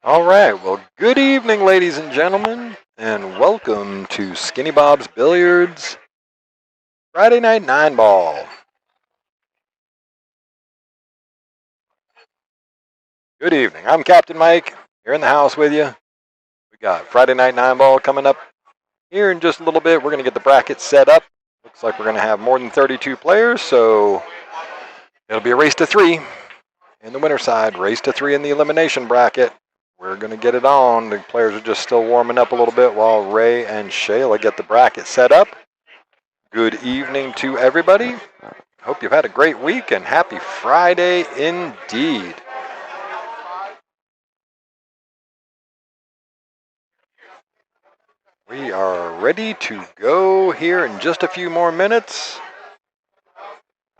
All right, well, good evening, ladies and gentlemen, and welcome to Skinny Bob's Billiards Friday Night 9-Ball. Good evening. I'm Captain Mike, here in the house with you. We got Friday Night 9-Ball coming up here in just a little bit. We're going to get the bracket set up. Looks like we're going to have more than 32 players, so it'll be a race to three in the winner's side, race to three in the elimination bracket. We're going to get it on. The players are just still warming up a little bit while Ray and Shayla get the bracket set up. Good evening to everybody. Hope you've had a great week and happy Friday indeed. We are ready to go here in just a few more minutes.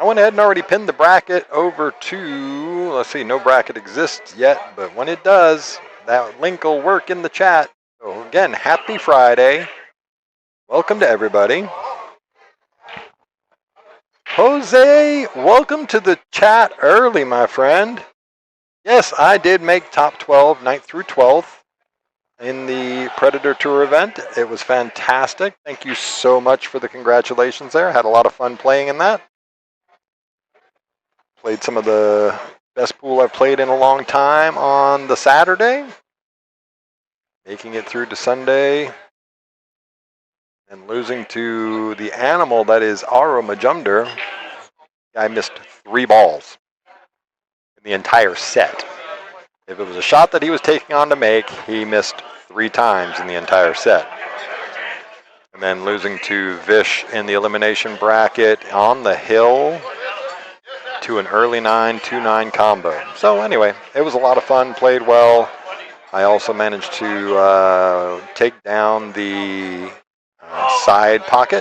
I went ahead and already pinned the bracket over to, let's see, no bracket exists yet, but when it does, that link will work in the chat. So again, happy Friday. Welcome to everybody. Jose, welcome to the chat early, my friend. Yes, I did make top 12, 9th through 12th in the Predator Tour event. It was fantastic. Thank you so much for the congratulations there. Had a lot of fun playing in that. Played some of the best pool I've played in a long time on the Saturday. Making it through to Sunday. And losing to the animal that is Aro Majumder. Guy missed 3 balls in the entire set. If it was a shot that he was taking on to make, he missed 3 times in the entire set. And then losing to Vish in the elimination bracket on the hill to an early 9, 2-9 combo. So anyway, it was a lot of fun, played well. I also managed to take down the side pot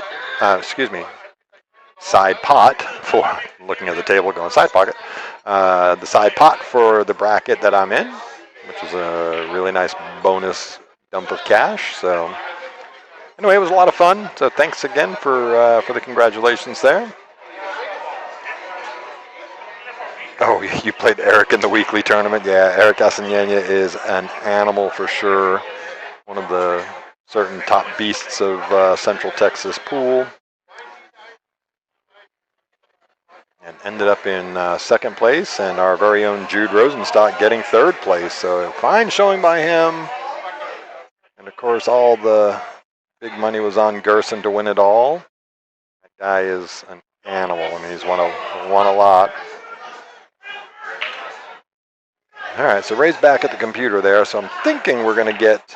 for, looking at the table going side pocket, the side pot for the bracket that I'm in, which was a really nice bonus dump of cash. So anyway, it was a lot of fun. So thanks again for the congratulations there. Oh, you played Eric in the weekly tournament. Yeah, Eric Asanyanya is an animal for sure. One of the certain top beasts of Central Texas pool. And ended up in second place, and our very own Jude Rosenstock getting third place. So fine showing by him. And of course, all the big money was on Gerson to win it all. That guy is an animal. I mean, he's won a lot. All right, so Ray's back at the computer there. So I'm thinking we're going to get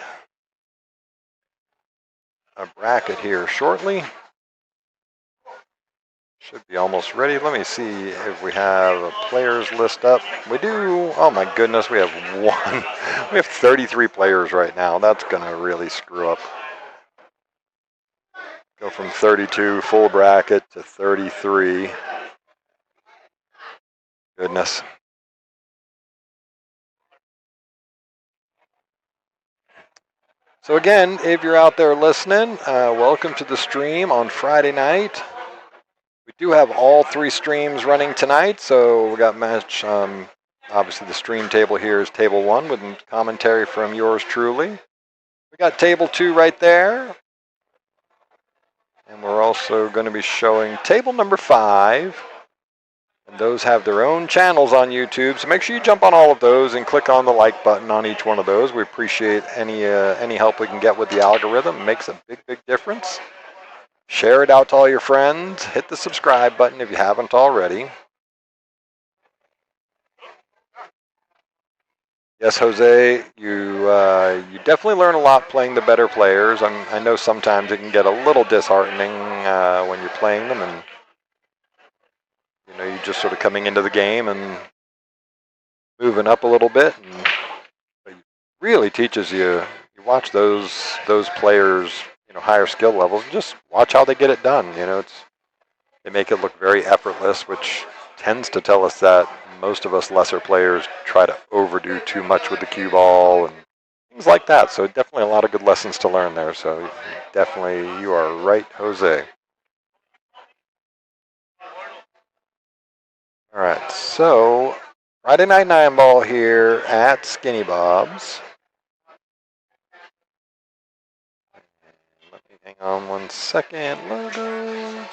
a bracket here shortly. Should be almost ready. Let me see if we have a players list up. We do. Oh my goodness, we have one. We have 33 players right now. That's going to really screw up. Go from 32 full bracket to 33. Goodness. So again, if you're out there listening, welcome to the stream on Friday night. We do have all 3 streams running tonight, so we got match. Obviously, the stream table here is table 1 with commentary from yours truly. We got table 2 right there, and we're also going to be showing table number 5. And those have their own channels on YouTube, so make sure you jump on all of those and click on the like button on each one of those. We appreciate any help we can get with the algorithm. It makes a big difference. Share it out to all your friends. Hit the subscribe button if you haven't already. Yes, Jose, you definitely learn a lot playing the better players. I know sometimes it can get a little disheartening when you're playing them, and you're just sort of coming into the game and moving up a little bit, and it really teaches you. You watch those players, higher skill levels, and just watch how they get it done. They make it look very effortless, which tends to tell us that most of us lesser players try to overdo too much with the cue ball and things like that. So definitely a lot of good lessons to learn there. So definitely you are right, Jose. All right, so Friday Night 9-Ball here at Skinny Bob's. Hang on 1 second. Logos.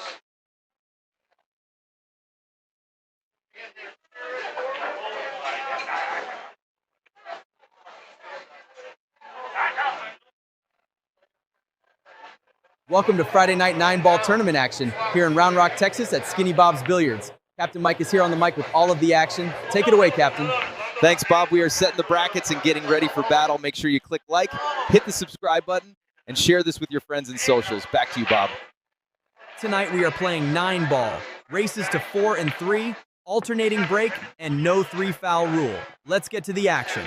Welcome to Friday night 9-ball tournament action here in Round Rock, Texas at Skinny Bob's Billiards. Captain Mike is here on the mic with all of the action. Take it away, Captain. Thanks, Bob. We are setting the brackets and getting ready for battle. Make sure you click like, hit the subscribe button, and share this with your friends and socials. Back to you, Bob. Tonight we are playing 9-ball. Races to 4 and 3, alternating break, and no 3-foul rule. Let's get to the action.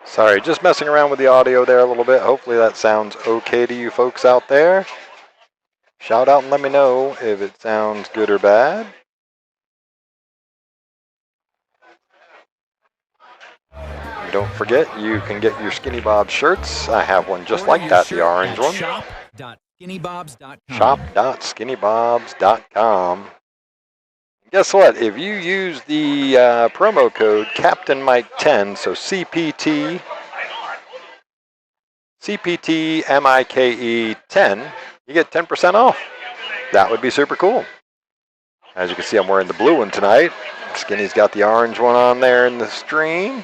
Sorry, just messing around with the audio there a little bit. Hopefully that sounds okay to you folks out there. Shout out and let me know if it sounds good or bad. And don't forget, you can get your Skinny Bob shirts. I have one just like that, the orange one. Shop.skinnybobs.com. Shop.skinnybobs.com. Guess what? If you use the promo code Captain Mike 10, so CPT MIKE 10, you get 10% off. That would be super cool. As you can see, I'm wearing the blue one tonight. Skinny's got the orange one on there in the stream.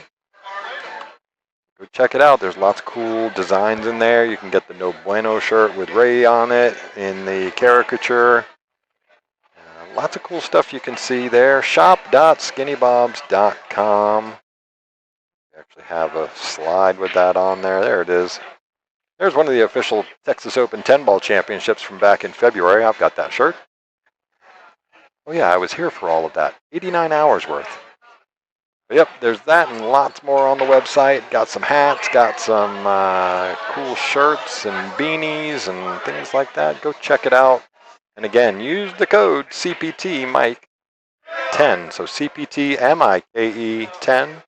Go check it out. There's lots of cool designs in there. You can get the No Bueno shirt with Ray on it in the caricature. Lots of cool stuff you can see there. Shop.skinnybobs.com. We actually have a slide with that on there. There it is. There's one of the official Texas Open 10-ball championships from back in February. I've got that shirt. Oh yeah, I was here for all of that. 89 hours worth. But yep, there's that and lots more on the website. Got some hats, got some cool shirts and beanies and things like that. Go check it out. And again, use the code CPT Mike 10. So CPT MIKE 10.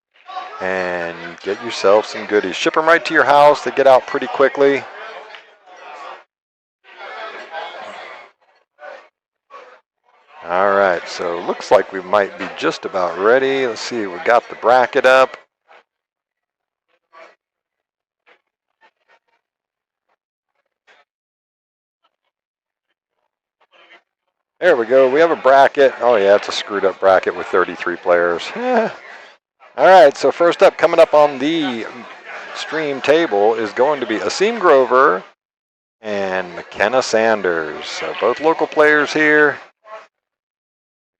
And get yourself some goodies. Ship them right to your house. They get out pretty quickly. All right, so looks like we might be just about ready. Let's see, we got the bracket up. There we go. We have a bracket. Oh yeah, it's a screwed up bracket with 33 players. All right, so first up, coming up on the stream table is going to be Asim Grover and Makenna Sanders. So both local players here.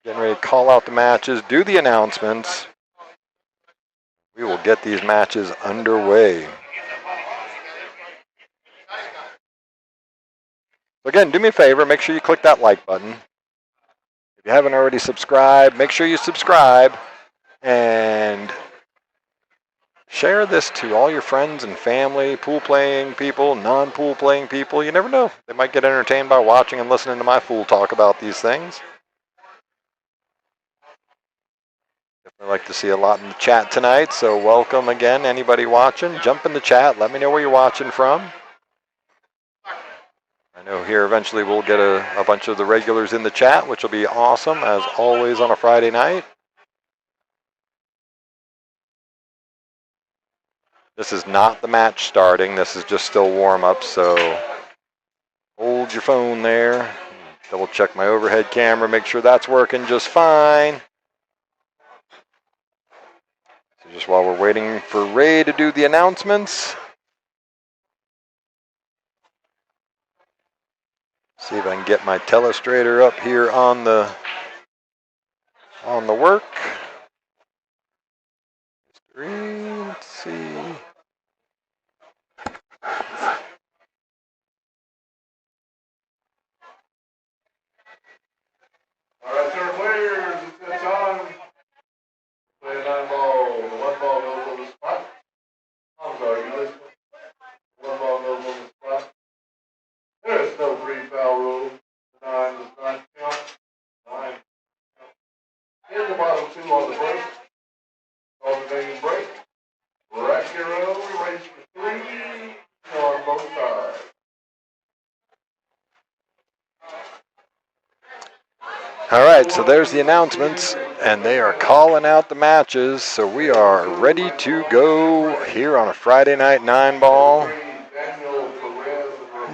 Getting ready to call out the matches, do the announcements. We will get these matches underway. Again, do me a favor, make sure you click that like button. If you haven't already subscribed, make sure you subscribe and share this to all your friends and family, pool playing people, non-pool playing people. You never know. They might get entertained by watching and listening to my fool talk about these things. Definitely like to see a lot in the chat tonight, so welcome again, anybody watching. Jump in the chat. Let me know where you're watching from. I know here eventually we'll get a bunch of the regulars in the chat, which will be awesome, as always on a Friday night. This is not the match starting. This is just still warm-up, so hold your phone there. Double check my overhead camera, make sure that's working just fine. So just while we're waiting for Ray to do the announcements, see if I can get my telestrator up here on the work. Let's see. All right, sir, players, it's that time. Play a 9-ball. The 1-ball goes on the spot. I'm sorry, guys. 1-ball goes on the spot. There's no 3-foul rule. 9 All right, so there's the announcements, and they are calling out the matches. So we are ready to go here on a Friday night 9-ball.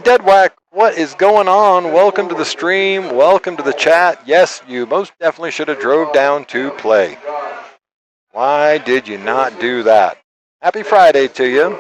Deadwack, what is going on? Welcome to the stream. Welcome to the chat. Yes, you most definitely should have drove down to play. Why did you not do that? Happy Friday to you.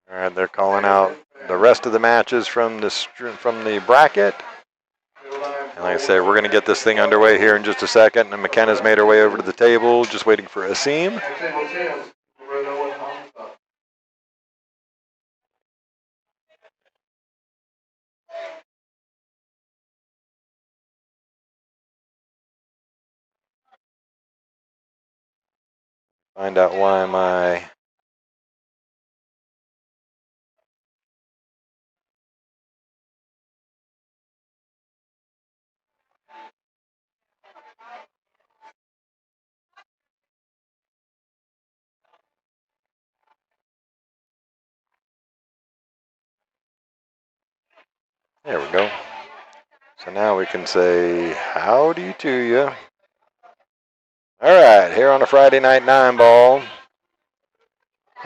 All right, they're calling out the rest of the matches from the bracket. And like I said, we're going to get this thing underway here in just a second. And Makenna's made her way over to the table, just waiting for Asim. Find out why my there we go. So now we can say howdy to you. All right, here on a Friday night 9-ball.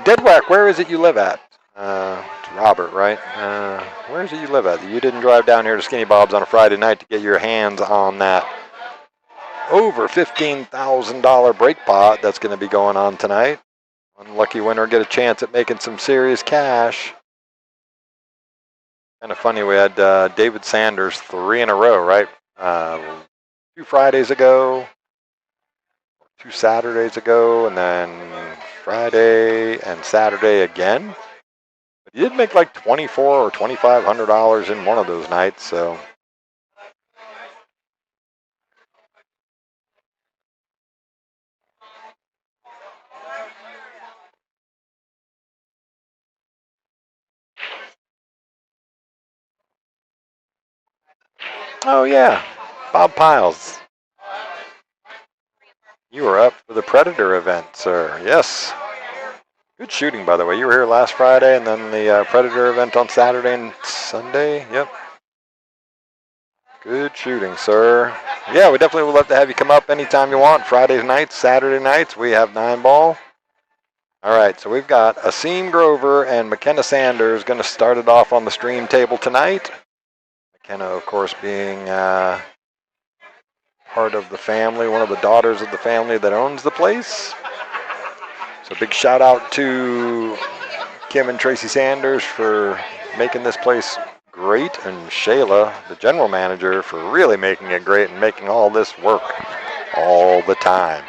Deadwack, where is it you live at? It's Robert, right? Where is it you live at? You didn't drive down here to Skinny Bob's on a Friday night to get your hands on that over $15,000 break pot that's going to be going on tonight. Unlucky winner get a chance at making some serious cash. Kind of funny, we had David Sanders 3 in a row, right? 2 Fridays ago, 2 Saturdays ago, and then Friday and Saturday again. But he did make like $2,400 or $2,500 in one of those nights, so. Oh yeah, Bob Piles. You were up for the Predator event, sir. Yes. Good shooting, by the way. You were here last Friday, and then the Predator event on Saturday and Sunday. Yep. Good shooting, sir. Yeah, we definitely would love to have you come up anytime you want. Friday nights, Saturday nights, we have 9-ball. All right, so we've got Asim Grover and Makenna Sanders going to start it off on the stream table tonight. Makenna, of course, being part of the family, one of the daughters of the family that owns the place. So big shout out to Kim and Tracy Sanders for making this place great, and Shayla, the general manager, for really making it great and making all this work all the time.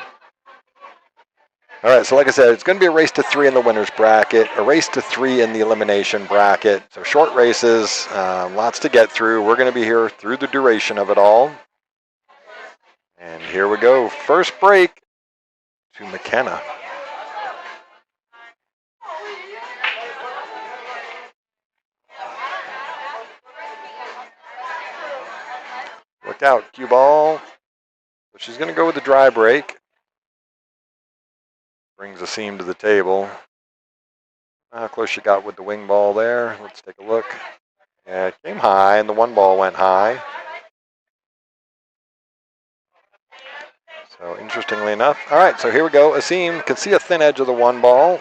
All right, so like I said, it's going to be a race to 3 in the winner's bracket, a race to 3 in the elimination bracket. So short races, lots to get through. We're going to be here through the duration of it all. And here we go. First break to Makenna. Look out, cue ball. So she's going to go with the dry break. Brings a seam to the table. How close she got with the wing ball there. Let's take a look. Yeah, it came high, and the 1 ball went high. So interestingly enough. All right, so here we go. Asim can see a thin edge of the 1 ball.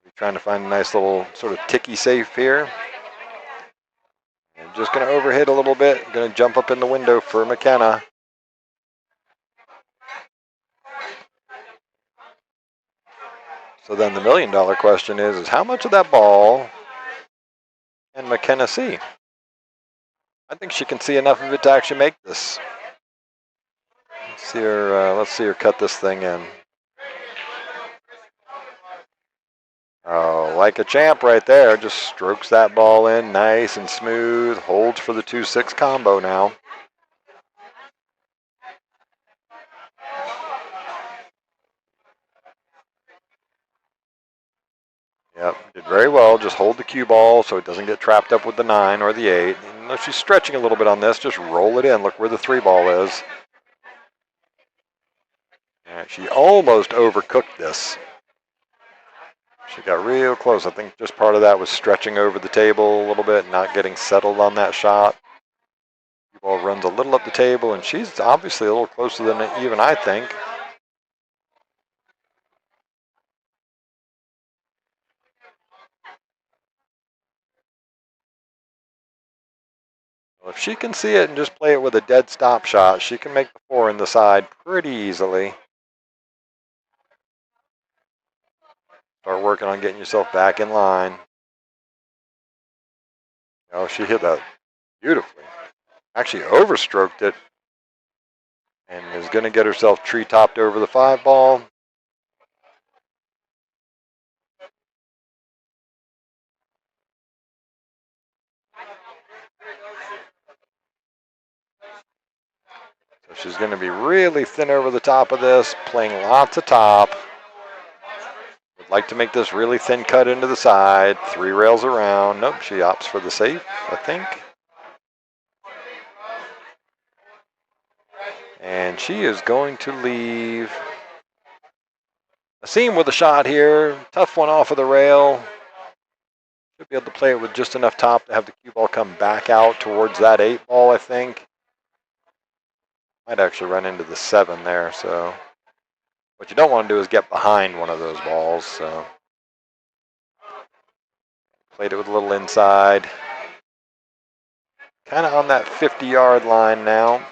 We're trying to find a nice little sort of ticky safe here. And just going to overhit a little bit. Going to jump up in the window for Makenna. So then the $1 million question is how much of that ball can Makenna see? I think she can see enough of it to actually make this. Let's see her cut this thing in. Oh, like a champ right there. Just strokes that ball in nice and smooth. Holds for the 2-6 combo now. Yep, did very well. Just hold the cue ball so it doesn't get trapped up with the 9 or the 8. And if she's stretching a little bit on this, just roll it in. Look where the 3 ball is. And she almost overcooked this. She got real close. I think just part of that was stretching over the table a little bit, not getting settled on that shot. Cue ball runs a little up the table, and she's obviously a little closer than even I think. Well, if she can see it and just play it with a dead stop shot, she can make the 4 in the side pretty easily. Start working on getting yourself back in line. Oh, she hit that beautifully. Actually overstroked it and is going to get herself tree-topped over the 5 ball. So she's going to be really thin over the top of this, playing lots of top. Would like to make this really thin cut into the side. 3 rails around. Nope, she opts for the safe, I think. And she is going to leave Asim with a shot here. Tough one off of the rail. Should be able to play it with just enough top to have the cue ball come back out towards that 8 ball, I think. Might actually run into the 7 there, so what you don't want to do is get behind one of those balls. So played it with a little inside. Kind of on that 50-yard line now.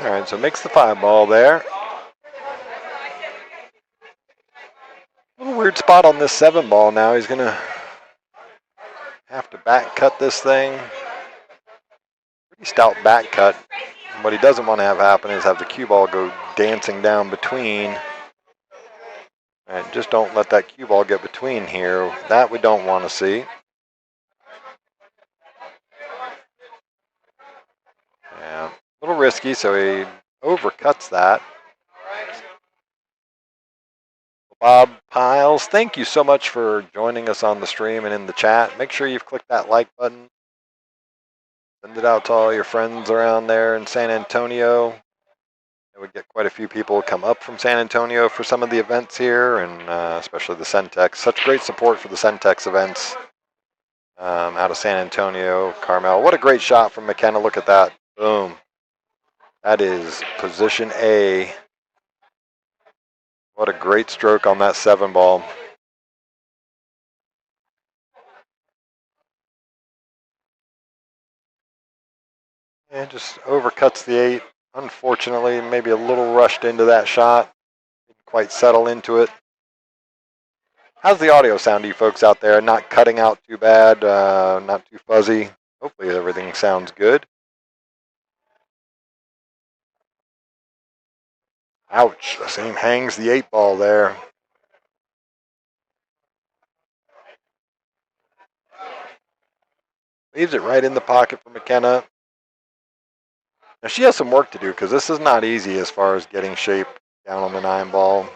All right, so makes the 5 ball there. A little weird spot on this 7 ball now. He's going to have to back cut this thing. Pretty stout back cut. And what he doesn't want to have happen is have the cue ball go dancing down between. And just don't let that cue ball get between here. That we don't want to see. Yeah, a little risky, so he overcuts that. Bob Piles, thank you so much for joining us on the stream and in the chat. Make sure you've clicked that like button. Send it out to all your friends around there in San Antonio. We get quite a few people come up from San Antonio for some of the events here, and especially the Centex. Such great support for the Centex events out of San Antonio. Carmel, what a great shot from Makenna. Look at that. Boom. That is position A. What a great stroke on that 7 ball. And just overcuts the 8. Unfortunately, maybe a little rushed into that shot. Didn't quite settle into it. How's the audio sound to you folks out there? Not cutting out too bad, not too fuzzy. Hopefully everything sounds good. Ouch, Asim hangs the 8 ball there. Leaves it right in the pocket for Makenna. Now she has some work to do because this is not easy as far as getting shape down on the 9 ball.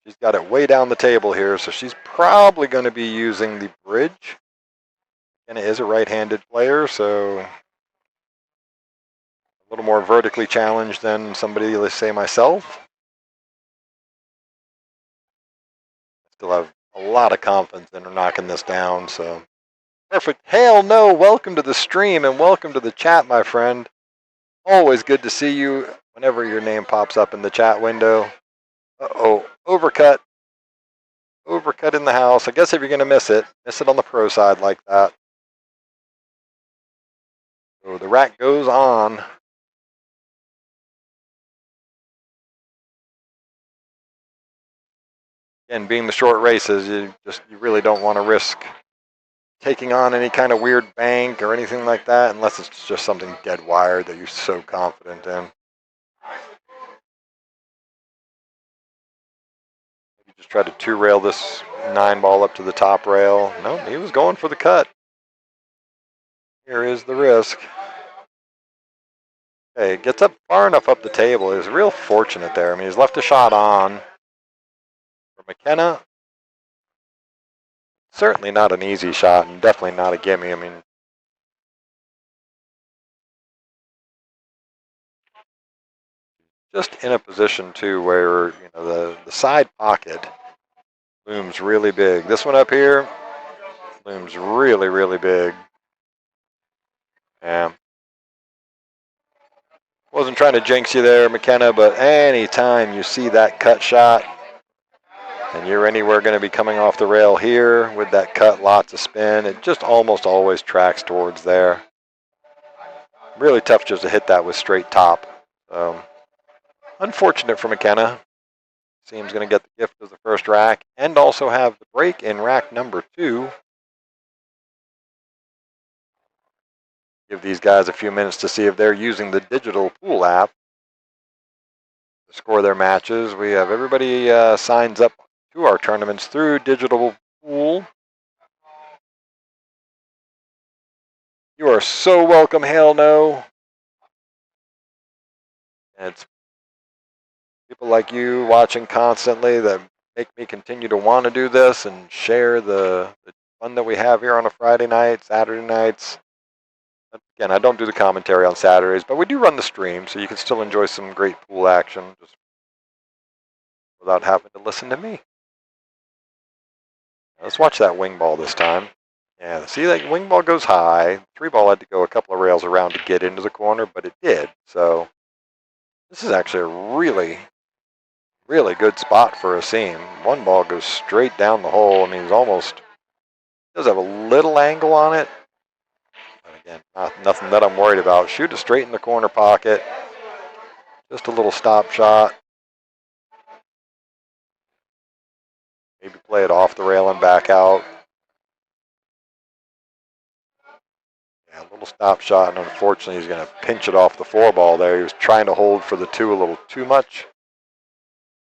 She's got it way down the table here, so she's probably going to be using the bridge. And it is a right-handed player, so a little more vertically challenged than somebody, let's say myself. Still have a lot of confidence in her knocking this down, so. Perfect. Hail no, welcome to the stream and welcome to the chat, my friend. Always good to see you whenever your name pops up in the chat window. Uh-oh, overcut. Overcut in the house. I guess if you're going to miss it on the pro side like that. So the rack goes on. Again, being the short races, you really don't want to risk taking on any kind of weird bank or anything like that, unless it's just something dead wire that you're so confident in. You just try to 2-rail this 9-ball up to the top rail. No, he was going for the cut. Here is the risk. Okay, gets up far enough up the table. He was real fortunate there. I mean, he's left a shot on for Makenna. Certainly not an easy shot, and definitely not a gimme. I mean, just in a position too where the side pocket looms really big. This one up here looms really, really big. Yeah. Wasn't trying to jinx you there, Makenna, but anytime you see that cut shot and you're anywhere going to be coming off the rail here with that cut, lots of spin, it just almost always tracks towards there. Really tough just to hit that with straight top. Unfortunate for Makenna. Asim's going to get the gift of the first rack and also have the break in rack number 2. Give these guys a few minutes to see if they're using the digital pool app to score their matches. We have everybody signs up to our tournaments through digital pool. You are so welcome, Hail No. And it's people like you watching constantly that make me continue to want to do this and share the fun that we have here on a Friday night, Saturday nights. Again, I don't do the commentary on Saturdays, but we do run the stream, so you can still enjoy some great pool action just without having to listen to me. Let's watch that wing ball this time. Yeah, see that wing ball goes high. 3-ball had to go a couple of rails around to get into the corner, but it did. So this is actually a really, really good spot for Asim. 1 ball goes straight down the hole. I mean, he's almost, does have a little angle on it. But again, nothing that I'm worried about. Shoot it straight in the corner pocket. Just a little stop shot. Maybe play it off the rail and back out. Yeah, a little stop shot, and unfortunately he's going to pinch it off the 4-ball there. He was trying to hold for the 2 a little too much.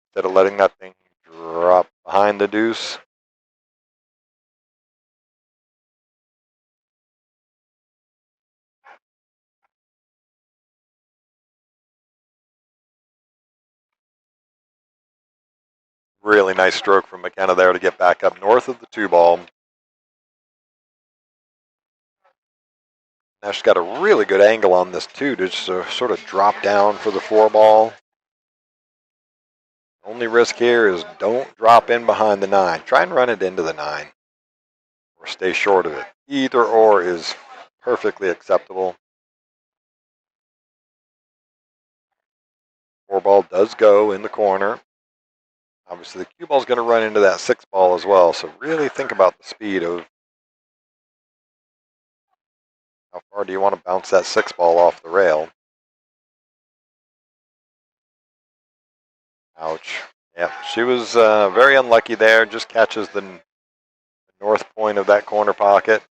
Instead of letting that thing drop behind the deuce. Really nice stroke from Makenna there to get back up north of the 2-ball. Now she's got a really good angle on this too, to just sort of drop down for the 4-ball. Only risk here is don't drop in behind the 9. Try and run it into the 9 or stay short of it. Either or is perfectly acceptable. 4-ball does go in the corner. Obviously the cue ball is going to run into that 6-ball as well, so really think about the speed of how far do you want to bounce that 6-ball off the rail. Ouch. Yeah, she was very unlucky there. Just catches the north point of that corner pocket.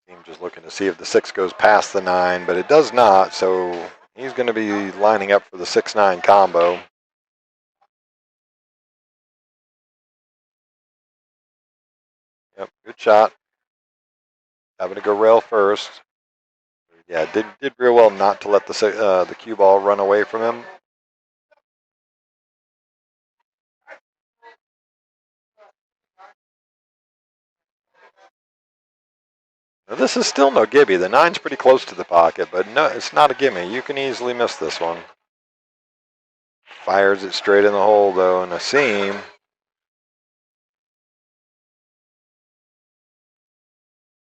Team just looking to see if the 6 goes past the 9, but it does not, so he's going to be lining up for the 6-9 combo. Yep, good shot. Having to go rail first. Yeah, did real well not to let the cue ball run away from him. Now, this is still no gimme. The 9's pretty close to the pocket, but no, it's not a gimme. You can easily miss this one. Fires it straight in the hole though, and Asim.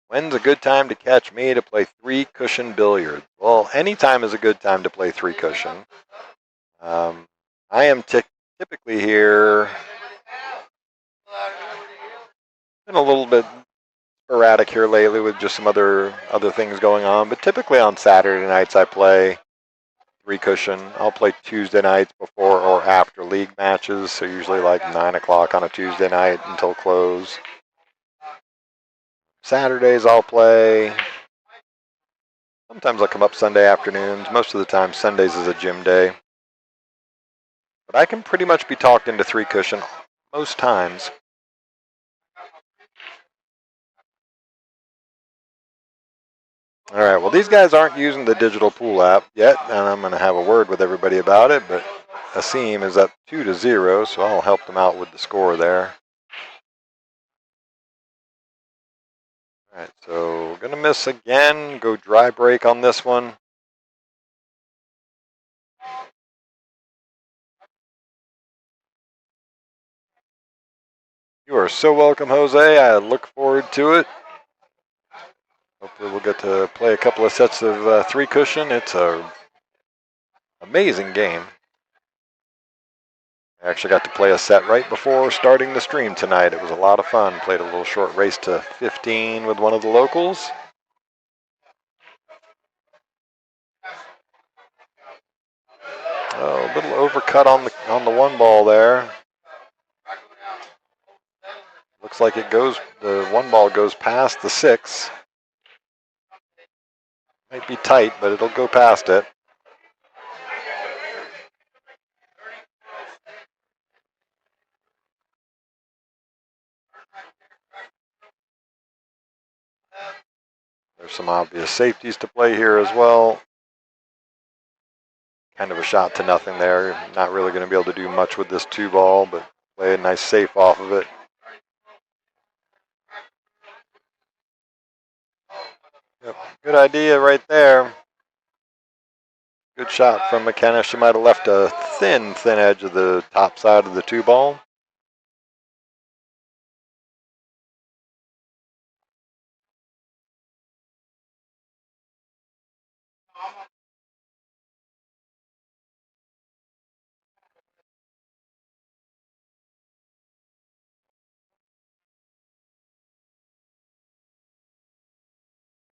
When's a good time to catch me to play 3-cushion billiards? Well, any time is a good time to play 3-cushion. I am typically here. Been a little bit. sporadic here lately with just some other things going on. But typically on Saturday nights I play 3 cushion. I'll play Tuesday nights before or after league matches, so usually like 9 o'clock on a Tuesday night until close. Saturdays I'll play. Sometimes I'll come up Sunday afternoons. Most of the time Sundays is a gym day. But I can pretty much be talked into 3 cushion most times. All right, well, these guys aren't using the digital pool app yet, and I'm going to have a word with everybody about it, but Asim is up 2-0, so I'll help them out with the score there. All right, so going to miss again, go dry break on this one. You are so welcome, Jose. I look forward to it. Hopefully we'll get to play a couple of sets of 3 cushion. It's a amazing game. I actually got to play a set right before starting the stream tonight. It was a lot of fun. Played a little short race to 15 with one of the locals. Oh, a little overcut on the 1 ball there. Looks like the 1 ball goes past the 6. Might be tight, but it'll go past it. There's some obvious safeties to play here as well. Kind of a shot to nothing there. Not really going to be able to do much with this 2 ball, but play a nice safe off of it. Yep, good idea right there. Good shot from Makenna. She might have left a thin edge of the top side of the 2 ball.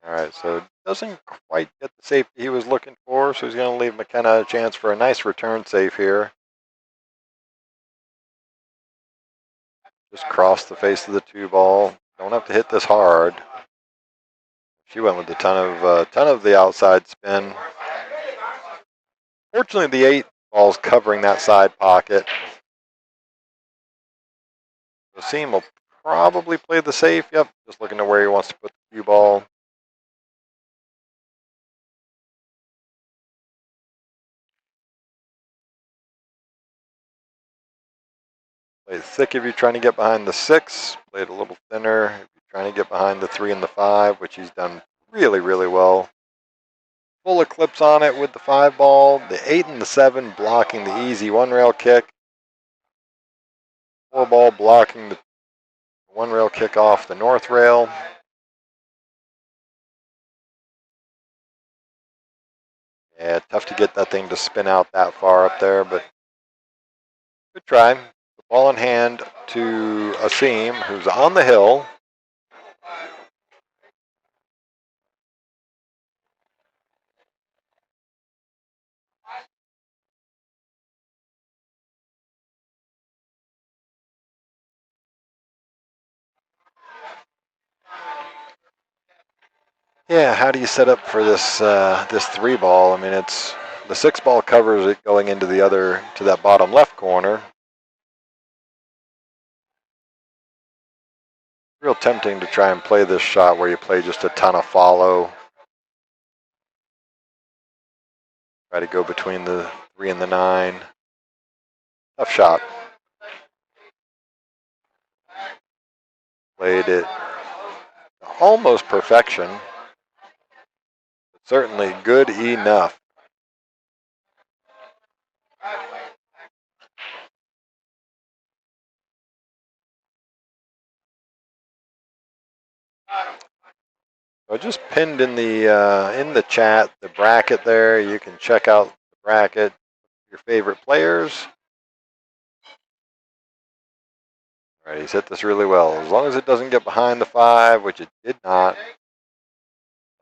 All right, so doesn't quite get the safety he was looking for, so he's going to leave Makenna a chance for a nice return save here. Just cross the face of the 2 ball. Don't have to hit this hard. She went with a ton of the outside spin. Fortunately, the 8 ball's covering that side pocket. Asim will probably play the safe. Yep, just looking to where he wants to put the cue ball. Play it thick if you're trying to get behind the 6. Play it a little thinner if you're trying to get behind the 3 and the 5, which he's done really, really well. Full eclipse on it with the 5 ball. The 8 and the 7 blocking the easy 1 rail kick. 4 ball blocking the 1 rail kick off the north rail. Yeah, tough to get that thing to spin out that far up there, but good try. The ball in hand to Asim, who's on the hill. Yeah, how do you set up for this this 3 ball? I mean, it's the 6 ball covers it going into to that bottom left corner. Real tempting to try and play this shot where you play just a ton of follow. Try to go between the 3 and the 9. Tough shot. Played it almost perfection. Certainly good enough. I just pinned in the chat the bracket there. You can check out the bracket, your favorite players. All All right, he's hit this really well. As long as it doesn't get behind the 5, which it did not.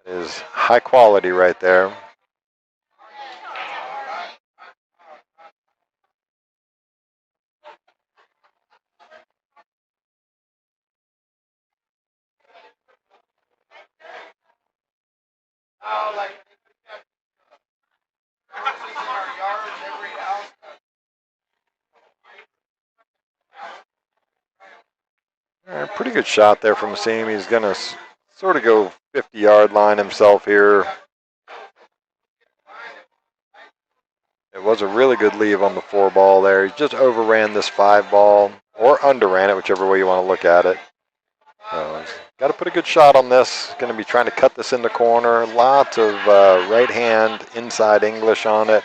It is high quality right there. All right, pretty good shot there from Asim. He's going to sort of go 50-yard line himself here. It was a really good leave on the 4 ball there. He just overran this 5 ball or underran it, whichever way you want to look at it. Got to put a good shot on this. Going to be trying to cut this in the corner. Lots of right hand inside English on it.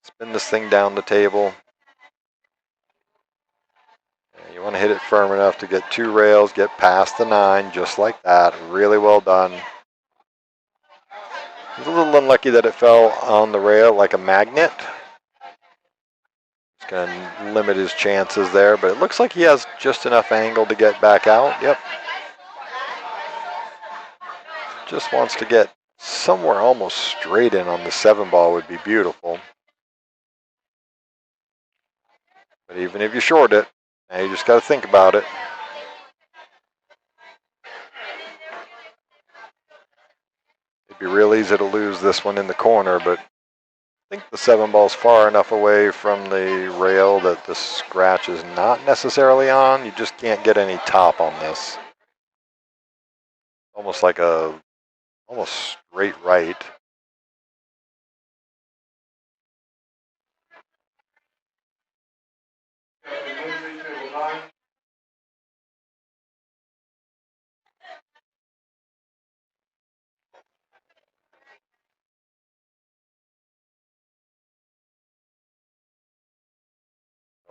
Spin this thing down the table. You want to hit it firm enough to get 2 rails, get past the 9, just like that. Really well done. He's a little unlucky that it fell on the rail like a magnet. It's going to limit his chances there, but it looks like he has just enough angle to get back out. Yep. Just wants to get somewhere almost straight in on the 7 ball would be beautiful. But even if you short it, now you just got to think about it. It'd be real easy to lose this one in the corner, but I think the 7 ball's far enough away from the rail that the scratch is not necessarily on. You just can't get any top on this. Almost like a almost straight right.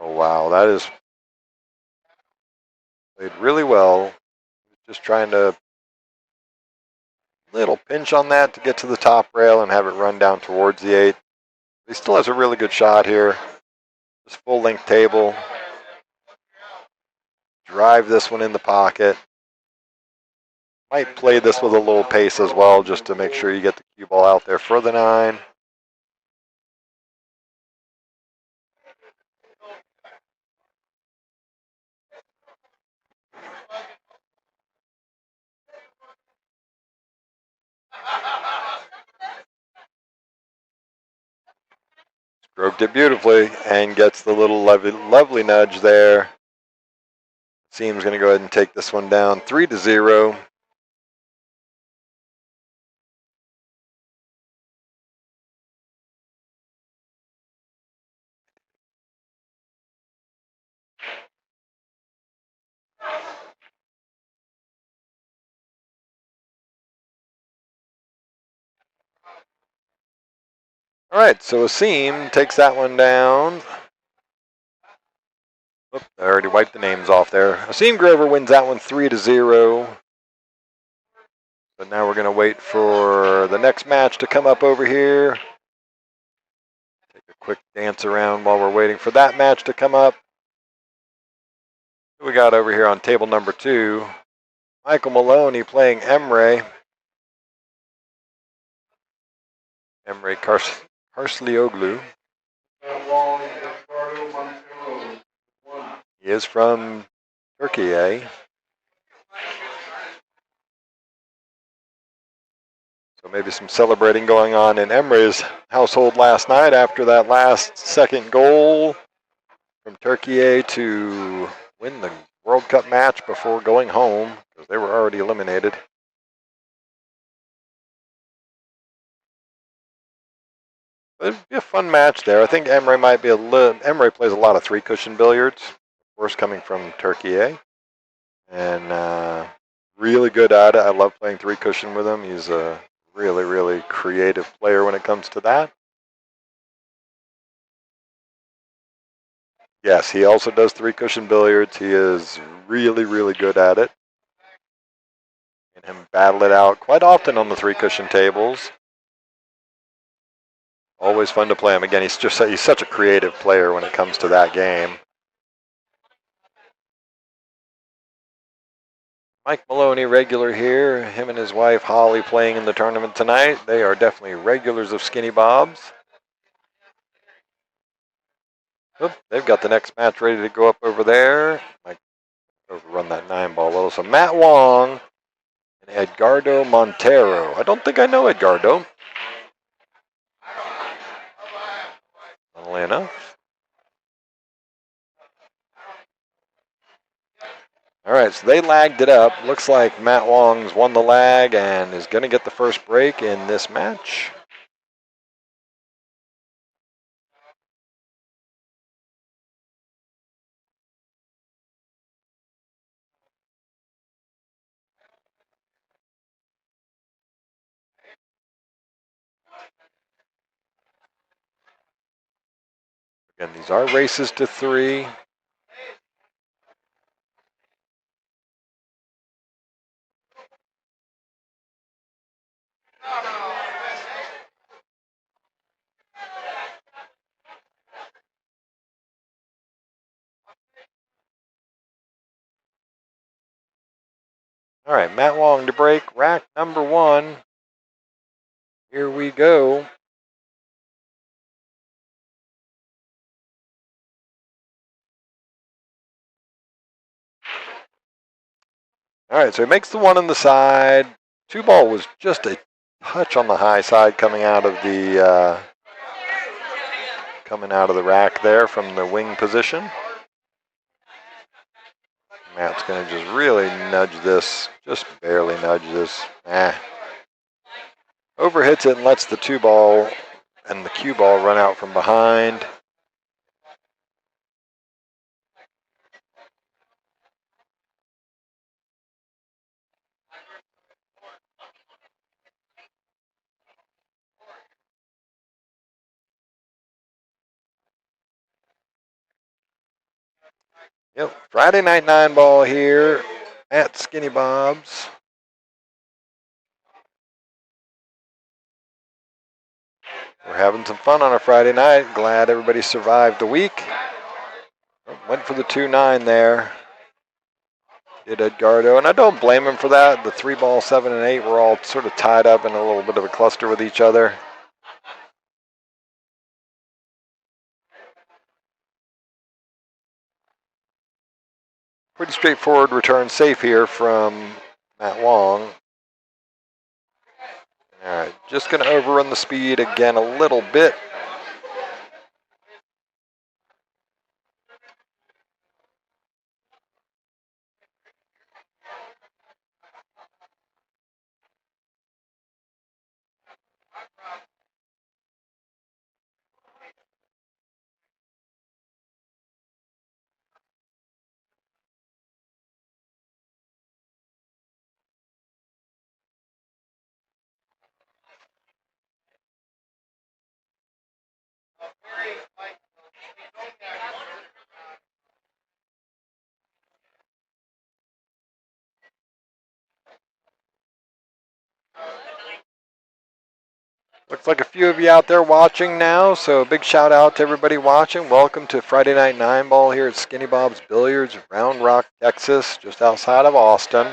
Oh wow, that is played really well. Just trying to little pinch on that to get to the top rail and have it run down towards the 8. He still has a really good shot here. Just full length table. Drive this one in the pocket. Might play this with a little pace as well, just to make sure you get the cue ball out there for the 9. Stroked it beautifully and gets the little lovely nudge there. Asim's going to go ahead and take this one down 3-0. All right, so Asim takes that one down. Oop, I already wiped the names off there. Asim Grover wins that one 3-0. But now we're going to wait for the next match to come up over here. Take a quick dance around while we're waiting for that match to come up. Who we got over here on table number 2? Michael Maloney playing Emry. Emry Karslioglu. He is from Turkey, eh? So maybe some celebrating going on in Emry's household last night after that last second goal from Turkey to win the World Cup match before going home, because they were already eliminated. It'd be a fun match there. I think Emry might be Emry plays a lot of 3-cushion billiards, of course, coming from Turkey, and really good at it. I love playing 3-cushion with him. He's a really, really creative player when it comes to that. Yes, he also does 3-cushion billiards. He is really, really good at it. And him battle it out quite often on the 3-cushion tables. Always fun to play him. Again, he's such a creative player when it comes to that game. Mike Maloney, regular here. Him and his wife Holly playing in the tournament tonight. They are definitely regulars of Skinny Bob's. Oop, they've got the next match ready to go up over there. Might overrun that 9-ball a little. So Matt Wong and Edgardo Montero. I don't think I know Edgardo. Funnily enough. All right, so they lagged it up. Looks like Matt Wong's won the lag and is going to get the first break in this match. Again, these are races to 3. All right, Matt Wong to break, rack number 1. Here we go. All right, so he makes the 1 on the side. 2-ball was just a touch on the high side coming out of the rack there from the wing position. Matt's going to just really nudge this, just barely nudge this. Overhits it and lets the 2-ball and the cue ball run out from behind. Yep, Friday night 9-ball here at Skinny Bob's. We're having some fun on a Friday night. Glad everybody survived the week. Went for the 2-9 there. Did Edgardo, and I don't blame him for that. The 3-ball, 7 and 8 were all sort of tied up in a little bit of a cluster with each other. Pretty straightforward return safe here from Matt Wong. All right, just going to overrun the speed again a little bit. Looks like a few of you out there watching now, so a big shout out to everybody watching. Welcome to Friday Night 9-ball here at Skinny Bob's Billiards, Round Rock, Texas, just outside of Austin.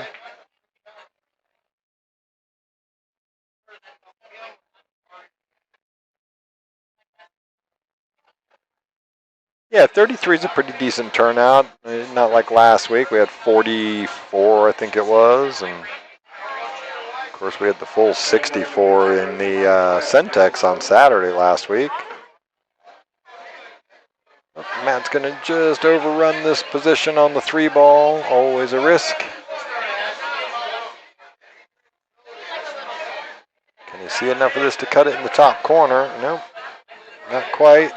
Yeah, 33 is a pretty decent turnout. Not like last week. We had 44, I think it was, and of course we had the full 64 in the Centex on Saturday last week. Matt's going to just overrun this position on the 3-ball. Always a risk. Can you see enough of this to cut it in the top corner? Nope, not quite.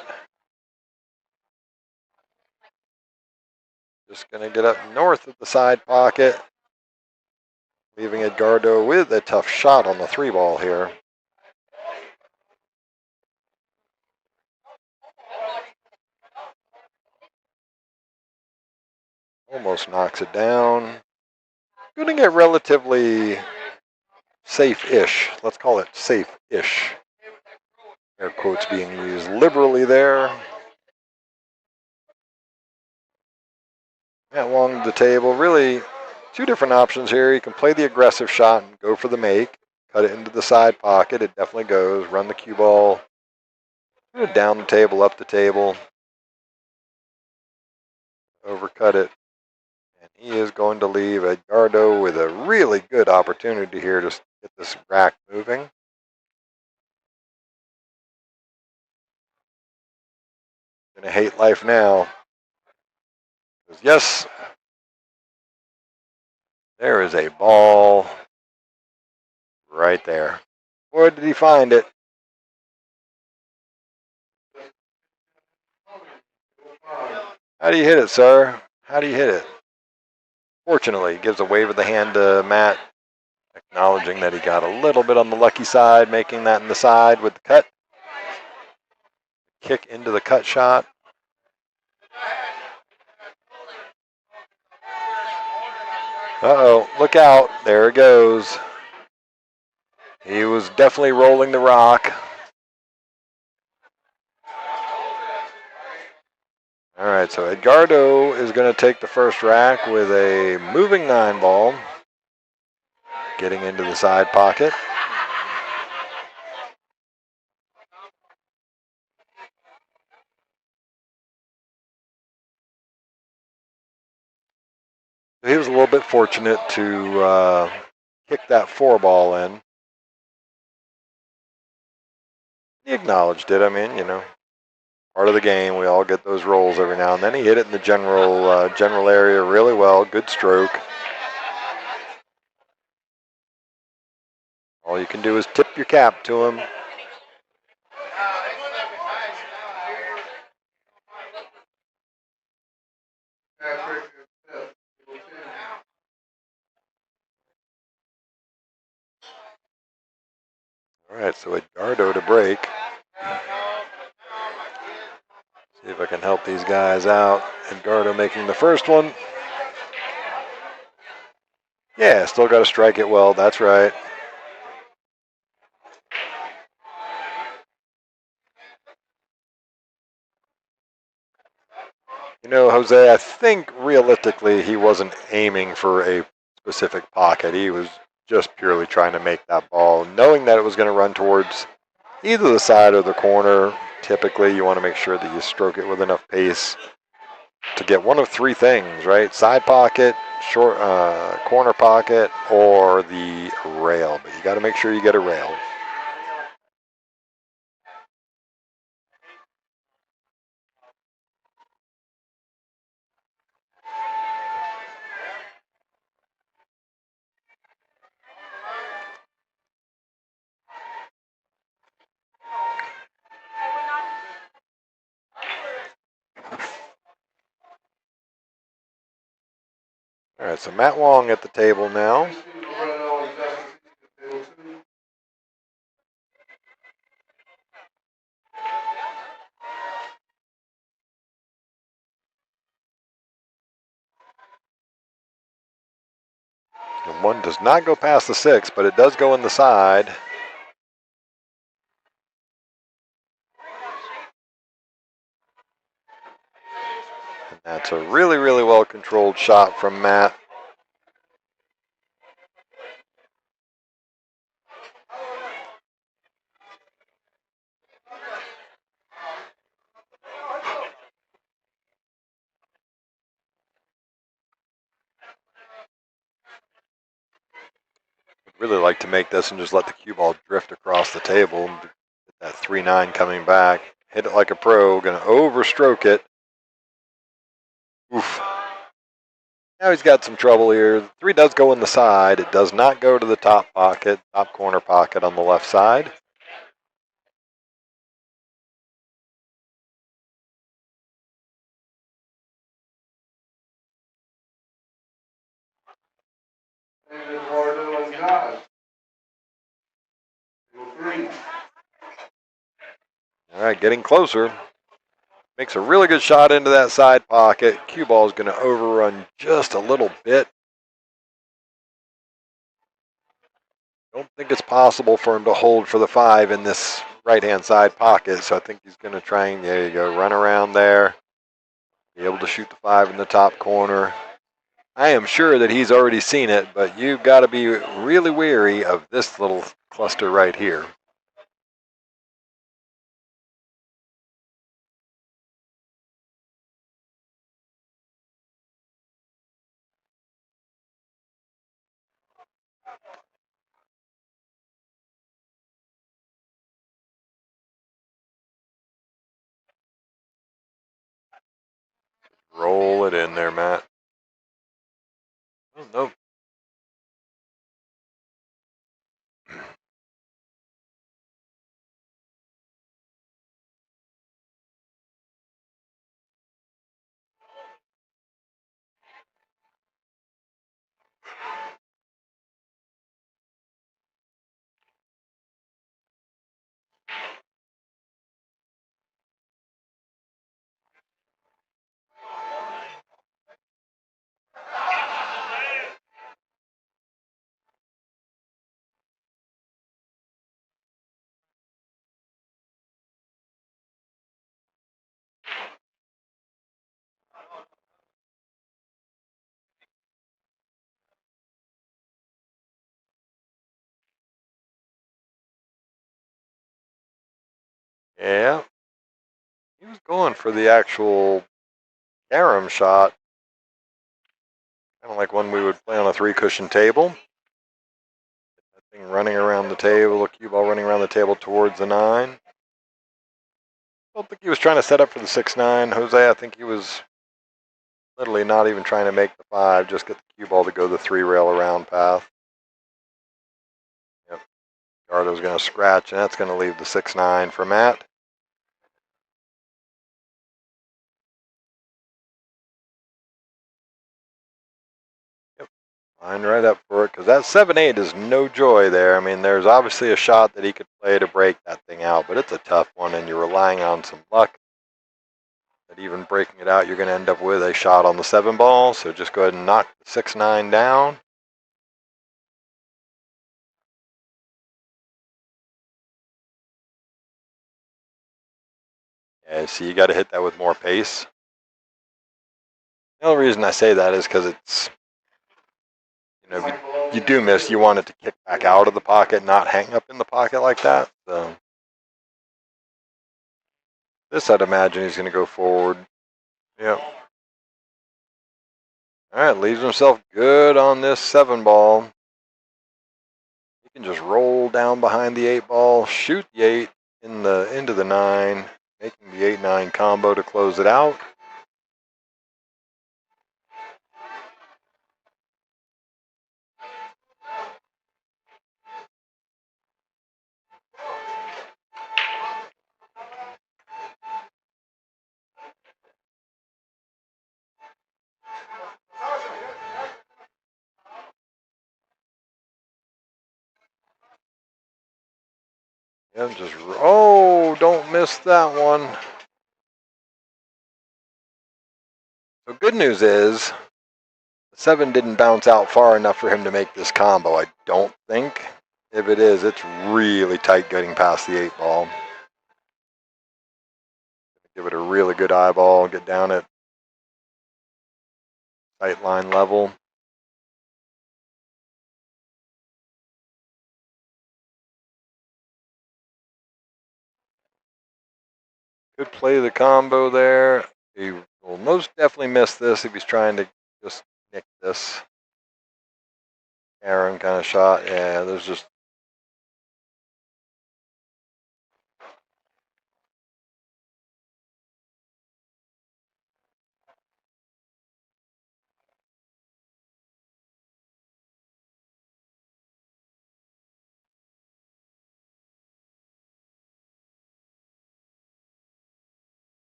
Just going to get up north of the side pocket, leaving Edgardo with a tough shot on the 3-ball here. Almost knocks it down. Going to get relatively safe-ish. Let's call it safe-ish. Air quotes being used liberally there. Matt Wong to the table. Really Two different options here. You can play the aggressive shot and go for the make. Cut it into the side pocket. It definitely goes. Run the cue ball down the table, up the table. Overcut it. And he is going to leave Edgardo with a really good opportunity here to get this rack moving. Gonna hate life now. Yes, there is a ball right there. Boy, did he find it. How do you hit it, sir? How do you hit it? Fortunately, he gives a wave of the hand to Matt, acknowledging that he got a little bit on the lucky side, making that in the side with the cut. Kick into the cut shot. Uh-oh, look out. There it goes. He was definitely rolling the rock. All right, so Edgardo is going to take the first rack with a moving 9-ball. Getting into the side pocket. He was a little bit fortunate to kick that 4-ball in. He acknowledged it. I mean, you know, part of the game. We all get those rolls every now and then. He hit it in the general area really well. Good stroke. All you can do is tip your cap to him. All right, so Edgardo to break. See if I can help these guys out. Edgardo making the first one. Yeah, still got to strike it well. That's right. You know, Jose, I think realistically he wasn't aiming for a specific pocket. He was just purely trying to make that ball, knowing that it was going to run towards either the side or the corner. Typically, you want to make sure that you stroke it with enough pace to get one of three things, right? Side pocket, short corner pocket, or the rail. But you got to make sure you get a rail. All right, so Matt Wong at the table now. And one does not go past the 6, but it does go in the side. And that's a really, really well-controlled shot from Matt. Really like to make this and just let the cue ball drift across the table. Get that 3-9 coming back. Hit it like a pro. Going to overstroke it. Oof. Now he's got some trouble here. The 3 does go in the side. It does not go to the top pocket, top corner pocket on the left side. All right, getting closer. Makes a really good shot into that side pocket. Cue ball is going to overrun just a little bit. Don't think it's possible for him to hold for the 5 in this right-hand side pocket, so I think he's going to try and, there you go, run around there. Be able to shoot the 5 in the top corner. I am sure that he's already seen it, but you've got to be really wary of this little cluster right here. Roll it in there, Matt. Oh, nope. Yeah. He was going for the actual carom shot. Kind of like one we would play on a 3-cushion table. That thing running around the table, a cue ball running around the table towards the 9. I don't think he was trying to set up for the 6-9. Jose, I think he was literally not even trying to make the 5, just get the cue ball to go the 3-rail around path. Yep. Edgardo's going to scratch, and that's going to leave the 6-9 for Matt. Line right up for it, because that 7-8 is no joy there. I mean, there's obviously a shot that he could play to break that thing out, but it's a tough one, and you're relying on some luck. But even breaking it out, you're going to end up with a shot on the 7 ball, so just go ahead and knock the 6-9 down. Yeah, see, you got to hit that with more pace. The only reason I say that is because it's, if you do miss, you want it to kick back out of the pocket, not hang up in the pocket like that. So this, I'd imagine he's going to go forward. Yep. All right, leaves himself good on this 7 ball. He can just roll down behind the 8 ball, shoot the 8 into the 9, making the 8-9 combo to close it out. Yeah, just, oh, don't miss that one. So good news is the 7 didn't bounce out far enough for him to make this combo, I don't think. If it is, it's really tight getting past the 8 ball. Give it a really good eyeball, get down at sight line level. Could play the combo there. He will most definitely miss this if he's trying to just nick this. Aaron kind of shot. Yeah, there's just.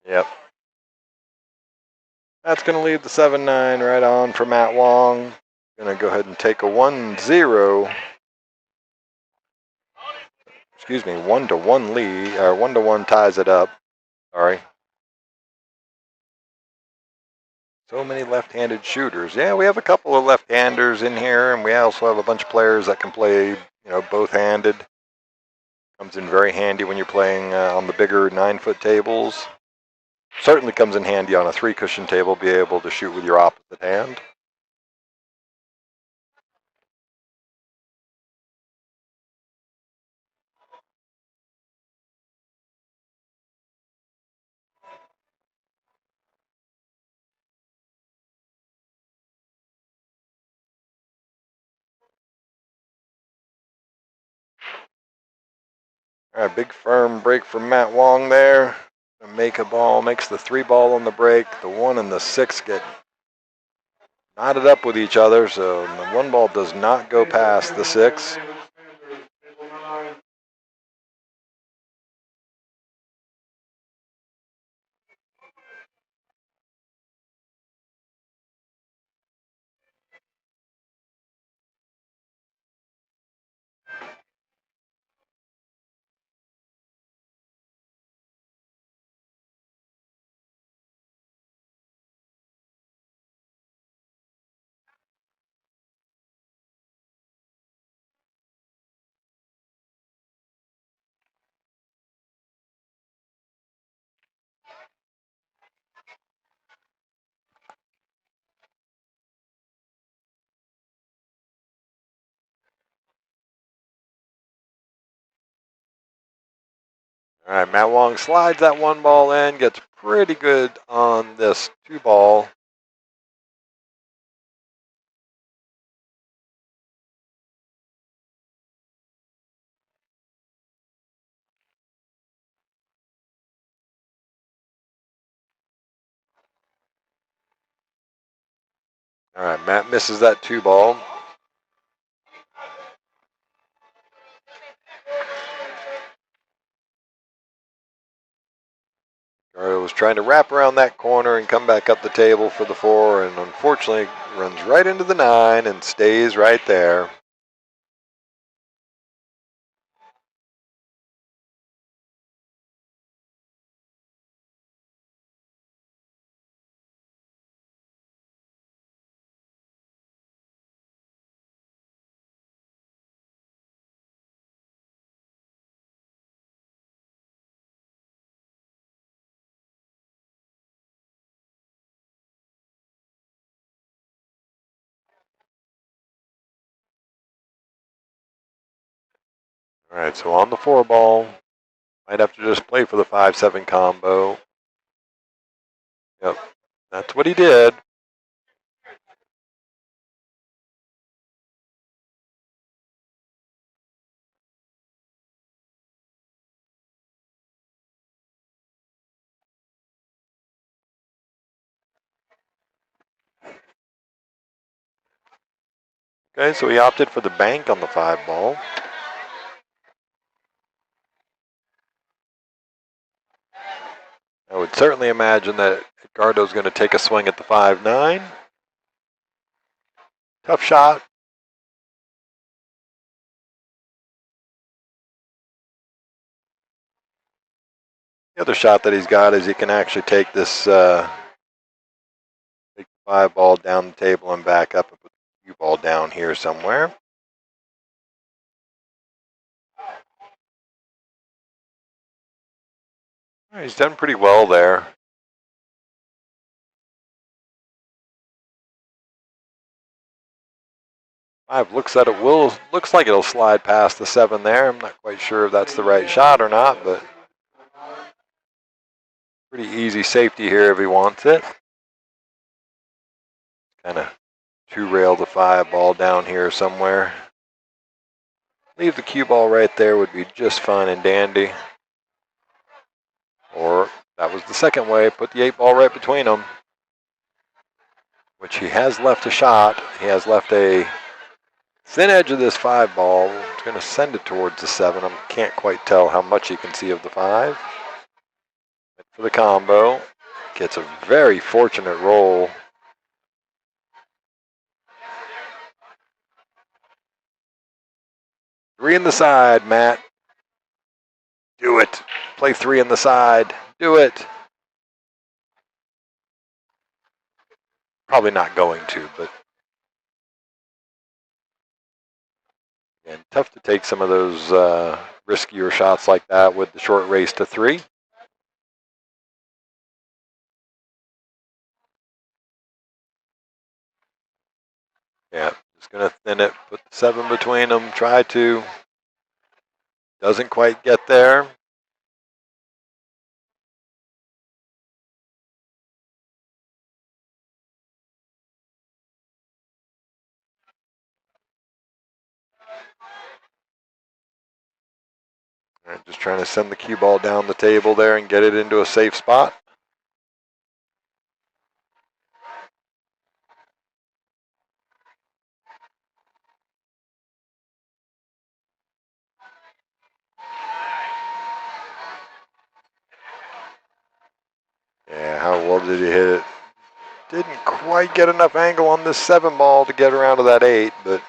Yep. That's going to leave the 7-9 right on for Matt Wong. Going to go ahead and take a 1-0. Excuse me, 1-1 lead, or 1-1 ties it up. Sorry. So many left-handed shooters. Yeah, we have a couple of left-handers in here, and we also have a bunch of players that can play, both-handed. Comes in very handy when you're playing on the bigger 9-foot tables. Certainly comes in handy on a 3-cushion table, be able to shoot with your opposite hand. All right, big firm break from Matt Wong there. Make a ball, makes the 3 ball on the break. The 1 and the 6 get knotted up with each other, so the 1 ball does not go past the 6. All right, Matt Wong slides that 1 ball in, gets pretty good on this 2 ball. All right, Matt misses that 2 ball. Edgardo was trying to wrap around that corner and come back up the table for the 4, and unfortunately runs right into the 9 and stays right there. All right, so on the 4 ball, might have to just play for the 5-7 combo. Yep, that's what he did. Okay, so he opted for the bank on the 5 ball. I would certainly imagine that Edgardo's going to take a swing at the 5-9. Tough shot. The other shot that he's got is he can actually take this big 5 ball down the table and back up and put the cue ball down here somewhere. All right, he's done pretty well there. 5 looks like it'll slide past the 7 there. I'm not quite sure if that's the right shot or not, but pretty easy safety here if he wants it. Kind of 2-rail the 5 ball down here somewhere. Leave the cue ball right there would be just fine and dandy. Or that was the second way, put the 8 ball right between them, which he has left a shot. He has left a thin edge of this 5 ball. He's going to send it towards the 7. I can't quite tell how much he can see of the 5. For the combo, gets a very fortunate roll. Three in the side, Matt. Do it. Play 3 in the side. Do it. Probably not going to, but again, tough to take some of those riskier shots like that with the short race to 3. Yeah, just going to thin it, put the 7 between them, try to. Doesn't quite get there. All right, just trying to send the cue ball down the table there and get it into a safe spot. Yeah, how well did he hit it? Didn't quite get enough angle on this 7 ball to get around to that 8, but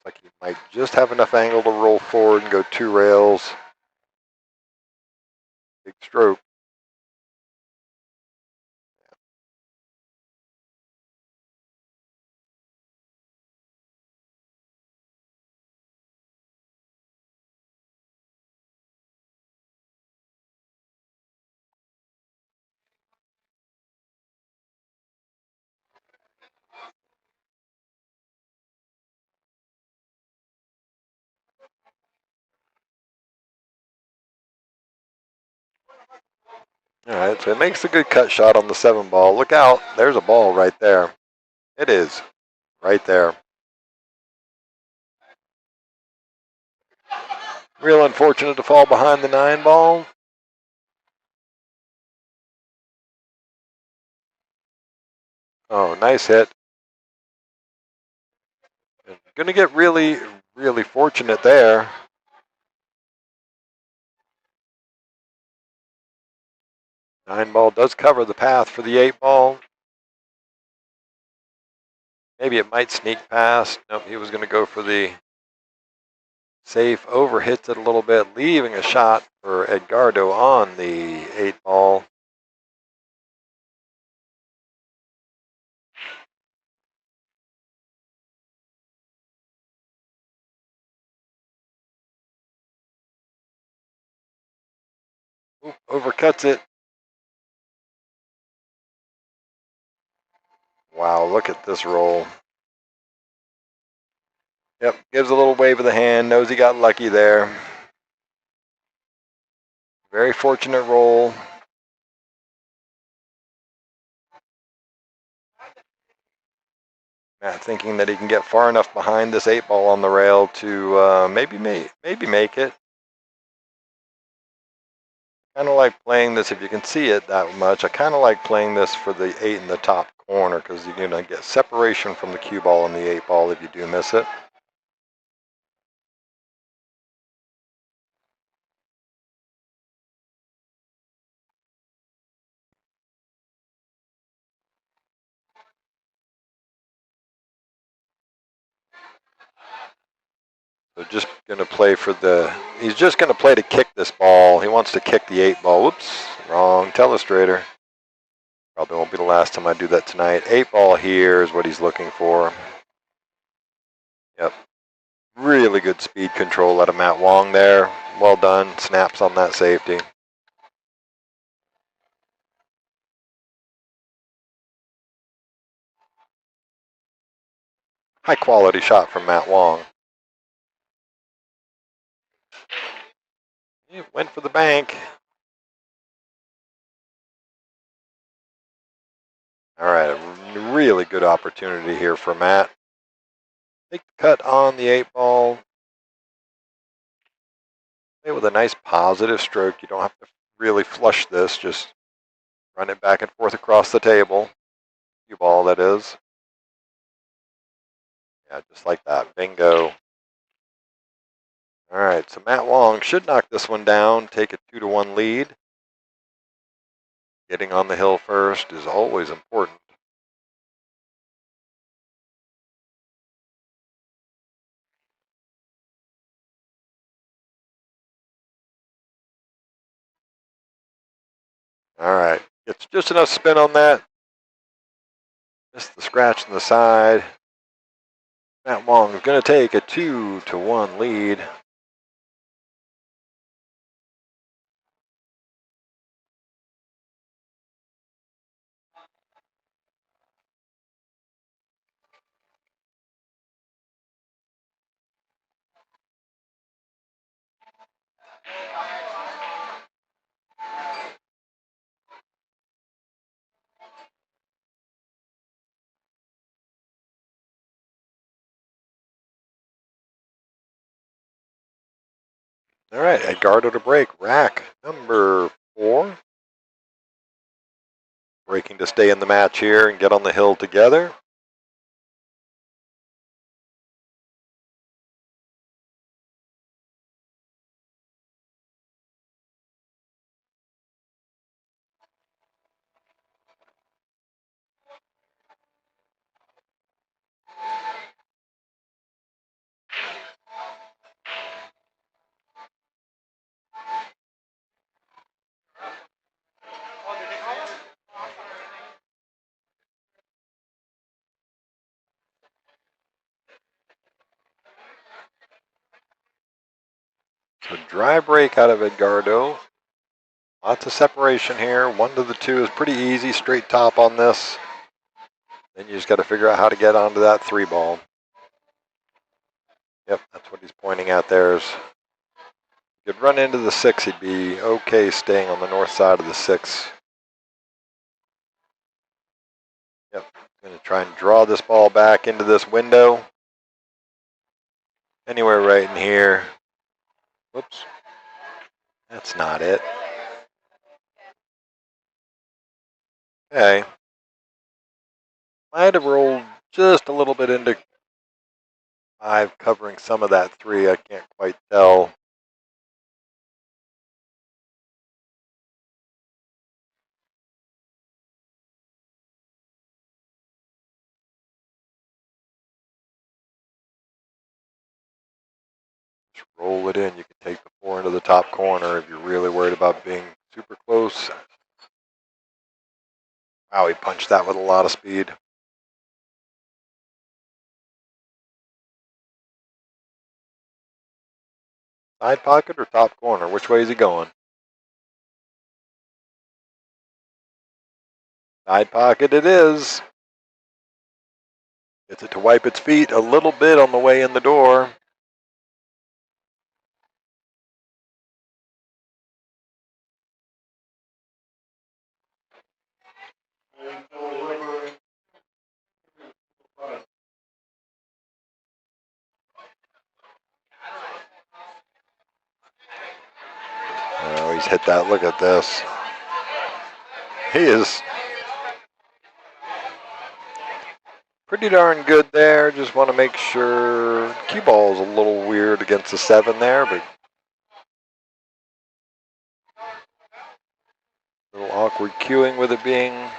like he might just have enough angle to roll forward and go 2 rails. Big stroke. All right, so it makes a good cut shot on the 7 ball. Look out, there's a ball right there. It is, right there. Real unfortunate to fall behind the 9 ball. Oh, nice hit. Gonna get really, really fortunate there. Nine ball does cover the path for the 8 ball. Maybe it might sneak past. Nope, he was gonna go for the safe, over hits it a little bit, leaving a shot for Edgardo on the 8 ball. Oop, overcuts it. Wow, look at this roll. Yep, gives a little wave of the hand, knows he got lucky there. Very fortunate roll. Matt thinking that he can get far enough behind this 8 ball on the rail to maybe make it. Kind of like playing this, if you can see it that much, I kind of like playing this for the 8 in the top corner because you're going to get separation from the cue ball and the 8 ball if you do miss it. So just going to play for the, he's just going to play to kick this ball. He wants to kick the 8 ball. Whoops, wrong telestrator. Probably won't be the last time I do that tonight. 8 ball here is what he's looking for. Yep. Really good speed control out of Matt Wong there. Well done. Snaps on that safety. High quality shot from Matt Wong. He went for the bank. All right, a really good opportunity here for Matt. Take the cut on the 8 ball. Play with a nice positive stroke. You don't have to really flush this. Just run it back and forth across the table. Cue ball, that is. Yeah, just like that. Bingo. All right, so Matt Wong should knock this one down, take a 2-1 lead. Getting on the hill first is always important. All right. Gets just enough spin on that. Missed the scratch on the side. Matt Wong is going to take a 2-1 lead. All right, Edgardo to break. Rack number 4. Breaking to stay in the match here and get on the hill together. So dry break out of Edgardo. Lots of separation here. 1 to the 2 is pretty easy. Straight top on this. Then you just got to figure out how to get onto that 3 ball. Yep, that's what he's pointing at there. Is you could run into the 6, he'd be okay staying on the north side of the 6. Yep, going to try and draw this ball back into this window. Anywhere right in here. Whoops. That's not it. Okay. Might have rolled just a little bit into 5, covering some of that 3. I can't quite tell. Just roll it in. You can take the 4 into the top corner if you're really worried about being super close. Wow, he punched that with a lot of speed. Side pocket or top corner? Which way is he going? Side pocket it is. Gets it to wipe its feet a little bit on the way in the door. Oh, he's hit that. Look at this. He is pretty darn good there. Just want to make sure. Cue ball is a little weird against the 7 there, but a little awkward cueing with it being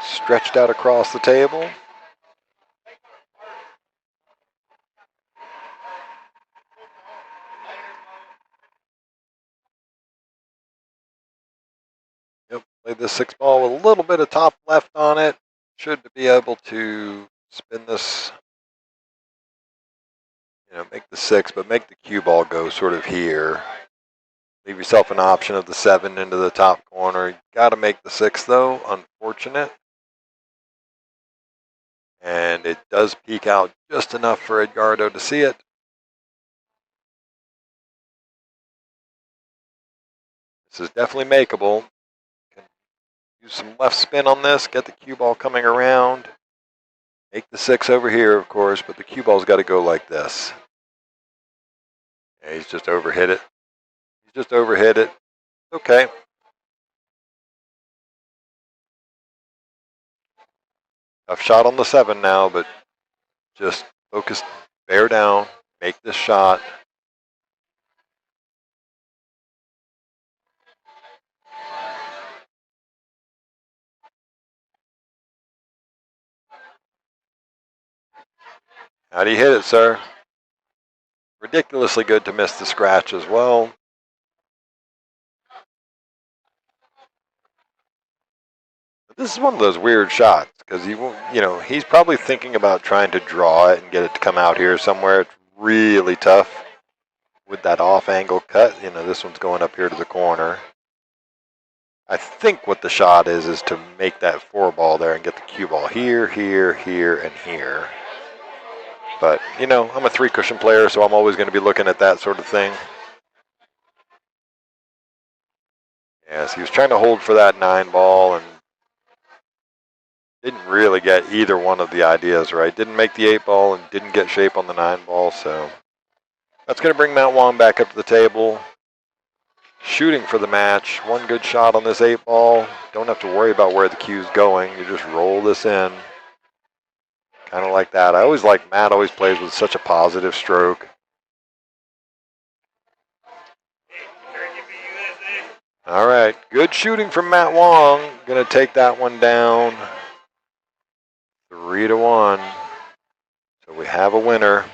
stretched out across the table. Yep, played the 6 ball with a little bit of top left on it. Should be able to spin this, make the 6, but make the cue ball go sort of here. Leave yourself an option of the 7 into the top corner. Got to make the 6 though, unfortunate. And it does peek out just enough for Edgardo to see it. This is definitely makeable. Can use some left spin on this, get the cue ball coming around. Make the 6 over here, of course, but the cue ball's got to go like this. Yeah, he's just overhit it. He's just overhit it. Okay. Tough shot on the 7 now, but just focus, bear down, make this shot. How do you hit it, sir? Ridiculously good to miss the scratch as well. This is one of those weird shots because he's probably thinking about trying to draw it and get it to come out here somewhere. It's really tough with that off-angle cut. This one's going up here to the corner. I think what the shot is to make that 4 ball there and get the cue ball here, here, here, and here. But, I'm a 3-cushion player, so I'm always going to be looking at that sort of thing. Yes, he was trying to hold for that 9 ball and didn't really get either one of the ideas right. Didn't make the 8 ball and didn't get shape on the 9 ball, so that's going to bring Mount Wong back up to the table. Shooting for the match. One good shot on this 8 ball. Don't have to worry about where the cue's going. You just roll this in. Kind of like that. I always like Matt always plays with such a positive stroke. All right. Good shooting from Matt Wong. Going to take that one down. 3-1. So we have a winner.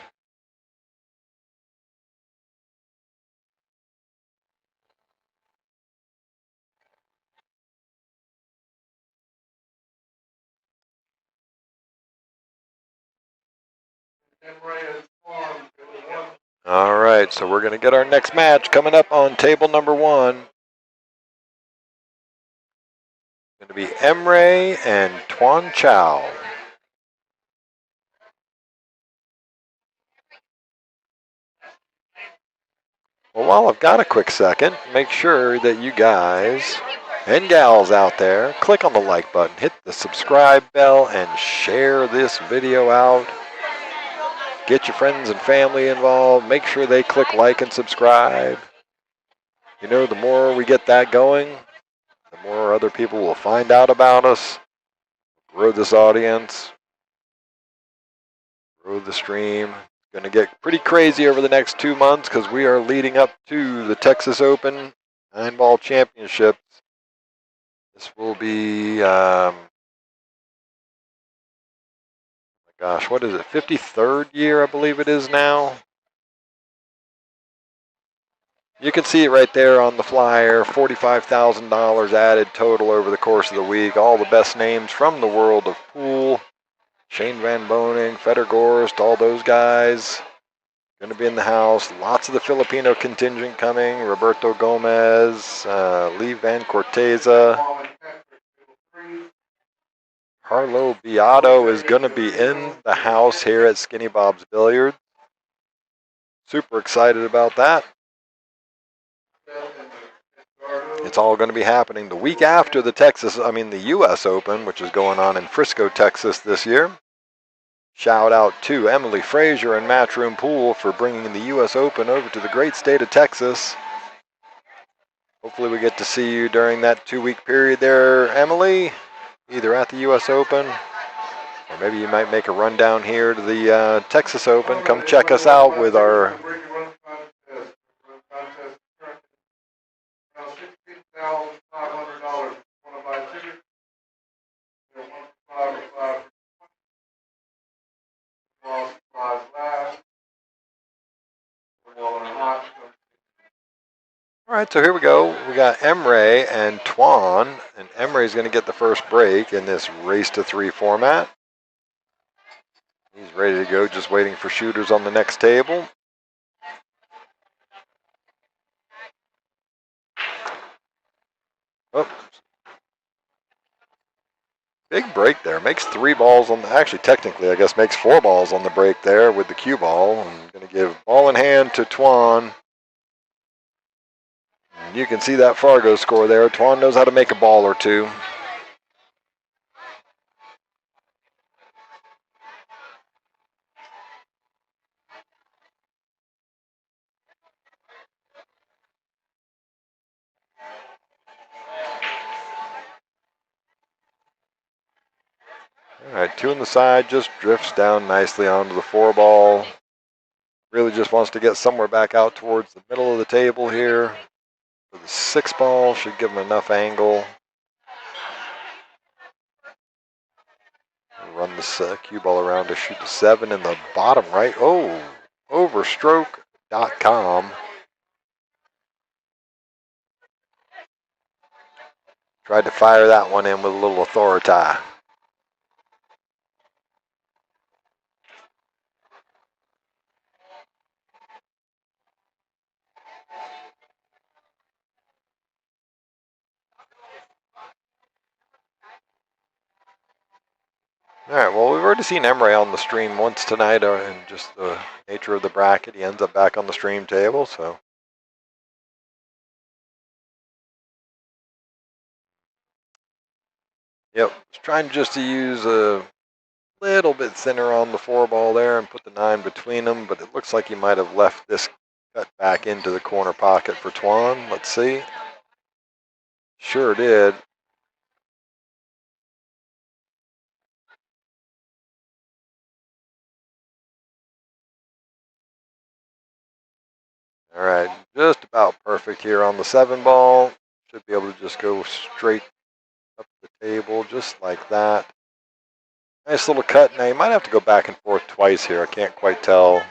All right, so we're going to get our next match coming up on table number 1. Going to be Emry and Twan Chow. Well, while I've got a quick second, make sure that you guys and gals out there click on the like button, hit the subscribe bell, and share this video out. Get your friends and family involved. Make sure they click like and subscribe. The more we get that going, the more other people will find out about us. Grow this audience. Grow the stream. It's going to get pretty crazy over the next 2 months because we are leading up to the Texas Open 9-ball championships. This will be, what is it, 53rd year, I believe it is now. You can see it right there on the flyer, $45,000 added total over the course of the week. All the best names from the world of pool. Shane Van Boning, Feder Gorst, all those guys going to be in the house. Lots of the Filipino contingent coming. Roberto Gomez, Lee Van Corteza. Harlow Beato is going to be in the house here at Skinny Bob's Billiards. Super excited about that. It's all going to be happening the week after the U.S. Open, which is going on in Frisco, Texas this year. Shout out to Emily Frazier and Matchroom Pool for bringing the U.S. Open over to the great state of Texas. Hopefully we get to see you during that 2-week period there, Emily. Either at the U.S. Open, or maybe you might make a run down here to the Texas Open. Come check us out with our... All right, so here we go. We got Emry and Twan, and Emry is going to get the first break in this race to 3 format. He's ready to go, just waiting for shooters on the next table. Oh. Big break there. Makes 3 balls on the, actually technically I guess makes 4 balls on the break there with the cue ball. I'm going to give ball in hand to Twan. And you can see that Fargo score there. Twan knows how to make a ball or two. All right, 2 on the side, just drifts down nicely onto the 4 ball. Really just wants to get somewhere back out towards the middle of the table here. For the 6 ball, should give him enough angle. Run the cue ball around to shoot the 7 in the bottom right. Oh, overstroke.com. Tried to fire that one in with a little authority. All right, well, we've already seen Emry on the stream once tonight, and just the nature of the bracket, he ends up back on the stream table, so. Yep, trying just to use a little bit thinner on the 4-ball there and put the 9 between them, but it looks like he might have left this cut back into the corner pocket for Twan. Let's see. Sure did. All right, just about perfect here on the 7-ball. Should be able to just go straight up the table just like that. Nice little cut. Now you might have to go back and forth twice here. I can't quite tell.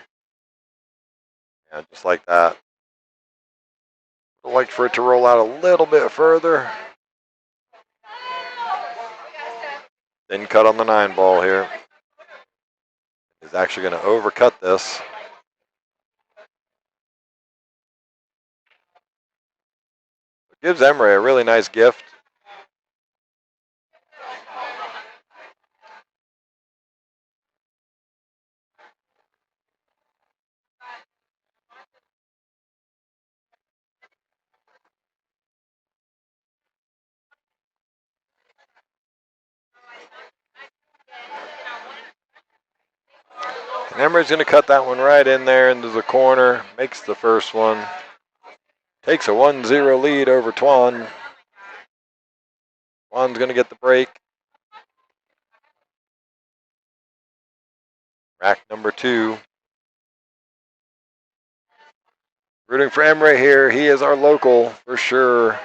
Yeah, just like that. I'd like for it to roll out a little bit further. Then cut on the 9-ball here. He's actually going to overcut this. It gives Emry a really nice gift. And Emry's going to cut that one right in there into the corner. Makes the first one. Takes a 1-0 lead over Twan. Twan's going to get the break. Rack number 2. Rooting for Emry here. He is our local for sure.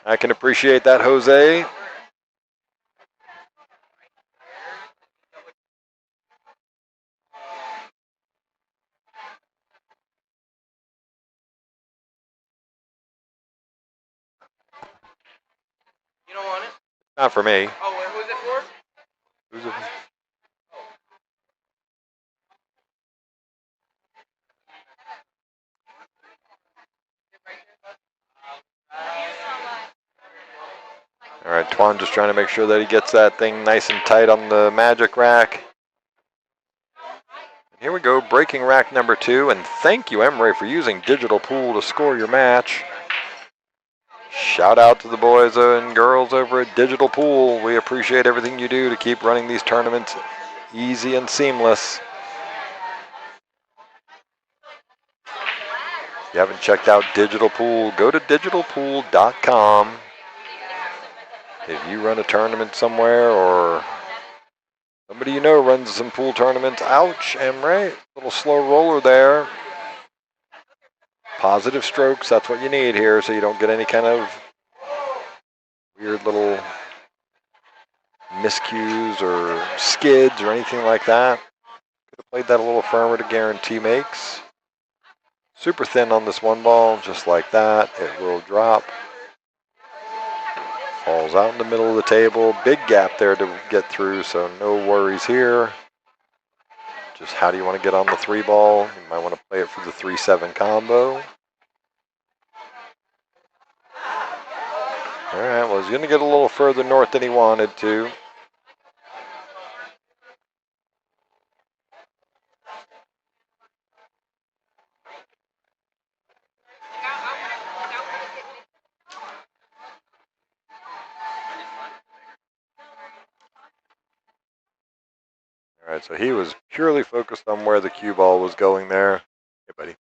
I can appreciate that, Jose. You don't want it? Not for me. Oh, who's it for? Who's it? All right, Twan just trying to make sure that he gets that thing nice and tight on the magic rack. And here we go, breaking rack number 2. And thank you, Emry, for using Digital Pool to score your match. Shout out to the boys and girls over at Digital Pool. We appreciate everything you do to keep running these tournaments easy and seamless. If you haven't checked out Digital Pool, go to digitalpool.com. If you run a tournament somewhere or somebody you know runs some pool tournaments, ouch, Emry, little slow roller there. Positive strokes, that's what you need here so you don't get any kind of weird little miscues or skids or anything like that. Could have played that a little firmer to guarantee makes. Super thin on this 1-ball, just like that. It will drop. Falls out in the middle of the table. Big gap there to get through, so no worries here. Just how do you want to get on the 3-ball? You might want to play it for the 3-7 combo. All right, well, he's going to get a little further north than he wanted to. All right, so he was purely focused on where the cue ball was going there. Hey, buddy.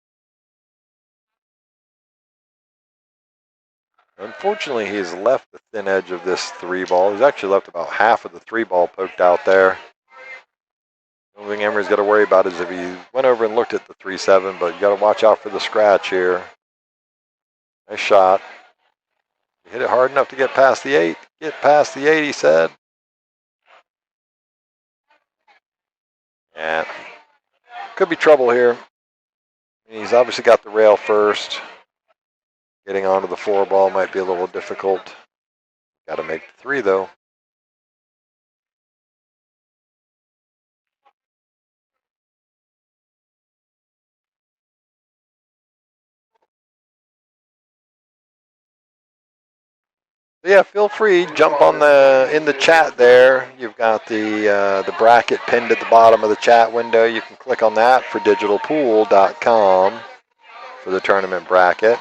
Unfortunately, he's left the thin edge of this 3-ball. He's actually left about half of the 3-ball poked out there. The only thing Emry's got to worry about is if he went over and looked at the 3-7, but you got to watch out for the scratch here. Nice shot. He hit it hard enough to get past the 8. Get past the 8, he said. Yeah. Could be trouble here. He's obviously got the rail first. Getting onto the 4-ball might be a little difficult. Got to make the 3 though. Yeah, feel free, jump on in the chat there. You've got the bracket pinned at the bottom of the chat window. You can click on that for digitalpool.com for the tournament bracket.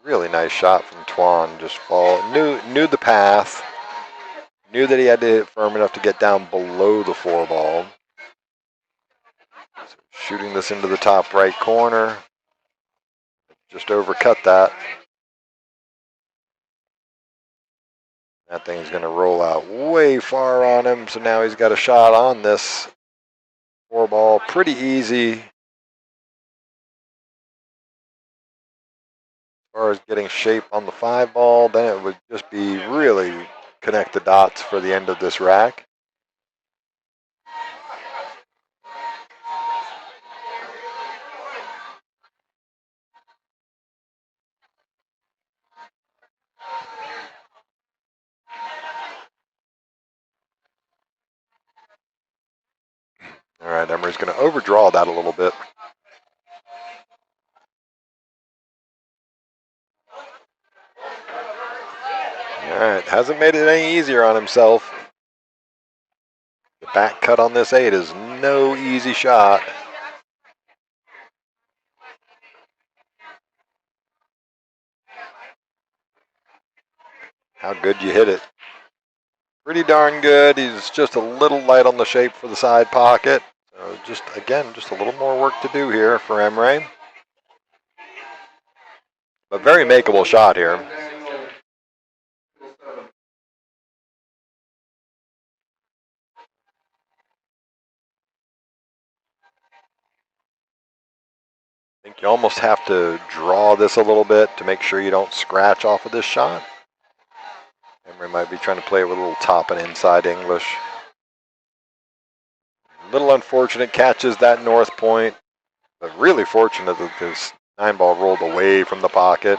Really nice shot from Twan. Just knew the path. Knew that he had to hit firm enough to get down below the 4 ball. So shooting this into the top right corner. Just overcut that. That thing's going to roll out way far on him, so now he's got a shot on this 4 ball. Pretty easy as far as getting shape on the 5 ball. Then it would just be really connect the dots for the end of this rack. All right, Emry's going to overdraw that a little bit. All right, hasn't made it any easier on himself. The back cut on this 8 is no easy shot. How good you hit it. Pretty darn good. He's just a little light on the shape for the side pocket. So just a little more work to do here for Emry. But very makeable shot here. I think you almost have to draw this a little bit to make sure you don't scratch off of this shot. Emry might be trying to play with a little top and inside English. A little unfortunate, catches that north point, but really fortunate that this 9 ball rolled away from the pocket.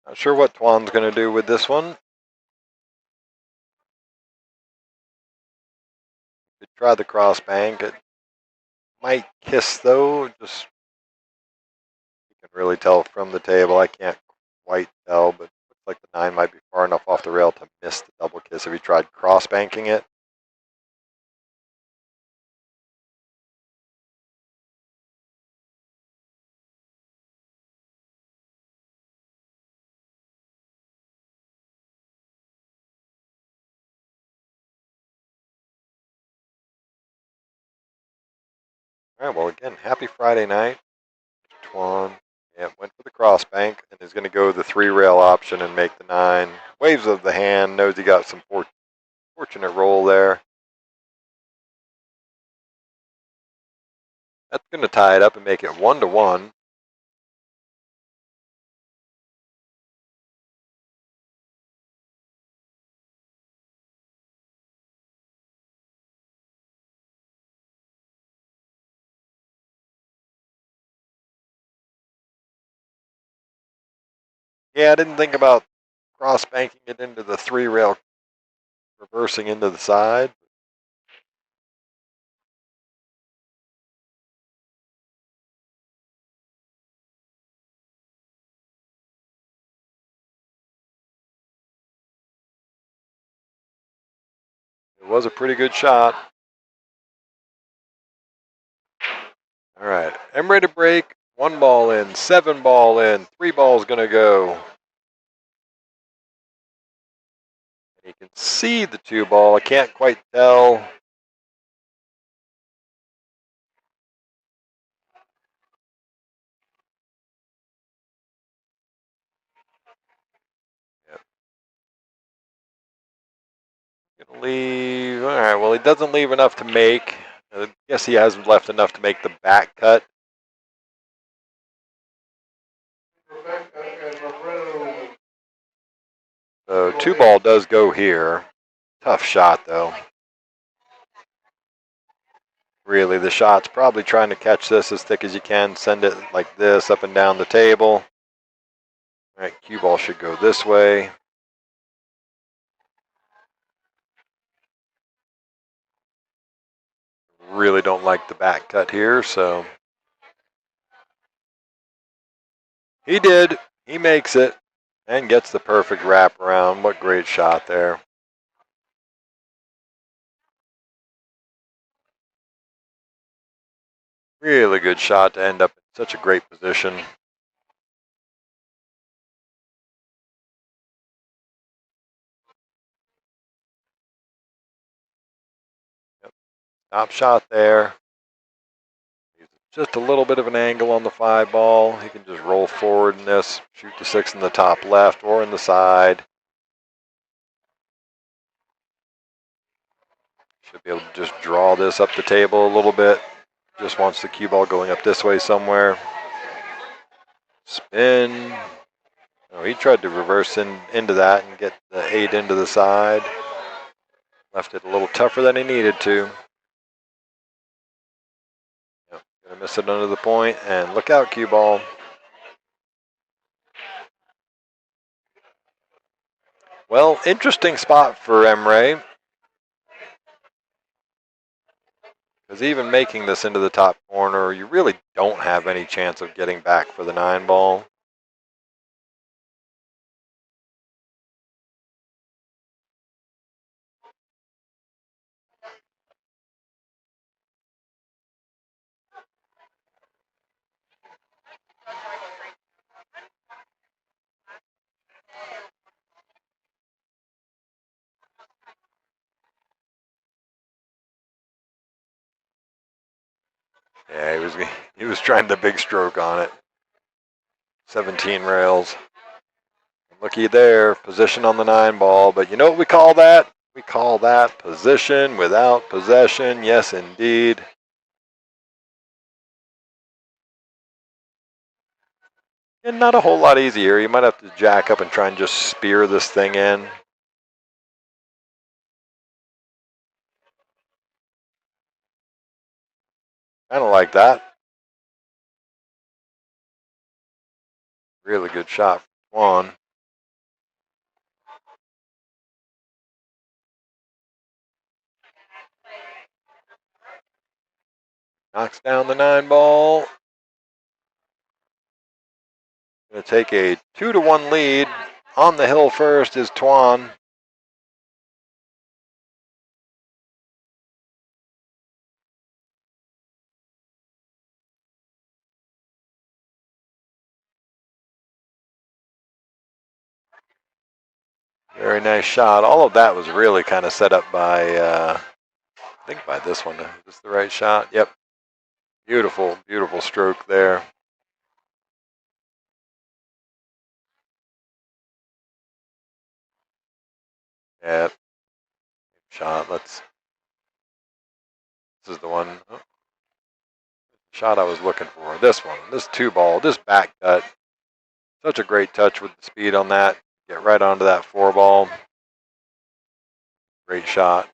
Not sure what Twan's going to do with this one. Could try the cross bank. It might kiss though. Just you can really tell from the table. I can't quite tell, but it looks like the 9 might be far enough off the rail to miss the double kiss if he tried cross banking it. All right, well, again, happy Friday night. Twan, yeah, went for the cross bank and is going to go the 3 rail option and make the 9. Waves of the hand, knows he got some fortunate roll there. That's going to tie it up and make it 1-1. Yeah, I didn't think about cross banking it into the 3 rail, reversing into the side. It was a pretty good shot. All right, Emry to break. 1 ball in, 7 ball in, 3 balls going to go. You can see the 2 ball. I can't quite tell. Yep. Gonna leave. All right. Well, he doesn't leave enough to make. I guess he hasn't left enough to make the back cut. So 2 ball does go here. Tough shot though. Really, the shot's probably trying to catch this as thick as you can, send it like this up and down the table. All right, cue ball should go this way. Really don't like the back cut here, so he did. He makes it and gets the perfect wraparound. What great shot there. Really good shot to end up in such a great position. Yep. Top shot there. Just a little bit of an angle on the 5 ball. He can just roll forward in this, shoot the 6 in the top left or in the side. Should be able to just draw this up the table a little bit. Just wants the cue ball going up this way somewhere. Spin. Oh, he tried to reverse into that and get the 8 into the side. Left it a little tougher than he needed to. Yep, gonna miss it under the point, and look out, cue ball. Well, interesting spot for Emry. Because even making this into the top corner, you really don't have any chance of getting back for the 9 ball. Yeah, he was trying the big stroke on it. 17 rails. Looky there, position on the 9 ball. But you know what we call that? We call that position without possession. Yes, indeed. And not a whole lot easier. You might have to jack up and try and just spear this thing in. Kind of like that. Really good shot from Twan. Knocks down the 9 ball. Going to take a 2-1 lead. On the hill first is Twan. Very nice shot. All of that was really kind of set up by, I think by this one. Is this the right shot? Yep. Beautiful, beautiful stroke there. Yeah. Shot. This is the one. Oh, shot I was looking for. This one. This 2 ball. This back cut. Such a great touch with the speed on that. Get right onto that 4 ball. Great shot.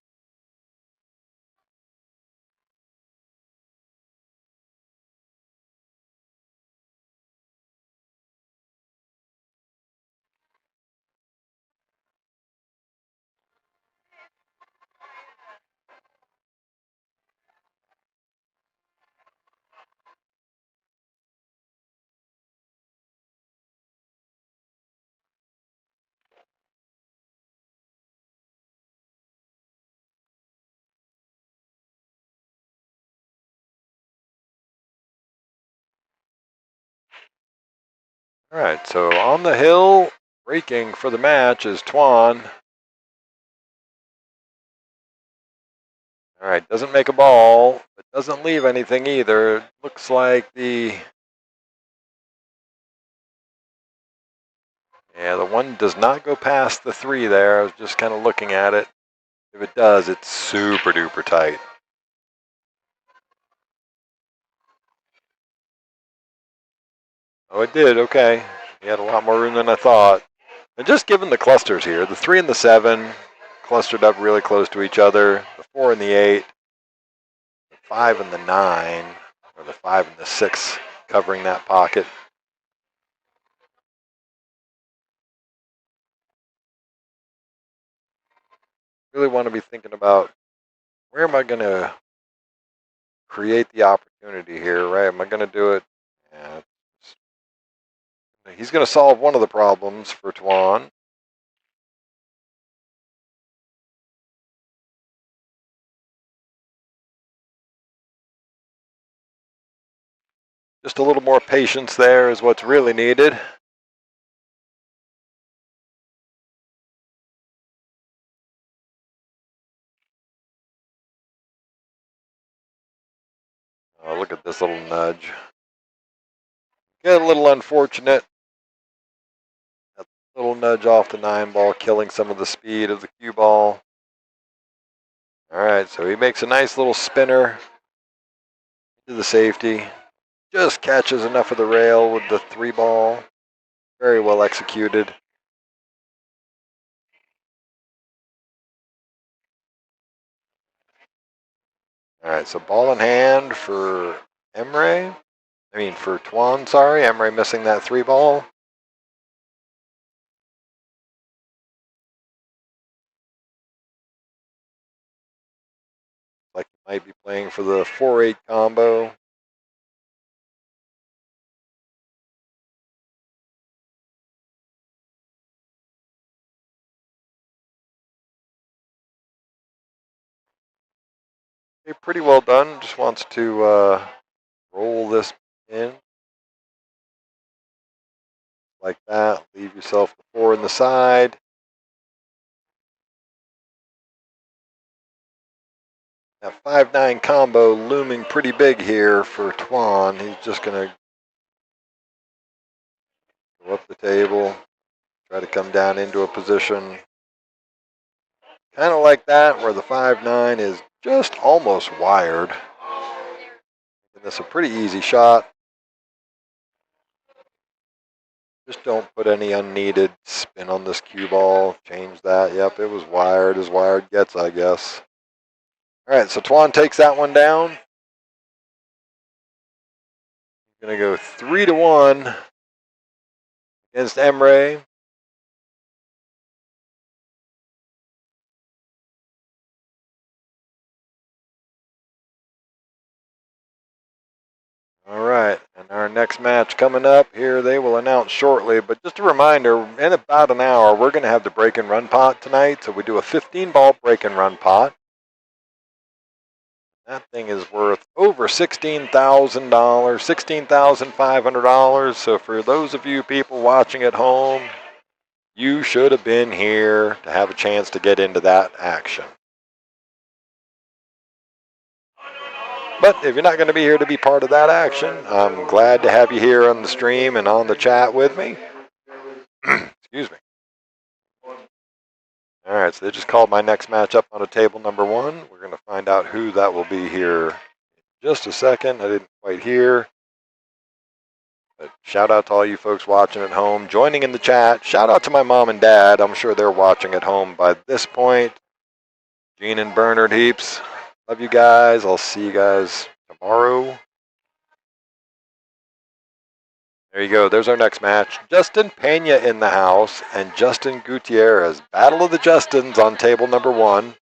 All right, so on the hill, breaking for the match is Twan. All right, doesn't make a ball, but doesn't leave anything either. Looks like the 1 does not go past the 3 there. I was just kind of looking at it. If it does, it's super duper tight. Oh, it did. Okay. He had a lot more room than I thought. And just given the clusters here, the 3 and the 7 clustered up really close to each other. The 4 and the 8, the 5 and the 9, or the 5 and the 6 covering that pocket. Really want to be thinking about where am I going to create the opportunity here, right? Am I going to do it? Yeah. He's going to solve one of the problems for Twan. Just a little more patience there is what's really needed. Oh, look at this little nudge. Get a little unfortunate. That little nudge off the 9 ball, killing some of the speed of the cue ball. All right, so he makes a nice little spinner to the safety. Just catches enough of the rail with the 3 ball. Very well executed. All right, so ball in hand for Emry. For Twan, sorry. Emry missing that 3 ball. Like he might be playing for the 4-8 combo. Okay, pretty well done. Just wants to roll this in. Like that. Leave yourself the 4 in the side. That 5-9 combo looming pretty big here for Twan. He's just going to go up the table, try to come down into a position kind of like that, where the 5-9 is just almost wired. And this is a pretty easy shot. Just don't put any unneeded spin on this cue ball. Change that. Yep, it was wired as wired gets, I guess. All right, so Twan takes that one down. He's going to go 3-1 against Emry. All right, and our next match coming up here, they will announce shortly. But just a reminder, in about an hour, we're going to have the break and run pot tonight. So we do a 15-ball break and run pot. That thing is worth over $16,000, $16,500. So for those of you people watching at home, you should have been here to have a chance to get into that action. But if you're not going to be here to be part of that action, I'm glad to have you here on the stream and on the chat with me. Excuse me. All right, so they just called my next match up on a table number 1. We're going to find out who that will be here in just a second. I didn't quite hear. But shout out to all you folks watching at home, joining in the chat. Shout out to my mom and dad. I'm sure they're watching at home by this point. Gene and Bernard Heaps. Love you guys. I'll see you guys tomorrow. There you go. There's our next match. Justin Pena in the house and Justin Gutierrez. Battle of the Justins on table number 1.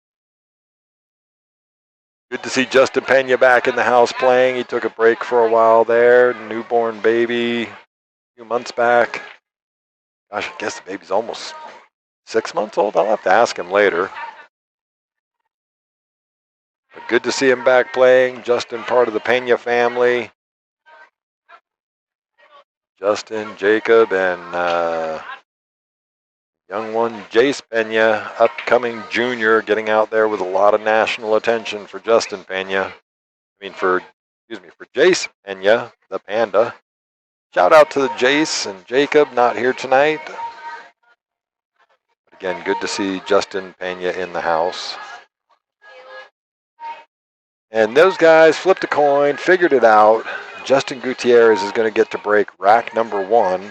Good to see Justin Pena back in the house playing. He took a break for a while there. Newborn baby a few months back. Gosh, I guess the baby's almost 6 months old. I'll have to ask him later. But good to see him back playing. Justin, part of the Pena family. Justin, Jacob, and young one, Jace Pena, upcoming junior, getting out there with a lot of national attention for Justin Pena. For Jace Pena, the panda. Shout out to the Jace and Jacob, not here tonight. But again, good to see Justin Pena in the house. And those guys flipped a coin, figured it out. Justin Gutierrez is going to get to break rack number 1.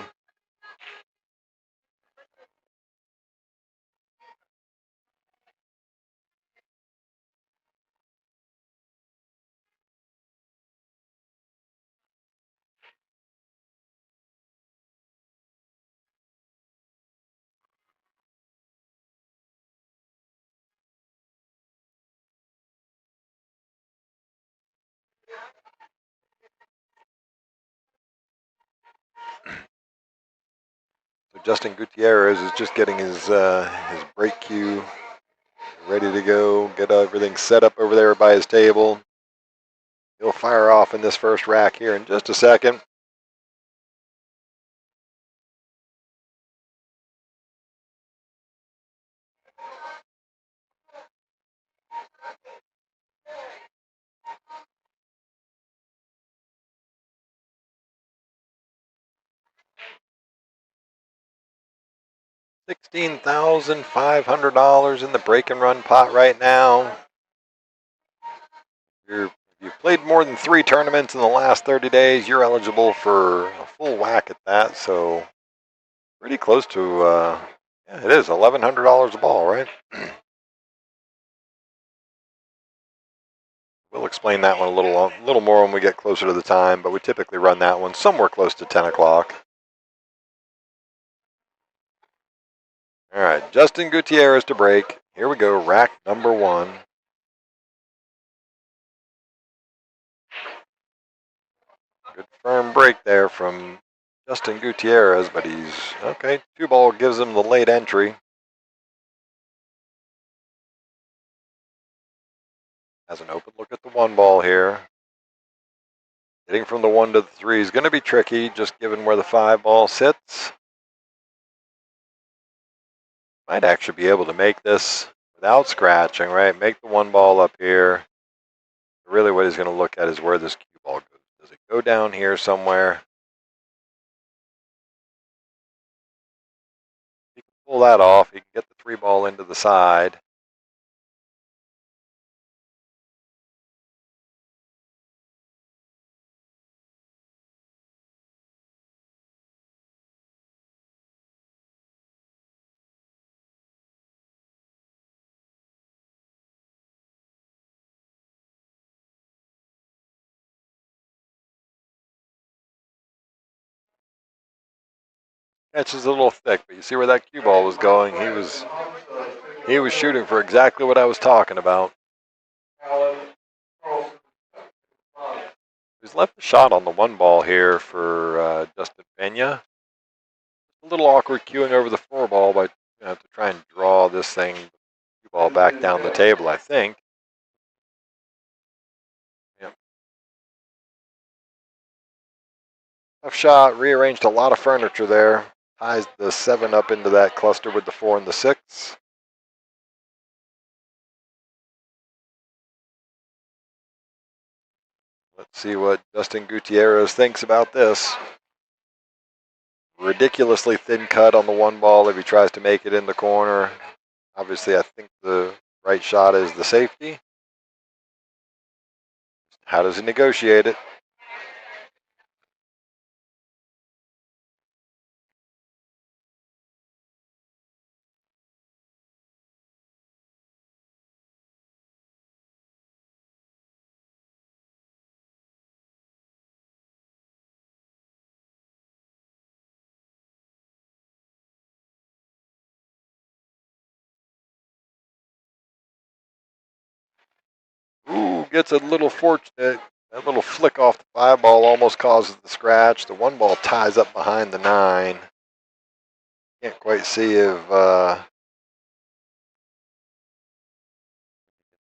Justin Gutierrez is just getting his break cue ready to go, get everything set up over there by his table. He'll fire off in this first rack here in just a second. $16,500 in the break and run pot right now. If you've played more than 3 tournaments in the last 30 days, you're eligible for a full whack at that. So pretty close to, yeah, it is $1,100 a ball, right? We'll explain that one a little more when we get closer to the time, but we typically run that one somewhere close to 10 o'clock. All right, Justin Gutierrez to break. Here we go, rack number 1. Good firm break there from Justin Gutierrez, but he's, okay, 2-ball gives him the late entry. Has an open look at the 1-ball here. Getting from the 1 to the 3 is going to be tricky, just given where the 5-ball sits. Might actually be able to make this without scratching, right? Make the 1-ball up here. Really what he's going to look at is where this cue ball goes. Does it go down here somewhere? He can pull that off. He can get the 3-ball into the side. Catches a little thick, but you see where that cue ball was going. He was shooting for exactly what I was talking about. He's left a shot on the 1-ball here for Justin Pena. A little awkward cueing over the 4-ball, but you have to try and draw this thing, cue ball back down the table, I think. Yep. Tough shot, rearranged a lot of furniture there. Ties the 7 up into that cluster with the 4 and the 6. Let's see what Justin Gutierrez thinks about this. Ridiculously thin cut on the 1-ball if he tries to make it in the corner. Obviously, I think the right shot is the safety. How does he negotiate it? Ooh, gets a little fortunate. That little flick off the 5-ball almost causes the scratch. The 1-ball ties up behind the 9. Can't quite see if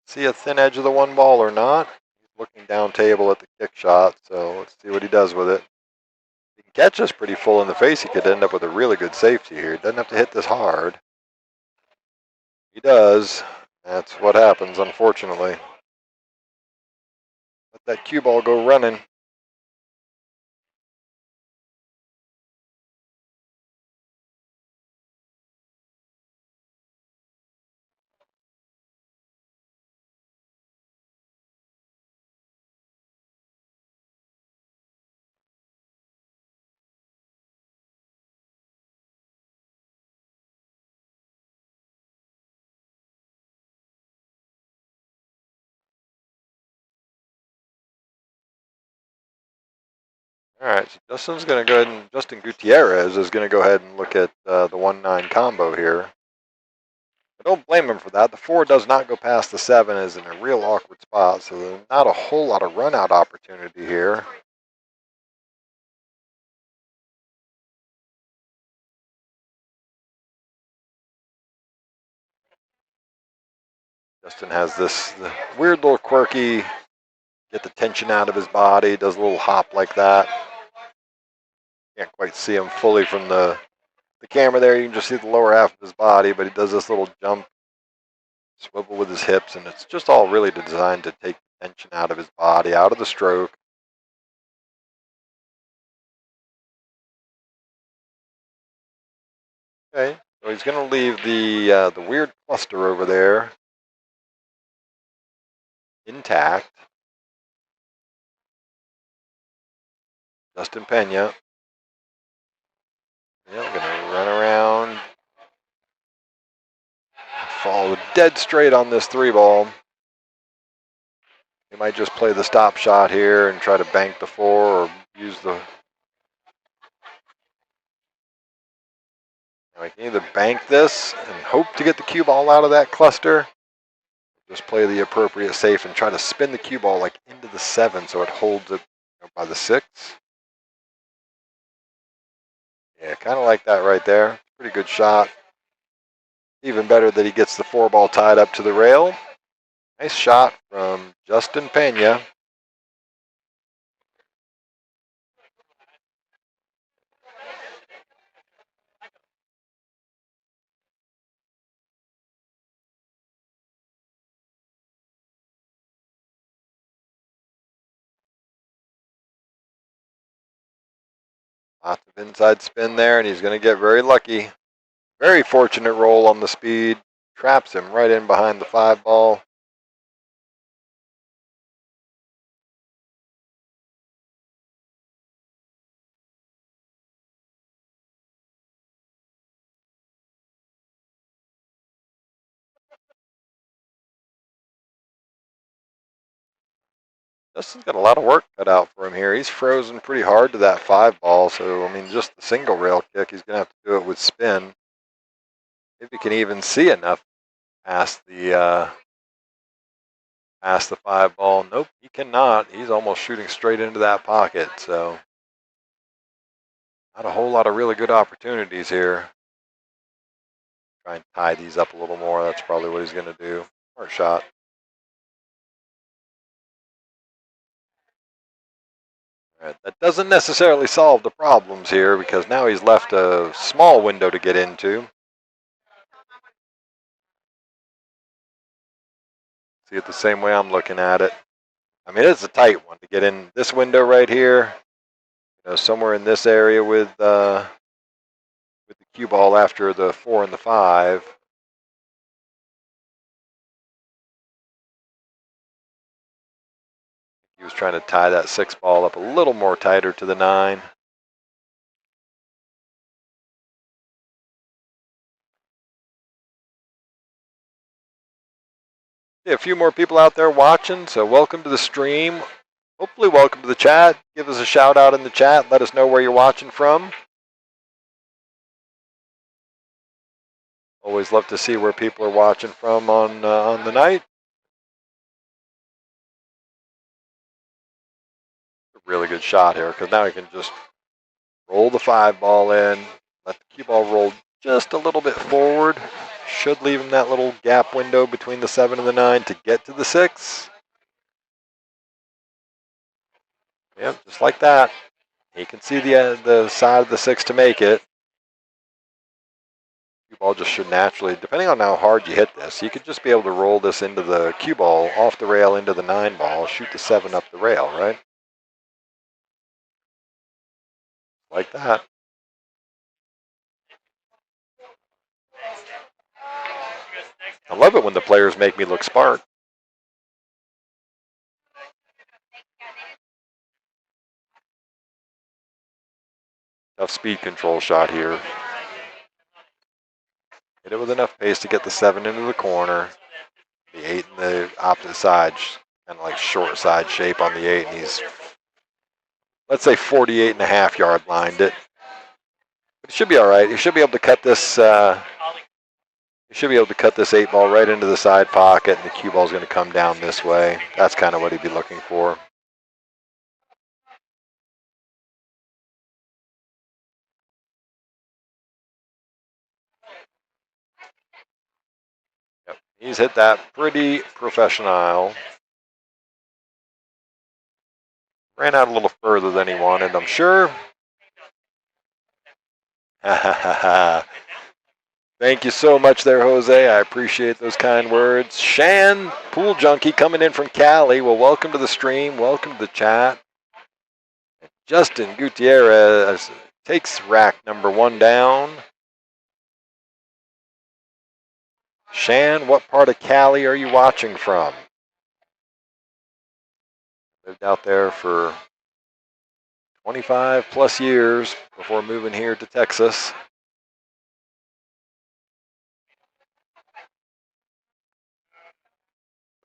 see a thin edge of the 1-ball or not. He's looking down table at the kick shot, so let's see what he does with it. He can catch us pretty full in the face. He could end up with a really good safety here. He doesn't have to hit this hard. He does. That's what happens, unfortunately. Let that cue ball go running. All right, so Justin Gutierrez is going to go ahead and look at the 1-9 combo here. I don't blame him for that. The 4 does not go past the 7, is in a real awkward spot, so there's not a whole lot of run-out opportunity here. Justin has this weird little quirky, get the tension out of his body, does a little hop like that. Can't quite see him fully from the camera there. You can just see the lower half of his body, but he does this little jump, swivel with his hips, and it's just all really designed to take the tension out of his body, out of the stroke. Okay, so he's going to leave the weird cluster over there intact. Justin Pena. Yeah, I'm going to run around, follow dead straight on this 3-ball. He might just play the stop shot here and try to bank the 4 or use the... I can either bank this and hope to get the cue ball out of that cluster, just play the appropriate safe and try to spin the cue ball like into the 7 so it holds it by the 6. Yeah, kind of like that right there. Pretty good shot. Even better that he gets the 4-ball tied up to the rail. Nice shot from Justin Pena. Lots of inside spin there, and he's going to get very lucky. Very fortunate roll on the speed. Traps him right in behind the 5-ball. Justin's got a lot of work cut out for him here. He's frozen pretty hard to that 5-ball, so, I mean, just the single rail kick, he's going to have to do it with spin. If he can even see enough past the 5-ball. Nope, he cannot. He's almost shooting straight into that pocket, so not a whole lot of really good opportunities here. Try and tie these up a little more. That's probably what he's going to do. Smart shot. All right, that doesn't necessarily solve the problems here because now he's left a small window to get into. See it the same way I'm looking at it. I mean, it's a tight one to get in this window right here. You know, somewhere in this area with the cue ball after the 4 and the 5. He was trying to tie that 6-ball up a little more tighter to the 9. Yeah, a few more people out there watching, so welcome to the stream. Hopefully welcome to the chat. Give us a shout out in the chat. Let us know where you're watching from. Always love to see where people are watching from on the night. A really good shot here because now he can just roll the 5-ball in, let the cue ball roll just a little bit forward. Should leave him that little gap window between the 7 and the 9 to get to the 6. Yep, just like that. He can see the side of the 6 to make it. Cue ball just should naturally, depending on how hard you hit this, you could just be able to roll this into the cue ball, off the rail into the 9-ball, shoot the 7 up the rail, right? Like that. I love it when the players make me look smart. Tough speed control shot here. Hit it with enough pace to get the 7 into the corner. The 8 in the opposite side, kind of like short side shape on the 8, and he's, let's say, 48.5-yard lined it. But it should be all right. He should be able to cut this. He should be able to cut this 8-ball right into the side pocket, and the cue ball is going to come down this way. That's kind of what he'd be looking for. Yep. He's hit that pretty professional. Ran out a little further than he wanted, I'm sure. Thank you so much there, Jose. I appreciate those kind words. Shan, Pool Junkie, coming in from Cali. Well, welcome to the stream. Welcome to the chat. Justin Gutierrez takes rack number 1 down. Shan, what part of Cali are you watching from? Lived out there for 25 plus years before moving here to Texas.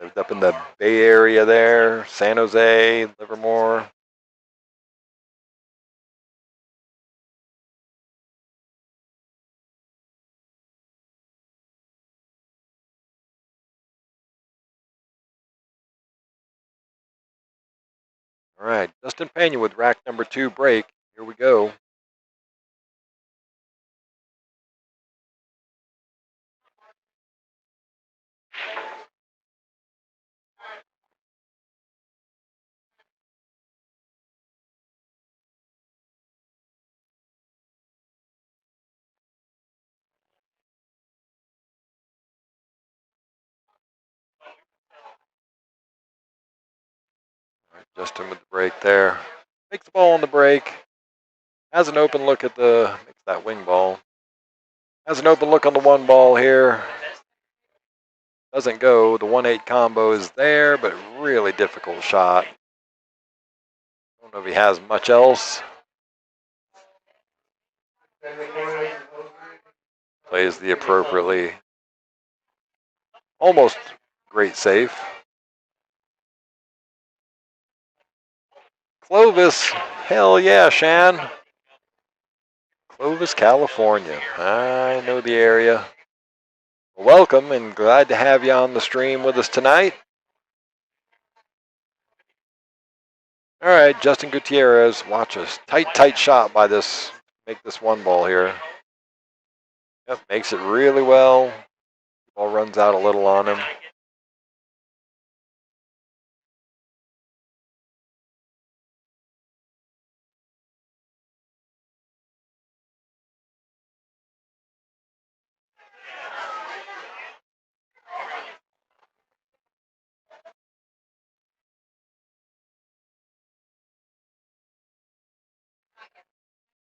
Lived up in the Bay Area there, San Jose, Livermore. All right, Justin Pena with rack number 2 break. Here we go. All right, Justin with the break there. Makes the ball on the break. Has an open look at the, makes that wing ball. Has an open look on the 1 ball here. Doesn't go. The 1-8 combo is there, but really difficult shot. Don't know if he has much else. Plays the appropriately. Almost great save. Clovis, hell yeah, Shan. Clovis, California. I know the area. Welcome and glad to have you on the stream with us tonight. All right, Justin Gutierrez, watch us. Tight shot by this, make this 1 ball here. Yep, makes it really well. Ball runs out a little on him.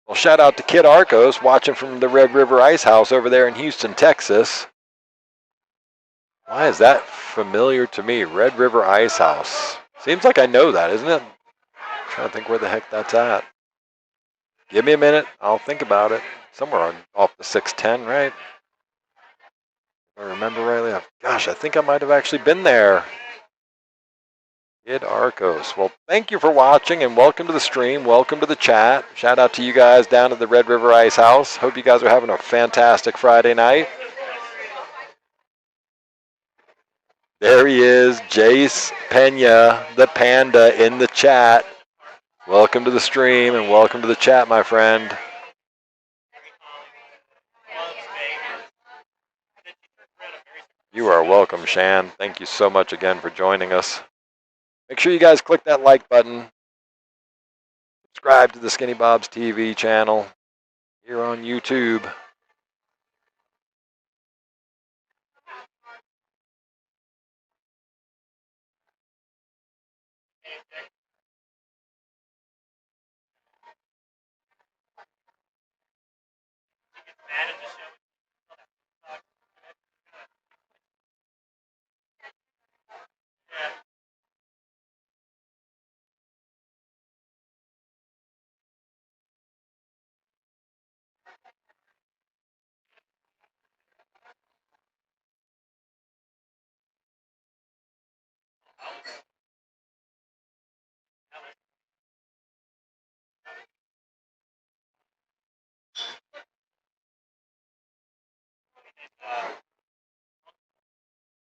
Well, shout out to Kid Arcos, watching from the Red River Ice House over there in Houston, Texas. Why is that familiar to me? Red River Ice House. Seems like I know that, isn't it? I'm trying to think where the heck that's at. Give me a minute. I'll think about it. Somewhere off the 610, right? If I remember rightly. Gosh, I think I might have actually been there. Kid Arcos. Well, thank you for watching and welcome to the stream. Welcome to the chat. Shout out to you guys down at the Red River Ice House. Hope you guys are having a fantastic Friday night. There he is, Jace Pena, the panda, in the chat. Welcome to the stream and welcome to the chat, my friend. You are welcome, Shan. Thank you so much again for joining us. Make sure you guys click that like button. Subscribe to the Skinny Bob's TV channel here on YouTube.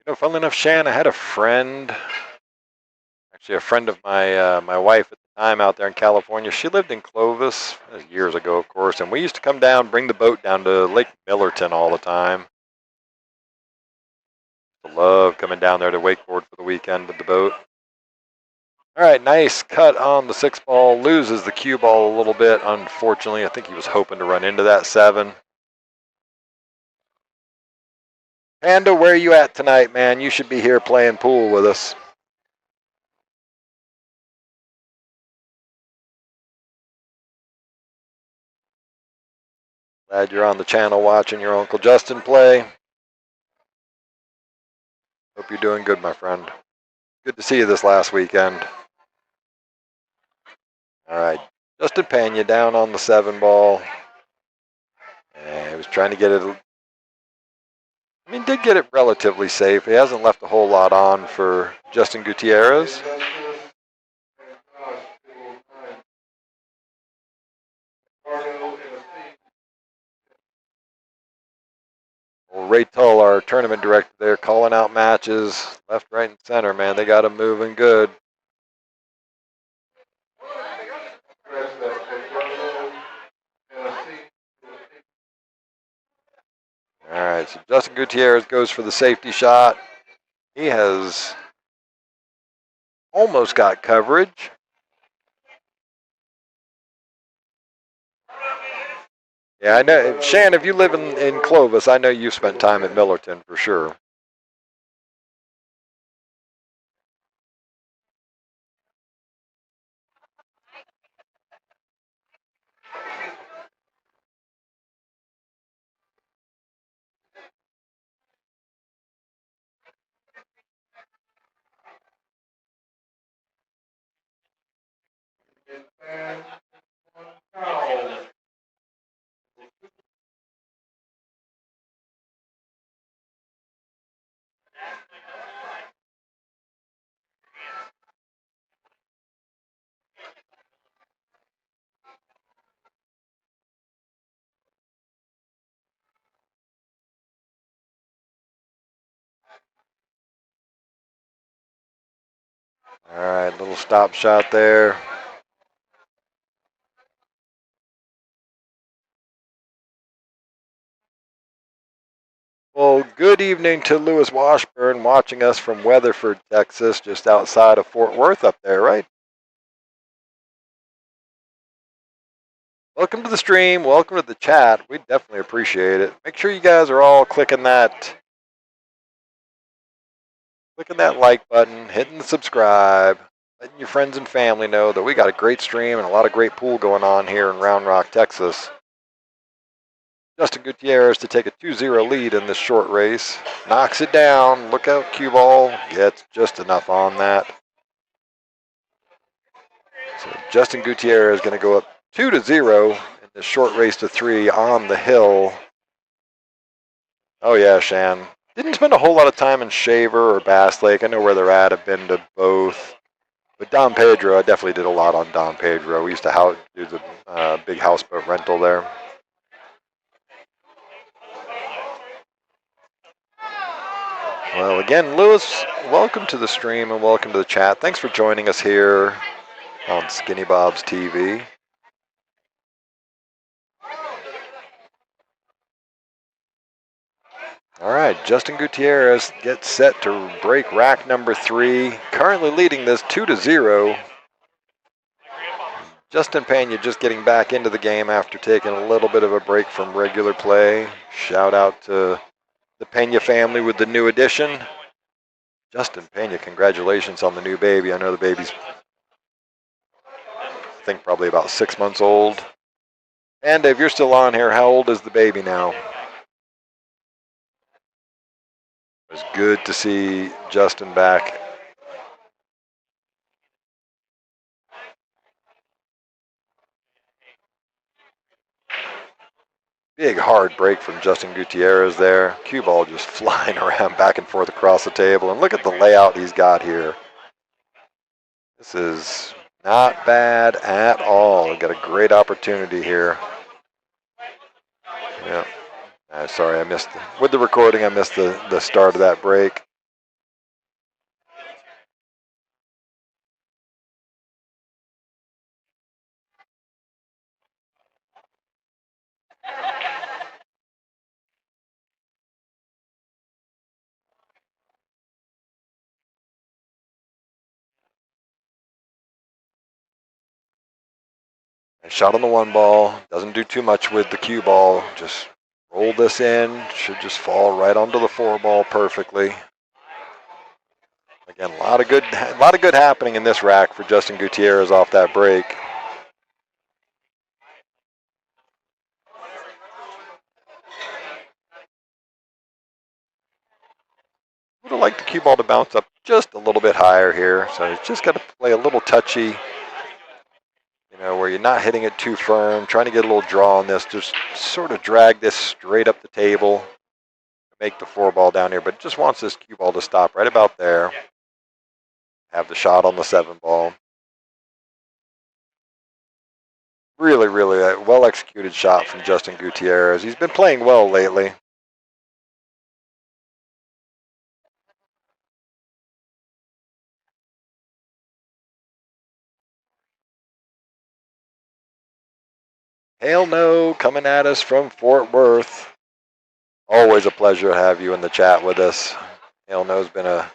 You know, funnily enough, Shan, I had a friend, actually a friend of my wife at the time out there in California. She lived in Clovis years ago, of course, and we used to come down, bring the boat down to Lake Millerton all the time. Love coming down there to wakeboard for the weekend with the boat. All right, nice cut on the 6 ball. Loses the cue ball a little bit, unfortunately. I think he was hoping to run into that 7. Panda, where are you at tonight, man? You should be here playing pool with us. Glad you're on the channel watching your Uncle Justin play. Hope you're doing good, my friend. Good to see you this last weekend. All right, Justin Pena down on the 7 ball. And he was trying to get it. I mean, did get it relatively safe. He hasn't left a whole lot on for Justin Gutierrez. Well, Ray Tull, our tournament director there, calling out matches left, right, and center, man. They got them moving good. All right, so Justin Gutierrez goes for the safety shot. He has almost got coverage. Yeah, I know. Shan, if you live in Clovis, I know you've spent time at Millerton for sure. All right, little stop shot there. Well, good evening to Lewis Washburn watching us from Weatherford, Texas, just outside of Fort Worth up there, right? Welcome to the stream. Welcome to the chat. We definitely appreciate it. Make sure you guys are all clicking that like button, hitting the subscribe, letting your friends and family know that we got a great stream and a lot of great pool going on here in Round Rock, Texas. Justin Gutierrez to take a 2-0 lead in this short race. Knocks it down. Look out, cue ball. Gets just enough on that. So Justin Gutierrez is going to go up 2-0 in this short race to 3 on the hill. Oh yeah, Shan. Didn't spend a whole lot of time in Shaver or Bass Lake. I know where they're at. I've been to both. But Don Pedro, I definitely did a lot on Don Pedro. We used to do the big houseboat rental there. Well, again, Lewis, welcome to the stream and welcome to the chat. Thanks for joining us here on Skinny Bob's TV. All right, Justin Gutierrez gets set to break rack number 3. Currently leading this 2-0. Justin Pena just getting back into the game after taking a little bit of a break from regular play. Shout out to the Pena family with the new addition. Justin Pena, congratulations on the new baby. I know the baby's, I think, probably about 6 months old. And if you're still on here, how old is the baby now? It was good to see Justin back. Big hard break from Justin Gutierrez there. Cue ball just flying around back and forth across the table. And look at the layout he's got here. This is not bad at all. Got a great opportunity here. Yeah. Sorry, I missed with the recording. I missed the start of that break. Nice shot on the 1 ball. Doesn't do too much with the cue ball. Just roll this in. Should just fall right onto the 4 ball perfectly. Again, a lot of good happening in this rack for Justin Gutierrez off that break. Would have liked the cue ball to bounce up just a little bit higher here. So it's just got to play a little touchy, where you're not hitting it too firm, trying to get a little draw on this. Just sort of drag this straight up the table, make the 4 ball down here, but just wants this cue ball to stop right about there. Have the shot on the 7 ball. Really, really a well-executed shot from Justin Gutierrez. He's been playing well lately. Hail No coming at us from Fort Worth. Always a pleasure to have you in the chat with us. Hail No's been a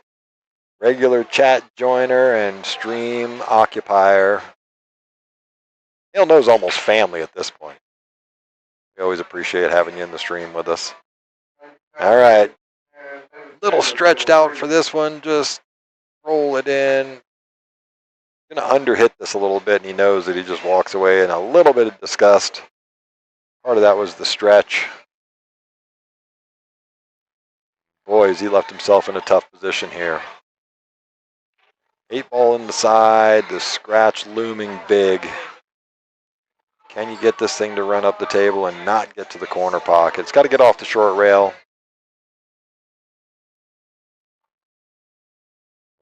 regular chat joiner and stream occupier. Hail No's almost family at this point. We always appreciate having you in the stream with us. All right. Little stretched out for this one. Just roll it in. Going to underhit this a little bit, and he knows that he just walks away in a little bit of disgust. Part of that was the stretch. Boys, he left himself in a tough position here. 8 ball in the side, the scratch looming big. Can you get this thing to run up the table and not get to the corner pocket? It's got to get off the short rail.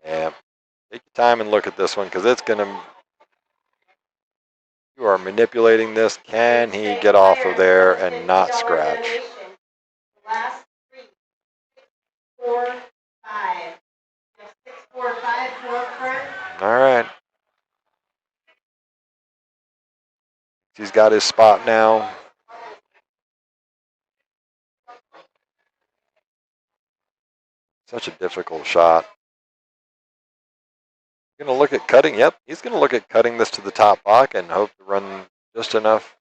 Yeah. Take your time and look at this one, because it's going to... You are manipulating this. Can he get off of there and not scratch? Last 3, 4, 5. 6, 4, 5, 4 front. All right. He's got his spot now. Such a difficult shot. Going to look at cutting. Yep, he's going to look at cutting this to the top pocket and hope to run just enough.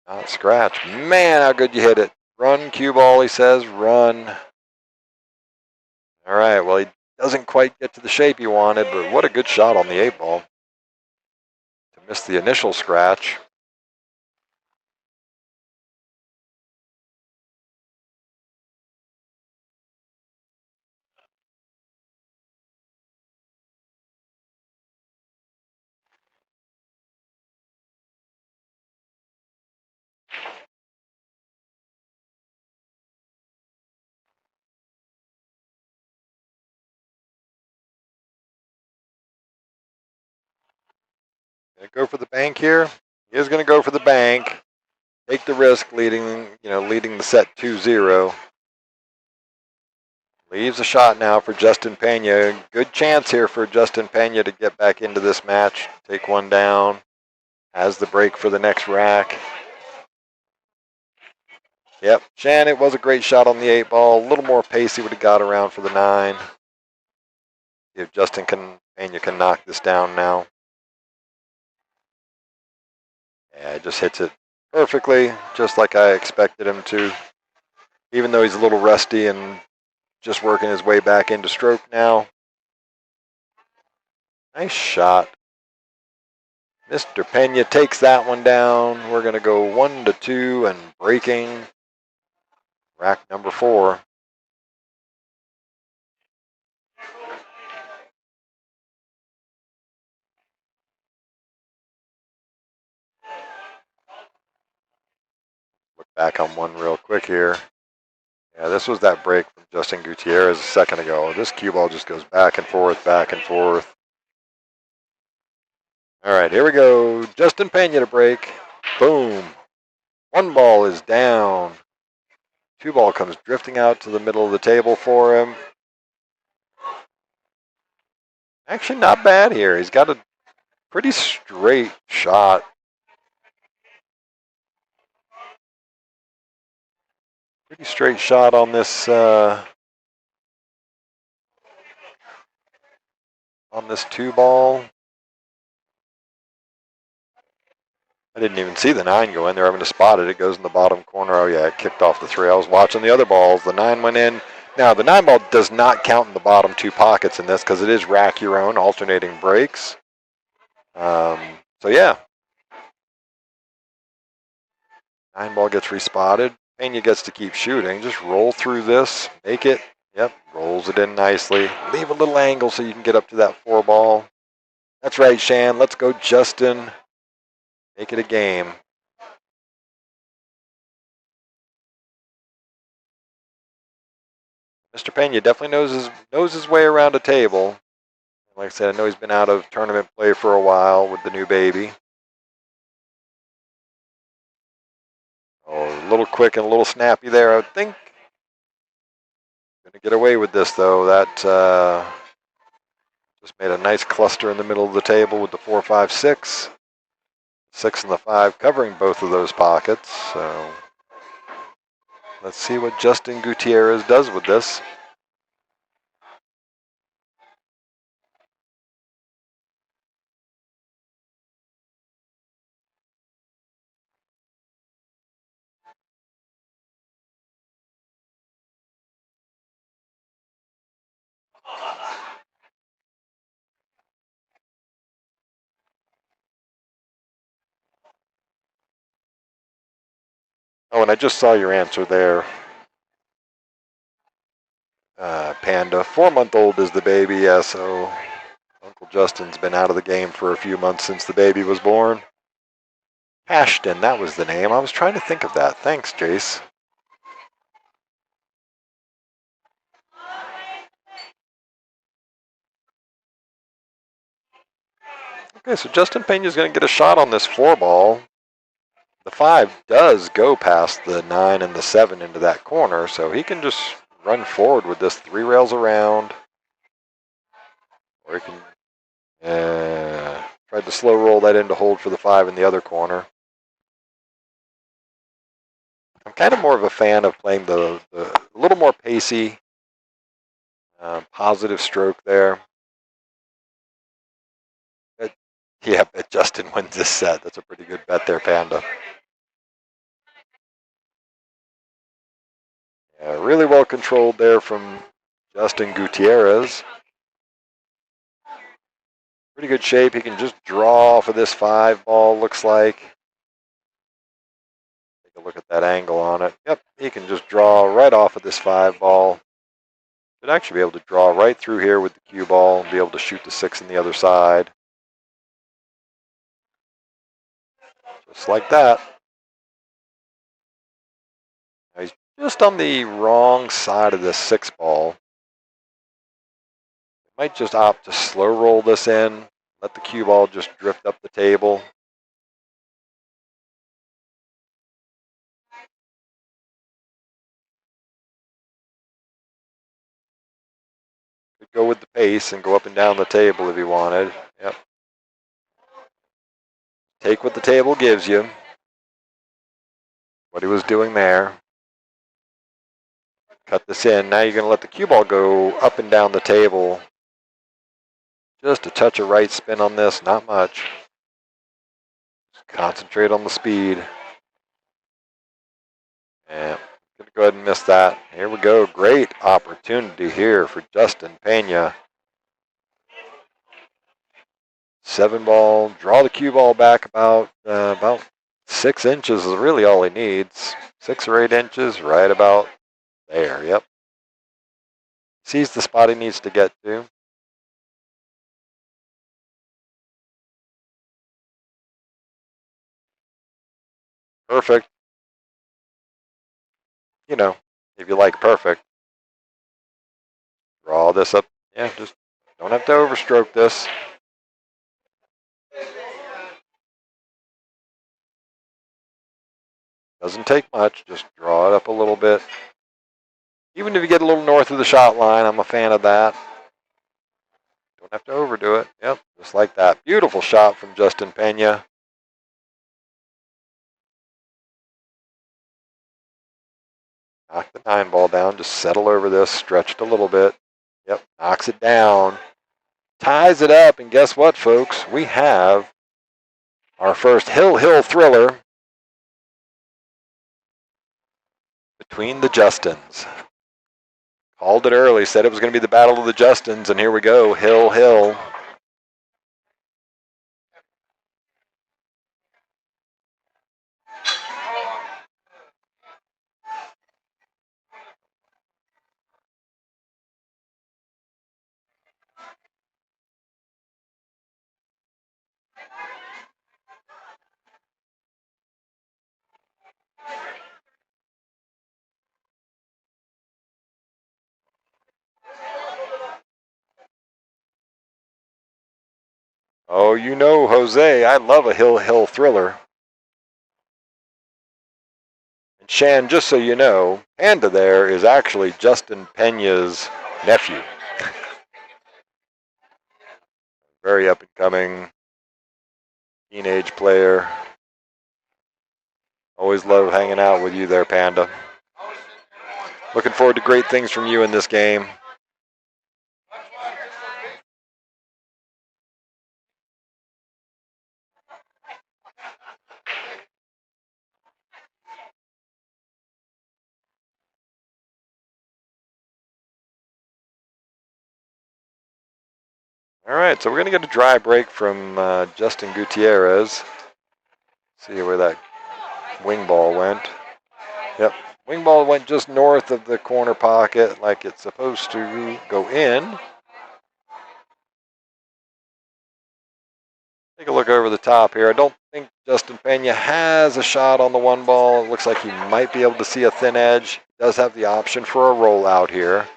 Not scratch. Man, how good you hit it. Run, cue ball, he says. Run. All right, well, he doesn't quite get to the shape he wanted, but what a good shot on the 8 ball to miss the initial scratch. Gonna go for the bank here. He is going to go for the bank. Take the risk, leading the set 2-0. Leaves a shot now for Justin Pena. Good chance here for Justin Pena to get back into this match. Take one down. Has the break for the next rack. Yep, Shan, it was a great shot on the 8 ball. A little more pace he would have got around for the 9. If Justin Pena can knock this down now. Yeah, just hits it perfectly, just like I expected him to. Even though he's a little rusty and just working his way back into stroke now. Nice shot. Mr. Pena takes that one down. We're going to go 1-2 and breaking rack number 4. Look back on one real quick here. Yeah, this was that break from Justin Gutierrez a second ago. This cue ball just goes back and forth, back and forth. All right, here we go. Justin Pena to break. Boom. 1 ball is down. 2 ball comes drifting out to the middle of the table for him. Actually, not bad here. He's got a pretty straight shot. Pretty straight shot on this 2 ball. I didn't even see the 9 go in there. Having to spot it. It goes in the bottom corner. Oh, yeah, it kicked off the 3. I was watching the other balls. The 9 went in. Now, the 9 ball does not count in the bottom 2 pockets in this because it is rack your own, alternating breaks. So, yeah. 9 ball gets respotted. Pena gets to keep shooting. Just roll through this. Make it. Yep, rolls it in nicely. Leave a little angle so you can get up to that 4 ball. That's right, Shan. Let's go, Justin. Make it a game. Mr. Pena definitely knows his way around a table. Like I said, I know he's been out of tournament play for a while with the new baby. Oh, a little quick and a little snappy there, I would think. Gonna get away with this though. That just made a nice cluster in the middle of the table with the 4, 5, 6. 6 and the 5 covering both of those pockets. So let's see what Justin Gutierrez does with this. Oh, and I just saw your answer there, Panda. 4-month-old is the baby, yeah, so Uncle Justin's been out of the game for a few months since the baby was born. Ashton, that was the name. I was trying to think of that. Thanks, Jace. Okay, so Justin Pena's going to get a shot on this 4 ball. The 5 does go past the 9 and the 7 into that corner, so he can just run forward with this 3 rails around. Or he can try to slow roll that in to hold for the 5 in the other corner. I'm kind of more of a fan of playing the a little more pacey, positive stroke there. Yeah, bet Justin wins this set. That's a pretty good bet there, Panda. Yeah, really well controlled there from Justin Gutierrez. Pretty good shape. He can just draw off of this 5 ball, looks like. Take a look at that angle on it. Yep, he can just draw right off of this 5 ball. Should actually be able to draw right through here with the cue ball and be able to shoot the 6 on the other side. Just like that. Now he's just on the wrong side of this 6 ball. Might just opt to slow roll this in, let the cue ball just drift up the table. Could go with the pace and go up and down the table if he wanted. Yep. Take what the table gives you. What he was doing there. Cut this in. Now you're going to let the cue ball go up and down the table. Just a touch of right spin on this, not much. Just concentrate on the speed. Yeah, gonna go ahead and miss that. Here we go. Great opportunity here for Justin Pena. 7 ball. Draw the cue ball back about 6 inches is really all he needs. 6 or 8 inches, right about there. Yep. Sees the spot he needs to get to. Perfect. You know, if you like perfect. Draw this up. Yeah, just don't have to overstroke this. Doesn't take much. Just draw it up a little bit. Even if you get a little north of the shot line, I'm a fan of that. Don't have to overdo it. Yep, just like that. Beautiful shot from Justin Pena. Knock the 9 ball down. Just settle over this. Stretched a little bit. Yep, knocks it down. Ties it up. And guess what, folks? We have Our first Hill thriller between the Justins. Called it early, said it was going to be the battle of the Justins, and here we go, Hill. Oh, you know, Jose, I love a Hill thriller. And Shan, just so you know, Panda there is actually Justin Pena's nephew. Very up and coming teenage player. Always love hanging out with you there, Panda. Looking forward to great things from you in this game. All right, so we're going to get a dry break from Justin Gutierrez. See where that wing ball went. Yep, wing ball went just north of the corner pocket like it's supposed to go in. Take a look over the top here. I don't think Justin Pena has a shot on the one ball. It looks like he might be able to see a thin edge. He does have the option for a rollout here.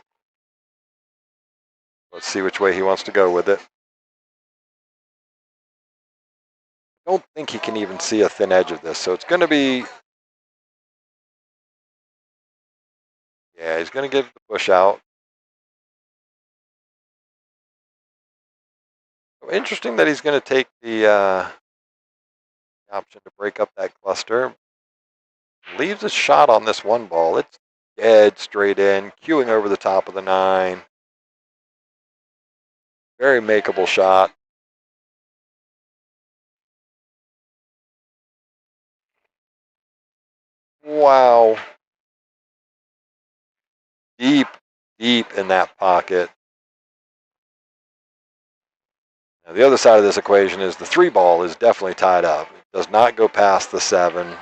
Let's see which way he wants to go with it. I don't think he can even see a thin edge of this, so it's going to be... Yeah, he's going to give the push out. So interesting that he's going to take the option to break up that cluster. Leaves a shot on this one ball. It's dead straight in, queuing over the top of the 9. Very makeable shot. Wow. Deep in that pocket. Now, the other side of this equation is the 3 ball is definitely tied up. It does not go past the 7.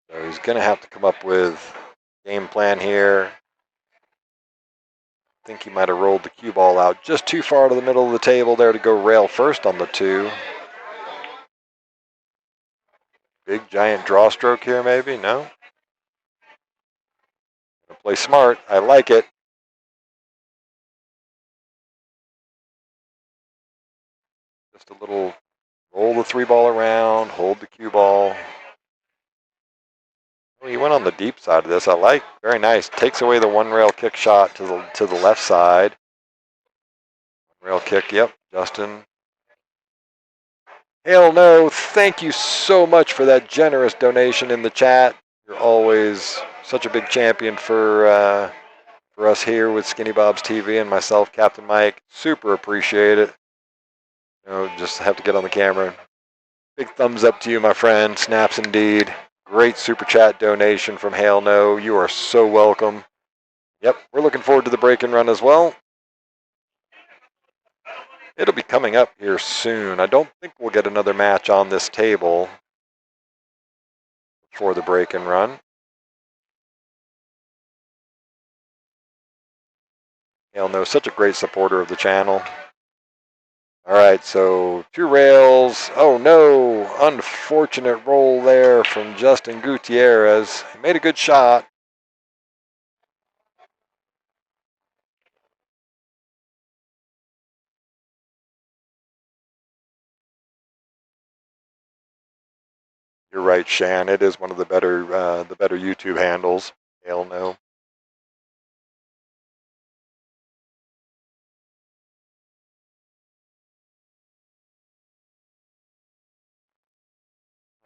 So he's going to have to come up with a game plan here. I think he might have rolled the cue ball out just too far to the middle of the table there to go rail first on the 2. Big giant draw stroke here maybe? No? Gonna play smart. I like it. Just a little roll the 3 ball around, hold the cue ball. Well, he went on the deep side of this. I like. Very nice. Takes away the 1 rail kick shot to the left side. Rail kick, yep, Justin. Hell no, thank you so much for that generous donation in the chat. You're always such a big champion for us here with Skinny Bob's TV and myself, Captain Mike. Super appreciate it. You know, just have to get on the camera. Big thumbs up to you, my friend. Snaps indeed. Great super chat donation from Hail No. You are so welcome. Yep, we're looking forward to the break and run as well. It'll be coming up here soon. I don't think we'll get another match on this table for the break and run. Hail No, such a great supporter of the channel. All right, so 2 rails. Oh no, unfortunate roll there from Justin Gutierrez. He made a good shot. You're right, Shan. It is one of the better YouTube handles. Hail No.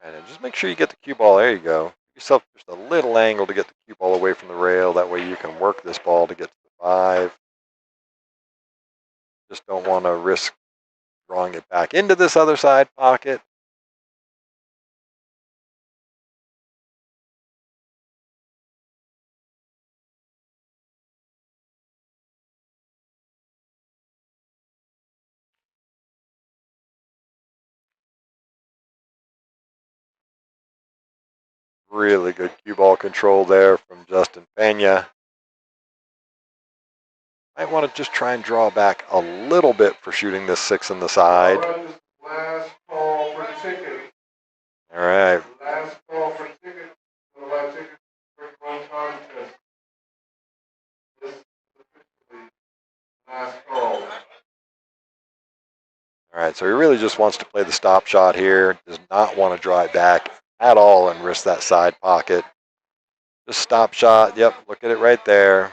And just make sure you get the cue ball. There you go. Give yourself just a little angle to get the cue ball away from the rail. That way you can work this ball to get to the 5. Just don't want to risk drawing it back into this other side pocket. Really good cue ball control there from Justin Pena. Might want to just try and draw back a little bit for shooting this 6 in the side. All right, this is last call for tickets. All right. Last call for tickets. So buy tickets for one contest. This is officially last call. All right, so he really just wants to play the stop shot here. Does not want to draw it back at all and risk that side pocket. Just stop shot. Yep, look at it right there.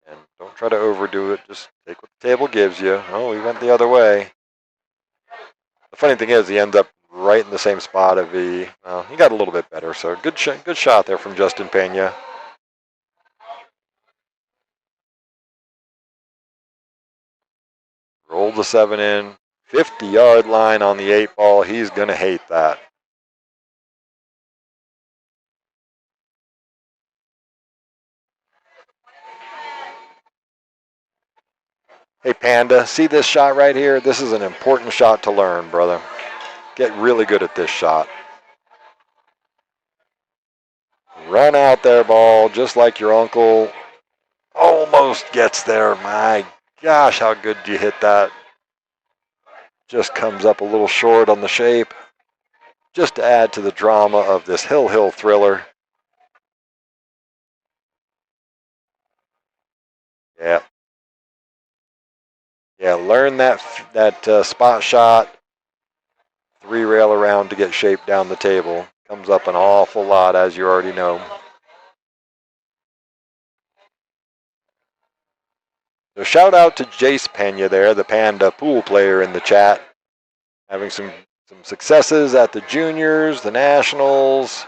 And don't try to overdo it. Just take what the table gives you. Oh, he went the other way. The funny thing is, he ends up right in the same spot of he got a little bit better. So good shot there from Justin Pena. Roll the 7 in. 50-yard line on the 8 ball. He's going to hate that. Hey, Panda, see this shot right here? This is an important shot to learn, brother. Get really good at this shot. Run out there, ball, just like your uncle. Almost gets there. My gosh, how good do you hit that? Just comes up a little short on the shape. Just to add to the drama of this Hill thriller. Yeah. Yeah, learn that spot shot. 3 rail around to get shaped down the table. Comes up an awful lot, as you already know. So shout out to Jace Pena there, the Panda pool player in the chat. Having some successes at the juniors, the nationals.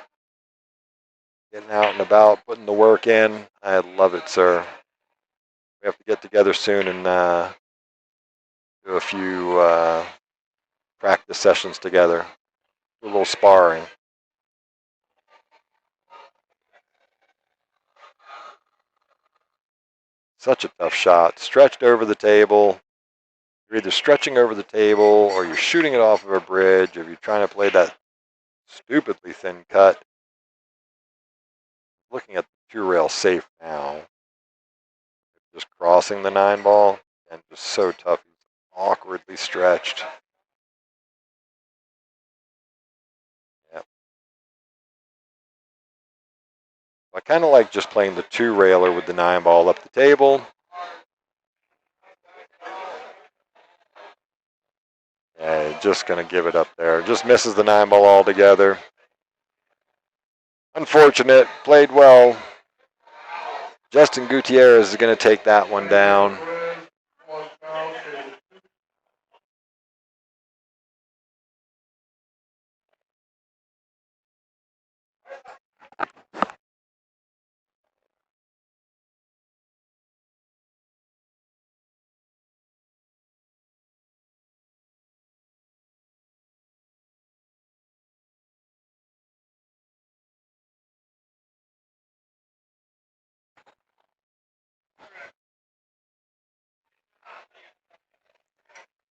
Getting out and about, putting the work in. I love it, sir. We have to get together soon and do a few practice sessions together. Do a little sparring. Such a tough shot. Stretched over the table. You're either stretching over the table or you're shooting it off of a bridge, or you're trying to play that stupidly thin cut. Looking at the 2 rail safe now. Just crossing the 9 ball and just so tough. He's awkwardly stretched. Yep. I kind of like just playing the 2 railer with the 9 ball up the table. Yeah, just going to give it up there. Just misses the 9 ball altogether. Unfortunate. Played well. Justin Gutierrez is going to take that one down.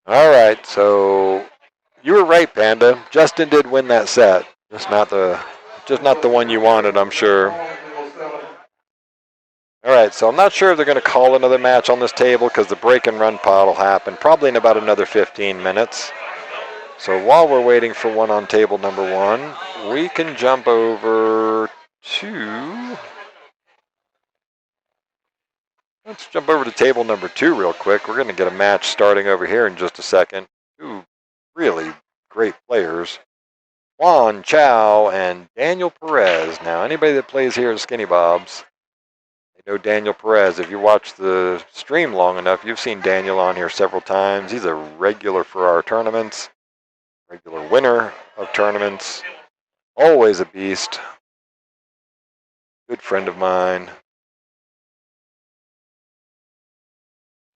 All right, so you were right, Panda. Justin did win that set. Just not the one you wanted, I'm sure. All right, so I'm not sure if they're going to call another match on this table because the break and run pod will happen probably in about another 15 minutes. So while we're waiting for one on table number 1, we can jump over to... Let's jump over to table number 2 real quick. We're going to get a match starting over here in just a second. 2 really great players. Twan Chow and Daniel Perez. Now, anybody that plays here at Skinny Bob's, they know Daniel Perez. If you watch the stream long enough, you've seen Daniel on here several times. He's a regular for our tournaments, regular winner of tournaments, always a beast. Good friend of mine.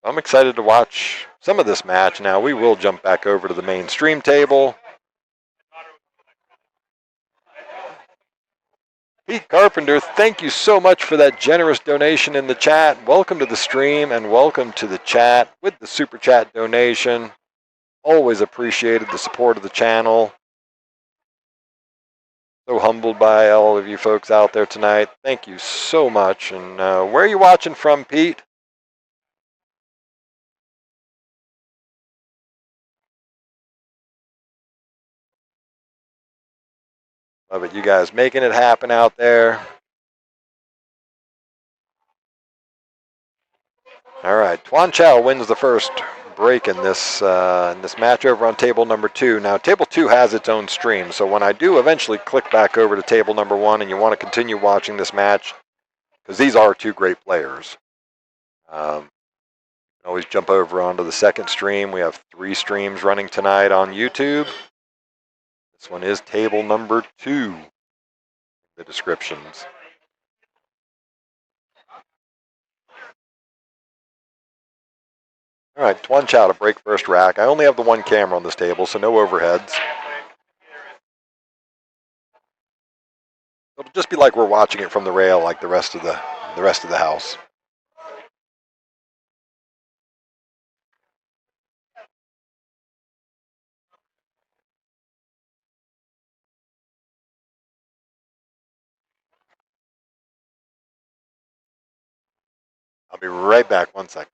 I'm excited to watch some of this match. Now we will jump back over to the main stream table. Pete Carpenter, thank you so much for that generous donation in the chat. Welcome to the stream and welcome to the chat with the super chat donation. Always appreciated the support of the channel. So humbled by all of you folks out there tonight. Thank you so much. And where are you watching from, Pete? Love it. You guys making it happen out there. All right. Twan Chow wins the first break in this match over on table number 2. Now, table 2 has its own stream. So when I do eventually click back over to table number 1 and you want to continue watching this match, because these are two great players, you can always jump over onto the second stream. We have 3 streams running tonight on YouTube. This one is table number 2. The descriptions. All right, Twan Chow to break first rack. I only have the one camera on this table, so no overheads. It'll just be like we're watching it from the rail, like the rest of the house. I'll be right back. 1 second.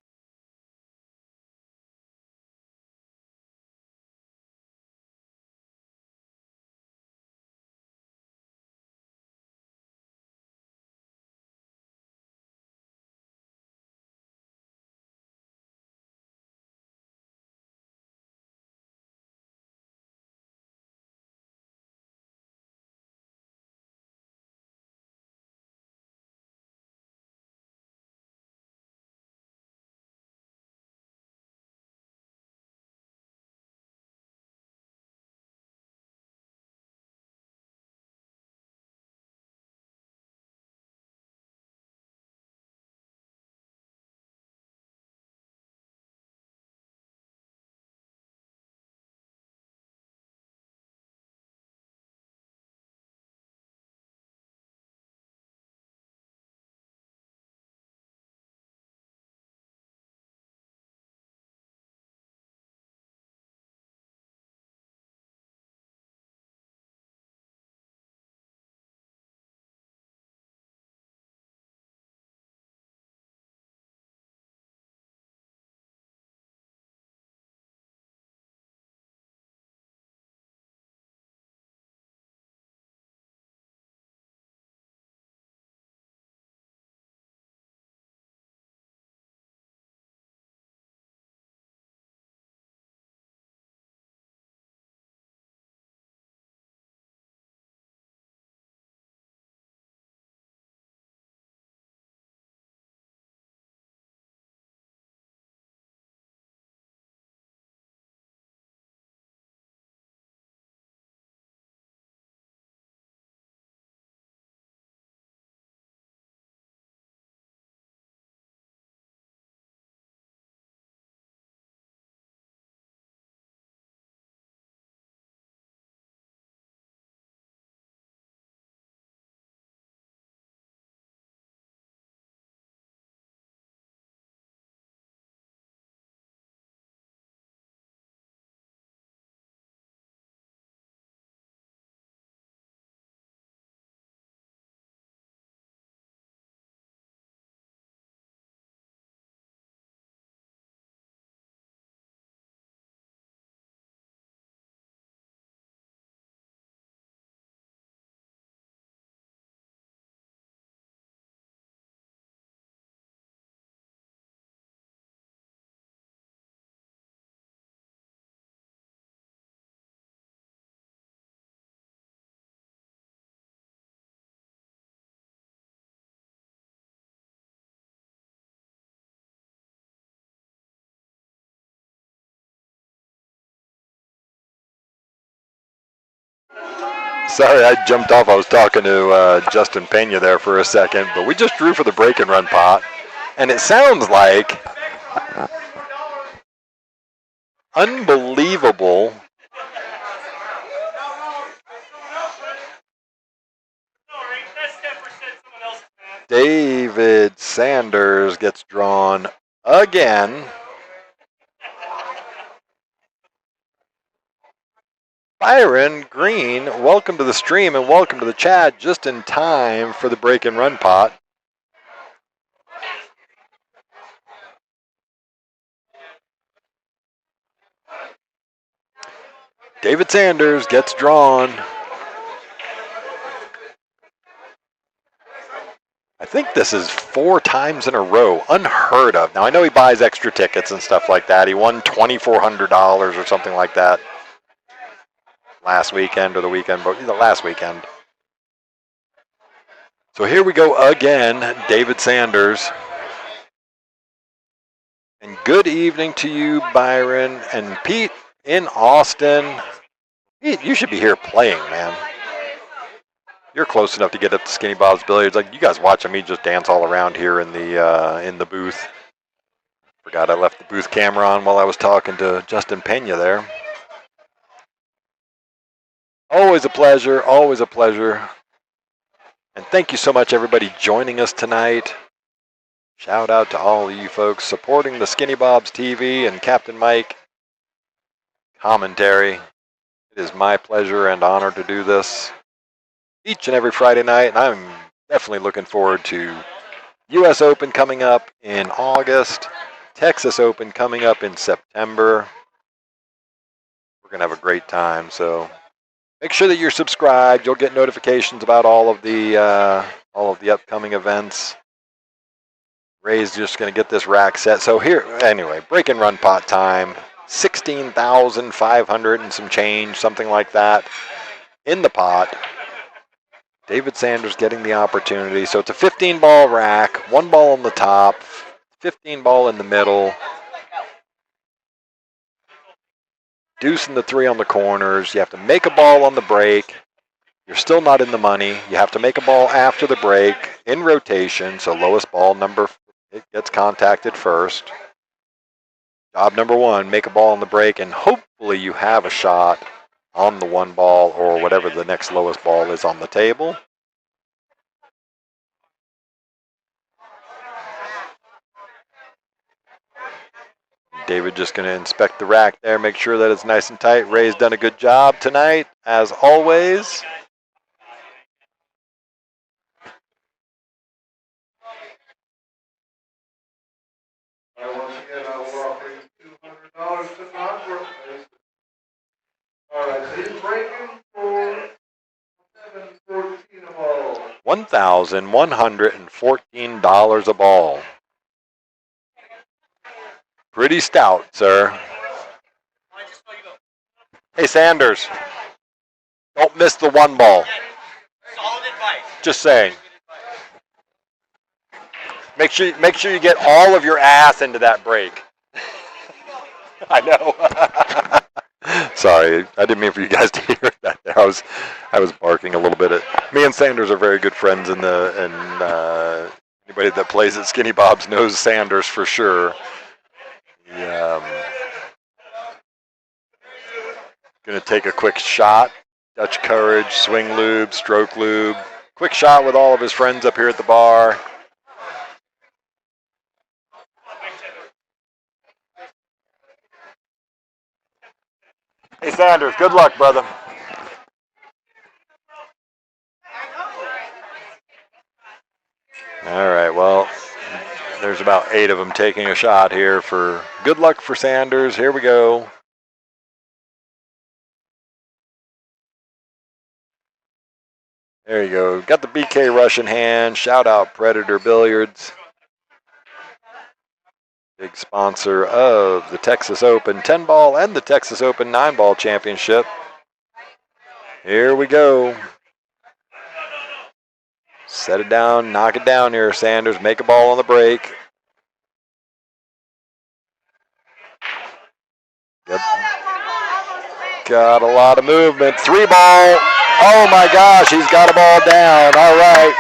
Sorry, I jumped off. I was talking to Justin Pena there for a second, but we just drew for the break and run pot, and it sounds like unbelievable David Sanders gets drawn again. Byron Green, welcome to the stream and welcome to the chat just in time for the break and run pot. David Sanders gets drawn. I think this is 4 times in a row, unheard of. Now I know he buys extra tickets and stuff like that. He won $2,400 or something like that last weekend or the weekend, but the last weekend. So here we go again, David Sanders. And good evening to you, Byron and Pete in Austin. Pete, you should be here playing, man. You're close enough to get up to Skinny Bob's Billiards. Like you guys watching me just dance all around here in the booth. Forgot I left the booth camera on while I was talking to Justin Pena there. Always a pleasure, always a pleasure. And thank you so much, everybody, joining us tonight. Shout out to all of you folks supporting the Skinny Bob's TV and Captain Mike commentary. It is my pleasure and honor to do this each and every Friday night, and I'm definitely looking forward to U.S. Open coming up in August, Texas Open coming up in September. We're going to have a great time, so make sure that you're subscribed. You'll get notifications about all of the upcoming events. Ray's just going to get this rack set. So here, anyway, break and run pot time. 16,500 and some change, something like that, in the pot. David Sanders getting the opportunity. So it's a 15-ball rack, 1 ball on the top, 15 ball in the middle. Deuce and the 3 on the corners. You have to make a ball on the break. You're still not in the money. You have to make a ball after the break in rotation. So lowest ball number, it gets contacted first. Job number 1, make a ball on the break, and hopefully you have a shot on the 1 ball or whatever the next lowest ball is on the table. David just going to inspect the rack there, make sure that it's nice and tight. Ray's done a good job tonight, as always. Once again, I will offer you $200 to non-workplace. All right, so he's breaking for $714 a ball. $1,114 a ball. Pretty stout, sir. Hey, Sanders, don't miss the 1 ball. Solid advice. Just saying. Make sure you get all of your ass into that break. I know. Sorry, I didn't mean for you guys to hear that. I was barking a little bit. Me and Sanders are very good friends, and anybody that plays at Skinny Bob's knows Sanders for sure. Going to take a quick shot. Dutch Courage, swing lube, stroke lube. Quick shot with all of his friends up here at the bar. Hey, Sanders, good luck, brother. All right, well, there's about 8 of them taking a shot here for good luck for Sanders. Here we go. There you go. Got the BK Rush in hand. Shout out Predator Billiards. Big sponsor of the Texas Open 10-ball and the Texas Open 9-ball championship. Here we go. Set it down, knock it down here, Sanders. Make a ball on the break. Yep. Got a lot of movement. 3 ball. Oh my gosh, he's got a ball down. All right.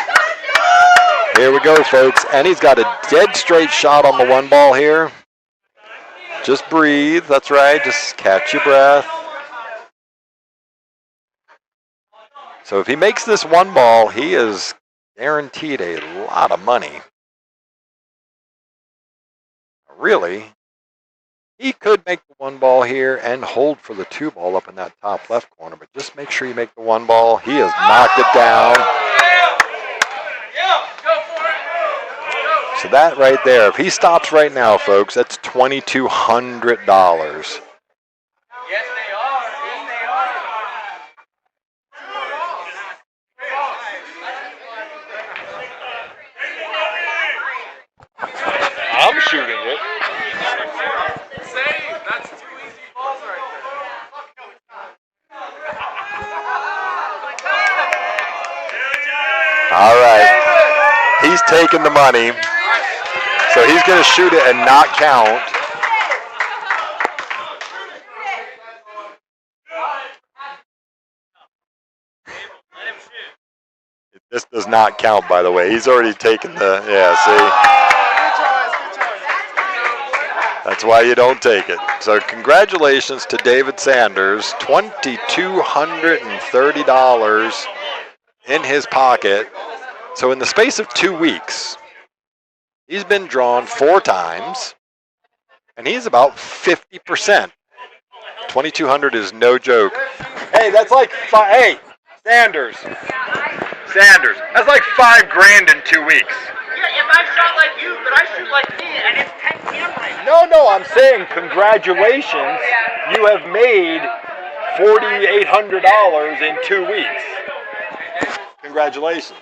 Here we go, folks. And he's got a dead straight shot on the 1 ball here. Just breathe. That's right. Just catch your breath. So if he makes this one ball, he is guaranteed a lot of money. Really, he could make the one ball here and hold for the two ball up in that top left corner, but just make sure you make the one ball. He has knocked it down. So that right there, if he stops right now, folks, that's $2,200. Yes, they are. Yes, they are. I'm shooting it. Same. That's 2 easy balls right All right. He's taking the money. So he's going to shoot it and not count. This does not count, by the way. He's already taken the, yeah, see? That's why you don't take it. So congratulations to David Sanders, $2,230 in his pocket. So in the space of 2 weeks, he's been drawn 4 times, and he's about 50%. 2,200 is no joke. Hey, that's like hey, Sanders, that's like $5,000 in 2 weeks. Yeah, if I shot like you, but I shoot like me, and it's 10 Emry. No, I'm saying congratulations. You have made $4,800 in 2 weeks. Congratulations.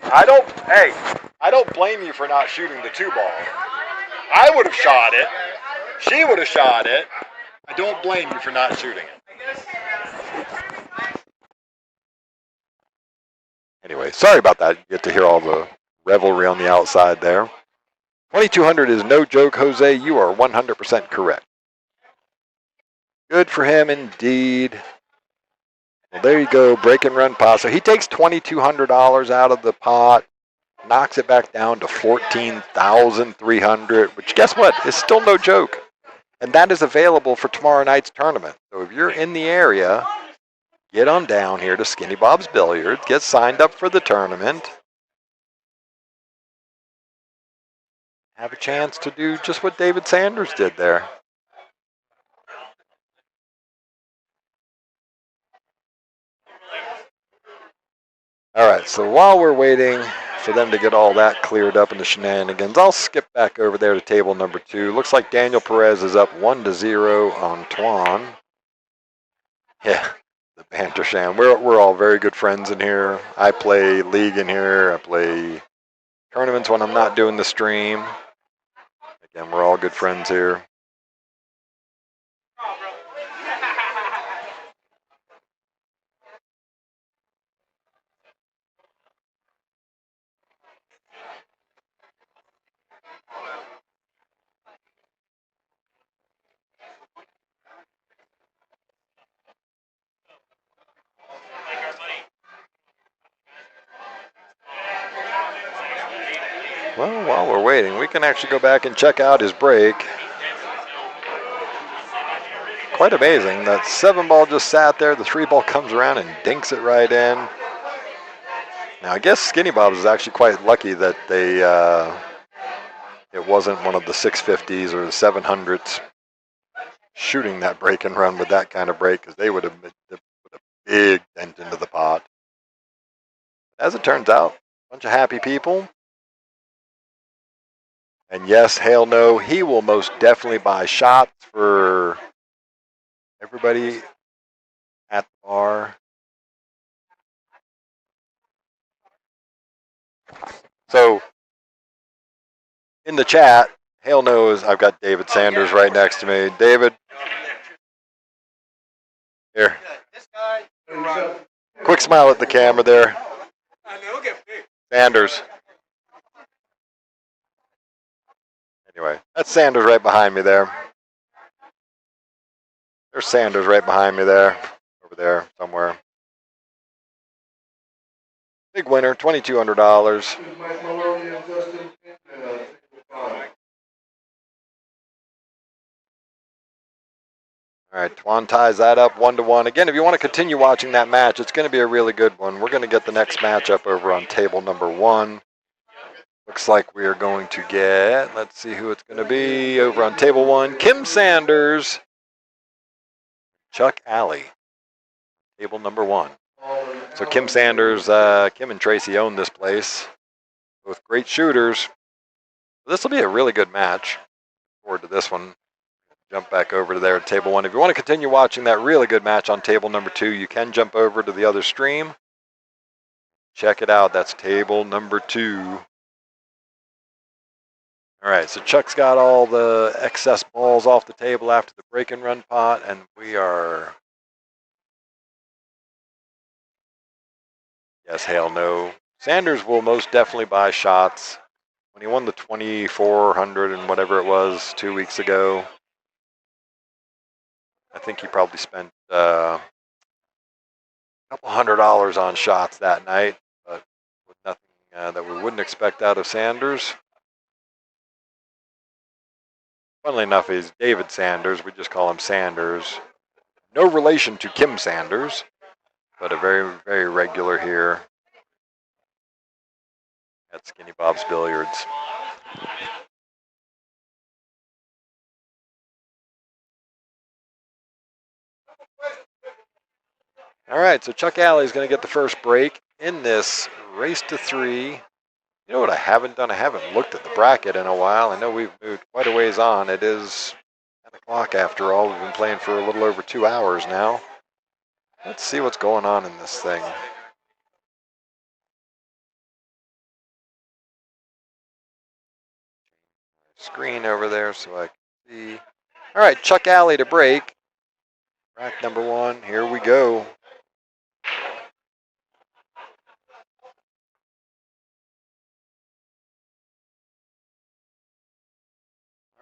I don't blame you for not shooting the 2 ball. I would have shot it. She would have shot it. I don't blame you for not shooting it. Anyway, sorry about that. You get to hear all the revelry on the outside there. 2,200 is no joke, Jose. You are 100% correct. Good for him indeed. Well, there you go, break and run pot. So he takes $2,200 out of the pot, knocks it back down to $14,300, which guess what? Is still no joke. And that is available for tomorrow night's tournament. So if you're in the area, get on down here to Skinny Bob's Billiards, get signed up for the tournament. Have a chance to do just what David Sanders did there. All right, so while we're waiting for them to get all that cleared up in the shenanigans, I'll skip back over there to table number 2. Looks like Daniel Perez is up 1-0 on Twan. Yeah, the banter sham. We're all very good friends in here. I play League in here. I play tournaments when I'm not doing the stream. Again, we're all good friends here. Well, while we're waiting, we can actually go back and check out his break. Quite amazing. That 7 ball just sat there. The 3 ball comes around and dinks it right in. Now, I guess Skinny Bob's is actually quite lucky that it wasn't one of the 650s or the 700s shooting that break and run with that kind of break, because they would have put a big dent into the pot. As it turns out, a bunch of happy people. And yes, hail no, he will most definitely buy shots for everybody at the bar. So, in the chat, hail knows I've got David Sanders right next to me. David, here. Quick smile at the camera there. Sanders. Anyway, that's Sanders right behind me there. There's Sanders right behind me there. Over there somewhere. Big winner, $2,200. All right, Twan ties that up 1-1. Again, if you want to continue watching that match, it's going to be a really good one. We're going to get the next matchup over on table number 1. Looks like we are going to get, let's see who it's going to be, over on table 1, Kim Sanders, Chuck Alley, table number 1. So Kim Sanders, Kim and Tracy own this place. Both great shooters. This will be a really good match. Look forward to this one. Jump back over to there at table 1. If you want to continue watching that really good match on table number 2, you can jump over to the other stream. Check it out. That's table number 2. All right, so Chuck's got all the excess balls off the table after the break and run pot, and we are... Yes, hail no. Sanders will most definitely buy shots. When he won the 2,400 and whatever it was 2 weeks ago, I think he probably spent a couple $100 on shots that night, but with nothing that we wouldn't expect out of Sanders. Funnily enough, he's David Sanders. We just call him Sanders. No relation to Kim Sanders, but a very, very regular here at Skinny Bob's Billiards. All right, so Chuck Alley is going to get the first break in this race to 3. You know what I haven't done? I haven't looked at the bracket in a while. I know we've moved quite a ways on. It is 10 o'clock after all. We've been playing for a little over 2 hours now. Let's see what's going on in this thing. Screen over there so I can see. All right, Chuck Alley to break. Rack number 1. Here we go.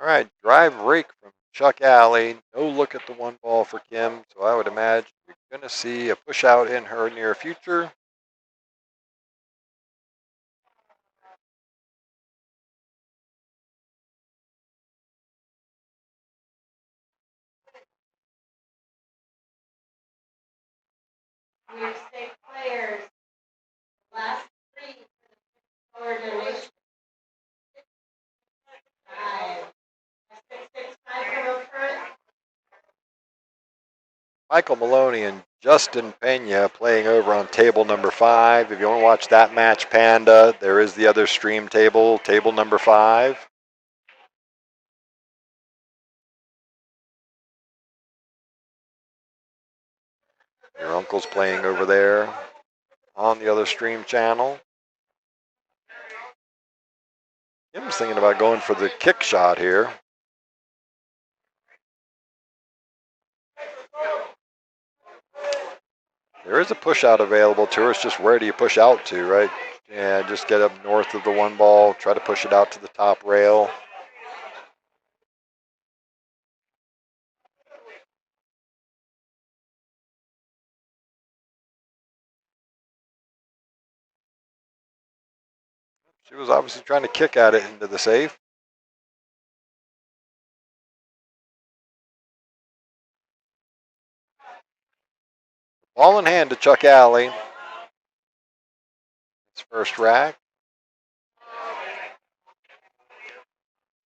All right, drive rake from Chuck Alley. No look at the 1 ball for Kim, so I would imagine you're going to see a push out in her near future. We have 6 players. Last 3 for the donation. 5. 665 come up front. Michael Maloney and Justin Pena playing over on table number 5. If you want to watch that match, Panda, there is the other stream table, table number 5. Your uncle's playing over there on the other stream channel. Kim's thinking about going for the kick shot here. There is a push out available to her. It's just where do you push out to, right? Yeah, just get up north of the 1 ball, try to push it out to the top rail. She was obviously trying to kick at it into the safe. Ball in hand to Chuck Alley. It's first rack.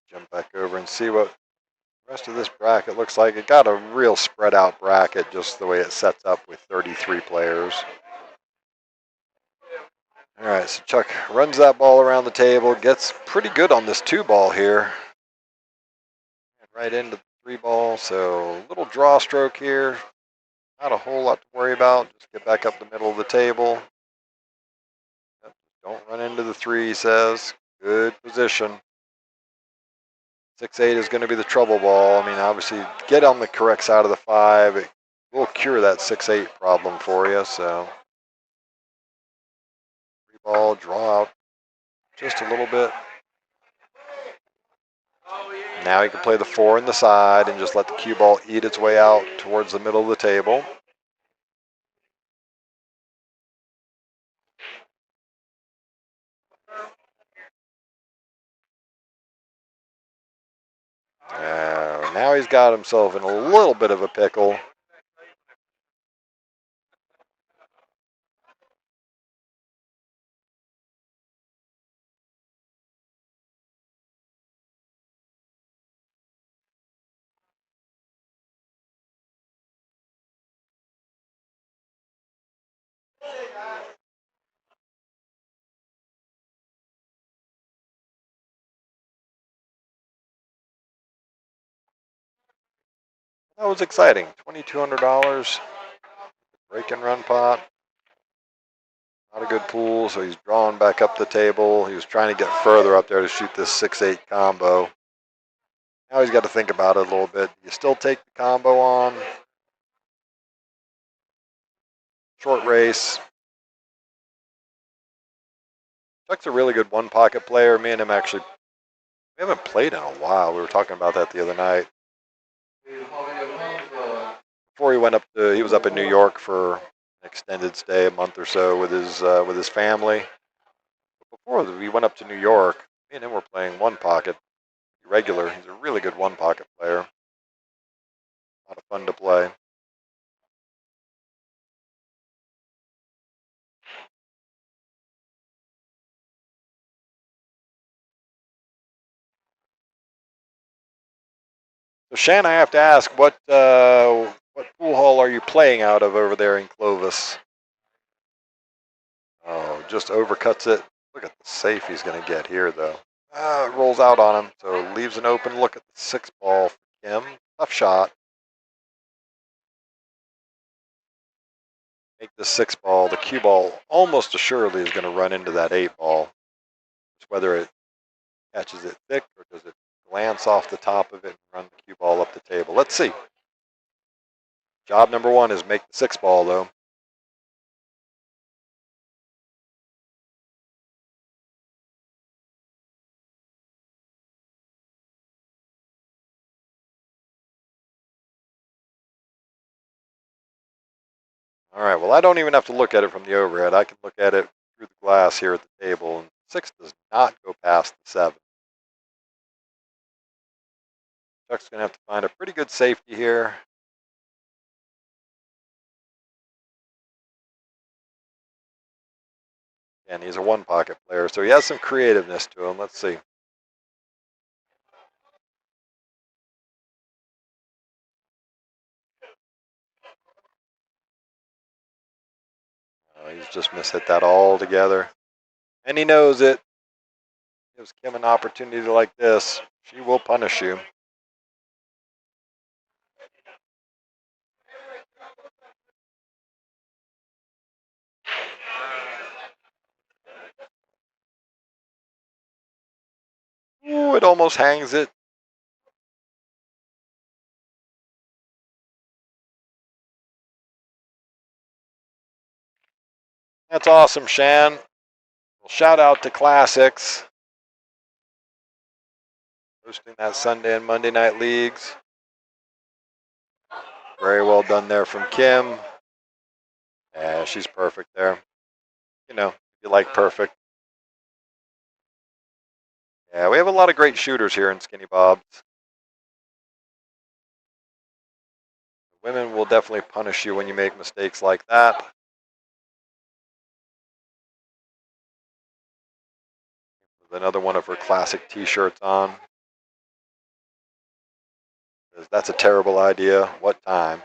Jump back over and see what the rest of this bracket looks like. It got a real spread out bracket just the way it sets up with 33 players. All right, so Chuck runs that ball around the table, gets pretty good on this 2 ball here. Right into the 3 ball, so a little draw stroke here. Not a whole lot to worry about. Just get back up the middle of the table. Don't run into the 3, he says. Good position. 6-8 is going to be the trouble ball. I mean, obviously, get on the correct side of the 5. It will cure that 6-8 problem for you, so. 3 ball, draw out just a little bit. Now he can play the 4 in the side and just let the cue ball eat its way out towards the middle of the table. now he's got himself in a little bit of a pickle. That was exciting. $2,200. Break and run pot. Not a good pool, so he's drawing back up the table. He was trying to get further up there to shoot this 6-8 combo. Now he's got to think about it a little bit. You still take the combo on. Short race. Chuck's a really good one-pocket player. Me and him actually, we haven't played in a while. We were talking about that the other night. Before he went up to, he was up in New York for an extended stay, a month or so with his family. But before we went up to New York, me and him were playing one-pocket regular. He's a really good one-pocket player. A lot of fun to play. So, Shan, I have to ask, what pool hall are you playing out of over there in Clovis? Oh, just overcuts it. Look at the safe he's going to get here, though. It rolls out on him, so leaves an open look at the 6 ball for Kim. Tough shot. Make the 6 ball. The cue ball almost assuredly is going to run into that 8 ball. It's whether it catches it thick or does it glance off the top of it and run the cue ball up the table. Let's see. Job number 1 is make the 6 ball, though. All right, well, I don't even have to look at it from the overhead. I can look at it through the glass here at the table, and 6 does not go past the 7. Chuck's going to have to find a pretty good safety here. And he's a one-pocket player, so he has some creativeness to him. Let's see. He's just mishit that all together. And he knows it. Gives Kim an opportunity like this. She will punish you. Ooh, it almost hangs it. That's awesome, Shan. Well, shout out to Classics. Hosting that Sunday and Monday night leagues. Very well done there from Kim. Yeah, she's perfect there. You know, if you like perfect. Yeah, we have a lot of great shooters here in Skinny Bob's. Women will definitely punish you when you make mistakes like that. With another one of her classic t-shirts on. That's a terrible idea. What time?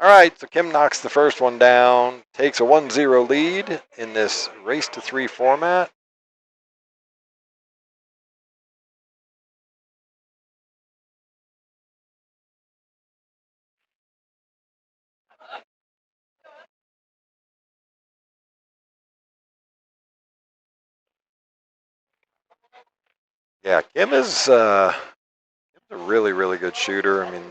All right, so Kim knocks the first one down, takes a 1-0 lead in this race to 3 format. Yeah, Kim is Kim's a really, really good shooter. I mean,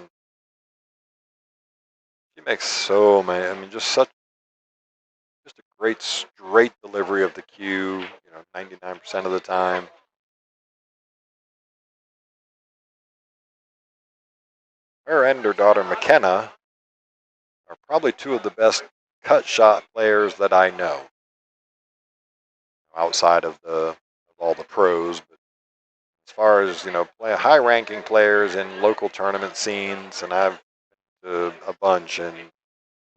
she makes so many. I mean, just a great straight delivery of the cue. 99% of the time. Her and her daughter Makenna are probably 2 of the best cut shot players that I know. Outside of all the pros, but as far as, play high-ranking players in local tournament scenes, and I've a bunch in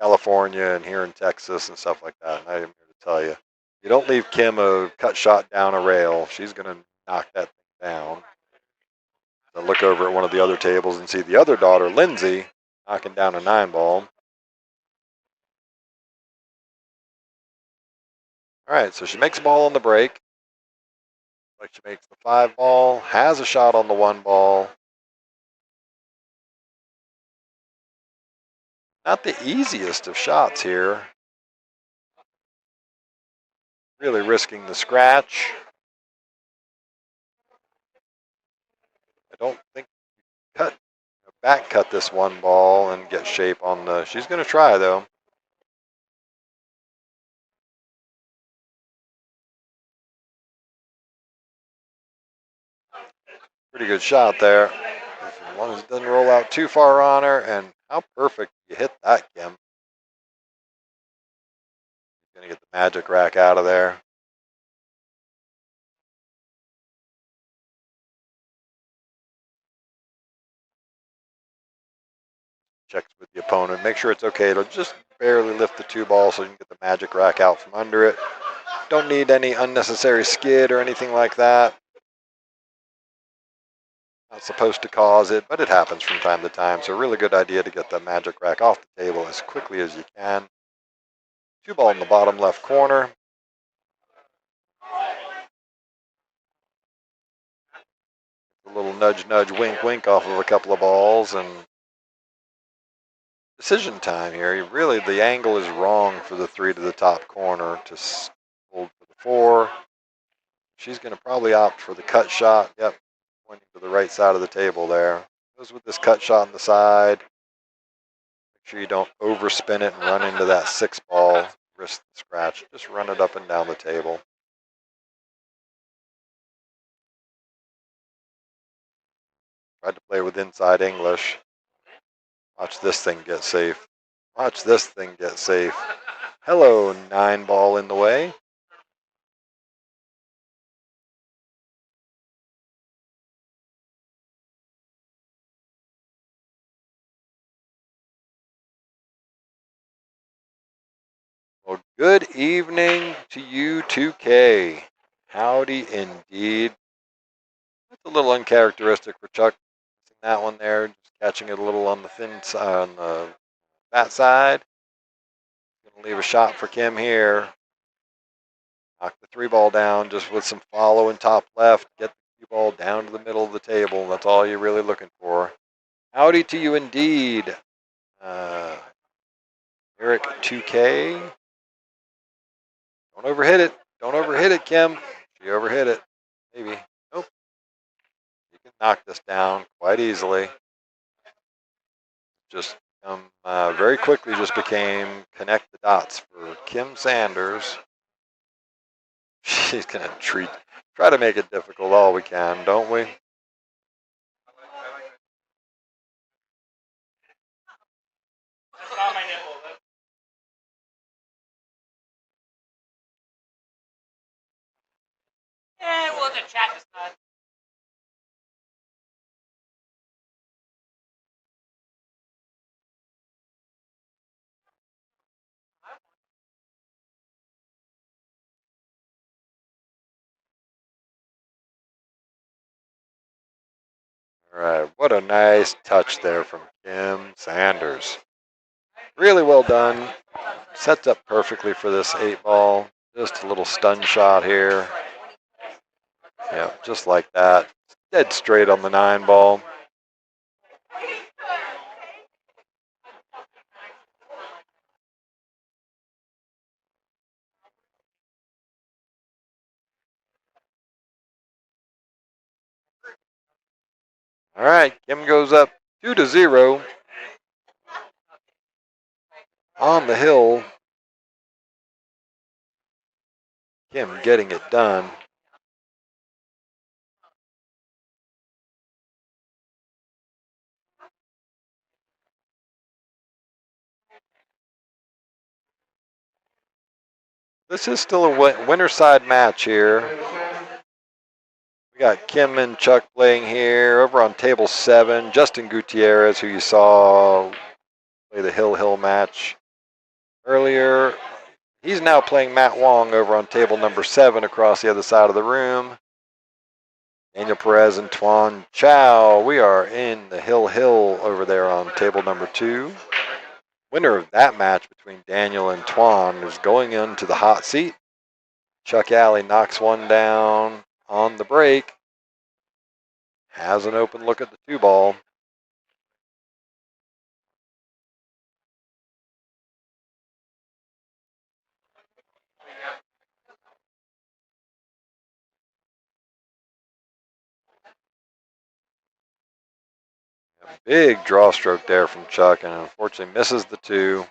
California and here in Texas and stuff like that. And I'm here to tell you, you don't leave Kim a cut shot down a rail. She's going to knock that thing down. I look over at one of the other tables and see the other daughter, Lindsay, knocking down a 9-ball. All right, so she makes a ball on the break. Like she makes the 5-ball, has a shot on the 1-ball. Not the easiest of shots here. Really risking the scratch. I don't think back cut this 1-ball and get shape on the. She's going to try though. Pretty good shot there. As long as it doesn't roll out too far on her. And how perfect you hit that, Kim. Going to get the magic rack out of there. Checks with the opponent. Make sure it's okay to just barely lift the 2-ball so you can get the magic rack out from under it. Don't need any unnecessary skid or anything like that. Not supposed to cause it, but it happens from time to time. So a really good idea to get the magic rack off the table as quickly as you can. 2-ball in the bottom left corner. A little nudge, nudge, wink, wink off of a couple of balls, and decision time here. Really, the angle is wrong for the 3 to the top corner to hold for the 4. She's going to probably opt for the cut shot. Yep, pointing to the right side of the table there. Goes with this cut shot on the side. Make sure you don't overspin it and run into that 6-ball. Risk the scratch. Just run it up and down the table. Tried to play with inside English. Watch this thing get safe. Watch this thing get safe. Hello, 9-ball in the way. Well, good evening to you, 2K. Howdy indeed. That's a little uncharacteristic for Chuck. That one there, just catching it a little on the thin side, on the fat side. Gonna leave a shot for Kim here. Knock the 3-ball down just with some follow in top left. Get the 2-ball down to the middle of the table. That's all you're really looking for. Howdy to you indeed. Eric 2K. Don't overhit it. Don't overhit it, Kim. She overhit it. Maybe. Nope. You can knock this down quite easily. Just very quickly just became connect the dots for Kim Sanders. She's going to try to make it difficult all we can, don't we? Well, the chat is not. All right, what a nice touch there from Kim Sanders. Really well done. Sets up perfectly for this 8-ball. Just a little stun shot here. Yeah, just like that. Dead straight on the 9-ball. All right, Kim goes up 2-0 on the hill. Kim getting it done. This is still a winner side match here. We got Kim and Chuck playing here. Over on table 7, Justin Gutierrez, who you saw play the Hill match earlier. He's now playing Matt Wong over on table number 7 across the other side of the room. Daniel Perez and Twan Chow. We are in the Hill over there on table number 2. Winner of that match between Daniel and Twan is going into the hot seat. Chuck Alley knocks one down on the break. Has an open look at the 2-ball. Big draw stroke there from Chuck, and unfortunately misses the 2.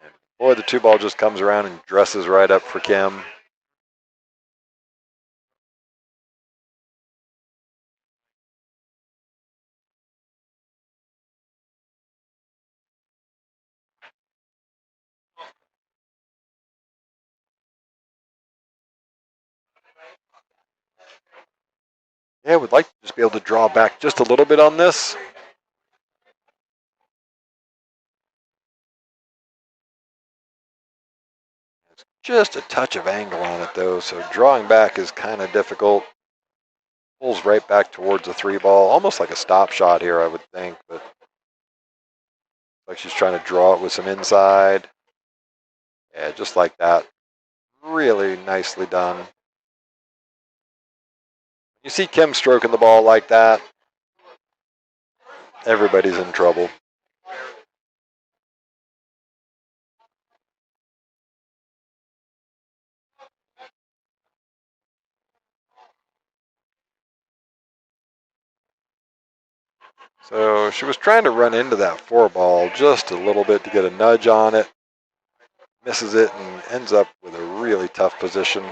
And boy, the 2-ball just comes around and dresses right up for Kim. Yeah, would like to just be able to draw back just a little bit on this. It's just a touch of angle on it though, so drawing back is kind of difficult. Pulls right back towards the 3-ball, almost like a stop shot here, I would think, but like she's trying to draw it with some inside. Yeah, just like that. Really nicely done. You see Kim stroking the ball like that, everybody's in trouble. So she was trying to run into that 4-ball just a little bit to get a nudge on it. Misses it and ends up with a really tough position.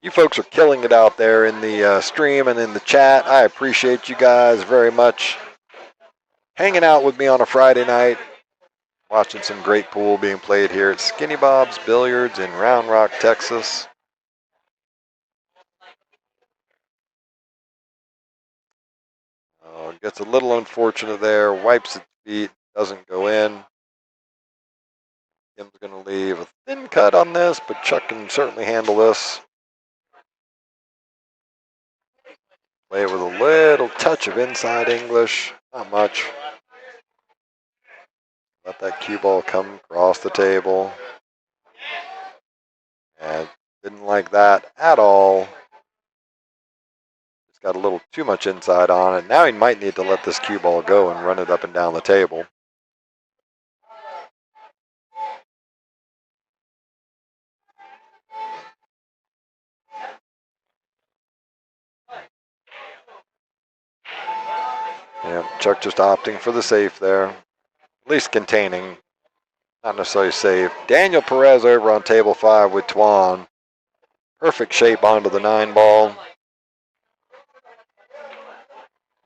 You folks are killing it out there in the stream and in the chat. I appreciate you guys very much hanging out with me on a Friday night, watching some great pool being played here at Skinny Bob's Billiards in Round Rock, Texas. Gets a little unfortunate there, wipes its feet, doesn't go in. Kim's going to leave a thin cut on this, but Chuck can certainly handle this. Play it with a little touch of inside English, not much. Let that cue ball come across the table. And didn't like that at all. It's got a little too much inside on it. Now he might need to let this cue ball go and run it up and down the table. Yeah, Chuck just opting for the safe there. At least containing, not necessarily safe. Daniel Perez over on table 5 with Twan. Perfect shape onto the 9-ball.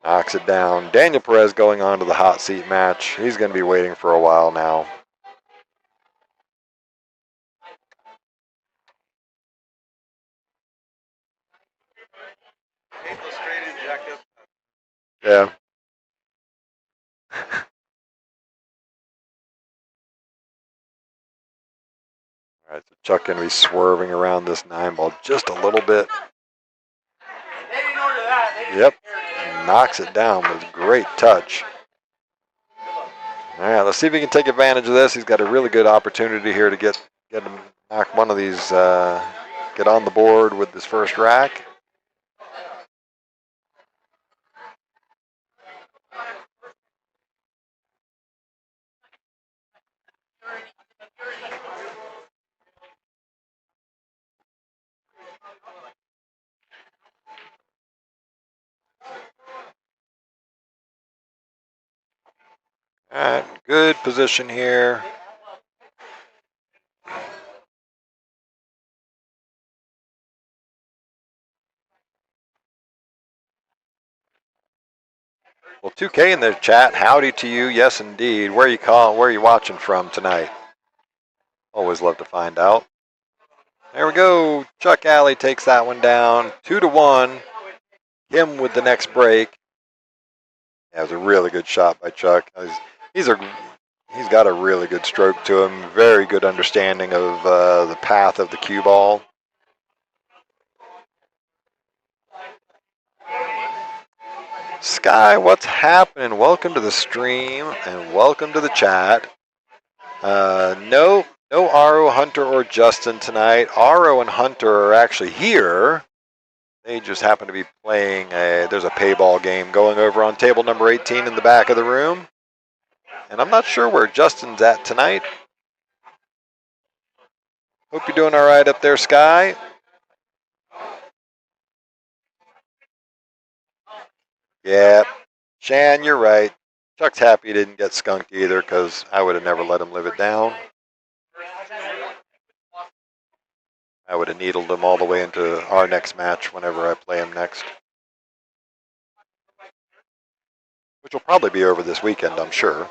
Knocks it down. Daniel Perez going on to the hot seat match. He's going to be waiting for a while now. Yeah. All right, so Chuck going to be swerving around this 9-ball just a little bit. Yep, knocks it down with great touch. All right, let's see if he can take advantage of this. He's got a really good opportunity here to get him knock one of these, get on the board with this first rack. All right, good position here. 2K in the chat. Howdy to you. Yes, indeed. Where are you calling? Where are you watching from tonight? Always love to find out. There we go. Chuck Alley takes that one down. 2-1. Him with the next break. That was a really good shot by Chuck. He's got a really good stroke to him. Very good understanding of the path of the cue ball. Sky, what's happening? Welcome to the stream and welcome to the chat. No Aro, Hunter, or Justin tonight. Aro and Hunter are actually here. They just happen to be playing there's a payball game going over on table number 18 in the back of the room. And I'm not sure where Justin's at tonight. Hope you're doing all right up there, Sky. Yeah, Shan, you're right. Chuck's happy he didn't get skunked either because I would have never let him live it down. I would have needled him all the way into our next match whenever I play him next. Which will probably be over this weekend, I'm sure.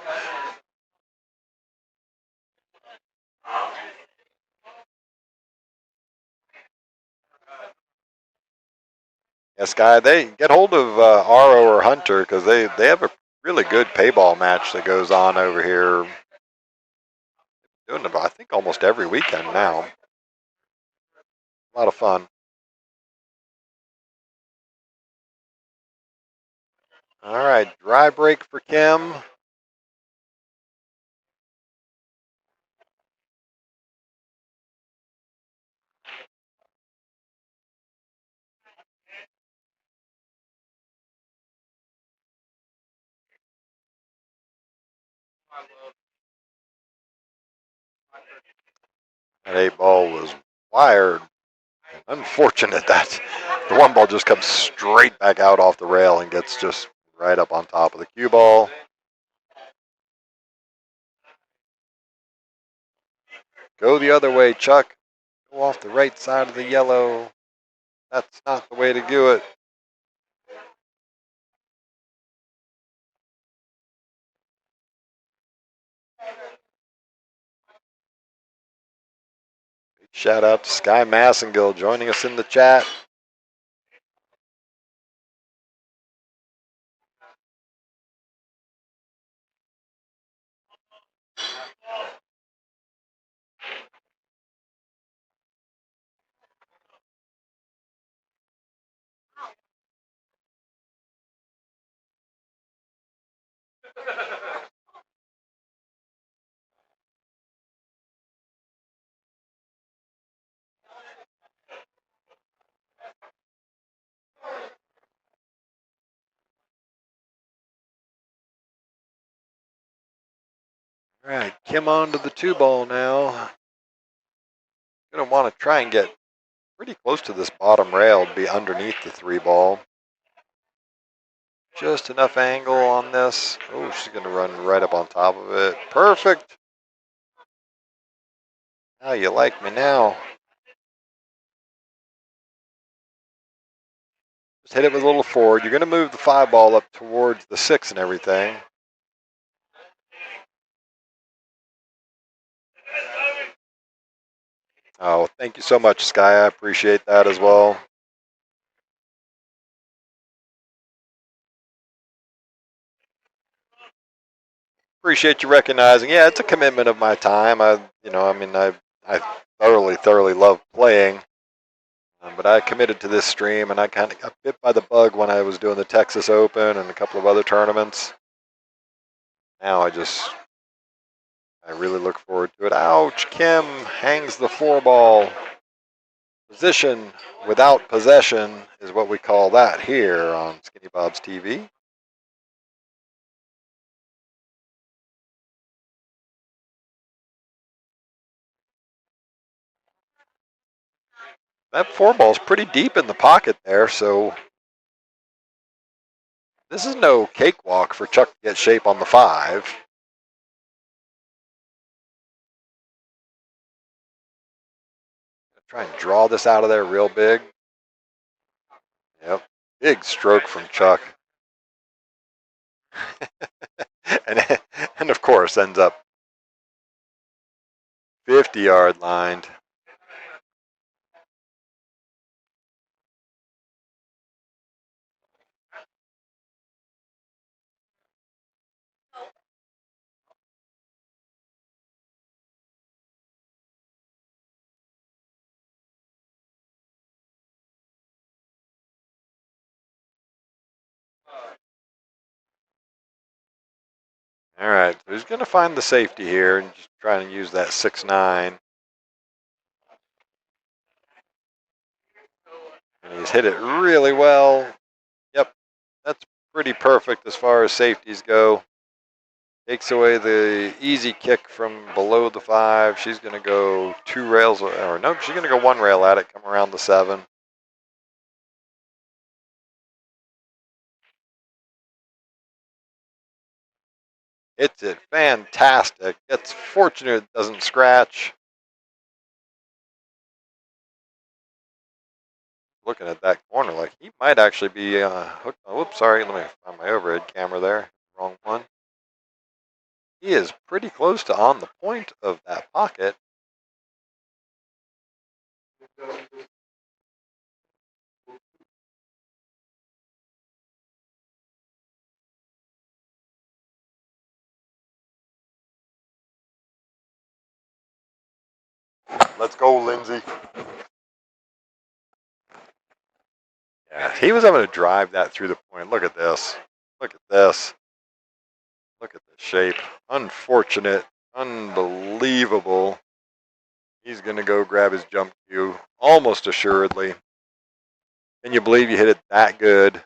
Yes, Guy, they get hold of Aro or Hunter because they have a really good payball match that goes on over here. Doing it, I think, almost every weekend now. A lot of fun. All right, dry break for Kim. That 8 ball was wired. Unfortunate that the 1 ball just comes straight back out off the rail and gets just right up on top of the cue ball. Go the other way, Chuck. Go off the right side of the yellow. That's not the way to do it. Big shout out to Sky Massengill joining us in the chat. All right, Kim on to the 2 ball now. Gonna want to try and get pretty close to this bottom rail to be underneath the 3 ball. Just enough angle on this. Oh, she's gonna run right up on top of it. Perfect. How you like me now? Just hit it with a little forward. You're gonna move the 5 ball up towards the 6 and everything. Oh, thank you so much, Sky. I appreciate that as well. Appreciate you recognizing. Yeah, it's a commitment of my time. I thoroughly love playing, but I committed to this stream, and I kind of got bit by the bug when I was doing the Texas Open and a couple of other tournaments. Now I really look forward to it. Ouch! Kim hangs the 4 ball. Position without possession is what we call that here on Skinny Bob's TV. That 4 ball's pretty deep in the pocket there, so this is no cakewalk for Chuck to get shape on the 5. Try and draw this out of there real big. Yep, big stroke from Chuck. and of course ends up 50-yard lined. All right, so he's going to find the safety here and just trying to use that 6'9". And he's hit it really well. Yep, that's pretty perfect as far as safeties go. Takes away the easy kick from below the 5. She's going to go 2 rails, or no, she's going to go 1 rail at it, come around the 7. Hits it fantastic. It's fortunate it doesn't scratch. Looking at that corner, like he might actually be hooked. Oh, whoops, sorry. Let me find my overhead camera there. Wrong one. He is pretty close to on the point of that pocket. Let's go, Lindsay. Yeah, he was able to drive that through the point. Look at this. Look at this. Look at the shape. Unfortunate. Unbelievable. He's going to go grab his jump cue almost assuredly. Can you believe you hit it that good?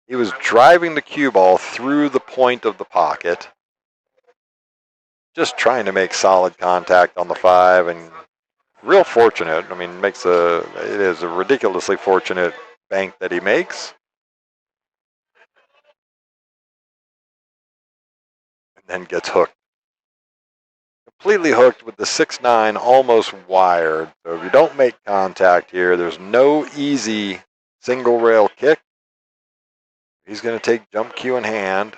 He was driving the cue ball through the point of the pocket. Just trying to make solid contact on the 5 and real fortunate. I mean, it is a ridiculously fortunate bank that he makes. And then gets hooked. Completely hooked with the 6'9", almost wired. So if you don't make contact here, there's no easy single rail kick. He's going to take jump cue in hand.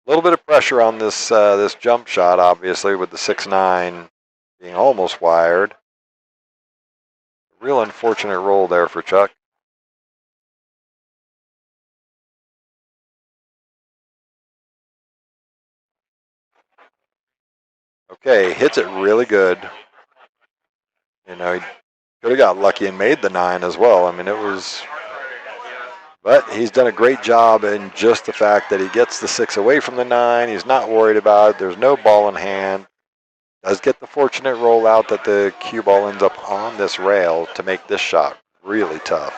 A little bit of pressure on this this jump shot, obviously, with the 6'9" being almost wired. Real unfortunate roll there for Chuck. Okay, hits it really good. You know, he could have got lucky and made the 9 as well. I mean, it was... But he's done a great job in just the fact that he gets the 6 away from the 9. He's not worried about it. There's no ball in hand. Does get the fortunate rollout that the cue ball ends up on this rail to make this shot really tough.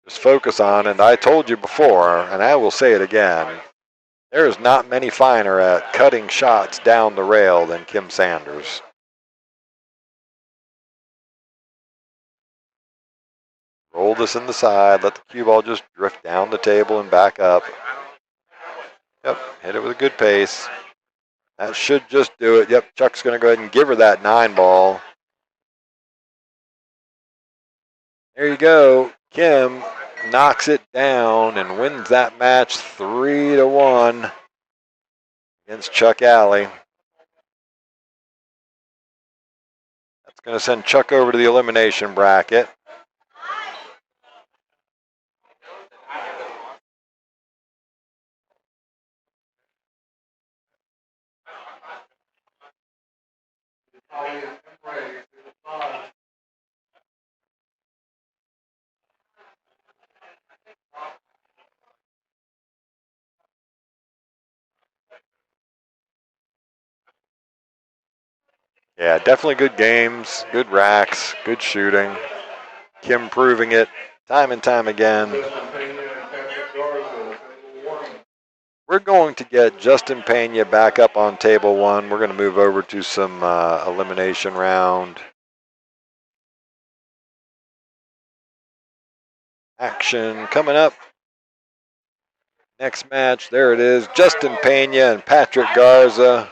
Just focus on, and I told you before, and I will say it again, there's not many finer at cutting shots down the rail than Kim Sanders. Roll this in the side, let the cue ball just drift down the table and back up. Yep, hit it with a good pace. That should just do it. Yep, Chuck's going to go ahead and give her that 9 ball. There you go. Kim knocks it down and wins that match 3-1 against Chuck Alley. That's going to send Chuck over to the elimination bracket. Yeah, definitely good games, good racks, good shooting. Kim proving it time and time again. We're going to get Justin Pena back up on table 1. We're going to move over to some elimination round action coming up. Next match, there it is. Justin Pena and Patrick Garza.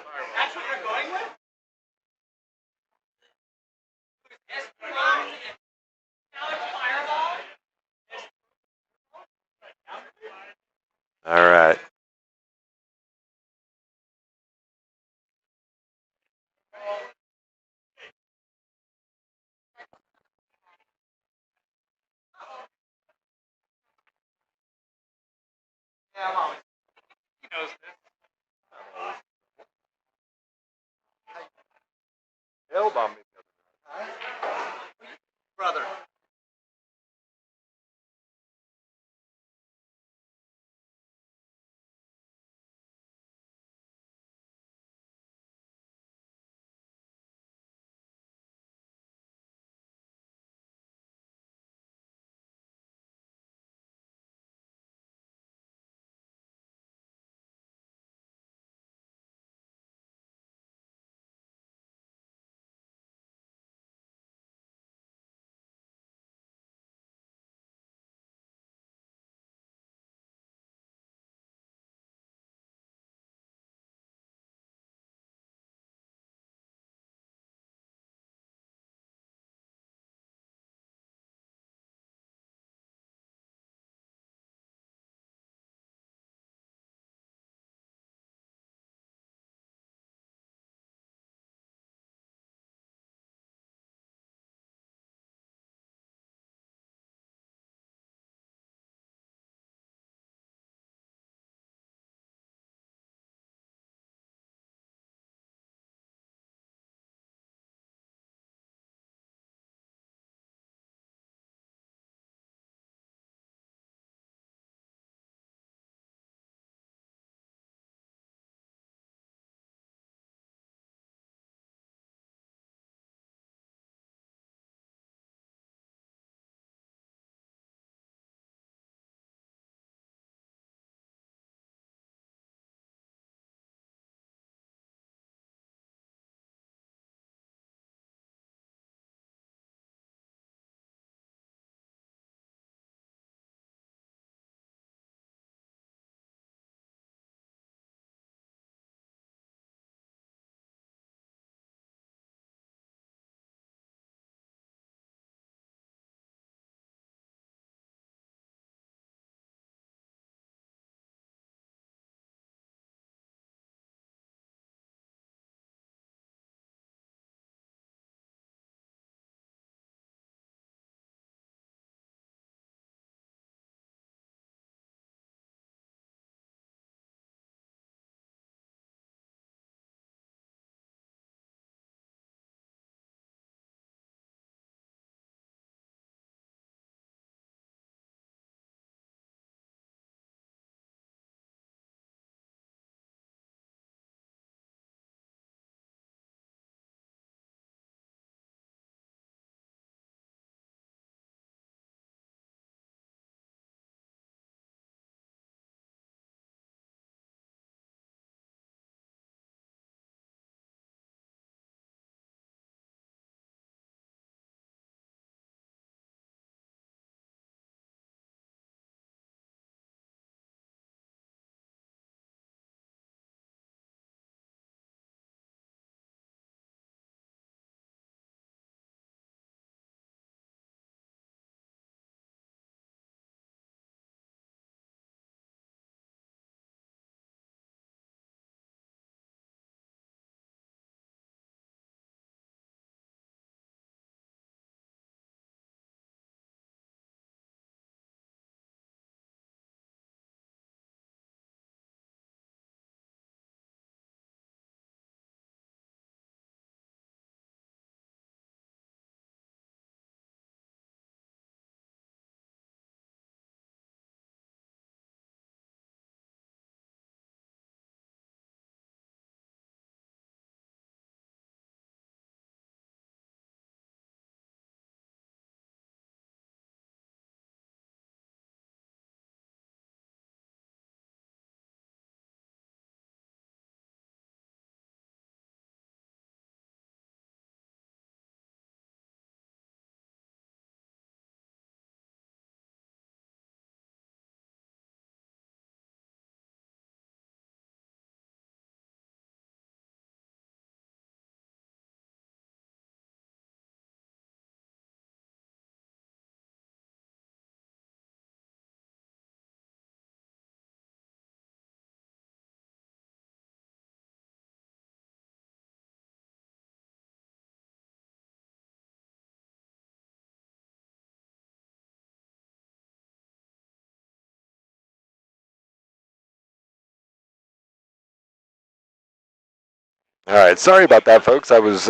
All right, sorry about that, folks. I was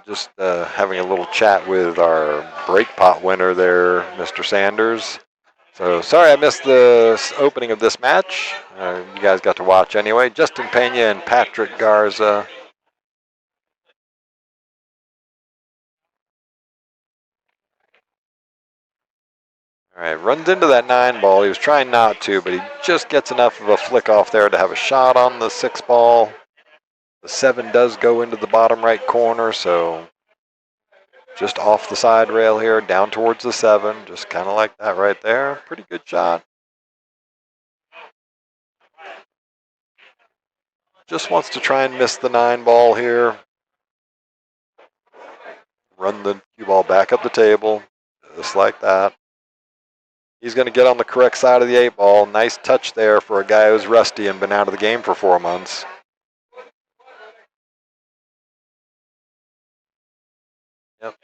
just having a little chat with our break pot winner there, Mr. Sanders. So sorry I missed the opening of this match. You guys got to watch anyway. Justin Pena and Patrick Garza. All right, runs into that 9 ball. He was trying not to, but he just gets enough of a flick off there to have a shot on the 6 ball. The 7 does go into the bottom right corner, so just off the side rail here, down towards the 7, just kind of like that right there. Pretty good shot. Just wants to try and miss the 9 ball here. Run the cue ball back up the table, just like that. He's going to get on the correct side of the 8 ball. Nice touch there for a guy who's rusty and been out of the game for 4 months. Yep.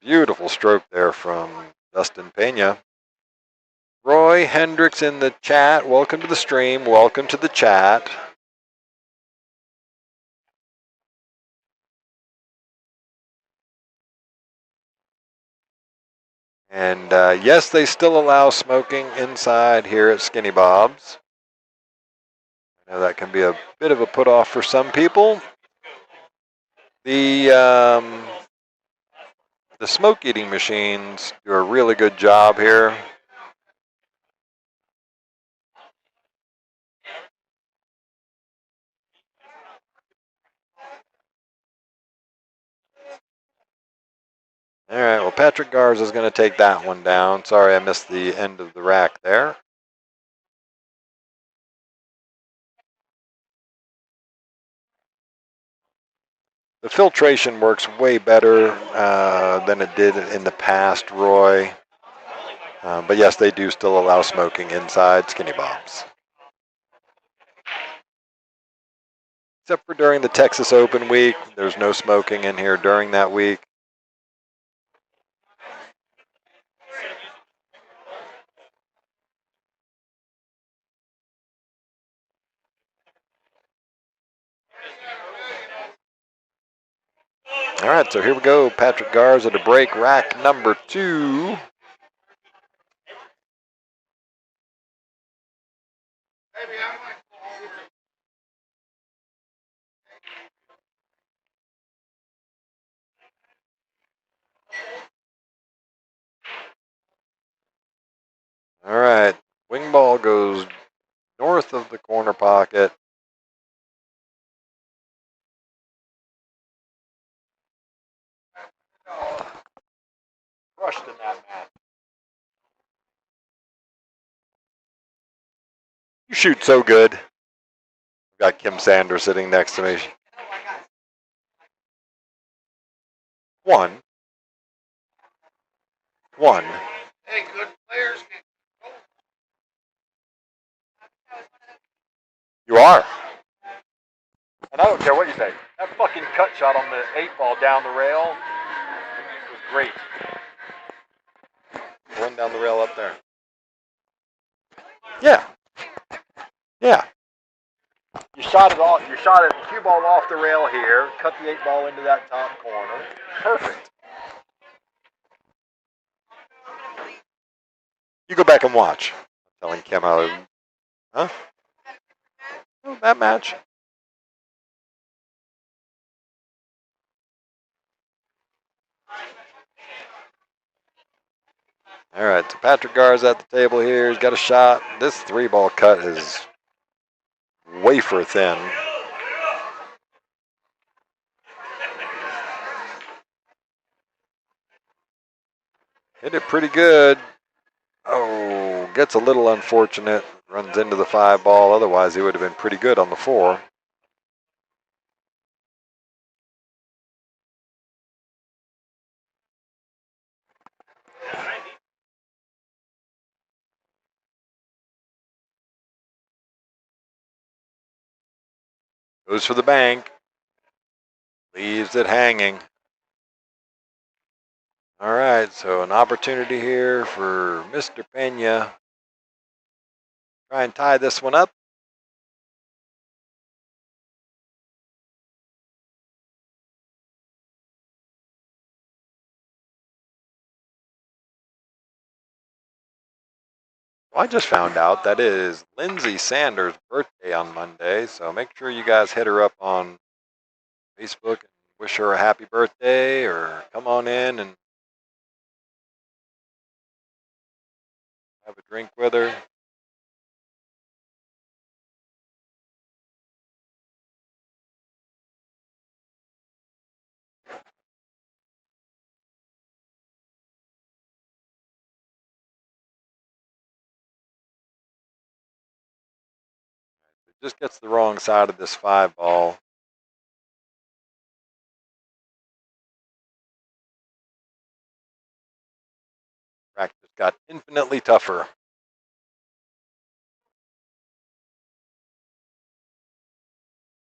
Beautiful stroke there from Justin Pena. Roy Hendricks in the chat. Welcome to the stream. Welcome to the chat. And yes, they still allow smoking inside here at Skinny Bob's. I know that can be a bit of a put off for some people. The smoke eating machines do a really good job here. All right, well, Patrick Garza is going to take that one down. Sorry, I missed the end of the rack there. The filtration works way better than it did in the past, Roy. But yes, they do still allow smoking inside Skinny Bob's. Except for during the Texas Open week, there's no smoking in here during that week. All right, so here we go. Patrick Garza to break rack number 2. All right, wing ball goes north of the corner pocket. Crushed in that match. You shoot so good. Got Kim Sanders sitting next to me. 1. Hey, good players can. You are. And I don't care what you say. That fucking cut shot on the 8 ball down the rail was great. Going down the rail up there. Yeah. Yeah. You shot it all. You shot it cue ball off the rail here. Cut the 8 ball into that top corner. Perfect. You go back and watch. I'm telling Kim how. Huh? Oh, that match. All right, so Patrick Garza at the table here. He's got a shot. This 3 ball cut is wafer thin. Hit it pretty good. Oh, gets a little unfortunate. Runs into the 5 ball. Otherwise, he would have been pretty good on the 4. Goes for the bank. Leaves it hanging. All right, so an opportunity here for Mr. Pena. Try and tie this one up. I just found out that is Lindsay Sanders' birthday on Monday, so make sure you guys hit her up on Facebook and wish her a happy birthday, or come on in and have a drink with her. It just gets the wrong side of this 5 ball. Practice got infinitely tougher.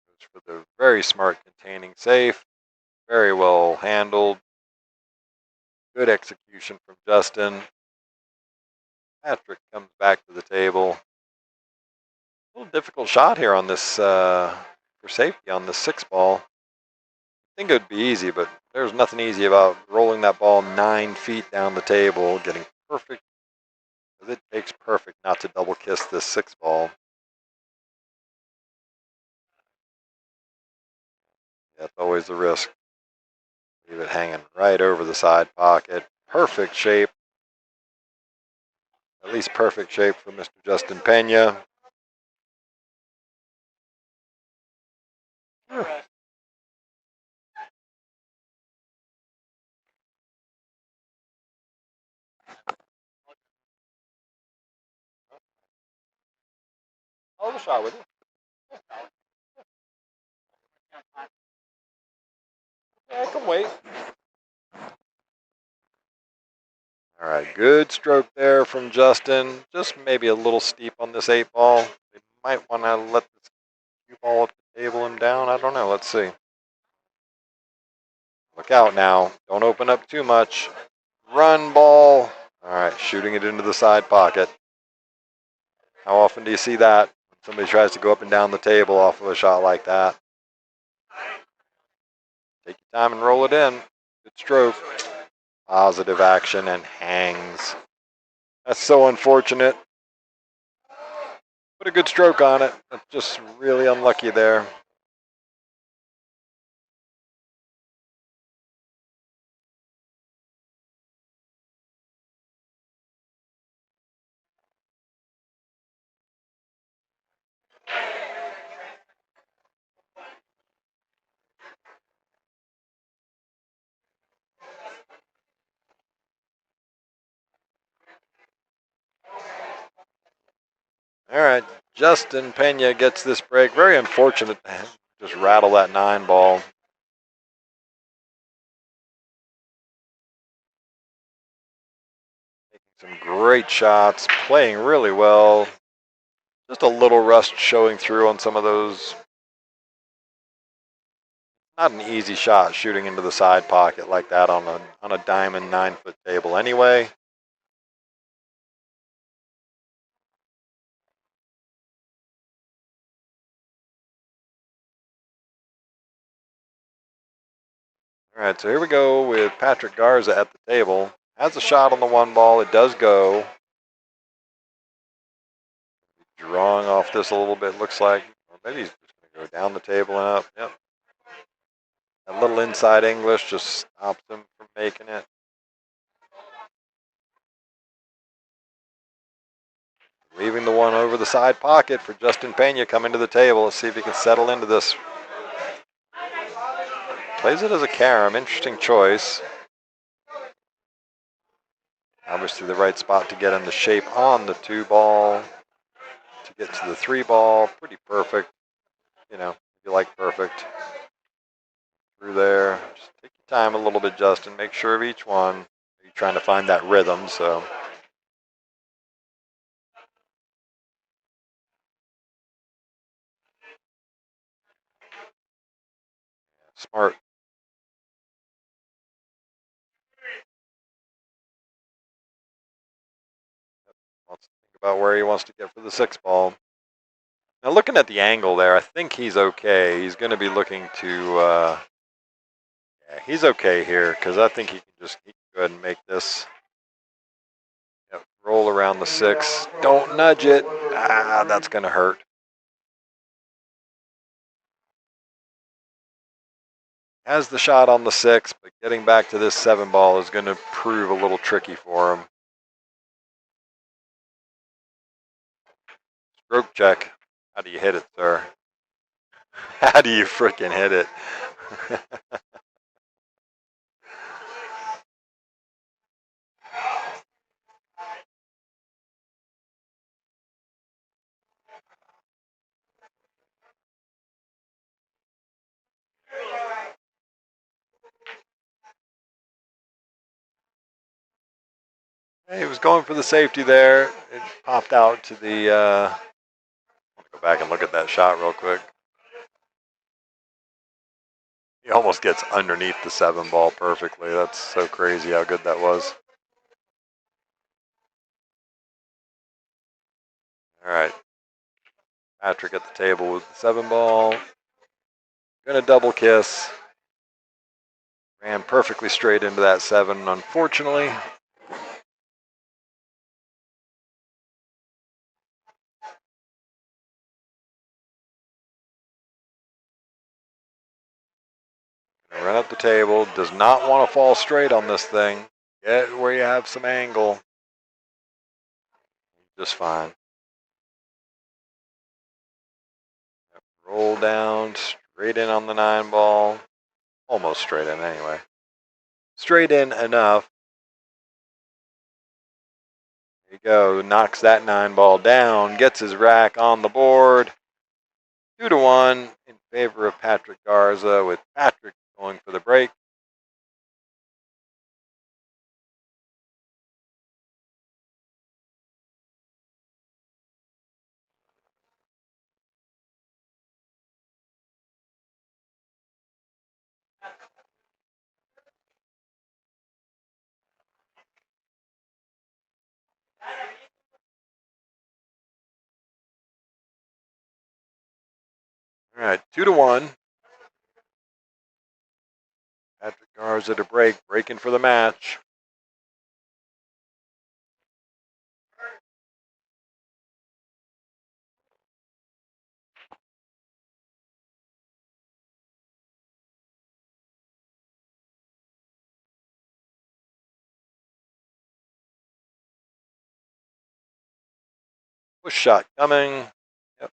Goes for the very smart containing safe. Very well handled. Good execution from Justin. Patrick comes back to the table. A little difficult shot here on this for safety on this 6 ball. I think it would be easy, but there's nothing easy about rolling that ball 9 feet down the table, getting perfect. It takes perfect not to double kiss this 6 ball. That's always the risk. Leave it hanging right over the side pocket. Perfect shape. At least perfect shape for Mr. Justin Pena. I'll have a shot with you. Yeah, I can wait. All right, good stroke there from Justin. Just maybe a little steep on this 8 ball. They might want to let this cue ball up the table him down. I don't know. Let's see. Look out now. Don't open up too much. Run ball. All right, shooting it into the side pocket. How often do you see that? Somebody tries to go up and down the table off of a shot like that. Take your time and roll it in. Good stroke. Positive action and hangs. That's so unfortunate. Put a good stroke on it. That's just really unlucky there. All right, Justin Pena gets this break. Very unfortunate to just rattle that 9 ball. Making some great shots, playing really well. Just a little rust showing through on some of those. Not an easy shot shooting into the side pocket like that on a diamond 9-foot table anyway. All right, so here we go with Patrick Garza at the table. Has a shot on the 1 ball. It does go. Drawing off this a little bit, looks like. Or maybe he's just going to go down the table and up. Yep. A little inside English just stops him from making it. Leaving the one over the side pocket for Justin Pena coming to the table. Let's see if he can settle into this. Plays it as a carom. Interesting choice. Obviously the right spot to get in the shape on the 2 ball. To get to the 3 ball. Pretty perfect. You know, if you like perfect. Through there. Just take your time a little bit, Justin. Make sure of each one. You're trying to find that rhythm, so. Smart. Wants to think about where he wants to get for the 6 ball. Now looking at the angle there, I think he's okay. He's going to be looking to, yeah, he's okay here because I think he can go ahead and make this, roll around the 6. Don't nudge it. Ah, that's going to hurt. Has the shot on the 6, but getting back to this 7 ball is going to prove a little tricky for him. Stroke check. How do you hit it, sir? How do you frickin' hit it? He was going for the safety there. It popped out to the. I'll go back and look at that shot real quick. He almost gets underneath the 7 ball perfectly. That's so crazy how good that was. All right. Patrick at the table with the 7 ball. Gonna double kiss. Ran perfectly straight into that 7, unfortunately. Run up the table. Does not want to fall straight on this thing. Get where you have some angle. Just fine. Roll down, straight in on the 9 ball. Almost straight in anyway. Straight in enough. There you go. Knocks that 9 ball down. Gets his rack on the board. 2-1 in favor of Patrick Garza, with Patrick going for the break. All right, 2-1. Patrick Garza to break, breaking for the match. Push shot coming. Yep.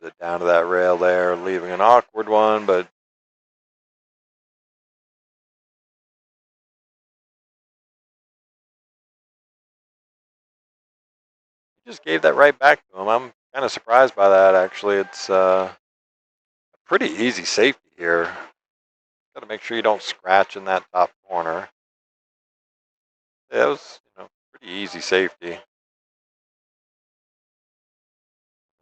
It down to that rail there, leaving an awkward one, but he just gave that right back to him. I'm kind of surprised by that, actually. It's a pretty easy safety here. Got to make sure you don't scratch in that top corner. Yeah, it was, pretty easy safety.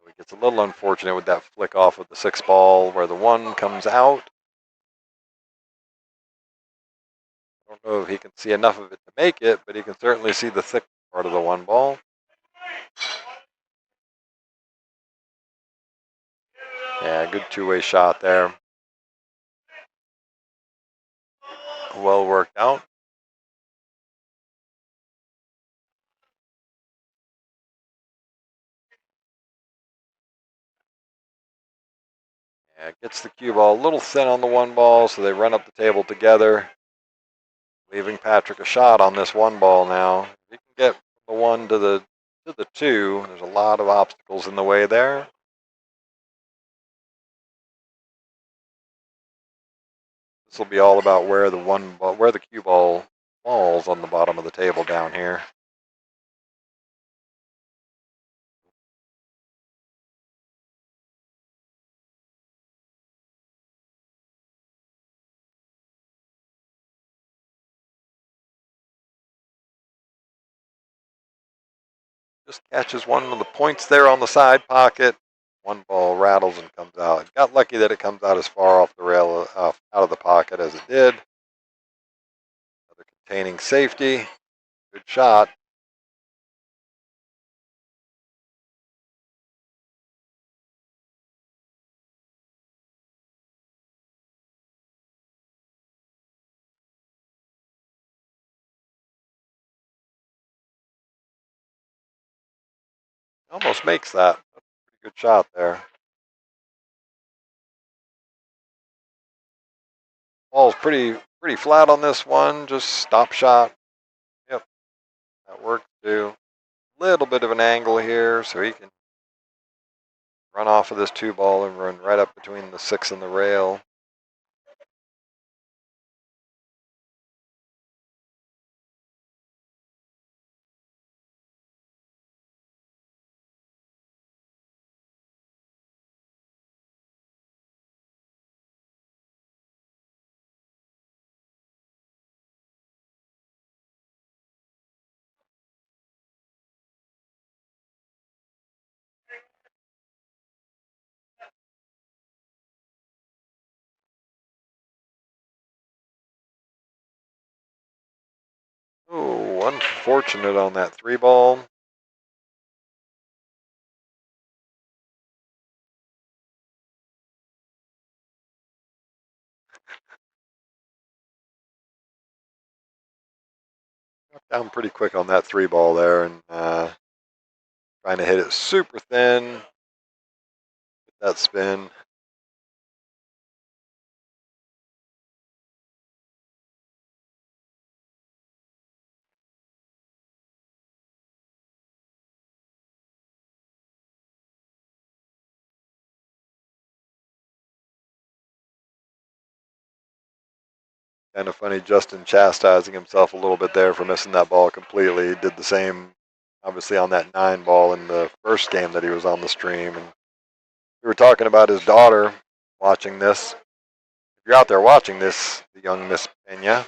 It gets a little unfortunate with that flick off of the 6 ball where the 1 comes out. I don't know if he can see enough of it to make it, but he can certainly see the thick part of the 1 ball. Yeah, good 2-way shot there. Well worked out. Yeah, gets the cue ball a little thin on the 1 ball, so they run up the table together, leaving Patrick a shot on this 1 ball now. If he can get the 1 to the 2, there's a lot of obstacles in the way there. This will be all about where the cue ball falls on the bottom of the table down here. Just catches one of the points there on the side pocket. 1 ball rattles and comes out. Got lucky that it comes out as far off the rail, out of the pocket as it did. Another containing safety. Good shot. Almost makes that. That's a pretty good shot there. Ball's pretty flat on this one. Just stop shot. Yep, that worked too. Little bit of an angle here, so he can run off of this 2 ball and run right up between the 6 and the rail. Oh, unfortunate on that 3 ball. Got down pretty quick on that 3 ball there, and trying to hit it super thin. Get that spin. Kind of funny, Justin chastising himself a little bit there for missing that ball completely. He did the same, obviously, on that 9 ball in the first game that he was on the stream. And we were talking about his daughter watching this. If you're out there watching this, the young Miss Pena,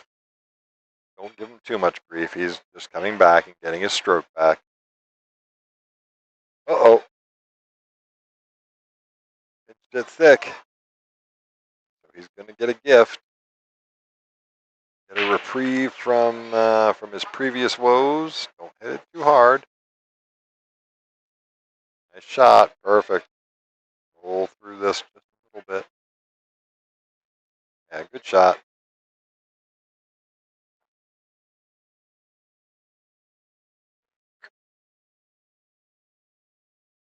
don't give him too much grief. He's just coming back and getting his stroke back. Uh-oh. It's a bit thick. So he's going to get a gift. Get a reprieve from his previous woes. Don't hit it too hard. Nice shot. Perfect. Roll through this just a little bit. Yeah, good shot.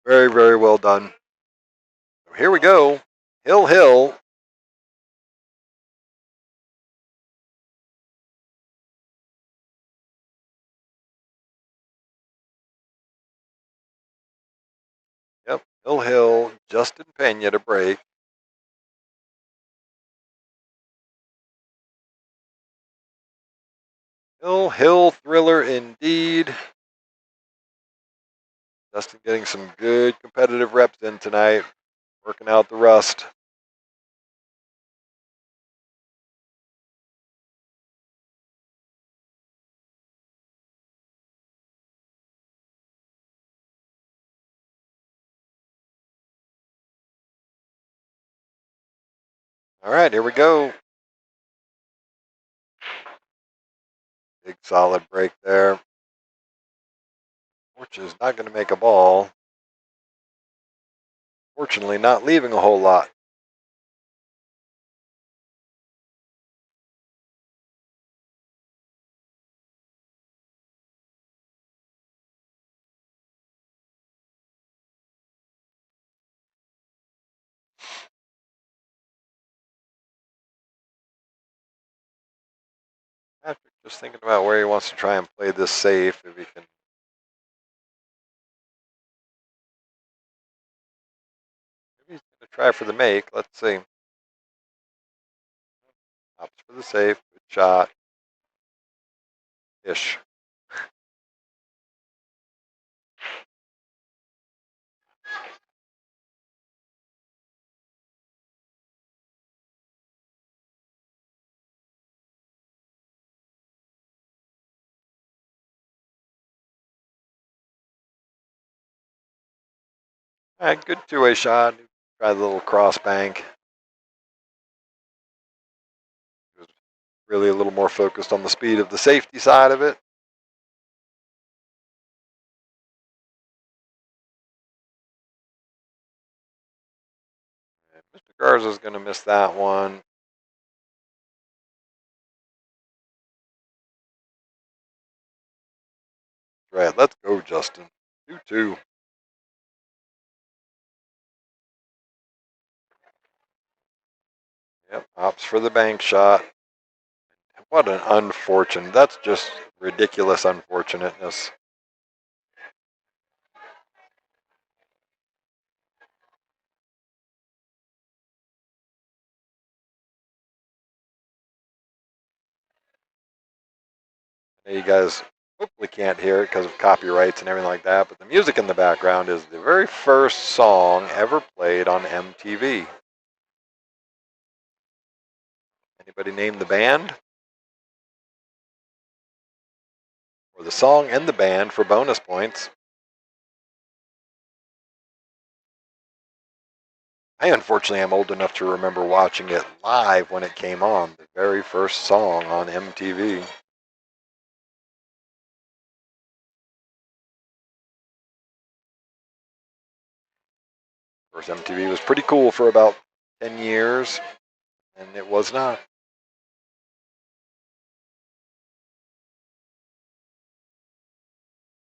Very, very well done. So here we go. Hill, hill. Yep, hill, hill. Justin Pena to break. Hill, hill thriller indeed. Justin getting some good competitive reps in tonight. Working out the rust. All right, here we go. Big solid break there. Which is not going to make a ball. Fortunately, not leaving a whole lot. Patrick just thinking about where he wants to try and play this safe. If he can. Maybe he's going to try for the make. Let's see. Opts for the safe. Good shot. Ish. All right, good 2-way shot. Try the little cross bank. He was really a little more focused on the speed of the safety side of it. And Mr. Garza's going to miss that one. Right, let's go, Justin. 2-2. Yep, opts for the bank shot. What an unfortunate. That's just ridiculous unfortunateness. You guys hopefully can't hear it because of copyrights and everything like that, but the music in the background is the very first song ever played on MTV. Anybody name the band? Or the song and the band for bonus points? I unfortunately am old enough to remember watching it live when it came on, the very first song on MTV. Of course, MTV was pretty cool for about 10 years, and it was not.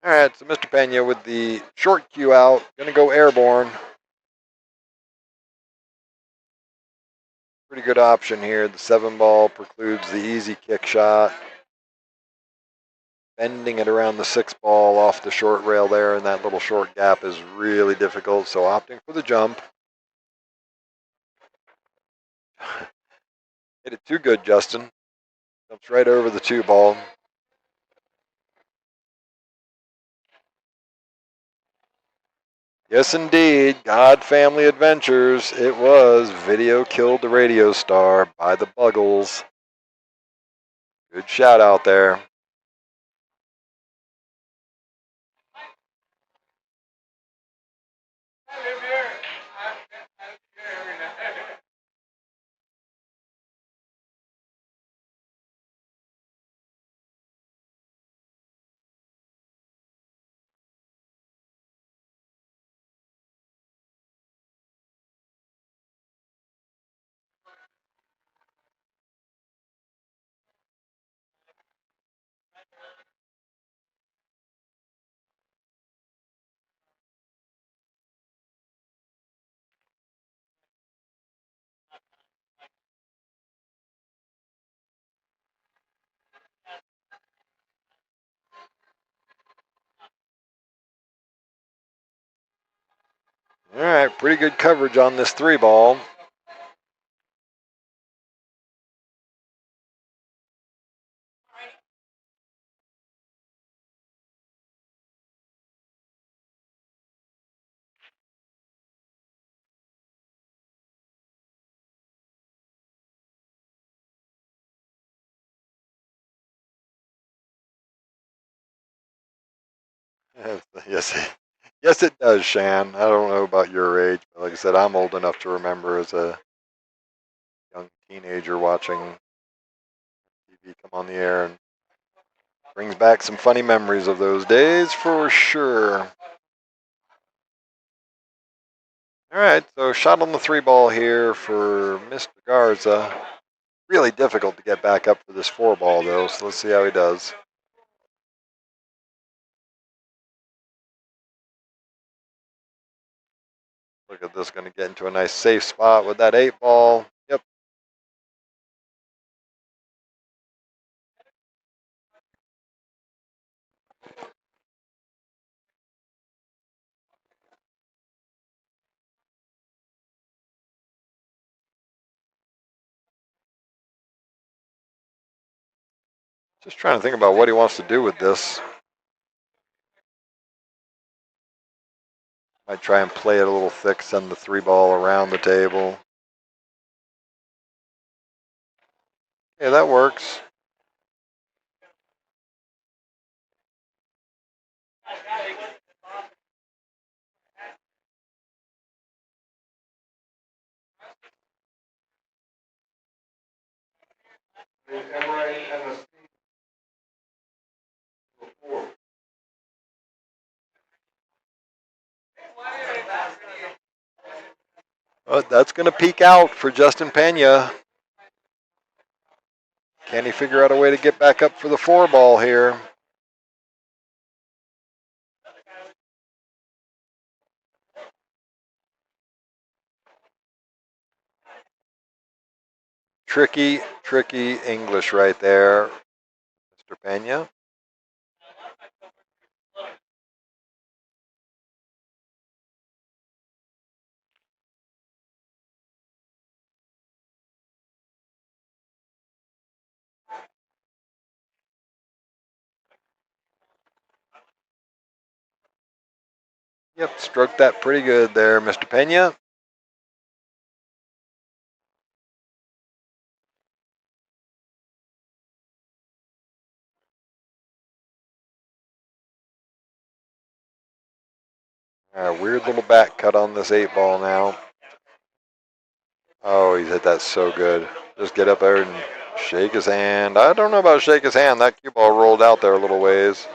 All right, so Mr. Pena with the short cue out, going to go airborne. Pretty good option here. The 7-ball precludes the easy kick shot. Bending it around the 6-ball off the short rail there, and that little short gap is really difficult, so opting for the jump. Hit it too good, Justin. Jumps right over the 2-ball. Yes, indeed. God Family Adventures. It was Video Killed the Radio Star by the Buggles. Good shout out there. All right, pretty good coverage on this 3-ball. Yes, yes, it does, Shan. I don't know about your age, but like I said, I'm old enough to remember as a young teenager watching TV come on the air, and brings back some funny memories of those days for sure. All right, so shot on the 3-ball here for Mr. Garza. Really difficult to get back up for this 4-ball though, so let's see how he does. Look at this, going to get into a nice safe spot with that 8-ball. Yep. Just trying to think about what he wants to do with this. Might try and play it a little thick, send the 3-ball around the table. Yeah, that works. Emry and Asim before. That's going to peak out for Justin Pena. Can he figure out a way to get back up for the 4-ball here? tricky English right there, Mr. Pena. Yep, stroked that pretty good there, Mr. Pena. Weird little back cut on this 8-ball now. Oh, he's hit that so good. Just get up there and shake his hand. I don't know about shake his hand. That cue ball rolled out there a little ways.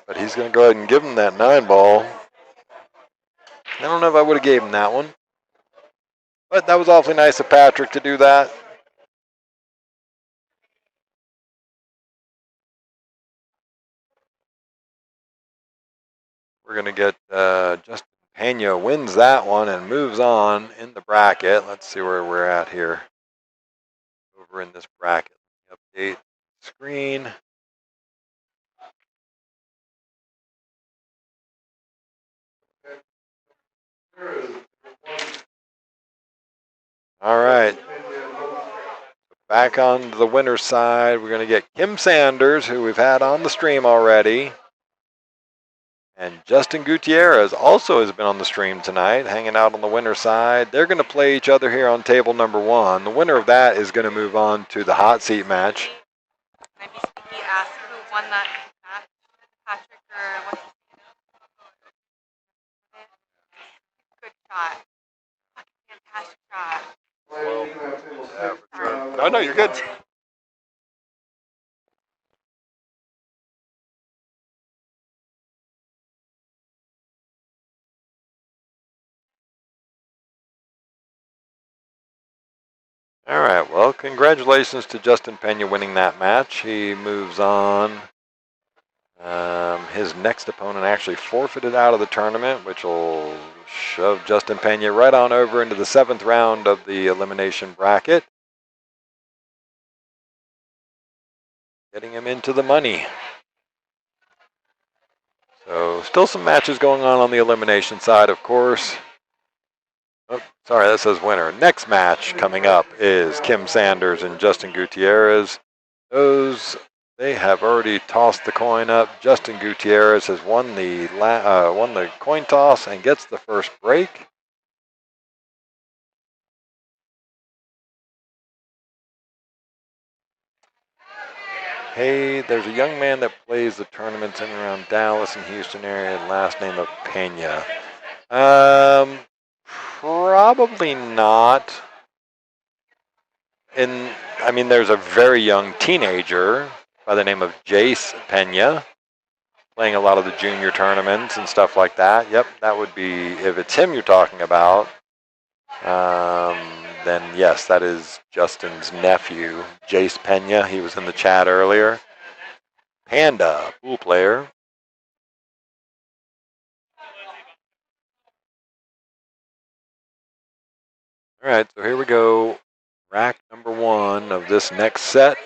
But he's going to go ahead and give him that 9-ball. I don't know if I would have gave him that one. But that was awfully nice of Patrick to do that. We're going to get Justin Pena wins that one and moves on in the bracket. Let's see where we're at here. Over in this bracket. Update screen. All right. Back on the winner's side, we're going to get Kim Sanders, who we've had on the stream already. And Justin Gutierrez also has been on the stream tonight, hanging out on the winner's side. They're going to play each other here on table number 1. The winner of that is going to move on to the hot seat match. Maybe Sneaky asked who won that match, Patrick or what's his name? Good shot. Fantastic shot. No, no, you're good. All right, well, congratulations to Justin Pena winning that match. He moves on. His next opponent actually forfeited out of the tournament, which will shove Justin Pena right on over into the 7th round of the elimination bracket. Getting him into the money. So still some matches going on the elimination side, of course. Oh, sorry, that says winner. Next match coming up is Kim Sanders and Justin Gutierrez. They have already tossed the coin up. Justin Gutierrez has won the coin toss and gets the first break. Hey, there's a young man that plays the tournaments in and around Dallas and Houston area, last name of Pena. Probably not. There's a very young teenager by the name of Jace Pena playing a lot of the junior tournaments and stuff like that. Yep, that would be, if it's him you're talking about, then yes, that is Justin's nephew, Jace Pena. He was in the chat earlier. Panda, pool player. All right, so here we go. Rack number 1 of this next set.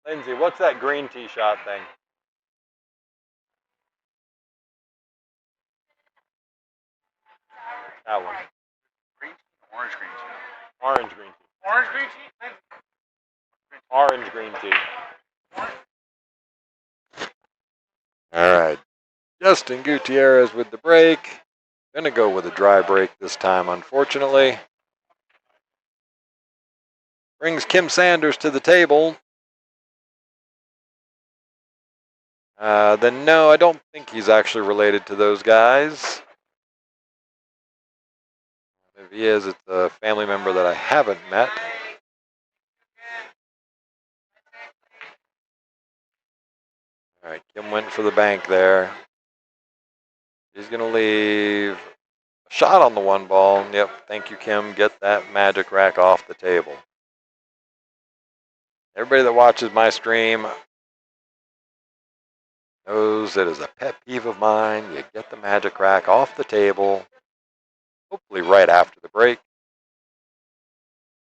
Lindsay, what's that green tee shot thing? That one. Green tea, orange green tea. Orange green tee. Orange green tea? Orange green tee. All right. Justin Gutierrez with the break. Gonna go with a dry break this time, unfortunately. Brings Kim Sanders to the table. Then no, I don't think he's actually related to those guys. If he is, it's a family member that I haven't met. All right, Kim went for the bank there. He's going to leave Shot on the one ball. Yep. Thank you, Kim. Get that magic rack off the table. Everybody that watches my stream knows it is a pet peeve of mine. You get the magic rack off the table, hopefully right after the break.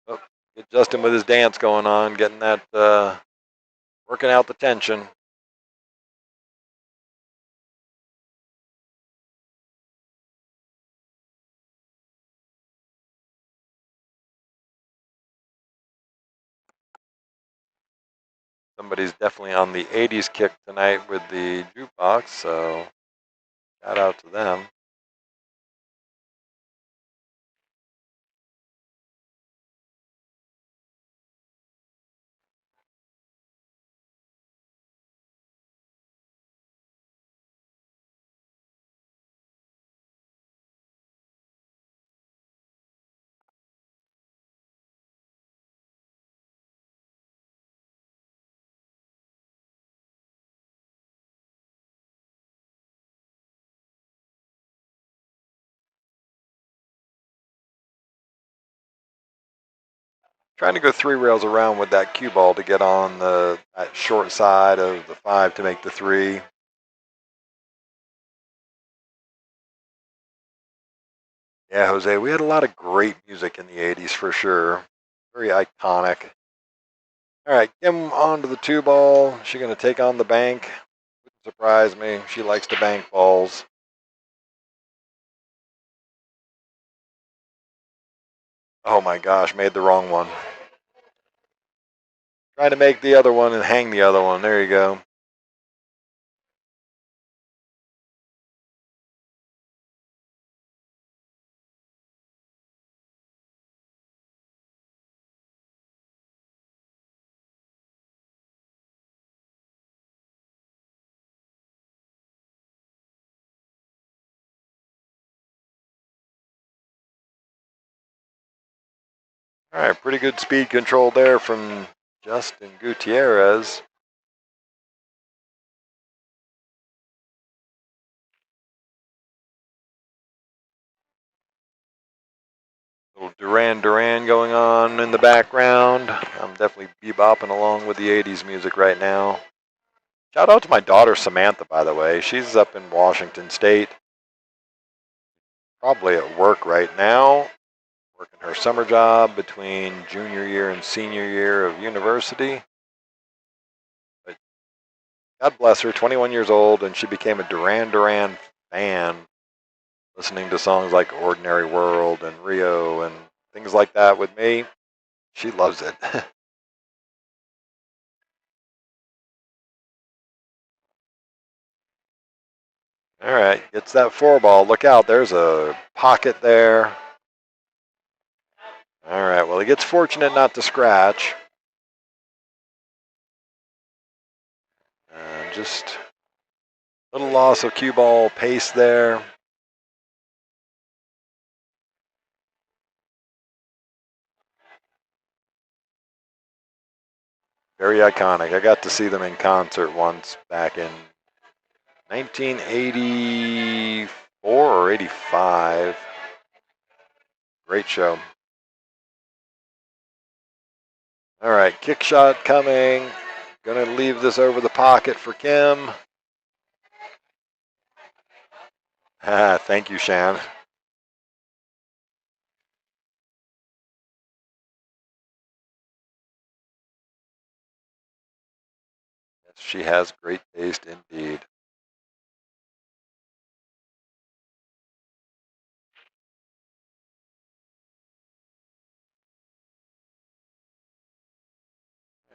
Oh, get Justin with his dance going on, getting that, working out the tension. Somebody's definitely on the 80s kick tonight with the jukebox, so shout out to them. Trying to go 3 rails around with that cue ball to get on that short side of the 5 to make the 3. Yeah, Jose, we had a lot of great music in the 80s for sure. Very iconic. All right, Kim onto the 2 ball. She's going to take on the bank. Wouldn't surprise me. She likes to bank balls. Oh my gosh, made the wrong one. Trying to make the other one and hang the other one. There you go. All right, pretty good speed control there from Justin Gutierrez. Little Duran Duran going on in the background. I'm definitely bebopping along with the 80s music right now. Shout out to my daughter Samantha, by the way. She's up in Washington State. Probably at work right now. Working her summer job between junior year and senior year of university. But God bless her, 21 years old, and she became a Duran Duran fan, listening to songs like Ordinary World and Rio and things like that with me. She loves it. All right, gets that 4 ball. Look out, there's a pocket there. All right, well, he gets fortunate not to scratch. Just a little loss of cue ball pace there. Very iconic. I got to see them in concert once back in 1984 or 85. Great show. All right, kick shot coming. Gonna leave this over the pocket for Kim. Thank you, Shan. Yes, she has great taste indeed.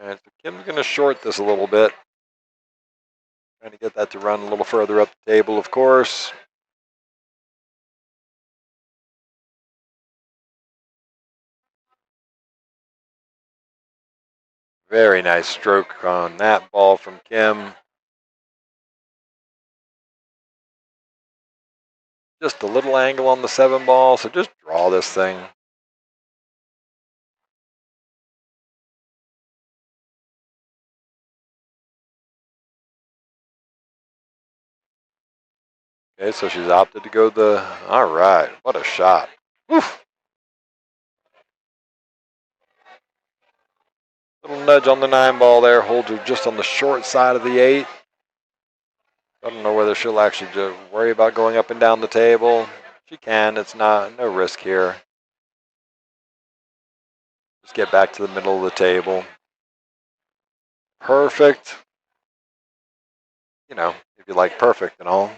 All right, so Kim's gonna short this a little bit. Trying to get that to run a little further up the table, of course. Very nice stroke on that ball from Kim. Just a little angle on the 7 ball, so just draw this thing. Okay, so she's opted to go the. All right, what a shot. Woof. Little nudge on the 9 ball there, holds her just on the short side of the 8. I don't know whether she'll actually just worry about going up and down the table. She can, it's no risk here. Just get back to the middle of the table. Perfect. You know, if you like perfect and all.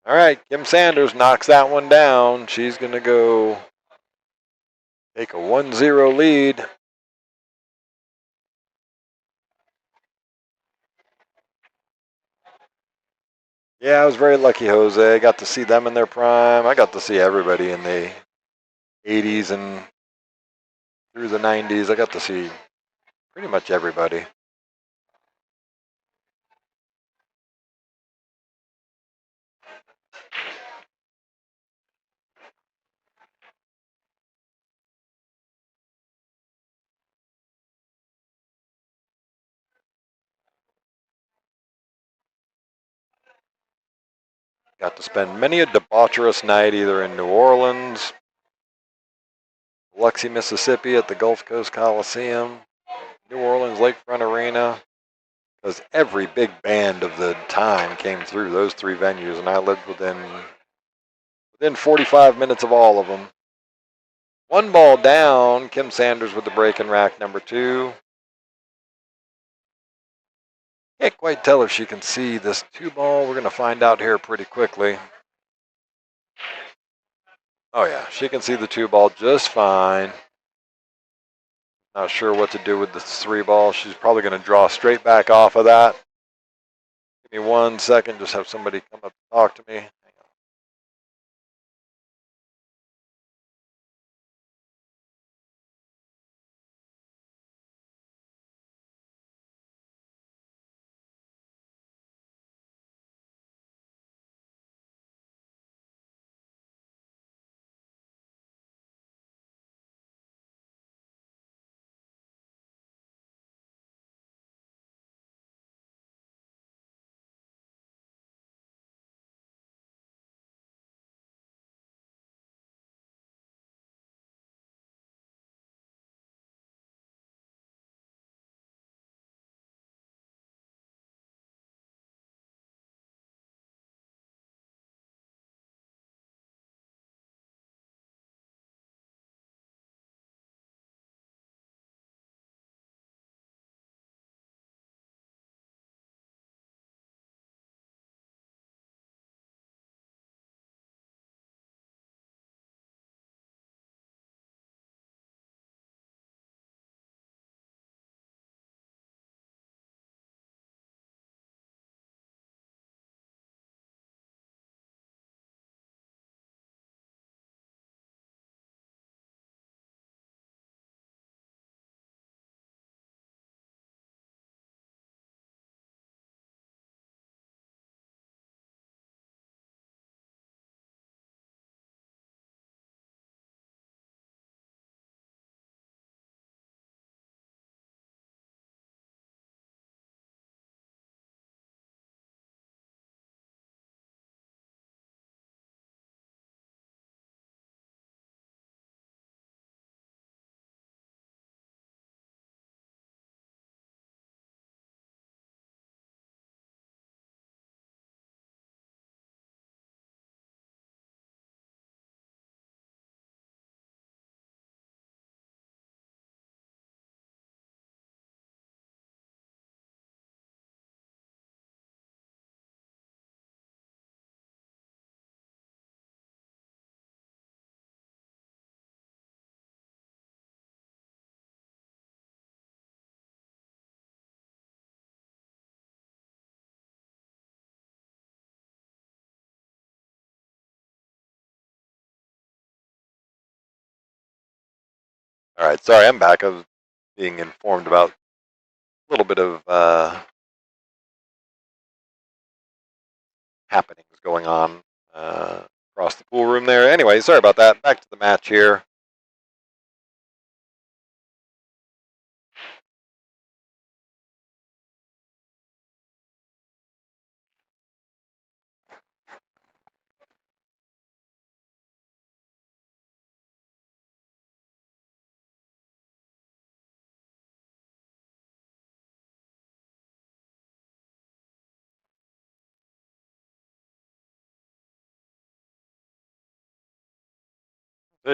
All right, Kim Sanders knocks that one down. She's going to go take a 1-0 lead. Yeah, I was very lucky, Jose. I got to see them in their prime. I got to see everybody in the 80s and through the 90s. I got to see pretty much everybody. Got to spend many a debaucherous night either in New Orleans, Biloxi, Mississippi at the Gulf Coast Coliseum, New Orleans Lakefront Arena, because every big band of the time came through those 3 venues, and I lived within 45 minutes of all of them. 1 ball down, Kim Sanders with the break in rack number 2. Can't quite tell if she can see this 2 ball. We're going to find out here pretty quickly. Oh yeah, she can see the 2 ball just fine. Not sure what to do with the 3 ball. She's probably going to draw straight back off of that. Give me 1 second, just have somebody come up and talk to me. Hang on. All right, sorry, I'm back. I was being informed about a little bit of happenings going on across the pool room there. Anyway, sorry about that. Back to the match here.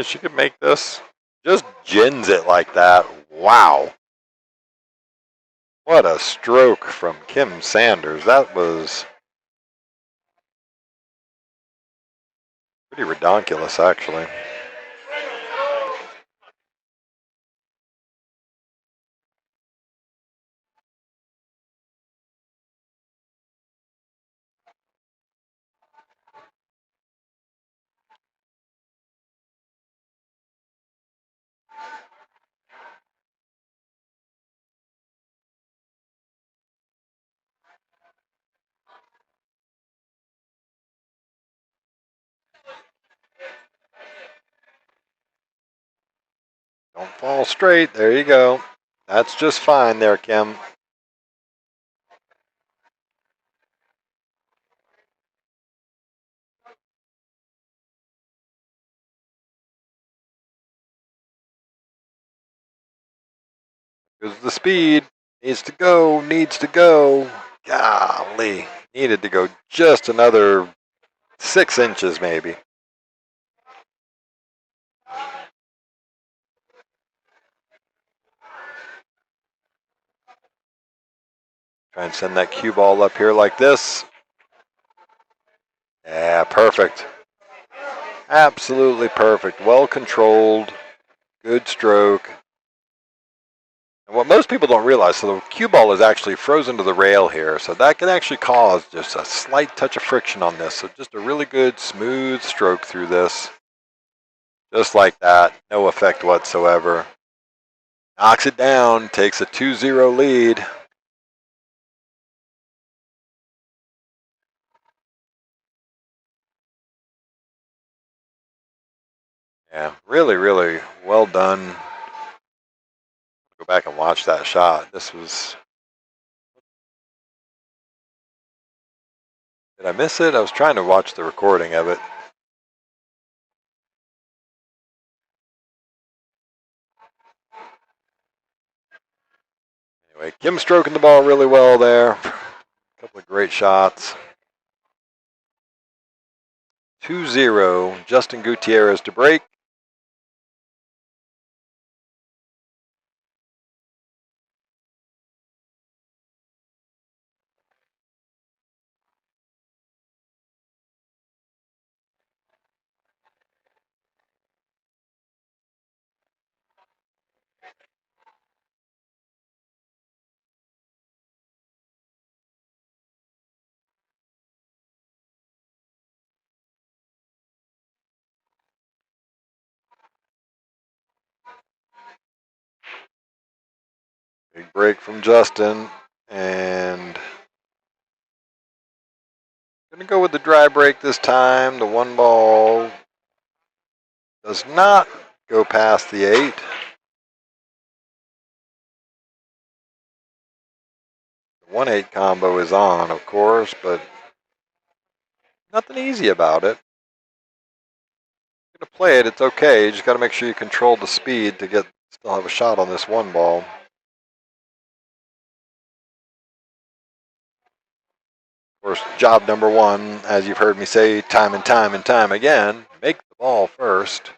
She could make this. Just gins it like that. Wow. What a stroke from Kim Sanders. That was pretty redonkulous, actually. Don't fall straight. There you go. That's just fine there, Kim. Because the speed needs to go, Golly. Needed to go just another 6 inches maybe. Try and send that cue ball up here like this. Yeah, perfect. Absolutely perfect. Well controlled. Good stroke. And what most people don't realize, so the cue ball is actually frozen to the rail here, so that can actually cause just a slight touch of friction on this. So just a really good smooth stroke through this. Just like that. No effect whatsoever. Knocks it down, takes a 2-0 lead. Yeah, really, really well done. Go back and watch that shot. This was... Did I miss it? I was trying to watch the recording of it. Anyway, Kim stroking the ball really well there. A couple of great shots. 2-0, Justin Gutierrez to break. Big break from Justin, and gonna go with the dry break this time. The one ball does not go past the 8. The 1-8 combo is on, of course, but nothing easy about it. You're gonna play it, it's okay. You just gotta make sure you control the speed to still have a shot on this one ball. Of course, job number 1, as you've heard me say time and time and time again, make the ball first.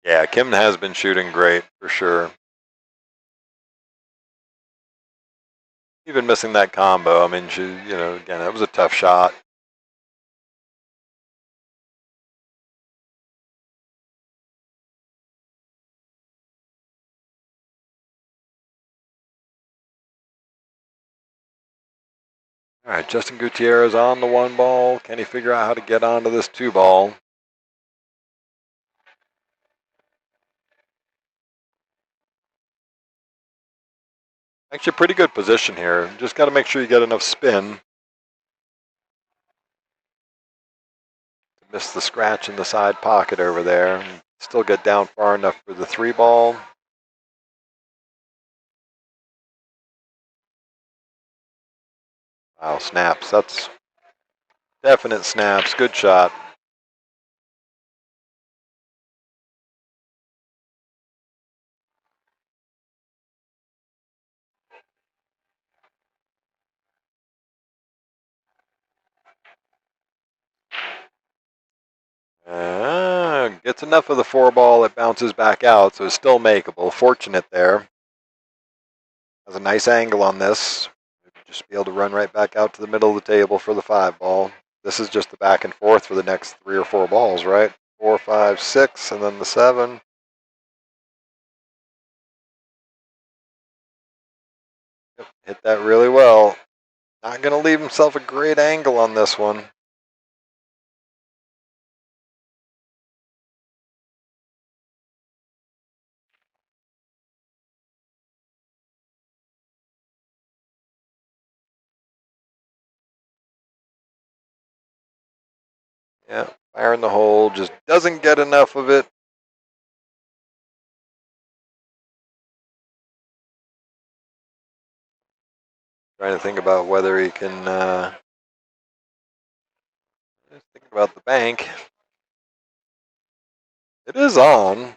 Yeah, Kim has been shooting great, for sure. Even missing that combo, I mean, again, that was a tough shot. All right, Justin Gutierrez on the one ball. Can he figure out how to get onto this 2 ball? Actually, pretty good position here. Just got to make sure you get enough spin. Miss the scratch in the side pocket over there. And still get down far enough for the 3 ball. Wow, snaps. That's definite snaps. Good shot. Gets enough of the 4 ball, it bounces back out, so it's still makeable. Fortunate there. Has a nice angle on this. Just be able to run right back out to the middle of the table for the 5 ball. This is just the back and forth for the next 3 or 4 balls, right? 4, 5, 6, and then the 7. Yep, hit that really well. Not going to leave himself a great angle on this one. Yeah, fire in the hole, just doesn't get enough of it. Trying to think about whether he can, think about the bank. It is on.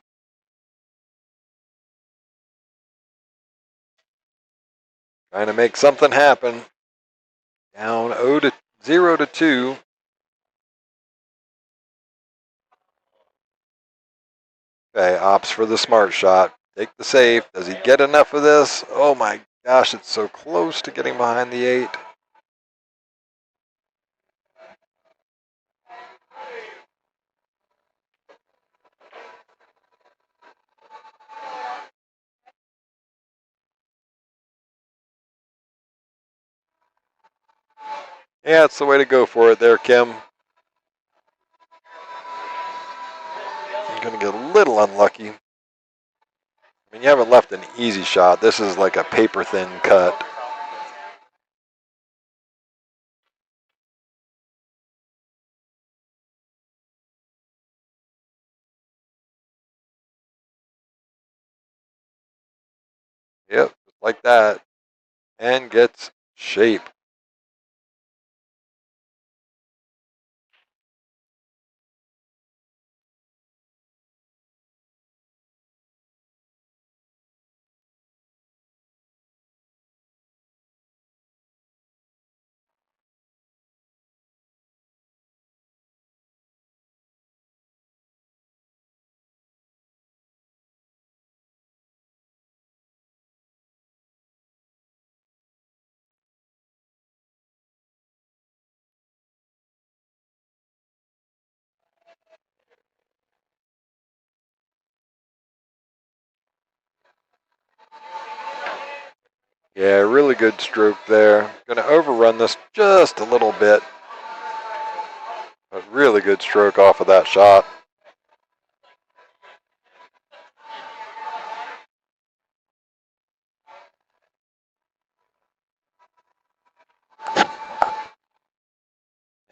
Trying to make something happen. Down 0 to 2. Okay, opts for the smart shot. Take the safe. Does he get enough of this? Oh my gosh, it's so close to getting behind the 8. Yeah, it's the way to go for it there, Kim. I'm going to get a little unlucky. I mean, you haven't left an easy shot. This is like a paper-thin cut. Yep, like that. And gets shape. Yeah, really good stroke there. Going to overrun this just a little bit. But really good stroke off of that shot.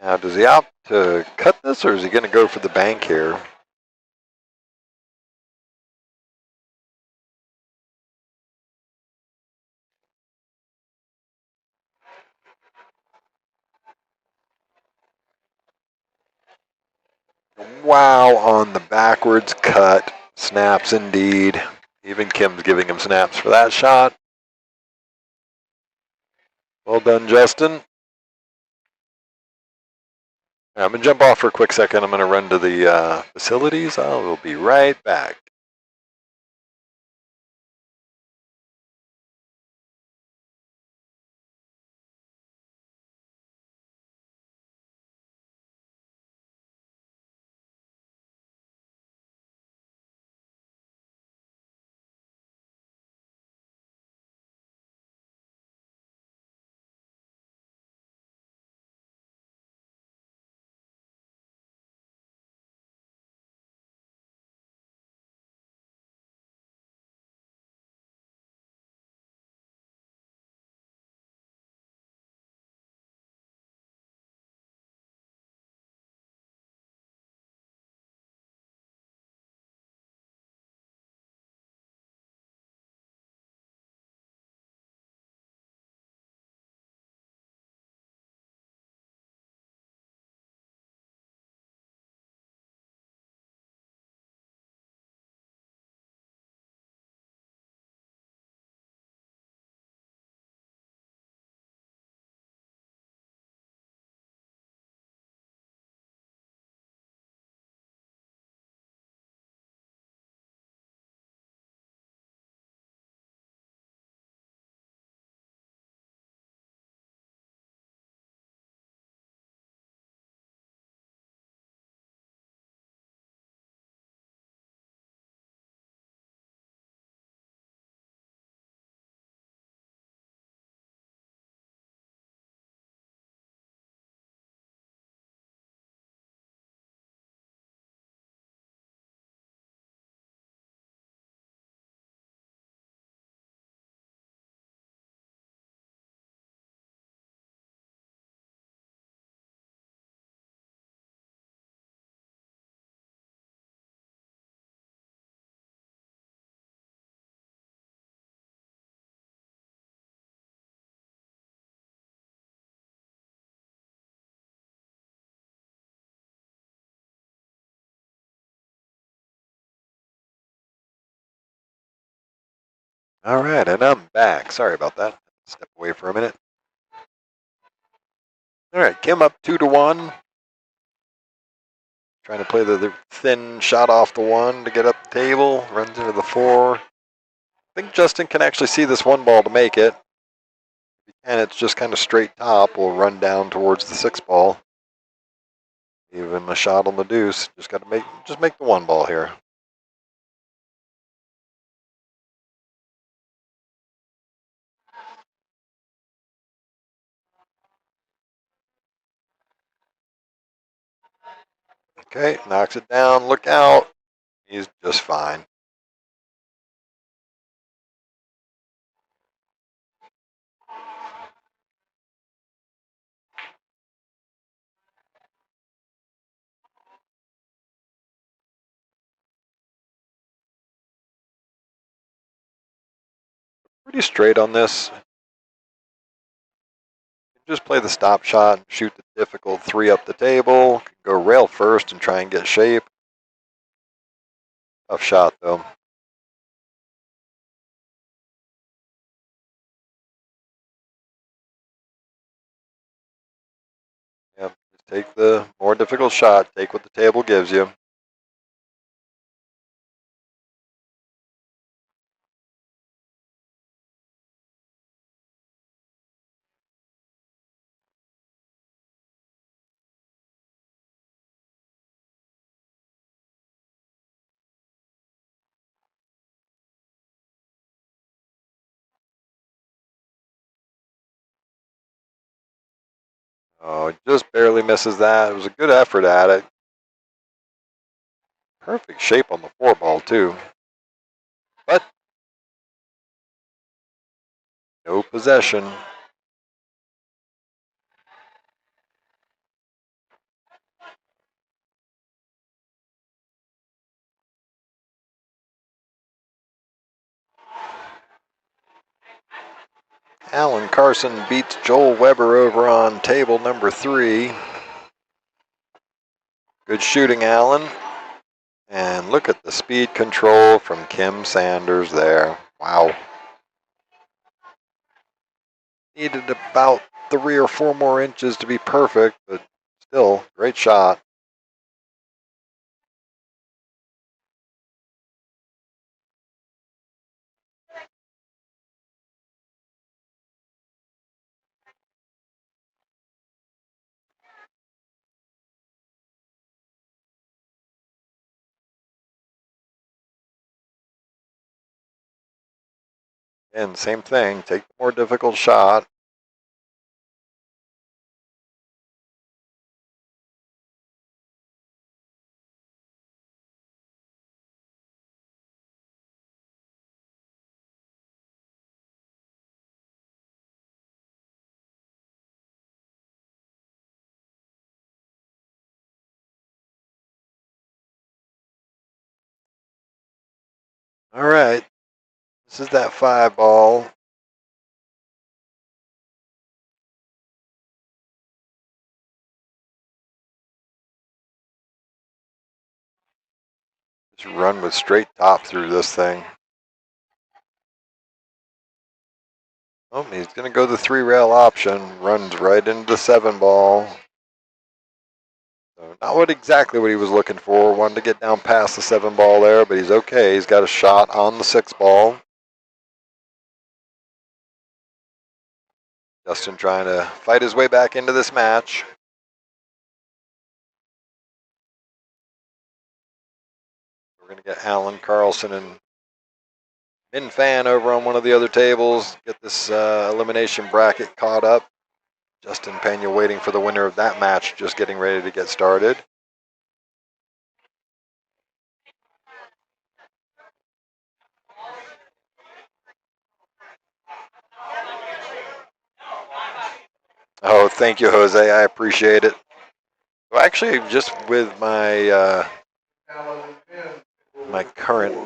Now, does he opt to cut this, or is he going to go for the bank here? Wow, on the backwards cut. Snaps indeed. Even Kim's giving him snaps for that shot. Well done, Justin. I'm going to jump off for a quick second. I'm going to run to the facilities. I will be right back. All right, and I'm back. Sorry about that. Step away for a minute. All right, Kim up 2-1. Trying to play the thin shot off the 1 to get up the table. Runs into the 4. I think Justin can actually see this 1 ball to make it. And it's just kind of straight top. We'll run down towards the 6 ball. Even a shot on the deuce. Just got to make the 1 ball here. Okay, knocks it down. Look out. He's just fine. Pretty straight on this. Just play the stop shot and shoot the difficult 3 up the table. Go rail first and try and get shape. Tough shot though. Yep, just take the more difficult shot. Take what the table gives you. Oh, just barely misses that. It was a good effort at it. Perfect shape on the 4 ball too. But no possession. Alan Carson beats Joel Weber over on table number 3. Good shooting, Alan. And look at the speed control from Kim Sanders there. Wow. Needed about 3 or 4 more inches to be perfect, but still, great shot. And same thing, take the more difficult shot. All right, this is that 5 ball. Just run with straight top through this thing. Oh, he's going to go the 3 rail option. Runs right into the 7 ball. So not exactly what he was looking for. Wanted to get down past the 7 ball there, but he's okay. He's got a shot on the 6 ball. Justin trying to fight his way back into this match. We're going to get Alan Carlson and Min Fan over on one of the other tables. Get this elimination bracket caught up. Justin Pena waiting for the winner of that match, just getting ready to get started. Oh, thank you, Jose. I appreciate it. Well, actually, just with my my current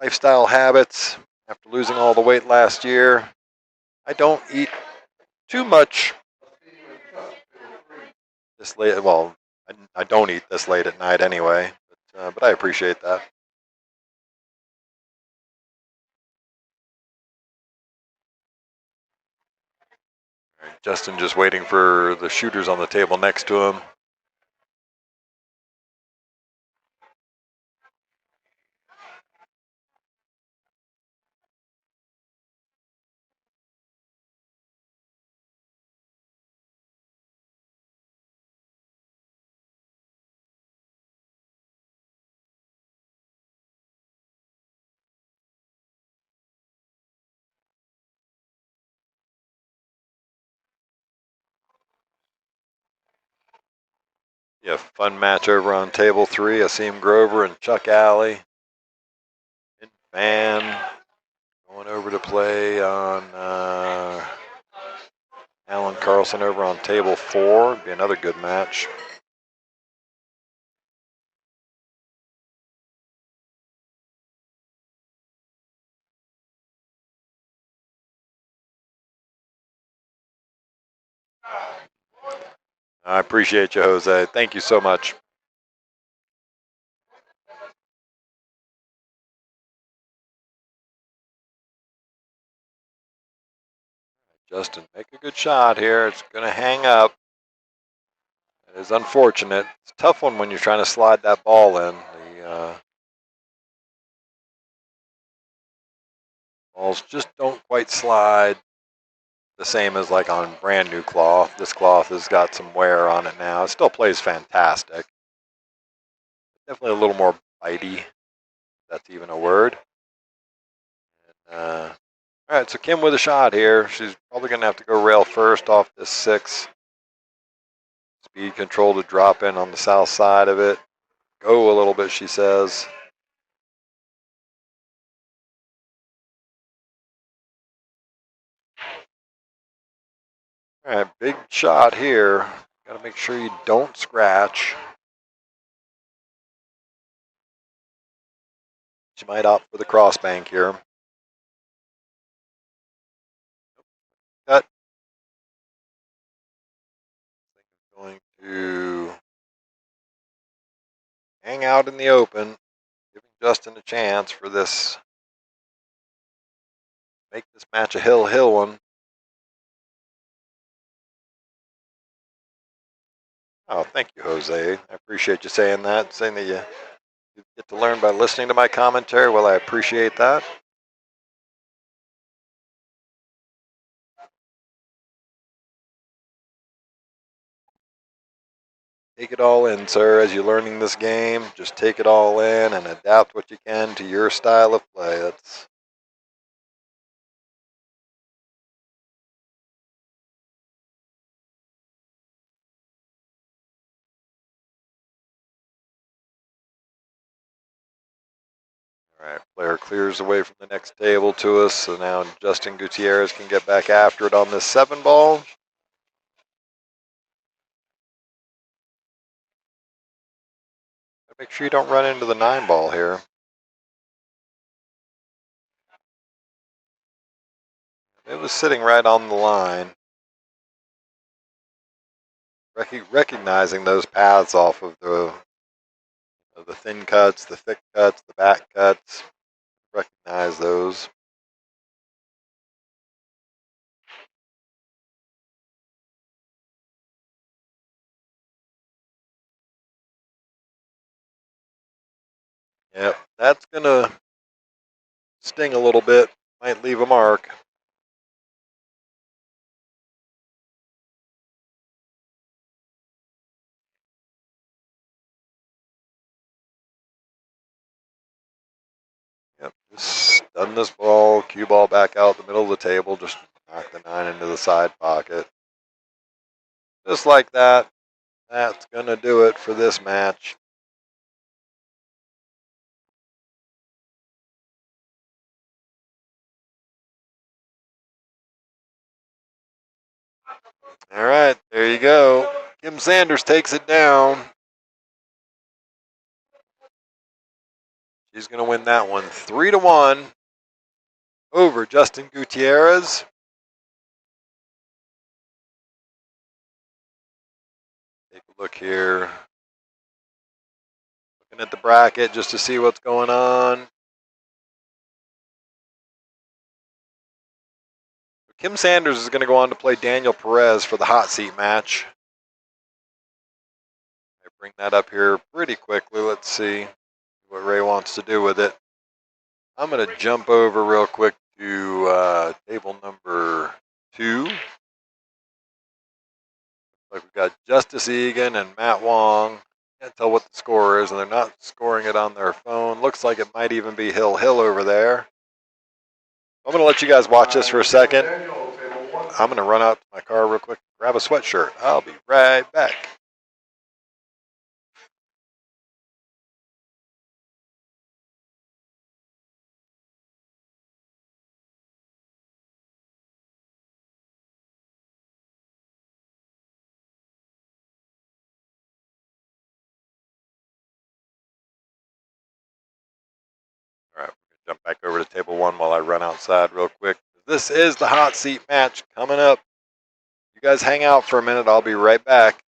lifestyle habits, after losing all the weight last year, I don't eat too much this late. Well, I don't eat this late at night anyway, but I appreciate that. Justin just waiting for the shooters on the table next to him. Yeah, fun match over on table 3. Asim Grover and Chuck Alley. And Van going over to play on Alan Carlson over on table 4. Be another good match. I appreciate you, Jose. Thank you so much. Justin, make a good shot here. It's going to hang up. It is unfortunate. It's a tough one when you're trying to slide that ball in. The balls just don't quite slide the same as like on brand new cloth. This cloth has got some wear on it now. It still plays fantastic. Definitely a little more bitey, if that's even a word. And, all right, so Kim with a shot here. She's probably going to have to go rail first off this 6. Speed control to drop in on the south side of it. Go a little bit, she says. All right, big shot here. Got to make sure you don't scratch. She might opt for the crossbank here. Cut. Going to hang out in the open, giving Justin a chance for this. Make this match a hill one. Oh, thank you, Jose. I appreciate you saying that, saying that you get to learn by listening to my commentary. Well, I appreciate that. Take it all in, sir, as you're learning this game. Just take it all in and adapt what you can to your style of play. That's all right. Player clears away from the next table to us, so now Justin Gutierrez can get back after it on this 7 ball. Make sure you don't run into the 9 ball here. It was sitting right on the line. Recognizing those paths off of the thin cuts, the thick cuts, the back cuts. Recognize those. Yep, that's going to sting a little bit. Might leave a mark. Yep, just stun this ball, cue ball back out the middle of the table, just knock the 9 into the side pocket. Just like that. That's going to do it for this match. All right, there you go. Kim Sanders takes it down. She's going to win that one 3-1 over Justin Gutierrez. Take a look here. Looking at the bracket just to see what's going on. Kim Sanders is going to go on to play Daniel Perez for the hot seat match. I bring that up here pretty quickly. Let's see what Ray wants to do with it. I'm going to jump over real quick to table number 2. Like we've got Justice Egan and Matt Wong. Can't tell what the score is, and they're not scoring it on their phone. Looks like it might even be Hill over there. I'm going to let you guys watch this for a second. I'm going to run out to my car real quick, grab a sweatshirt. I'll be right back. All right, we're going to jump back over to table 1 while I run outside real quick. This is the hot seat match coming up. You guys hang out for a minute. I'll be right back.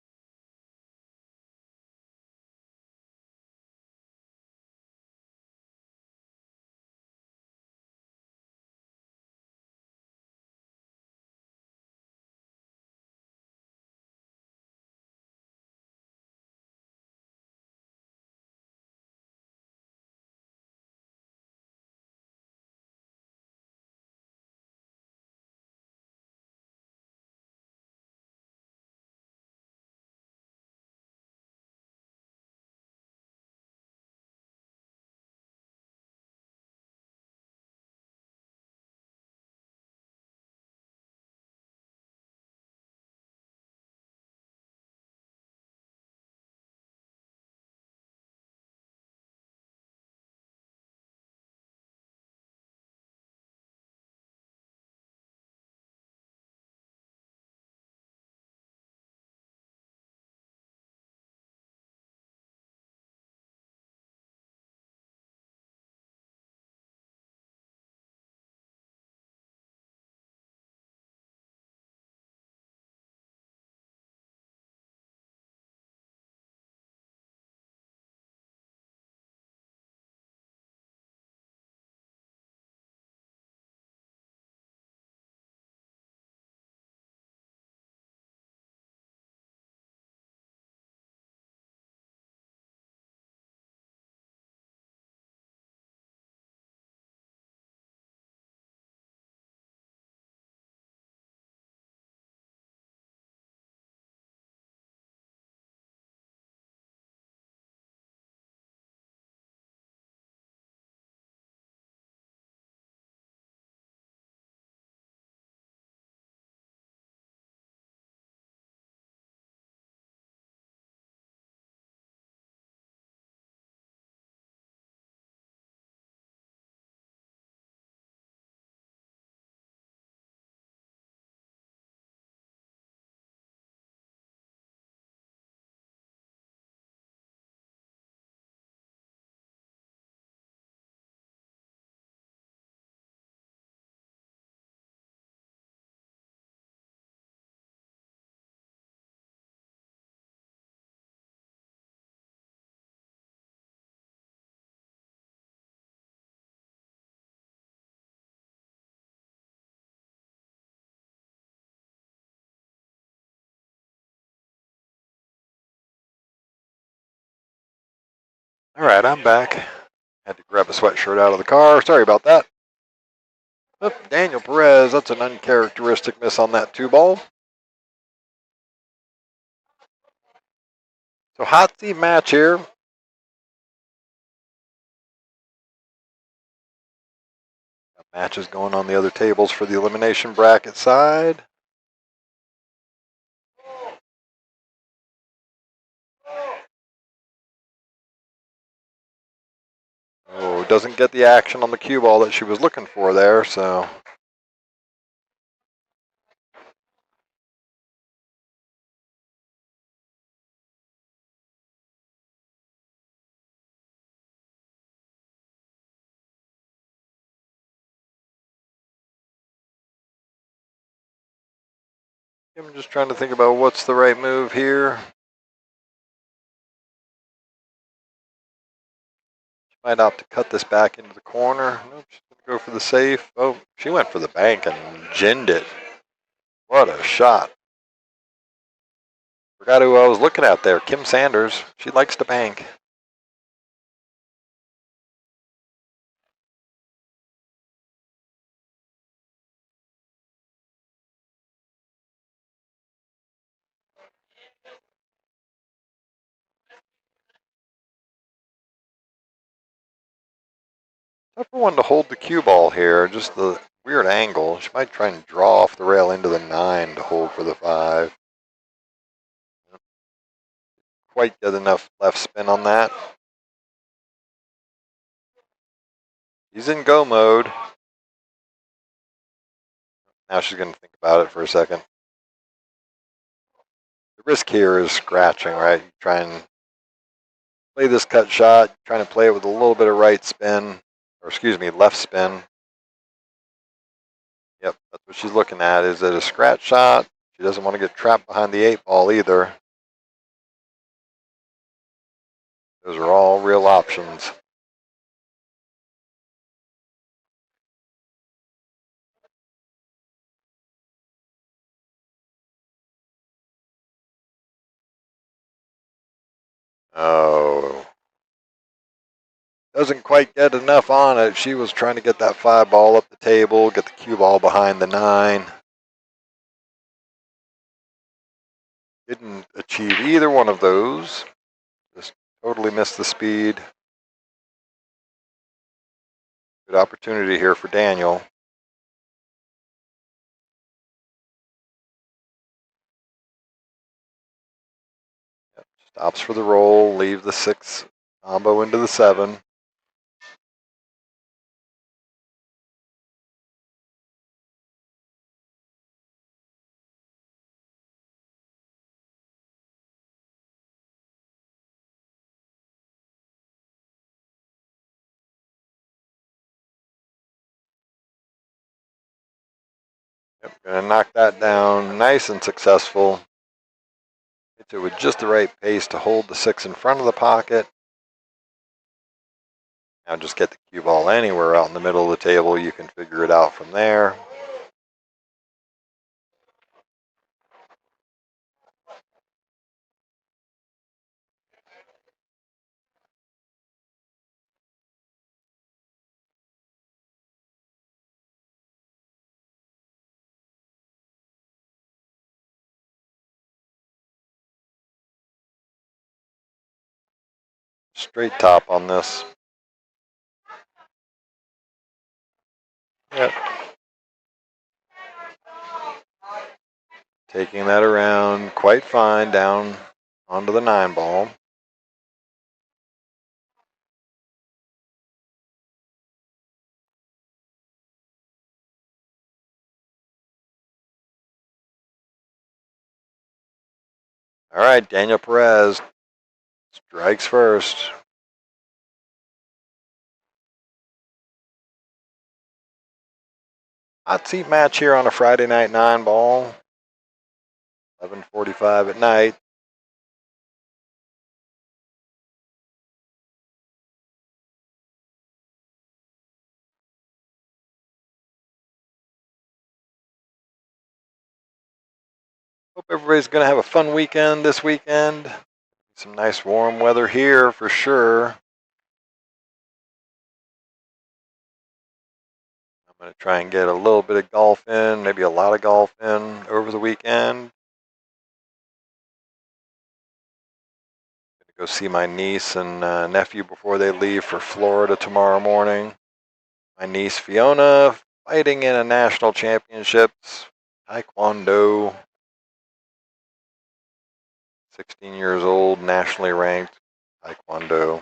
All right, I'm back. Had to grab a sweatshirt out of the car. Sorry about that. Oh, Daniel Perez, that's an uncharacteristic miss on that 2-ball. So hot seat match here. Got matches going on the other tables for the elimination bracket side. Oh, doesn't get the action on the cue ball that she was looking for there, so. I'm just trying to think about what's the right move here. She might opt to cut this back into the corner. Nope, she's going Go for the safe. Oh, she went for the bank and ginned it. What a shot. Forgot who I was looking at there. Kim Sanders. She likes to bank. Tougher one to hold the cue ball here. Just the weird angle. She might try and draw off the rail into the 9 to hold for the 5. Quite get enough left spin on that. He's in go mode. Now she's going to think about it for a second. The risk here is scratching, right? You try and play this cut shot, trying to play it with a little bit of right spin, or excuse me, left spin. Yep, that's what she's looking at. Is it a scratch shot? She doesn't want to get trapped behind the 8 ball either. Those are all real options. Oh. Doesn't quite get enough on it. She was trying to get that 5 ball up the table, get the cue ball behind the 9. Didn't achieve either one of those. Just totally missed the speed. Good opportunity here for Daniel. Yep, stops for the roll, leave the 6 combo into the 7. Yep, gonna knock that down nice and successful. Hits it with just the right pace to hold the 6 in front of the pocket. Now just get the cue ball anywhere out in the middle of the table. You can figure it out from there. Straight top on this. Yep. Taking that around quite fine down onto the 9 ball. All right, Daniel Perez strikes first. Hot seat match here on a Friday night 9 ball. 11:45 at night. Hope everybody's going to have a fun weekend this weekend. Some nice warm weather here for sure. I'm going to try and get a little bit of golf in, maybe a lot of golf in over the weekend. Go see my niece and nephew before they leave for Florida tomorrow morning. My niece Fiona fighting in a national championships, Taekwondo. 16 years old, nationally ranked Taekwondo.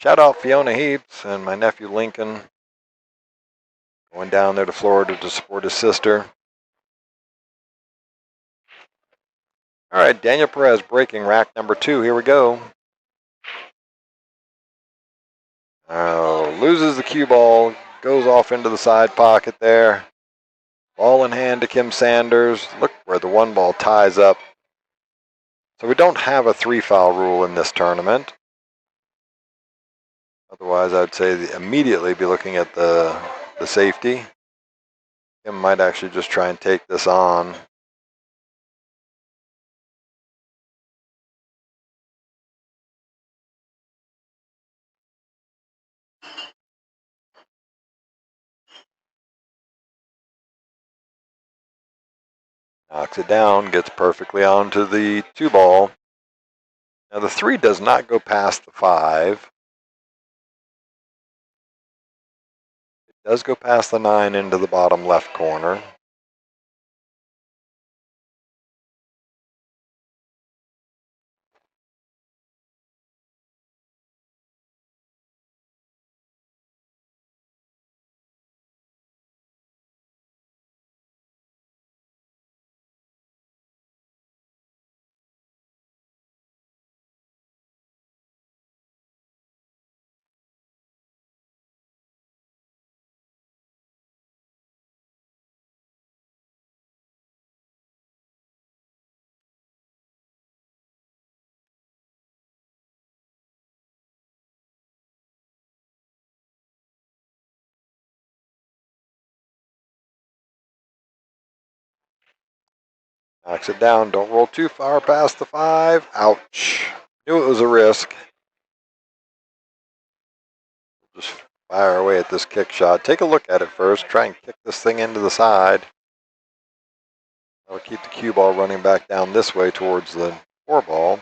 Shout out Fiona Heaps and my nephew Lincoln. Going down there to Florida to support his sister. All right, Daniel Perez breaking rack number 2. Here we go. Loses the cue ball, goes off into the side pocket there. Ball in hand to Kim Sanders. Look where the 1 ball ties up. So we don't have a 3 foul rule in this tournament. Otherwise, I'd say immediately be looking at the safety. Kim might actually just try and take this on. Knocks it down, gets perfectly onto the 2-ball. Now the 3 does not go past the 5. It does go past the 9 into the bottom left corner. Knocks it down. Don't roll too far past the 5. Ouch. Knew it was a risk. Just fire away at this kick shot. Take a look at it first. Try and kick this thing into the side. That'll keep the cue ball running back down this way towards the 4-ball.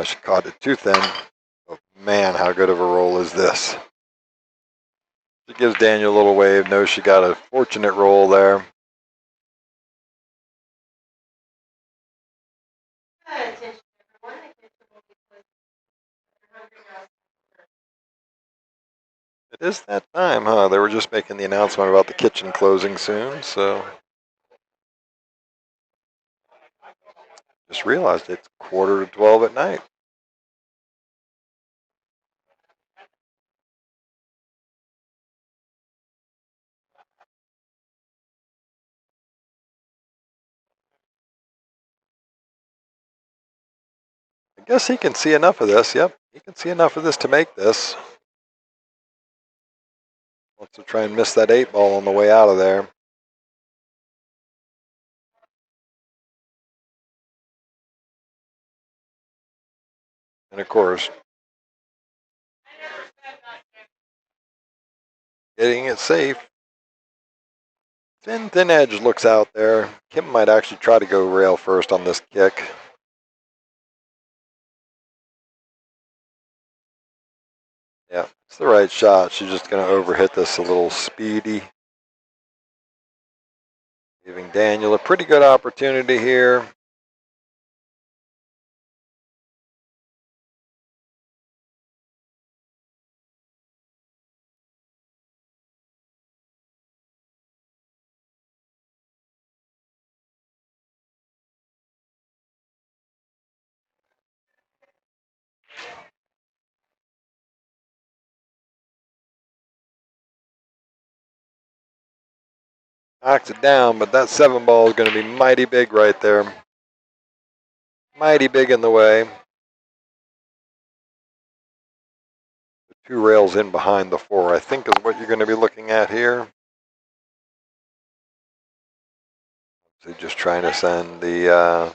She caught it too thin. Oh, man, how good of a roll is this? She gives Daniel a little wave. Knows she got a fortunate roll there. It is that time, huh? They were just making the announcement about the kitchen closing soon, so just realized it's 11:45 at night. I guess he can see enough of this. Yep, he can see enough of this to make this. Wants to try and miss that 8-ball on the way out of there. And of course, getting it safe. Thin edge looks out there. Kim might actually try to go rail first on this kick. Yeah, it's the right shot. She's just going to overhit this a little speedy. Giving Daniel a pretty good opportunity here. Knocks it down, but that 7-ball is going to be mighty big right there. Mighty big in the way. The 2 rails in behind the 4, I think, is what you're going to be looking at here. So just trying to send the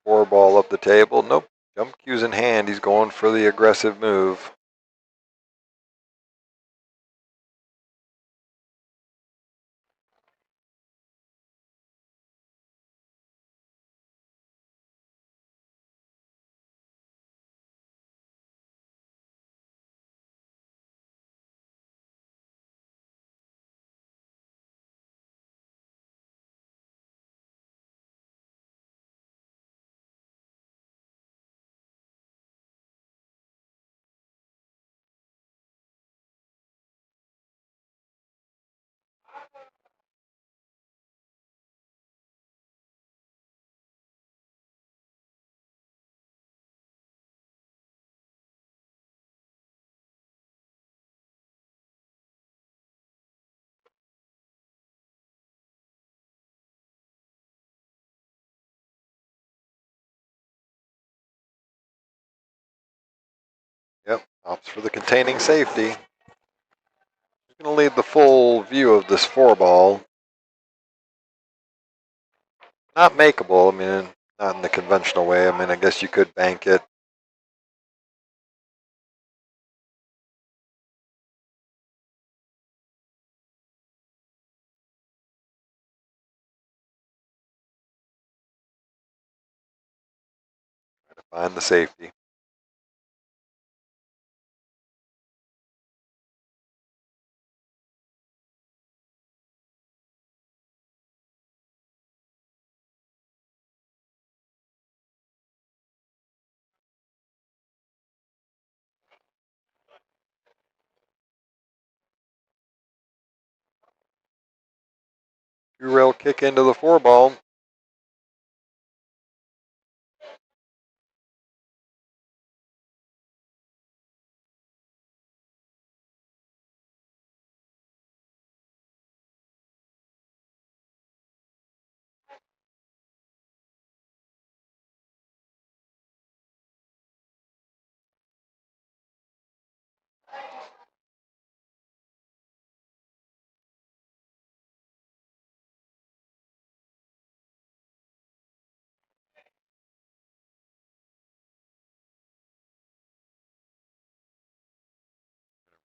4-ball up the table. Nope. Jump cues in hand. He's going for the aggressive move. Stops for the containing safety. Going to leave the full view of this 4-ball. Not makeable. I mean, not in the conventional way. I mean, I guess you could bank it. Try to find the safety. Two-rail kick into the 4-ball.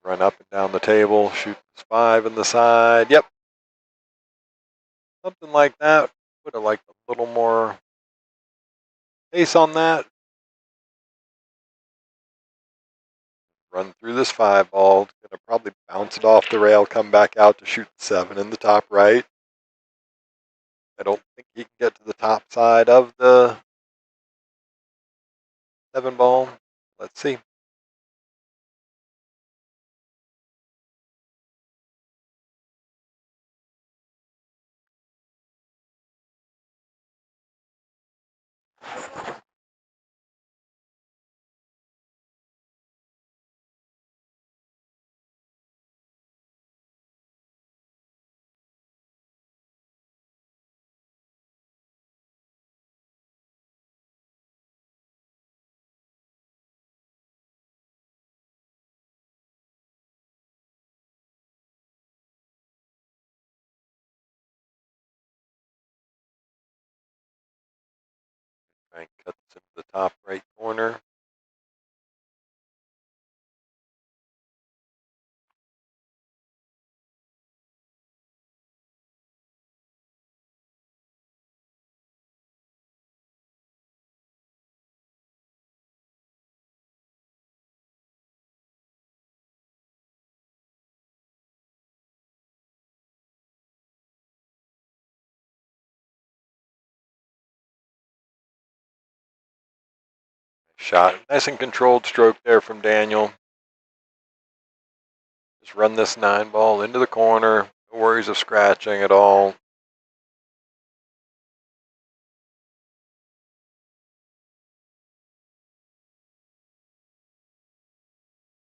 Run up and down the table, shoot this 5 in the side. Yep. Something like that. Would have liked a little more pace on that. Run through this 5-ball. Gonna probably bounce it off the rail, come back out to shoot 7 in the top right. I don't think he can get to the top side of the 7-ball. Let's see. Try and cut this into the top right corner. Shot. Nice and controlled stroke there from Daniel. Just run this 9-ball into the corner. No worries of scratching at all.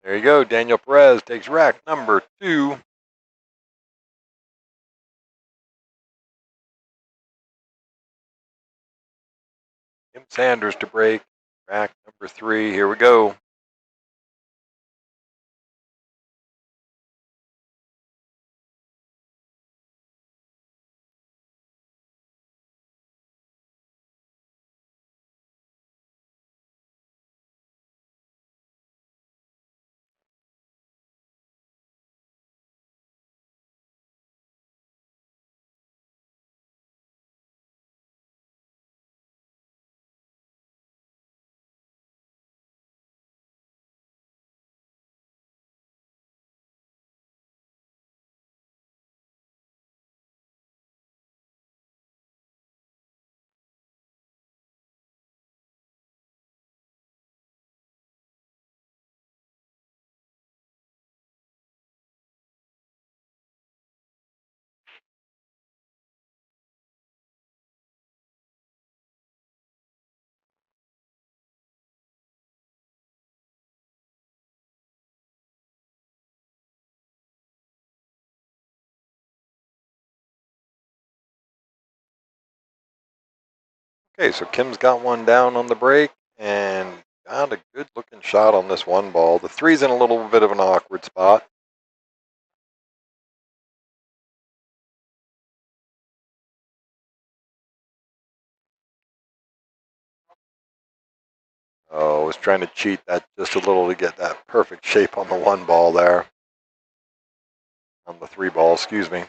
There you go. Daniel Perez takes rack number 2. Tim Sanders to break. Rack number 3. Here we go. Okay, so Kim's got one down on the break and Found a good looking shot on this one ball. The 3's in a little bit of an awkward spot. Oh, I was trying to cheat that just a little to get that perfect shape on the one ball there. On the 3 ball, excuse me.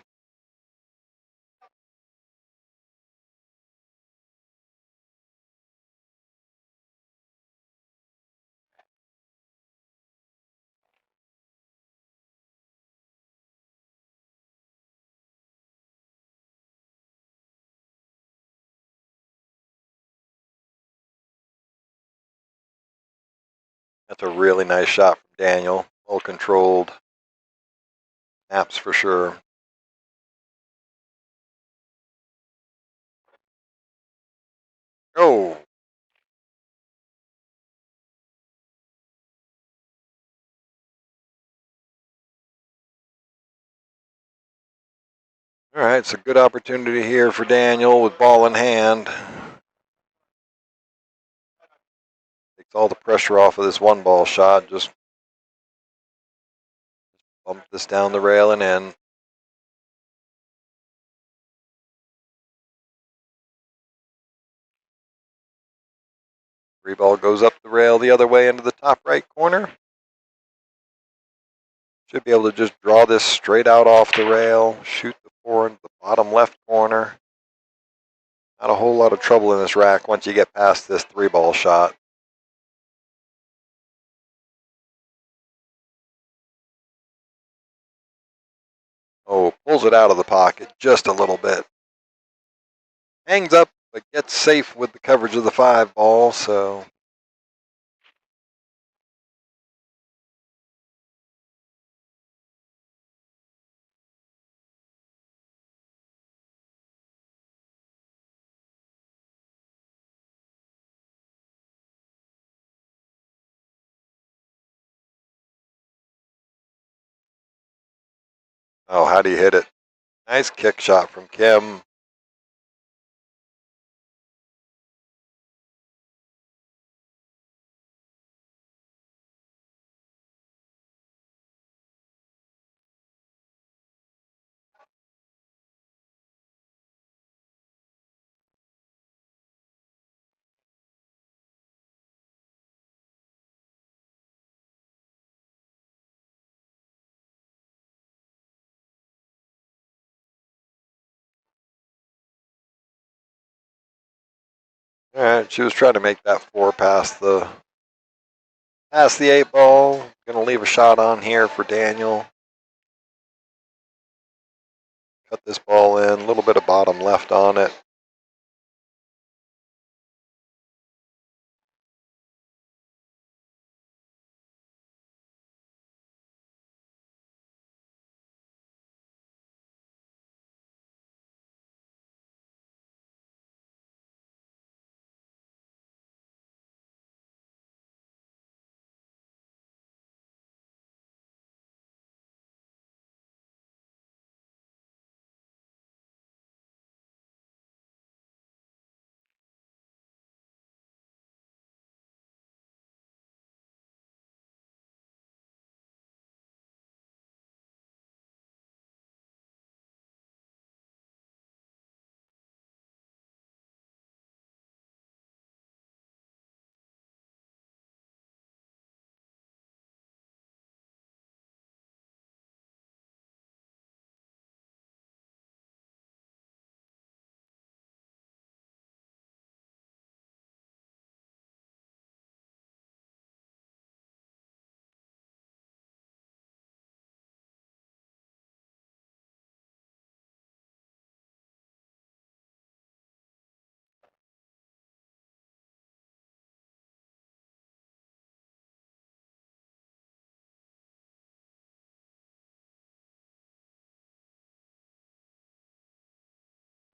That's a really nice shot from Daniel. Well controlled. Naps for sure. Oh. All right, it's a good opportunity here for Daniel with ball in hand. Takes all the pressure off of this one ball shot. Just bump this down the rail and in. Three ball goes up the rail the other way into the top right corner. Should be able to just draw this straight out off the rail, shoot the 4 into the bottom left corner. Not a whole lot of trouble in this rack once you get past this 3 ball shot. Oh, pulls it out of the pocket just a little bit. Hangs up, but gets safe with the coverage of the 5 ball, so. Oh, how do you hit it? Nice kick shot from Kim. All right, she was trying to make that 4 past the 8 ball. Gonna leave a shot on here for Daniel. Cut this ball in, a little bit of bottom left on it.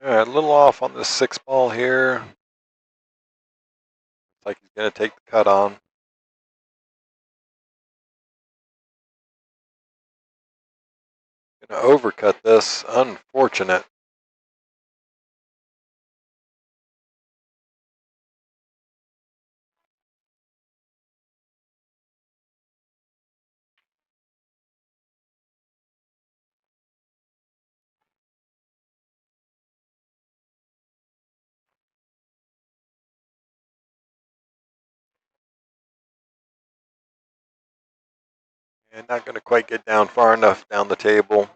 All right, a little off on this 6 ball here. Looks like he's gonna take the cut on. Gonna overcut this. Unfortunate. And not going to quite get down far enough down the table.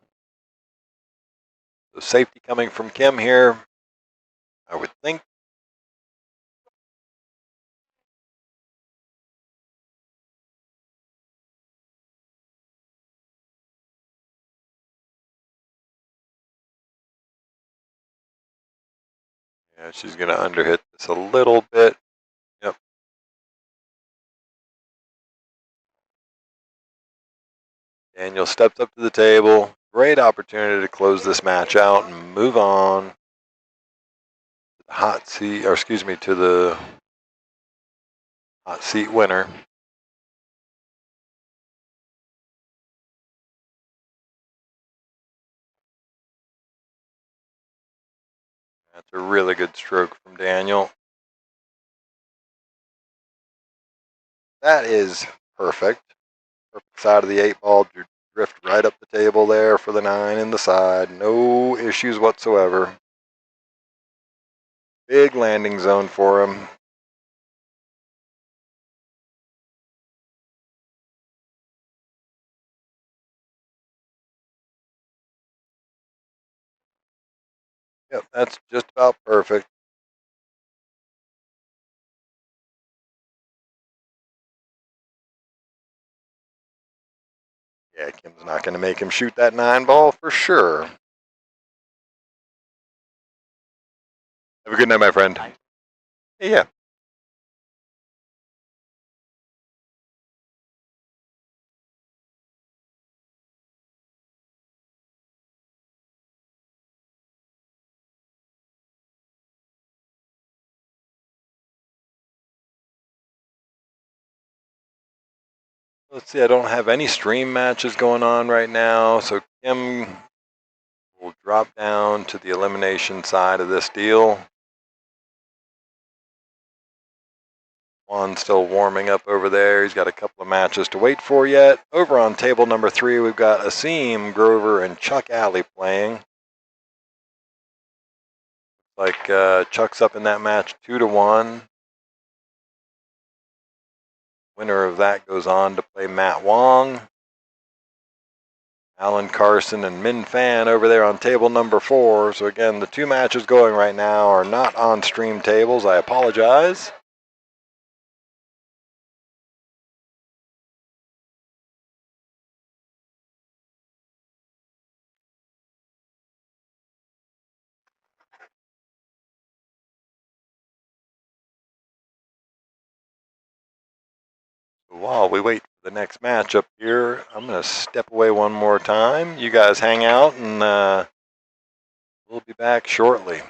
So safety coming from Kim here, I would think. Yeah, she's going to underhit this a little bit. Yep. Daniel steps up to the table. Great opportunity to close this match out and move on. The hot seat, or excuse me, to the hot seat winner. That's a really good stroke from Daniel. That is perfect. Perfect side of the 8-ball. Drift right up the table there for the 9 in the side. No issues whatsoever. Big landing zone for him. Yep, that's just about perfect. Yeah, Kim's not going to make him shoot that 9-ball for sure. Have a good night, my friend. Yeah. Let's see, I don't have any stream matches going on right now, so Kim will drop down to the elimination side of this deal. Twan's still warming up over there. He's got a couple of matches to wait for yet. Over on table number 3, we've got Asim, Grover, and Chuck Alley playing. Like Chuck's up in that match 2-1. Winner of that goes on to play Matt Wong. Alan Carson and Min Fan over there on table number 4. So again, the 2 matches going right now are not on stream tables. I apologize. While we wait for the next match up here, I'm going to step away one more time. You guys hang out, and we'll be back shortly.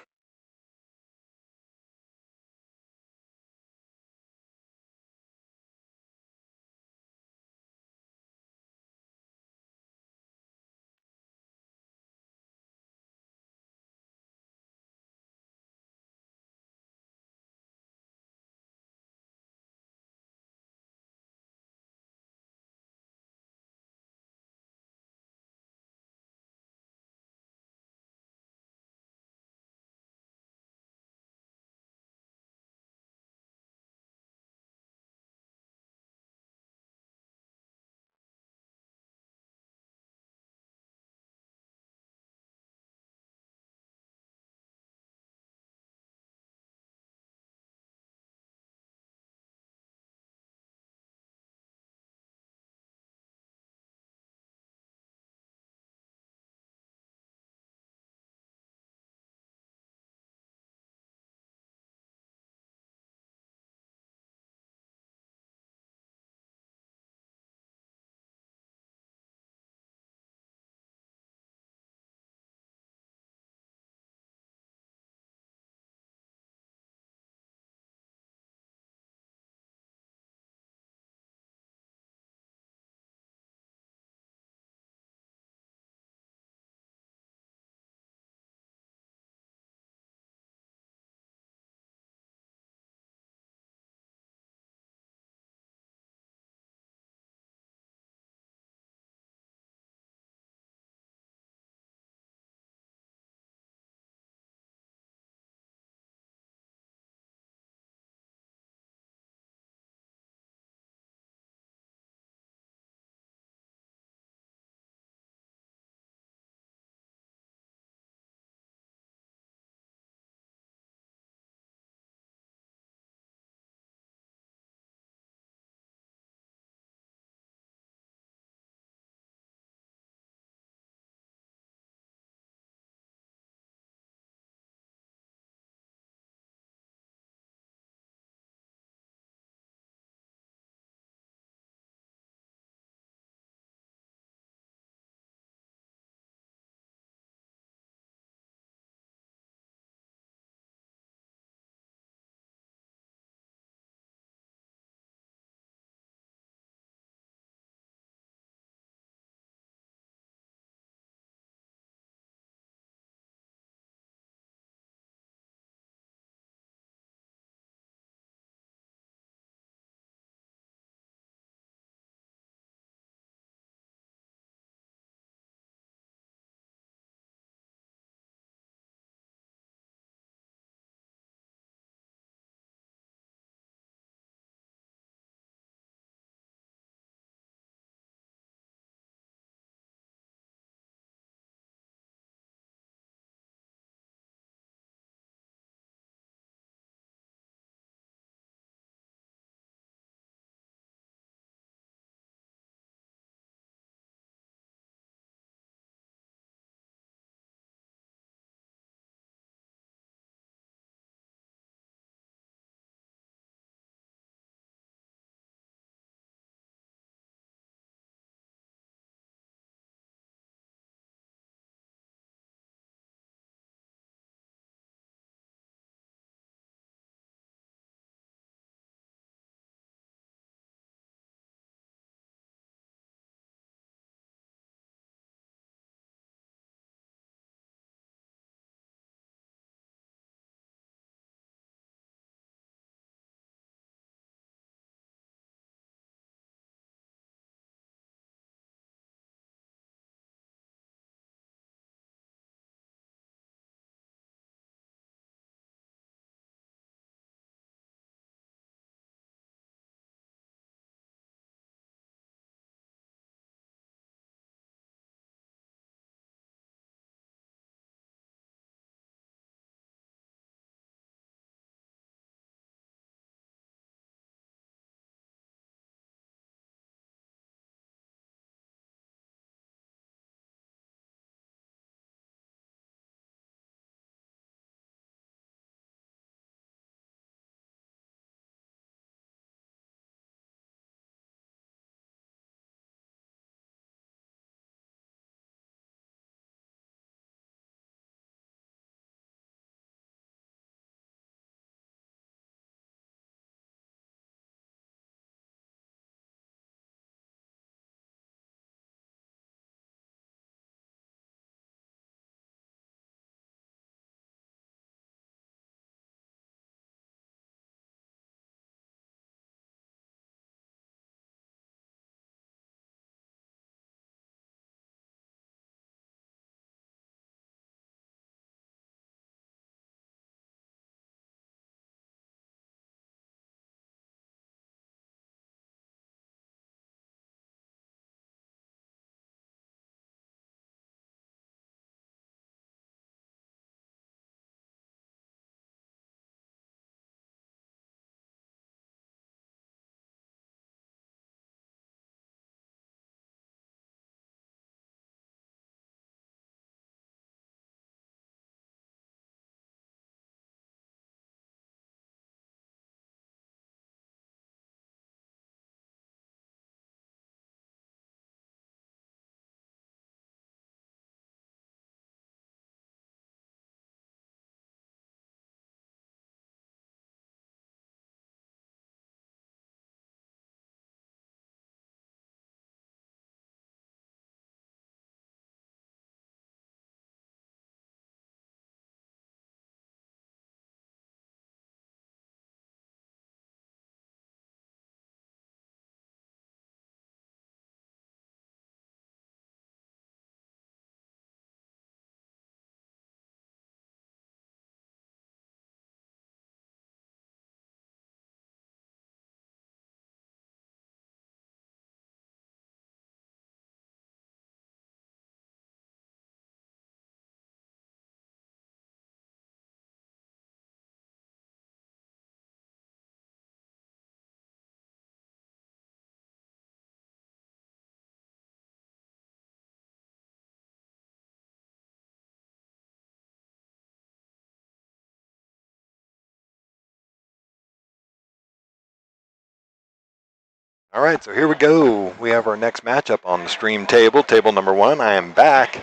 All right, so here we go. We have our next matchup on the stream table, table number 1. I am back.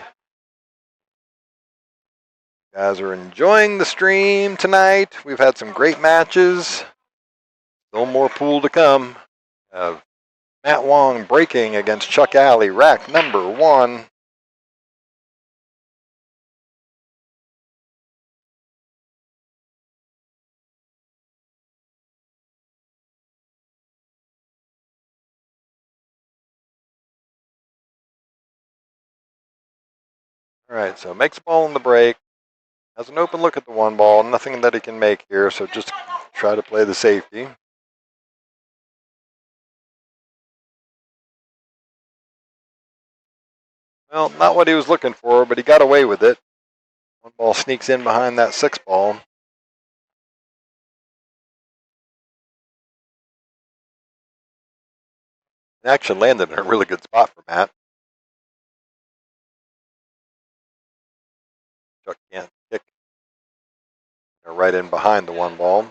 You guys are enjoying the stream tonight. We've had some great matches. Still more pool to come. Matt Wong breaking against Chuck Alley, rack number 1. All right, so makes the ball in the break. Has an open look at the 1 ball. Nothing that he can make here, so just try to play the safety. Well, not what he was looking for, but he got away with it. 1 ball sneaks in behind that 6 ball. It actually landed in a really good spot for Matt. Chuck can't kick. They're right in behind the 1 ball.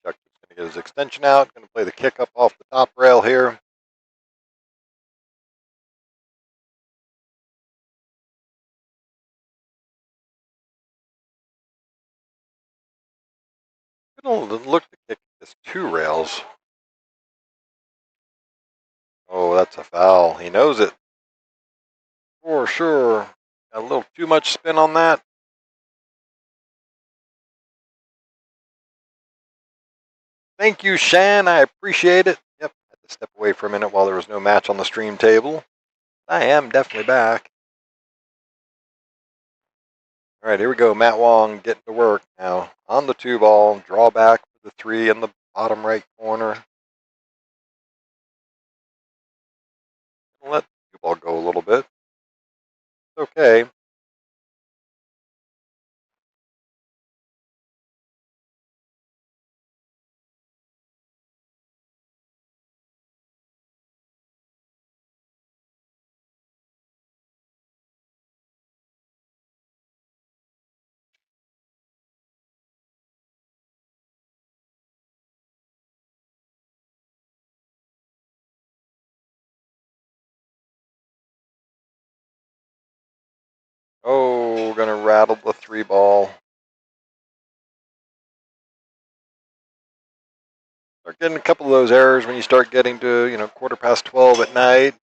Chuck is going to get his extension out. Going to play the kick up off the top rail here. Going to look to kick this 2 rails. Oh, that's a foul. He knows it. For sure. Got a little too much spin on that. Thank you, Shan. I appreciate it. Yep, had to step away for a minute while there was no match on the stream table. I am definitely back. All right, here we go. Matt Wong getting to work now. On the 2 ball, draw back for the 3 in the bottom right corner. Let the 2 ball go a little bit. It's okay. Oh, gonna rattle the 3 ball. Start getting a couple of those errors when you start getting to, 12:15 at night.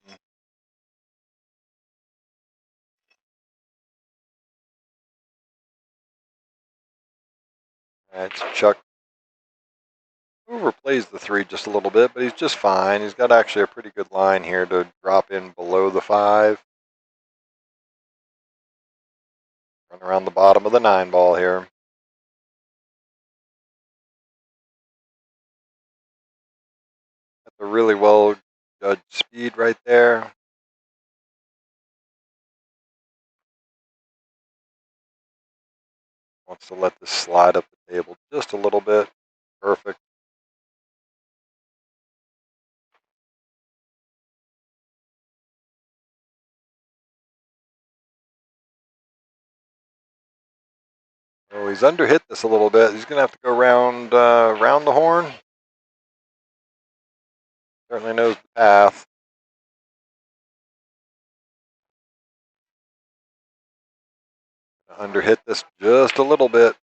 All right, so Chuck overplays the 3 just a little bit, but he's just fine. He's got actually a pretty good line here to drop in below the 5. Run around the bottom of the 9 ball here. That's a really well judged speed right there. Wants to let this slide up the table just a little bit. Perfect. Oh, he's underhit this a little bit. He's going to have to go round the horn. Certainly knows the path. Underhit this just a little bit.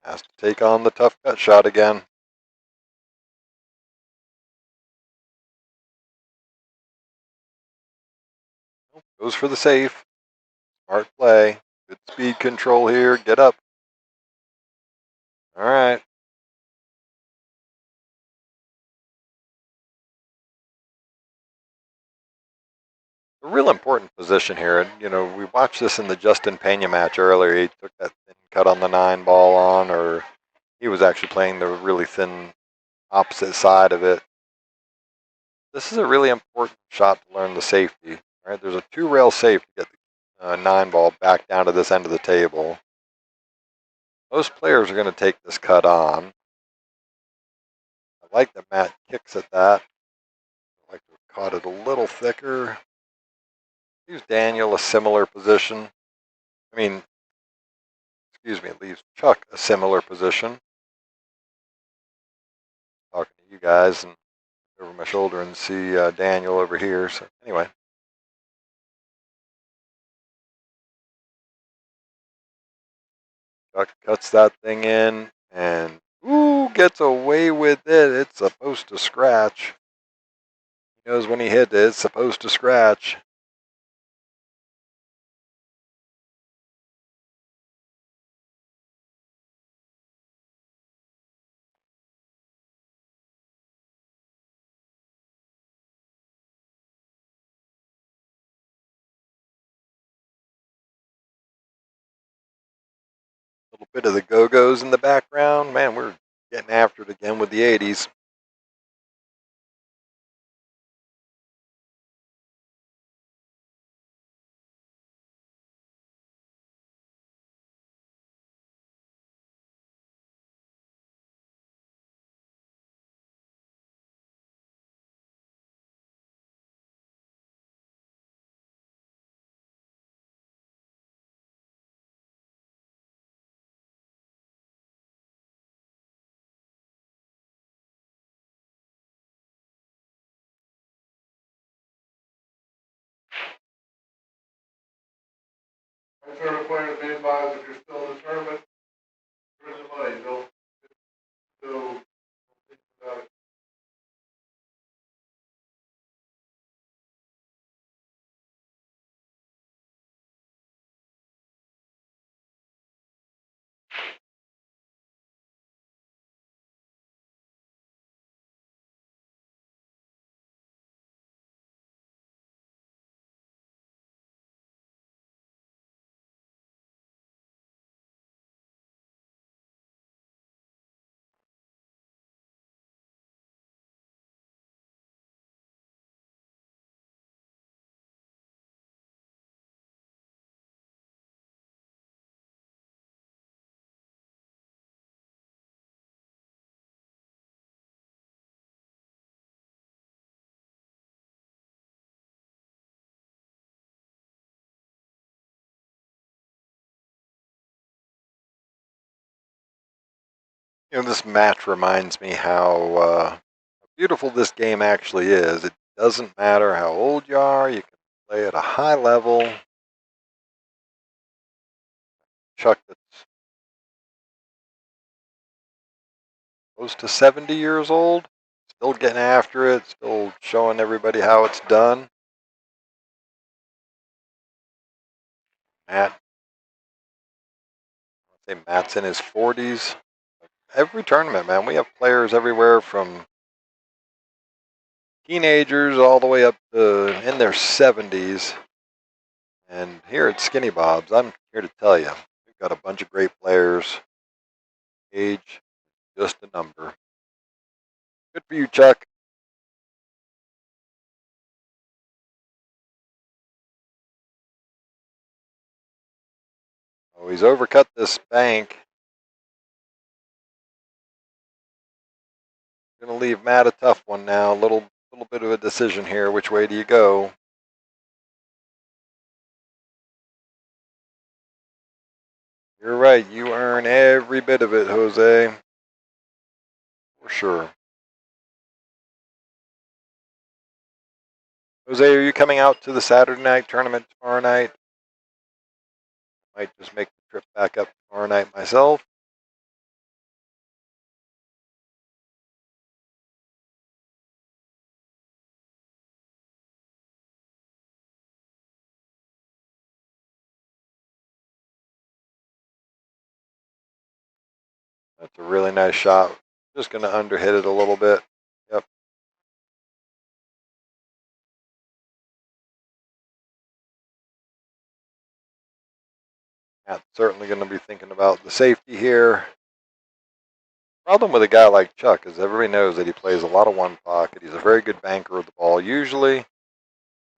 Has to take on the tough cut shot again. Goes for the safe. Smart play. Good speed control here. Get up. All right. A real important position here. We watched this in the Justin Pena match earlier. He took that thin cut on the 9 ball on, or he was actually playing the really thin opposite side of it. This is a really important shot to learn the safety. Right? There's a 2 rail safe to get the 9 ball back down to this end of the table. Most players are going to take this cut on. I like that Matt kicks at that. I'd like to have caught it a little thicker. Leaves Daniel a similar position. I mean, excuse me, leaves Chuck a similar position. Talking to you guys and over my shoulder and see Daniel over here. So anyway. Chuck cuts that thing in and ooh, gets away with it. It's supposed to scratch. He knows when he hit it, it's supposed to scratch. A little bit of the Go-Go's in the background. Man, we're getting after it again with the 80s. My tournament players may advise if you're still in the tournament, there isn't money. Don't think about it. You know, this match reminds me how beautiful this game actually is. It doesn't matter how old you are. You can play at a high level. Chuck that's close to 70 years old, still getting after it, still showing everybody how it's done. Matt, I'd say Matt's in his 40s. Every tournament, man, we have players everywhere from teenagers all the way up to in their 70s. And here at Skinny Bob's, I'm here to tell you, we've got a bunch of great players. Age, just a number. Good for you, Chuck. Oh, he's overcut this bank. Gonna leave Matt a tough one now. Little bit of a decision here. Which way do you go? You're right. You earn every bit of it, Jose. For sure. Jose, are you coming out to the Saturday night tournament tomorrow night? Might just make the trip back up tomorrow night myself. That's a really nice shot. Just going to underhit it a little bit. Yep. Matt's certainly going to be thinking about the safety here. Problem with a guy like Chuck is everybody knows that he plays a lot of one pocket. He's a very good banker of the ball. Usually,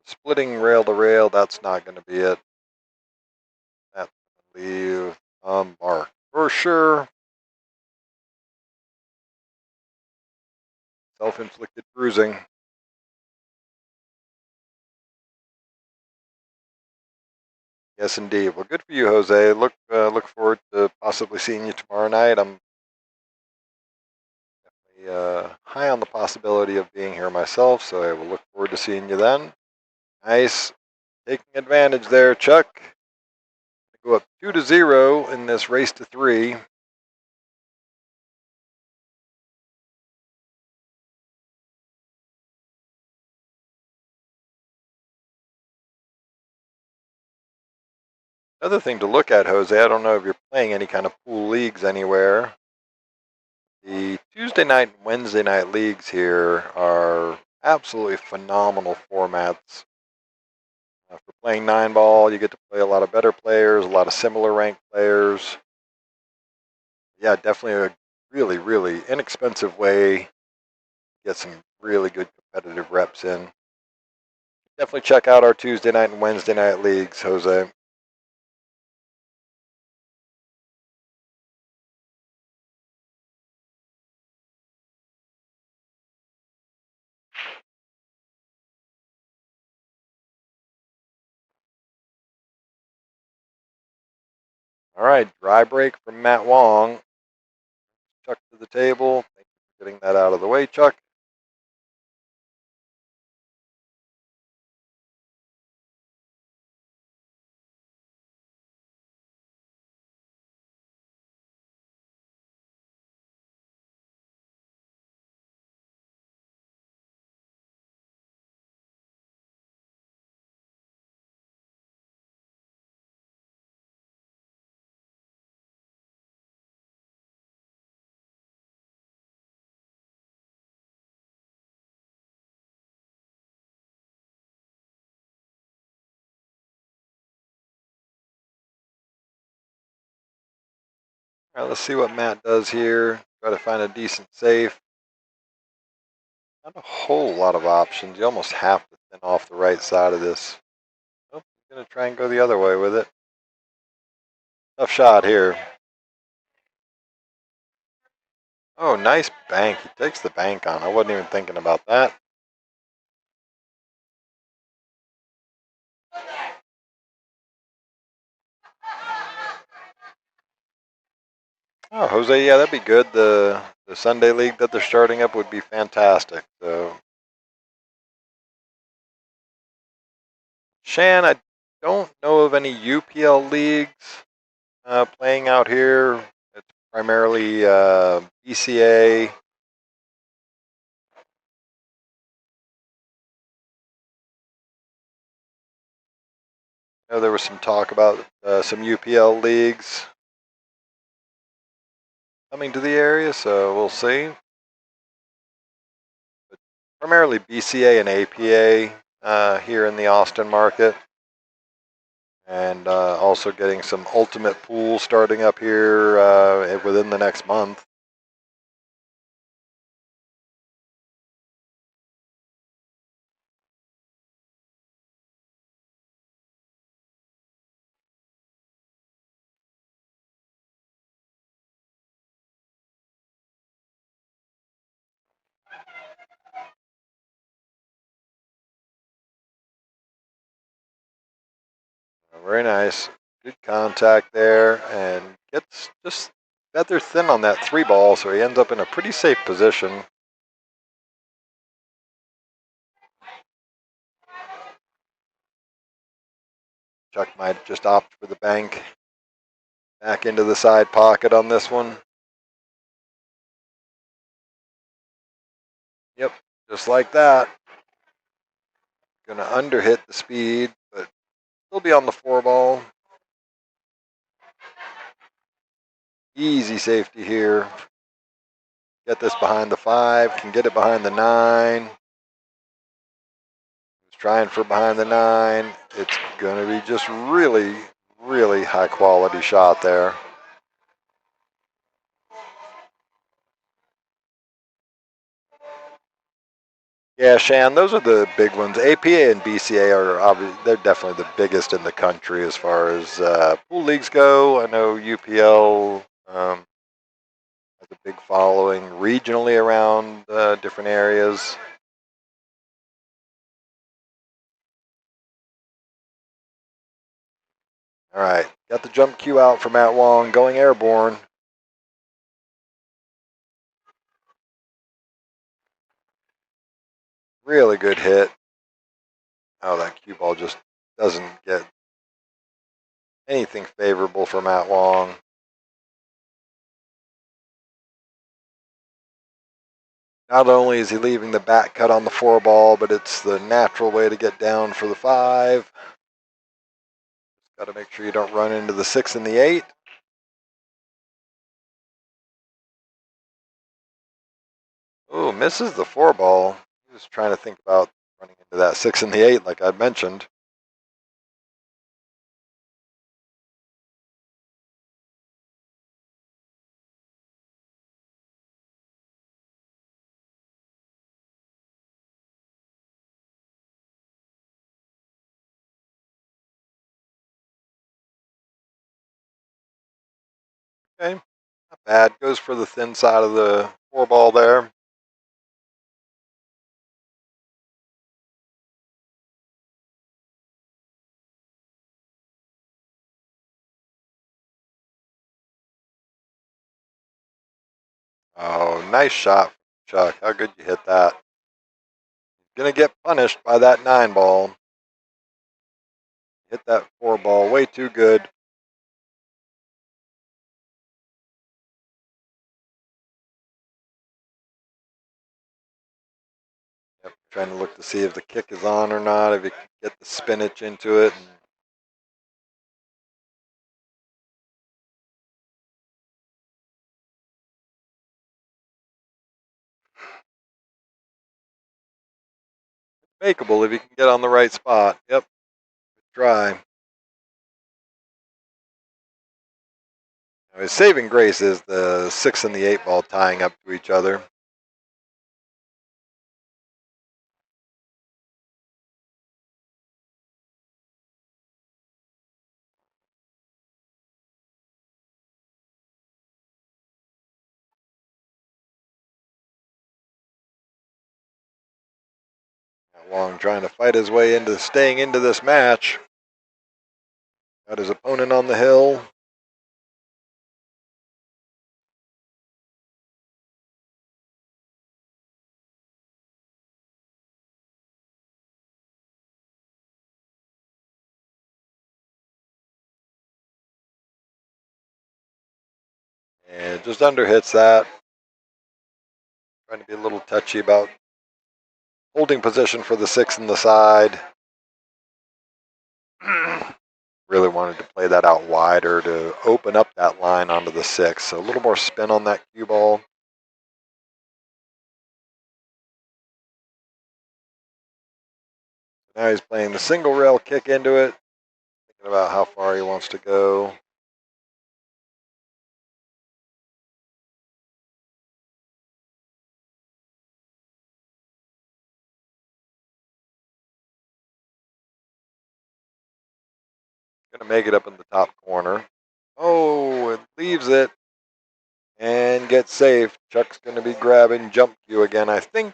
splitting rail to rail, that's not going to be it. That's going to leave mark. for sure. Self-inflicted bruising. Yes, indeed. Well, good for you, Jose. Look forward to possibly seeing you tomorrow night. I'm high on the possibility of being here myself, so I will look forward to seeing you then. Nice. Taking advantage there, Chuck. Go up 2-0 in this race to 3. Another thing to look at, Jose, I don't know if you're playing any kind of pool leagues anywhere. The Tuesday night and Wednesday night leagues here are absolutely phenomenal formats. For playing 9-ball, you get to play a lot of better players, a lot of similar ranked players. Yeah, definitely a really, really inexpensive way to get some really good competitive reps in. Definitely check out our Tuesday night and Wednesday night leagues, Jose. All right, dry break from Matt Wong. Chuck to the table. Thank you for getting that out of the way, Chuck. All right, let's see what Matt does here. Try to find a decent safe. Not a whole lot of options. You almost have to thin off the right side of this. Oh, he's going to try and go the other way with it. Tough shot here. Oh, nice bank. He takes the bank on. I wasn't even thinking about that. Oh, Jose, yeah, that'd be good. The Sunday league that they're starting up would be fantastic. So, Shan, I don't know of any UPL leagues playing out here. It's primarily BCA. I know there was some talk about some UPL leagues coming to the area, so we'll see. But primarily BCA and APA here in the Austin market. And also getting some ultimate pool starting up here within the next month. Very nice. Good contact there, and gets just feather thin on that 3-ball, so he ends up in a pretty safe position. Chuck might just opt for the bank. Back into the side pocket on this one. Yep, just like that. Gonna underhit the speed, but still be on the 4-ball. Easy safety here. Get this behind the 5, can get it behind the 9. He's trying for behind the 9. It's gonna be just really, really high quality shot there. Yeah, Shan, those are the big ones. APA and BCA are obviously, they're definitely the biggest in the country as far as pool leagues go. I know UPL Has a big following regionally around different areas. All right, got the jump cue out for Matt Wong, going airborne. Really good hit. Oh, that cue ball just doesn't get anything favorable for Matt Wong. Not only is he leaving the back cut on the 4 ball, but it's the natural way to get down for the 5. Got to make sure you don't run into the 6 and the 8. Oh, misses the 4 ball. He was trying to think about running into that 6 and the 8, like I mentioned. Okay, not bad. Goes for the thin side of the 4 ball there. Oh, nice shot, Chuck. How good you hit that. Gonna get punished by that 9 ball. Hit that 4 ball way too good. Yep, trying to look to see if the kick is on or not, if you can get the spinach into it. Makeable if you can get on the right spot. Yep, try. Now, his saving grace is the 6 and the 8 ball tying up to each other. Wong trying to fight his way into staying into this match. Got his opponent on the hill. And just under hits that. Trying to be a little touchy about holding position for the 6 in the side. Really wanted to play that out wider to open up that line onto the 6. So a little more spin on that cue ball. Now he's playing the single rail kick into it. Thinking about how far he wants to go. Gonna make it up in the top corner. Oh, it leaves it and gets safe. Chuck's gonna be grabbing jump cue again, I think.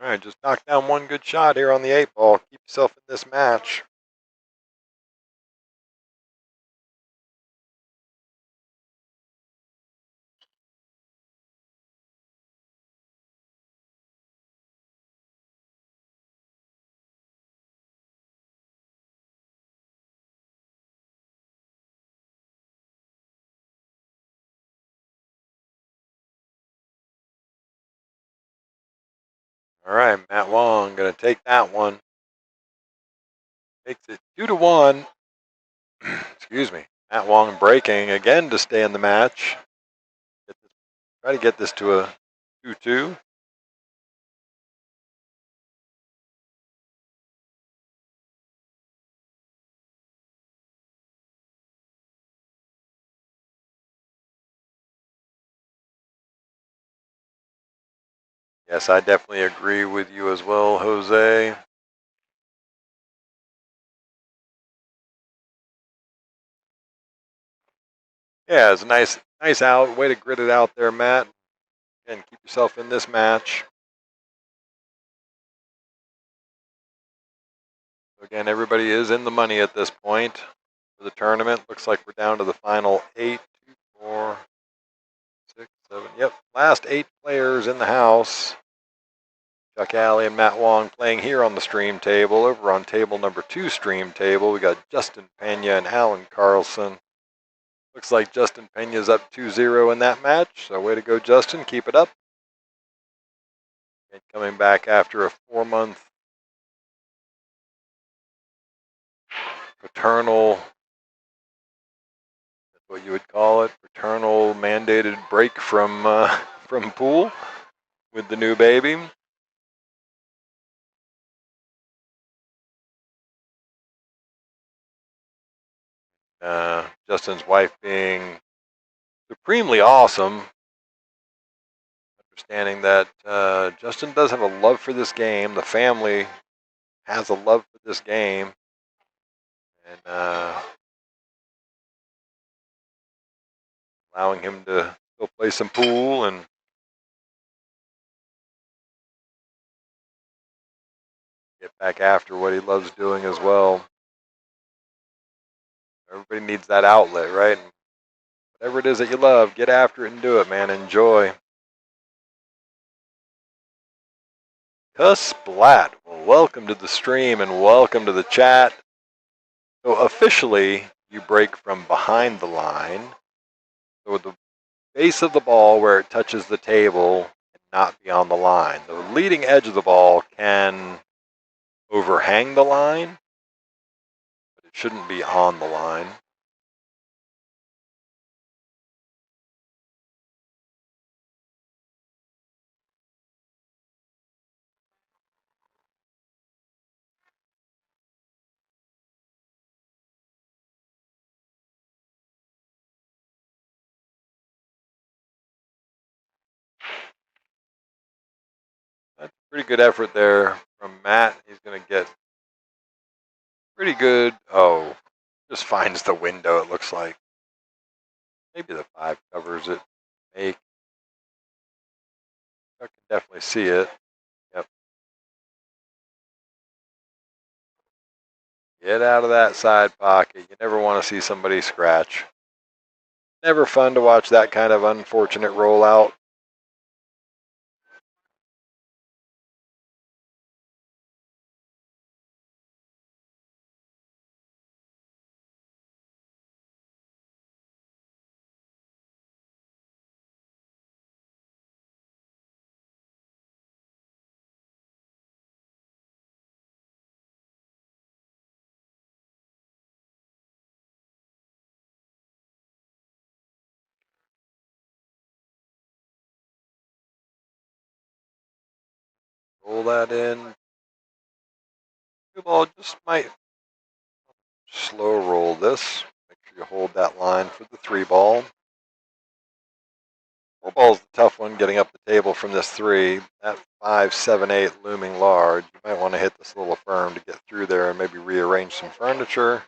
All right, just knock down one good shot here on the 8-ball. Keep yourself in this match. All right, Matt Wong going to take that one. Takes it 2-1. Excuse me. Matt Wong breaking again to stay in the match. Try to get this to a 2-2. Yes, I definitely agree with you as well, Jose. Yeah, it's a nice out. Way to grit it out there, Matt. And keep yourself in this match. Again, everybody is in the money at this point for the tournament. Looks like we're down to the final 8, 2, 4, 6, 7. Yep, last 8 players in the house. Chuck Alley and Matt Wong playing here on the stream table. Over on table number 2 stream table, we got Justin Pena and Alan Carlson. Looks like Justin Pena's up 2-0 in that match. So way to go, Justin. Keep it up. And coming back after a 4-month paternal, that's what you would call it, paternal mandated break from pool with the new baby. Justin's wife being supremely awesome. Understanding that Justin does have a love for this game. The family has a love for this game. And allowing him to go play some pool and get back after what he loves doing as well. Everybody needs that outlet, right? Whatever it is that you love, get after it and do it, man. Enjoy. Splat. Well, welcome to the stream and welcome to the chat. So officially, you break from behind the line. So the base of the ball where it touches the table and not be on the line. The leading edge of the ball can overhang the line, but it shouldn't be on the line. That's a pretty good effort there from Matt. He's going to get pretty good. Oh, just finds the window, it looks like. Maybe the 5 covers it. Make. I can definitely see it. Yep. Get out of that side pocket. You never want to see somebody scratch. Never fun to watch that kind of unfortunate rollout. Roll that in. 2 ball just might slow roll this. Make sure you hold that line for the 3 ball. 4 ball's the tough one, getting up the table from this 3. That 5, 7, 8 looming large. You might want to hit this little firm to get through there and maybe rearrange some furniture.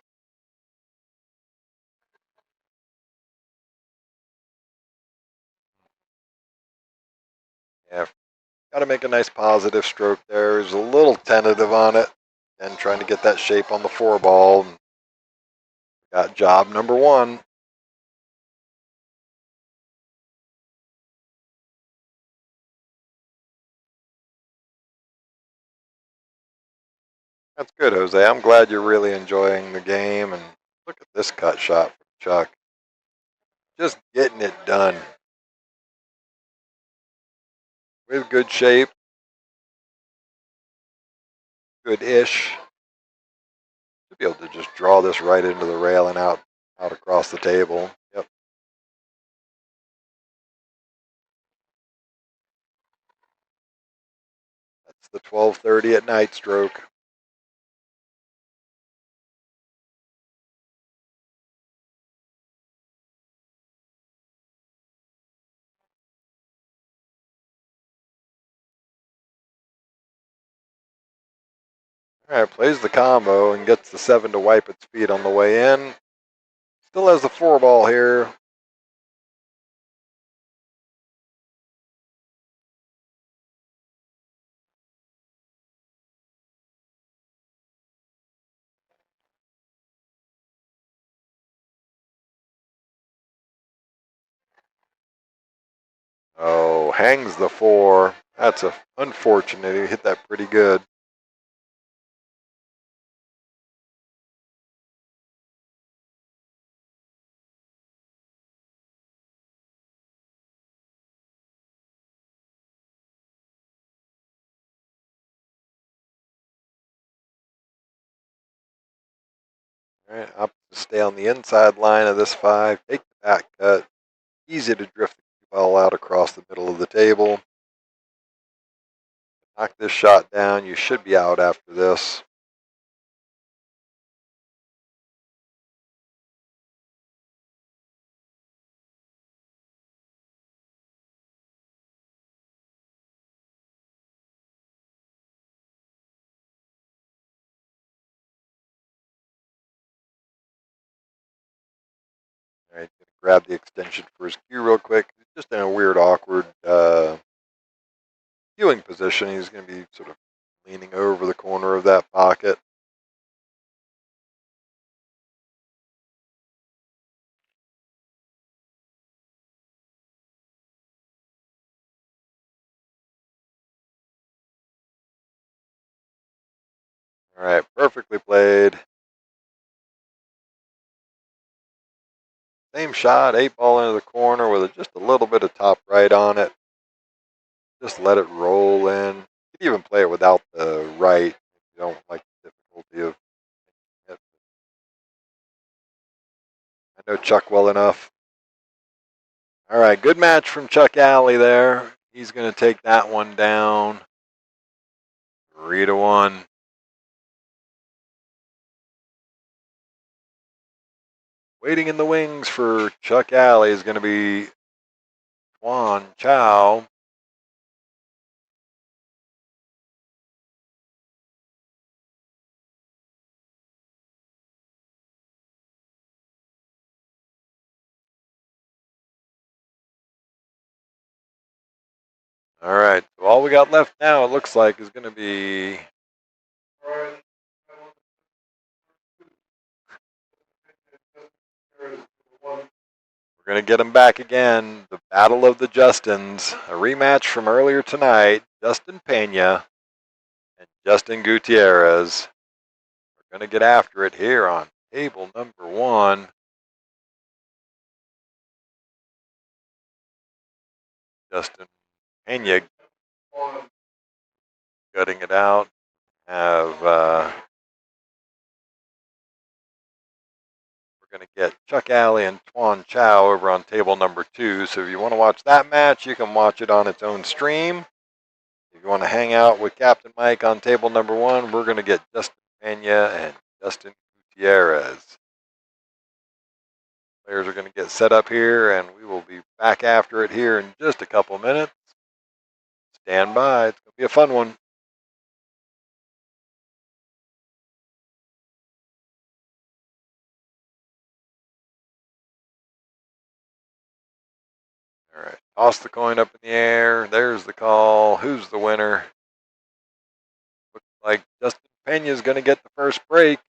Yeah, Got to make a nice positive stroke there. He's a little tentative on it and trying to get that shape on the 4 ball. Got job number 1. That's good, Jose. I'm glad you're really enjoying the game. And look at this cut shot from Chuck. Just getting it done. With good shape. Good-ish. Should be able to just draw this right into the rail and out across the table. Yep. That's the 12:30 at night stroke. All right, plays the combo and gets the 7 to wipe its feet on the way in. Still has the 4 ball here. Oh, hangs the 4. That's unfortunate. He hit that pretty good. All right, up to stay on the inside line of this 5. Take the back cut. Easy to drift the ball out across the middle of the table. Knock this shot down. You should be out after this. All right, gonna grab the extension for his cue real quick. He's just in a weird, awkward cueing position. He's going to be sort of leaning over the corner of that pocket. All right, perfectly played. Same shot, 8 ball into the corner with just a little bit of top right on it. Just let it roll in. You could even play it without the right if you don't like the difficulty of it. I know Chuck well enough. All right, good match from Chuck Alley there. He's going to take that one down 3-1. Waiting in the wings for Chuck Alley is going to be Twan Chow. All right, so all we got left now, it looks like, is going to be we're going to get them back again. The Battle of the Justins, a rematch from earlier tonight. Justin Pena and Justin Gutierrez. We're going to get after it here on table number 1. Justin Pena gutting it out. Have we're going to get Chuck Alley and Twan Chow over on table number 2. So if you want to watch that match, you can watch it on its own stream. If you want to hang out with Captain Mike on table number 1, we're going to get Justin Pena and Justin Gutierrez. Players are going to get set up here, and we will be back after it here in just a couple minutes. Stand by. It's going to be a fun one. All right, toss the coin up in the air. There's the call. Who's the winner? Looks like Justin Pena's going to get the first break.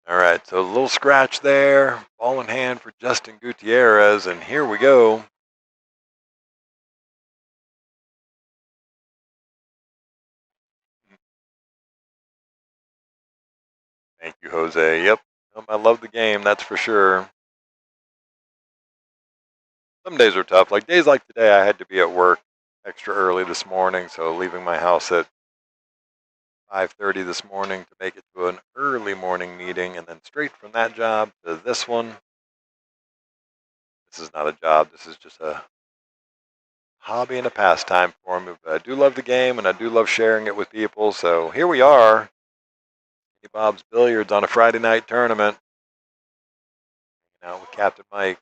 All right, so a little scratch there. Ball in hand for Justin Gutierrez, and here we go. Thank you, Jose. Yep, I love the game, that's for sure. Some days are tough. Like days like today, I had to be at work extra early this morning, so leaving my house at 5:30 this morning to make it to an early morning meeting, and then straight from that job to this one. This is not a job. This is just a hobby and a pastime for me. But I do love the game, and I do love sharing it with people. So here we are, Bob's Billiards on a Friday night tournament. Hanging out with Captain Mike.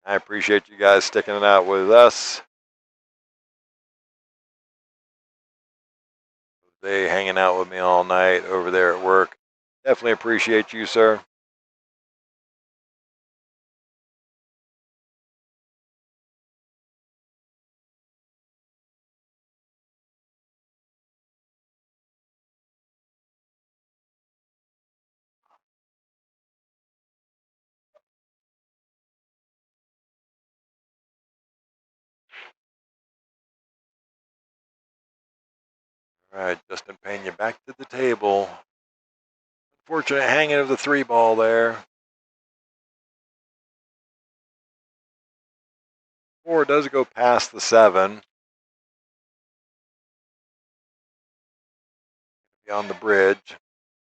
I appreciate you guys sticking it out with us. They hanging out with me all night over there at work. Definitely appreciate you, sir. All right, Justin Pena back to the table. Unfortunate hanging of the 3-ball there. 4 does go past the 7. On the bridge.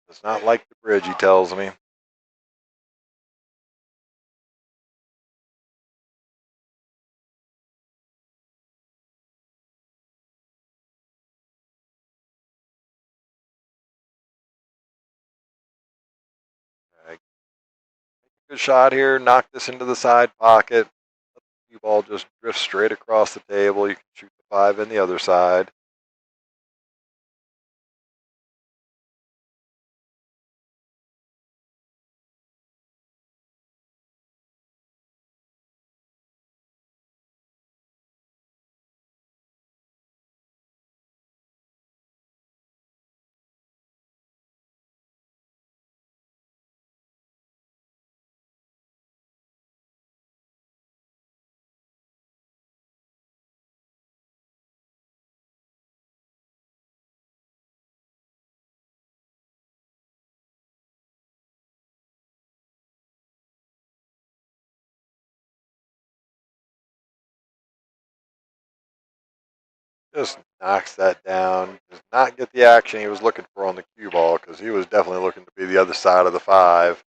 Does not like the bridge, he tells me. Good shot here. Knock this into the side pocket. Let the cue ball just drift straight across the table. You can shoot the 5 in the other side. Just knocks that down. Does not get the action he was looking for on the cue ball because he was definitely looking to be the other side of the 5.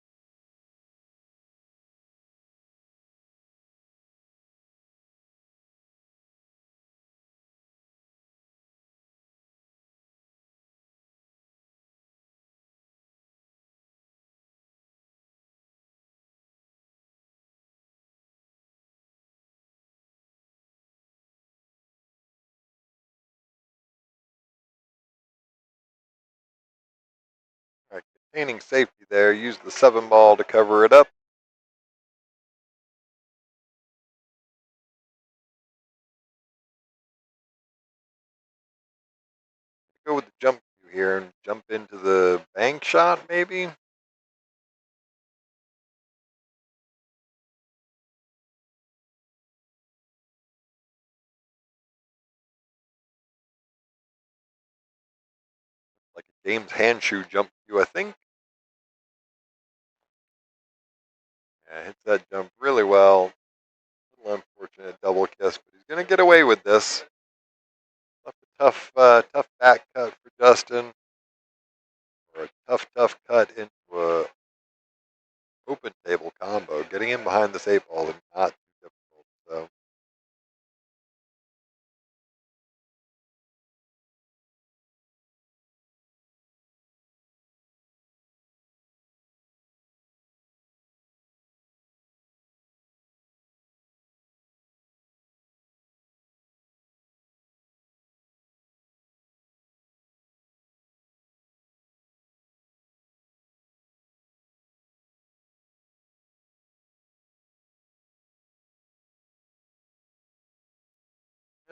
All right, containing safety there. Used the 7 ball to cover it up. go with the jump cue here and jump into the bank shot, maybe. Like a James Handshoe jump cue, I think. Yeah, hits that jump really well. A little unfortunate double kiss, but he's going to get away with this. Left a tough back cut for Justin, or a tough cut into a open table combo. Getting in behind this 8-ball is not too difficult. So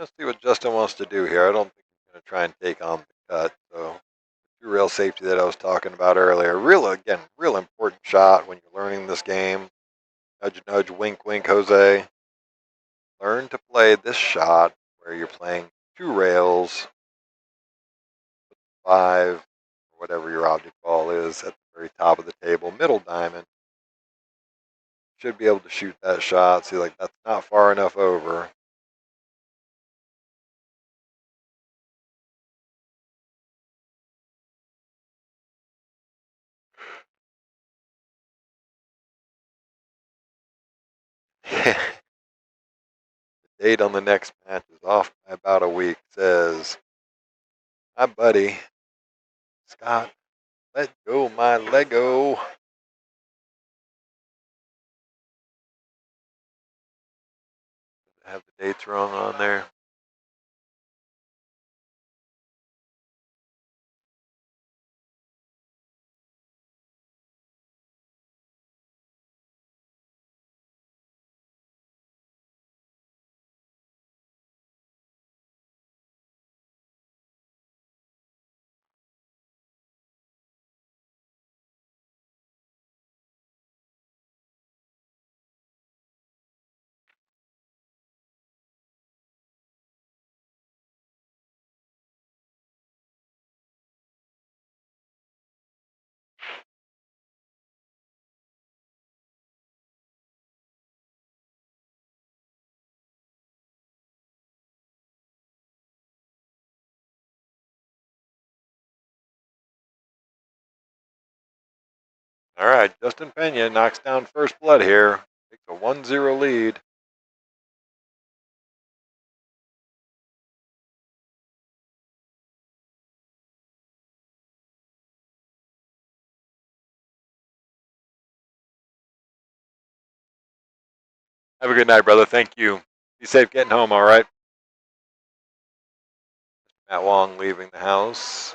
let's see what Justin wants to do here. I don't think he's going to try and take on the cut. So the rail safety that I was talking about earlier. Real important shot when you're learning this game. Nudge, nudge, wink, wink, Jose. Learn to play this shot where you're playing 2 rails, 5, or whatever your object ball is at the very top of the table, middle diamond. Should be able to shoot that shot. See, like, that's not far enough over. The date on the next match is off by about a week. Says, my buddy, Scott, let go my Lego. Have the dates wrong on there. All right, Justin Pena knocks down first blood here. Takes a 1-0 lead. Have a good night, brother. Thank you. Be safe getting home, all right? Matt Wong leaving the house.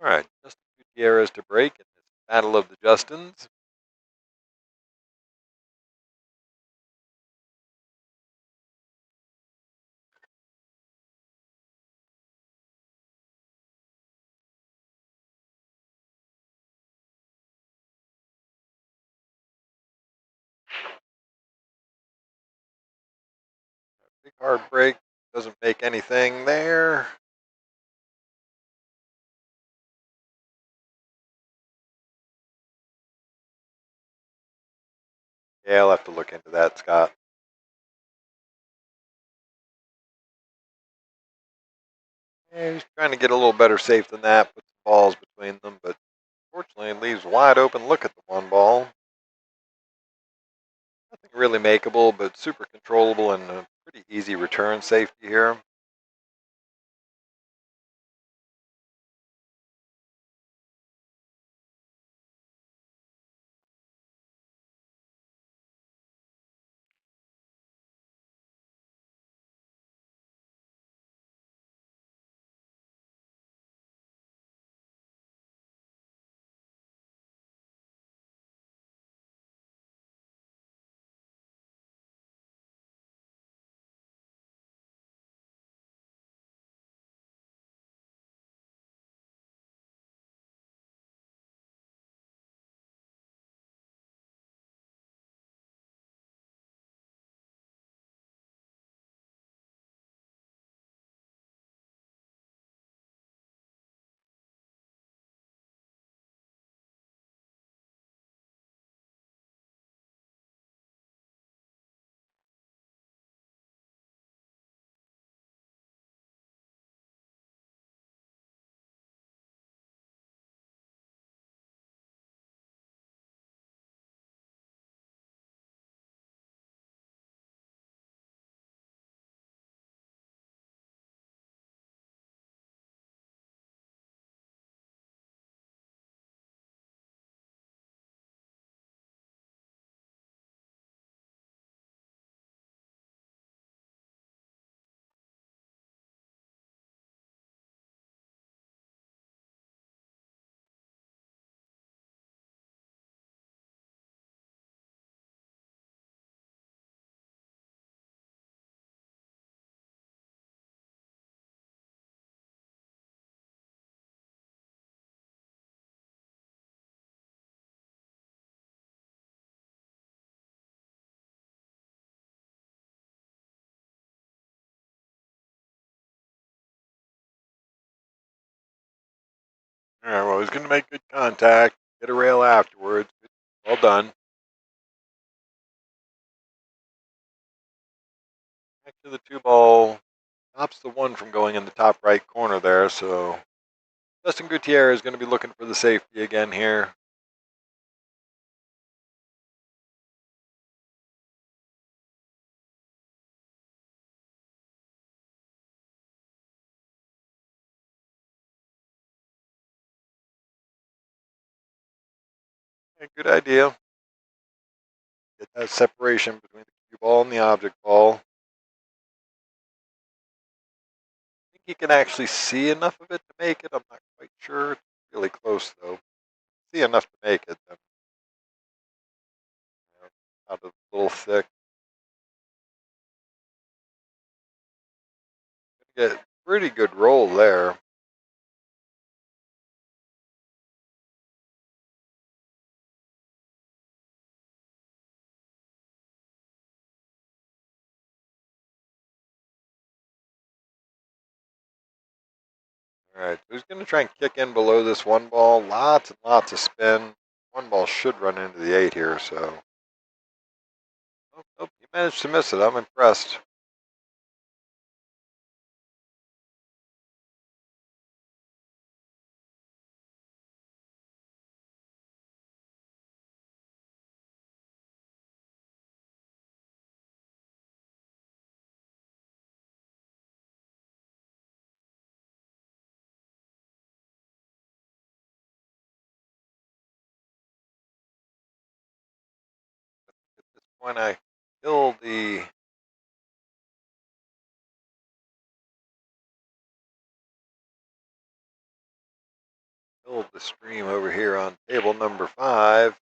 All right, Justin Gutierrez to break in this Battle of the Justins. Big hard break. Doesn't make anything there. Yeah, I'll have to look into that, Scott. Yeah, he's trying to get a little better safe than that. Put some balls between them, but fortunately it leaves wide open look at the 1 ball. Nothing really makeable, but super controllable and a pretty easy return safety here. All right, well, he's going to make good contact, get a rail afterwards. Well done. Back to the 2 ball. Stops the 1 from going in the top right corner there, so Justin Gutierrez is going to be looking for the safety again here. Yeah, good idea. Get that separation between the cue ball and the object ball. I think he can actually see enough of it to make it. I'm not quite sure. It's really close, though. See enough to make it. Then, out of a little thick. Get pretty good roll there. All right, so he's going to try and kick in below this 1 ball. Lots and lots of spin. 1 ball should run into the 8 here, so. Oh, he managed to miss it. I'm impressed. At this point, I killed the stream over here on table number 5.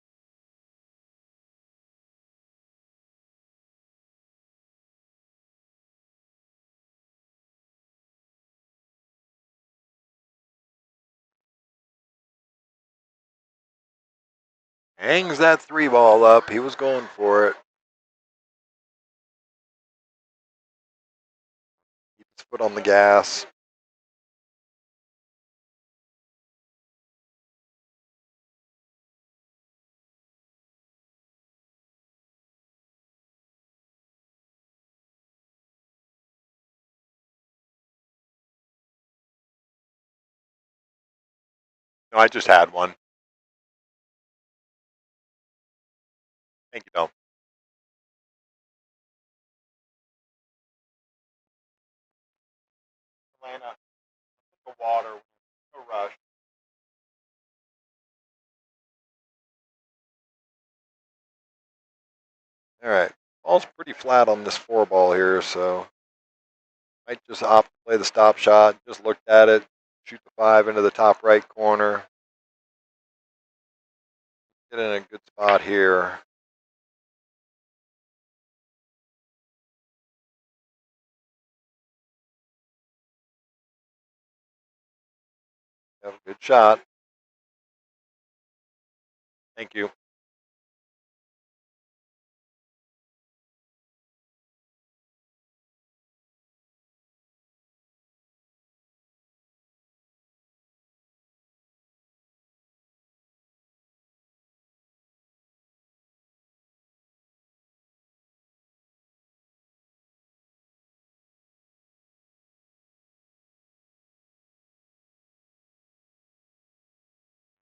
Hangs that 3 ball up. He was going for it. Keep his foot on the gas. No, I just had one. Thank you, Tom. Atlanta, the water, no rush. All right, ball's pretty flat on this 4 ball here, so might just opt to play the stop shot. Just looked at it, shoot the 5 into the top right corner. Get in a good spot here. Have a good shot. Thank you.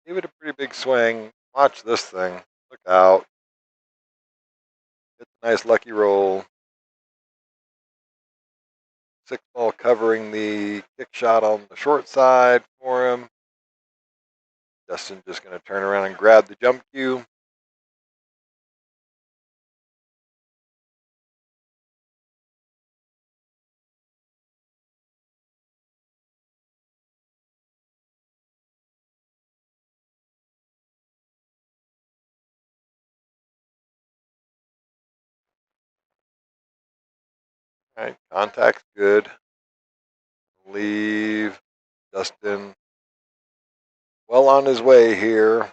Give it a pretty big swing. Watch this thing. Look out. It's a nice lucky roll. 6 ball covering the kick shot on the short side for him. Justin just going to turn around and grab the jump cue. All right, contact's good. Leave Justin well on his way here.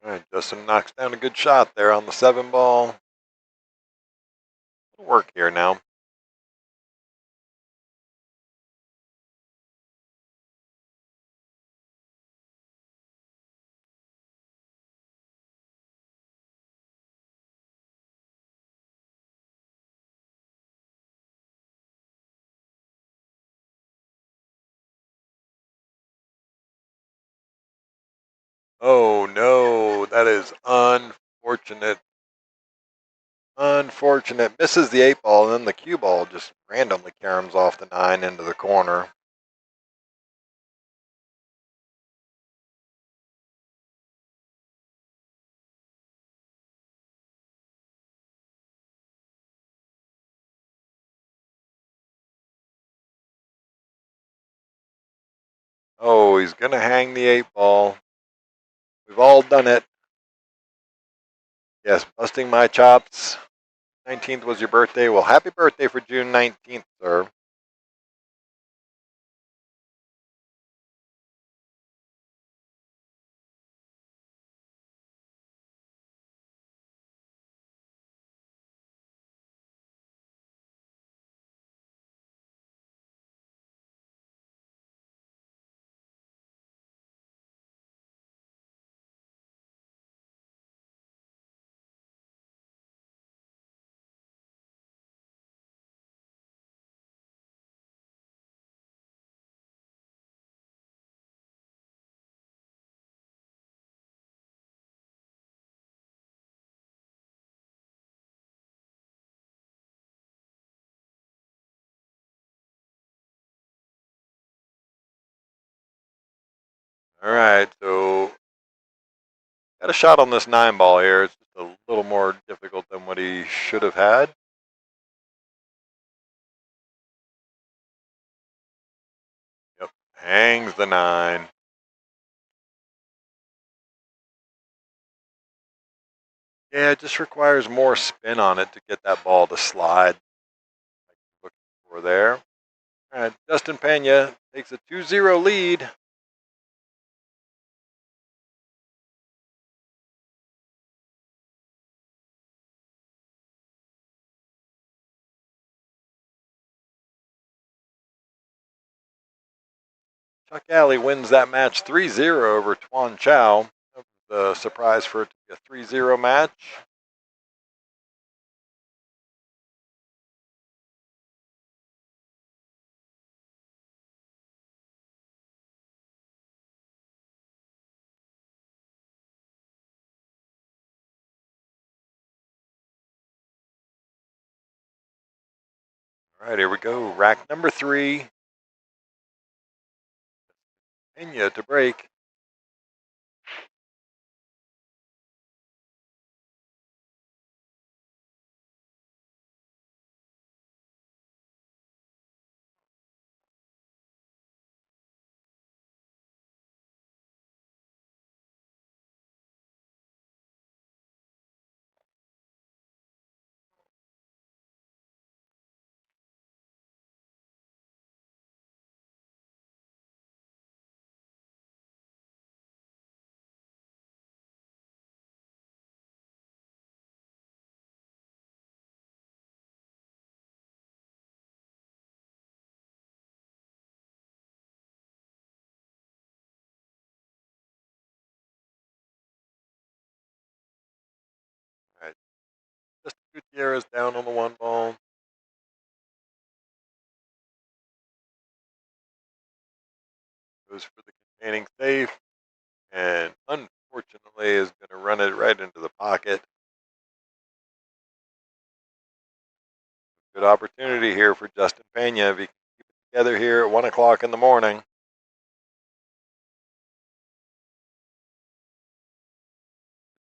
All right, Justin knocks down a good shot there on the 7 ball. It'll work here now. Oh no, that is unfortunate. Unfortunate. Misses the 8 ball, and then the cue ball just randomly caroms off the 9 into the corner. Oh, he's going to hang the 8 ball. We've all done it. Yes, busting my chops. 19th was your birthday. Well, happy birthday for June 19th, sir. All right, so got a shot on this 9 ball here. It's just a little more difficult than what he should have had. Yep, hangs the 9. Yeah, it just requires more spin on it to get that ball to slide. Looking for there. All right, Justin Pena takes a 2-0 lead. Chuck Alley wins that match 3-0 over Twan Chow. That was the surprise for it to be a 3-0 match. All right, here we go. Rack number 3. Pena to break. All right, Justin Gutierrez down on the 1 ball. Goes for the containing safe, and unfortunately is going to run it right into the pocket. Good opportunity here for Justin Pena if he can keep it together here at 1 o'clock in the morning.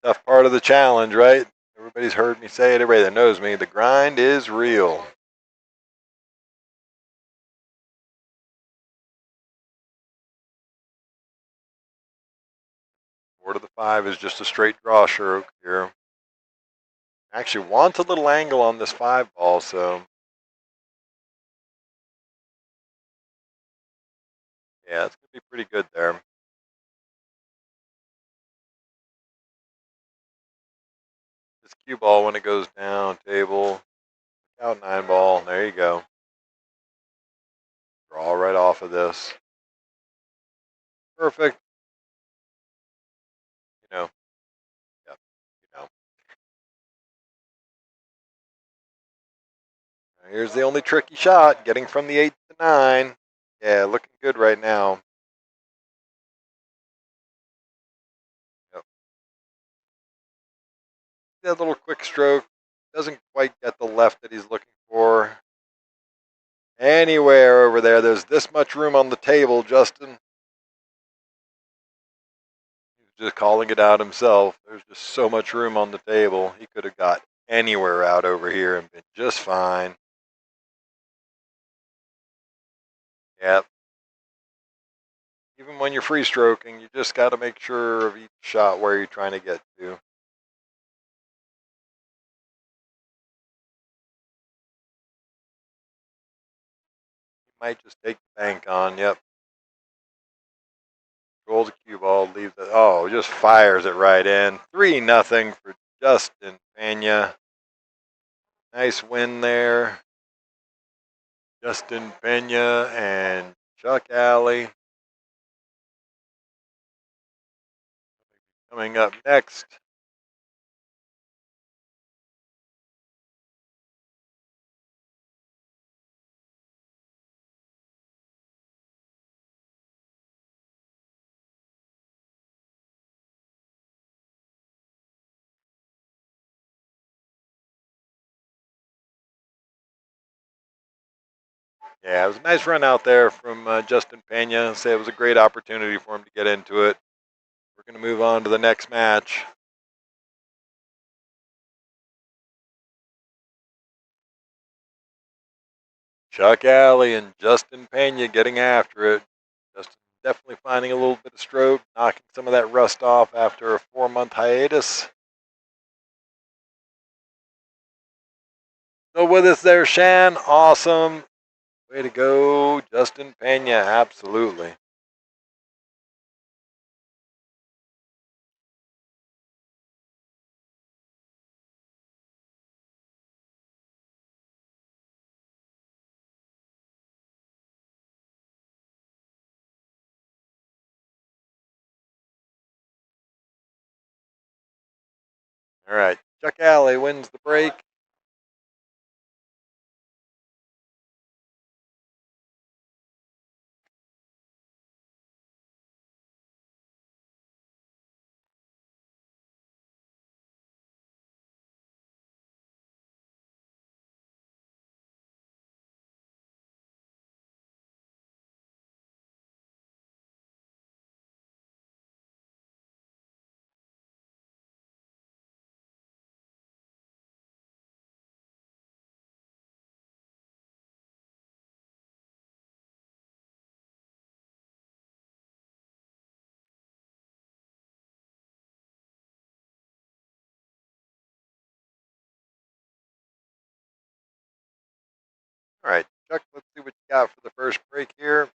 Tough part of the challenge, right? Everybody's heard me say it. Everybody that knows me, the grind is real. 4 to the 5 is just a straight draw stroke here. Actually wants a little angle on this 5 ball, so yeah, it's going to be pretty good there. this cue ball when it goes down, table. Out 9 ball. There you go. Draw right off of this. Perfect. You know. Yep. You know. Here's the only tricky shot. Getting from the 8 to 9. Yeah, looking good right now. Yep. That little quick stroke doesn't quite get the left that he's looking for. Anywhere over there, there's this much room on the table, Justin. He's just calling it out himself. There's just so much room on the table. He could have got anywhere out over here and been just fine. Yep. Even when you're free stroking, you just got to make sure of each shot where you're trying to get to. You might just take the bank on. Yep. Controls the cue ball, leaves it. Oh, just fires it right in. 3-0 for Justin Pena. Nice win there. Justin Pena and Chuck Alley. Coming up next. Yeah, it was a nice run out there from Justin Pena. Say it was a great opportunity for him to get into it. We're going to move on to the next match. Chuck Alley and Justin Pena getting after it. Justin definitely finding a little bit of stroke, knocking some of that rust off after a 4-month hiatus. So with us there, Shan. Awesome. Way to go, Justin Pena. Absolutely. All right. Chuck Alley wins the break. All right, Chuck, let's see what you got for the first break here.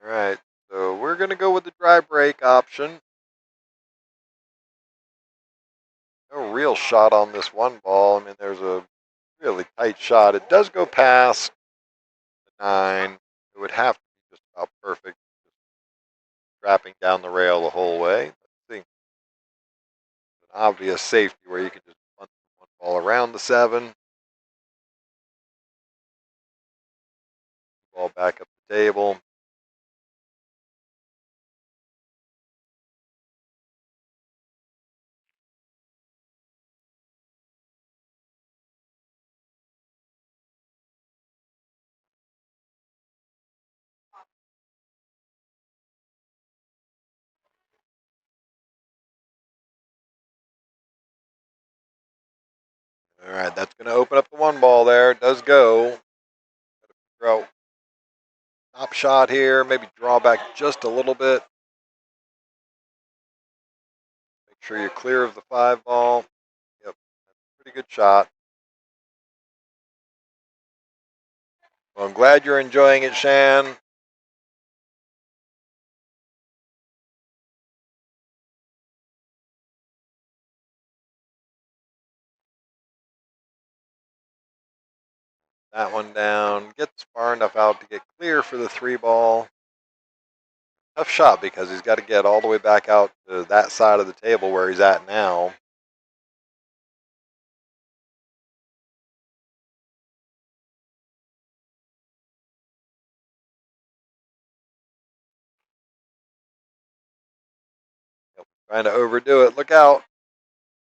All right, so we're going to go with the dry break option. No real shot on this one ball. I mean, there's a really tight shot. It does go past the 9. It would have to be just about perfect, just trapping down the rail the whole way. Let's see. An obvious safety where you can just punt one ball around the 7. Ball back up the table. All right, that's going to open up the 1 ball there. It does go. Throw. Top shot here. Maybe draw back just a little bit. Make sure you're clear of the 5 ball. Yep, pretty good shot. Well, I'm glad you're enjoying it, Shan. that one down. Gets far enough out to get clear for the 3 ball. Tough shot because he's got to get all the way back out to that side of the table where he's at now. Trying to overdo it. Look out.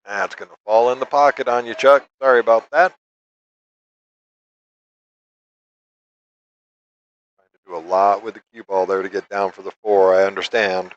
That's going to fall in the pocket on you, Chuck. Sorry about that. Trying to do a lot with the cue ball there to get down for the 4. I understand.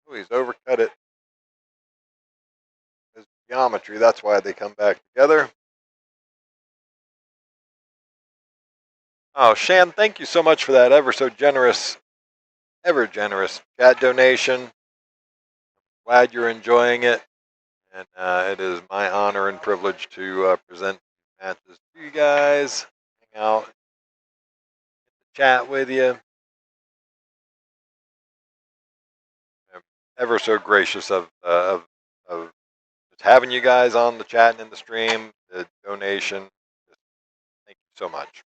Oh, he's overcut it. His geometry, that's why they come back together. Oh, Shan, thank you so much for that ever generous chat donation. Glad you're enjoying it. And it is my honor and privilege to present matches to you guys, hang out, chat with you. I'm ever so gracious of just having you guys on the chat and in the stream, the donation. Thank you so much.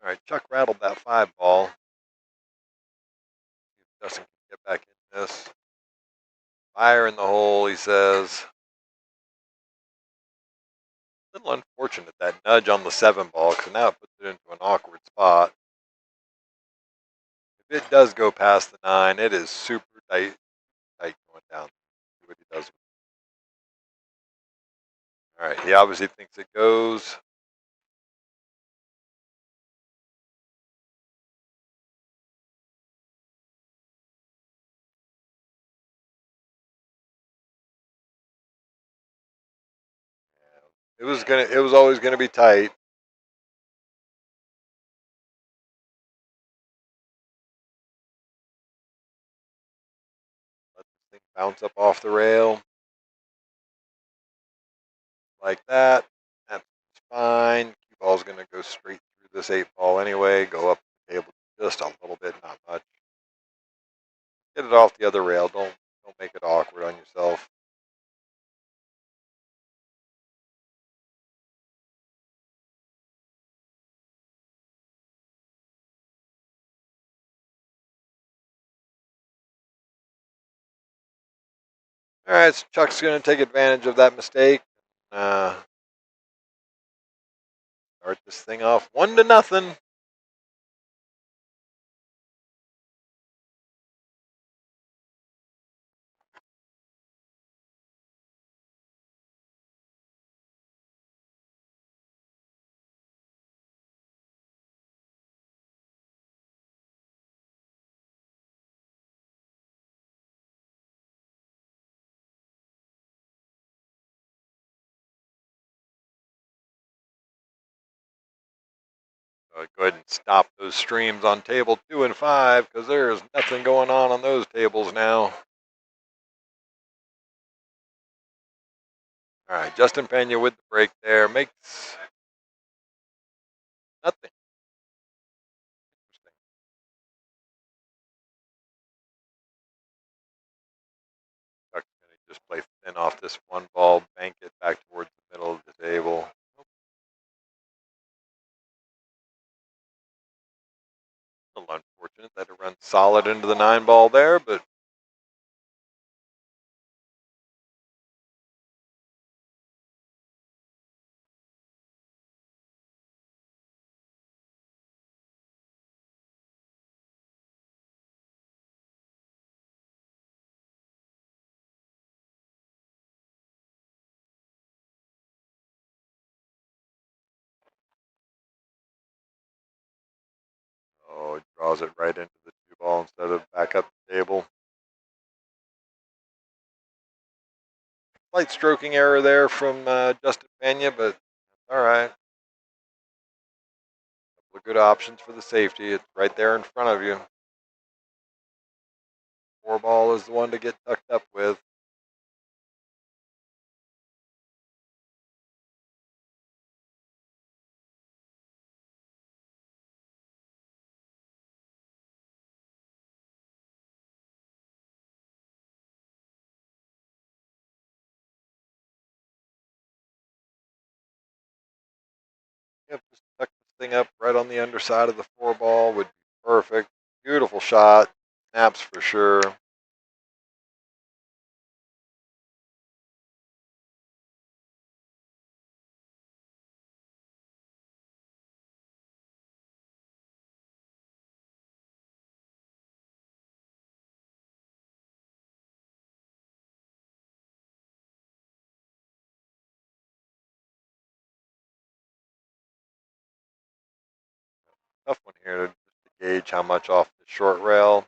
All right, Chuck rattled that 5 ball. See if Justin can get back in this. Fire in the hole, he says. A little unfortunate that nudge on the 7 ball, because now it puts it into an awkward spot. If it does go past the 9, it is super tight going down. See what he does. All right, he obviously thinks it goes. It was always gonna be tight. Let this thing bounce up off the rail. Like that. That's fine. Cue ball's gonna go straight through this 8 ball anyway. Go up the table just a little bit, not much. Get it off the other rail. Don't make it awkward on yourself. All right, so Chuck's gonna take advantage of that mistake. Start this thing off 1-0. Go ahead and stop those streams on table 2 and 5 because there is nothing going on those tables now. All right, Justin Pena with the break there makes nothing. Interesting. Chuck's going to just play thin off this 1 ball, bank it back towards the middle of the table. A little unfortunate that it runs solid into the 9 ball there, but draws it right into the 2-ball instead of back up the table. Slight stroking error there from Justin Pena, but all right. Couple of good options for the safety. It's right there in front of you. 4-ball is the one to get tucked up with. Yep, just tuck this thing up right on the underside of the 4-ball would be perfect. Beautiful shot. Snaps for sure. Tough one here to gauge how much off the short rail.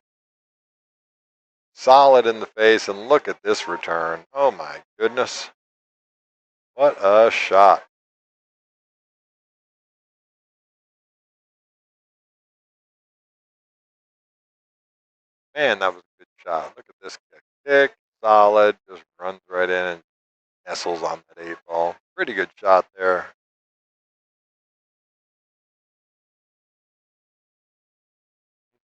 Solid in the face, and look at this return. Oh my goodness. What a shot. Man, that was a good shot. Look at this kick. Kick, solid, just runs right in and nestles on that 8-ball. Pretty good shot there.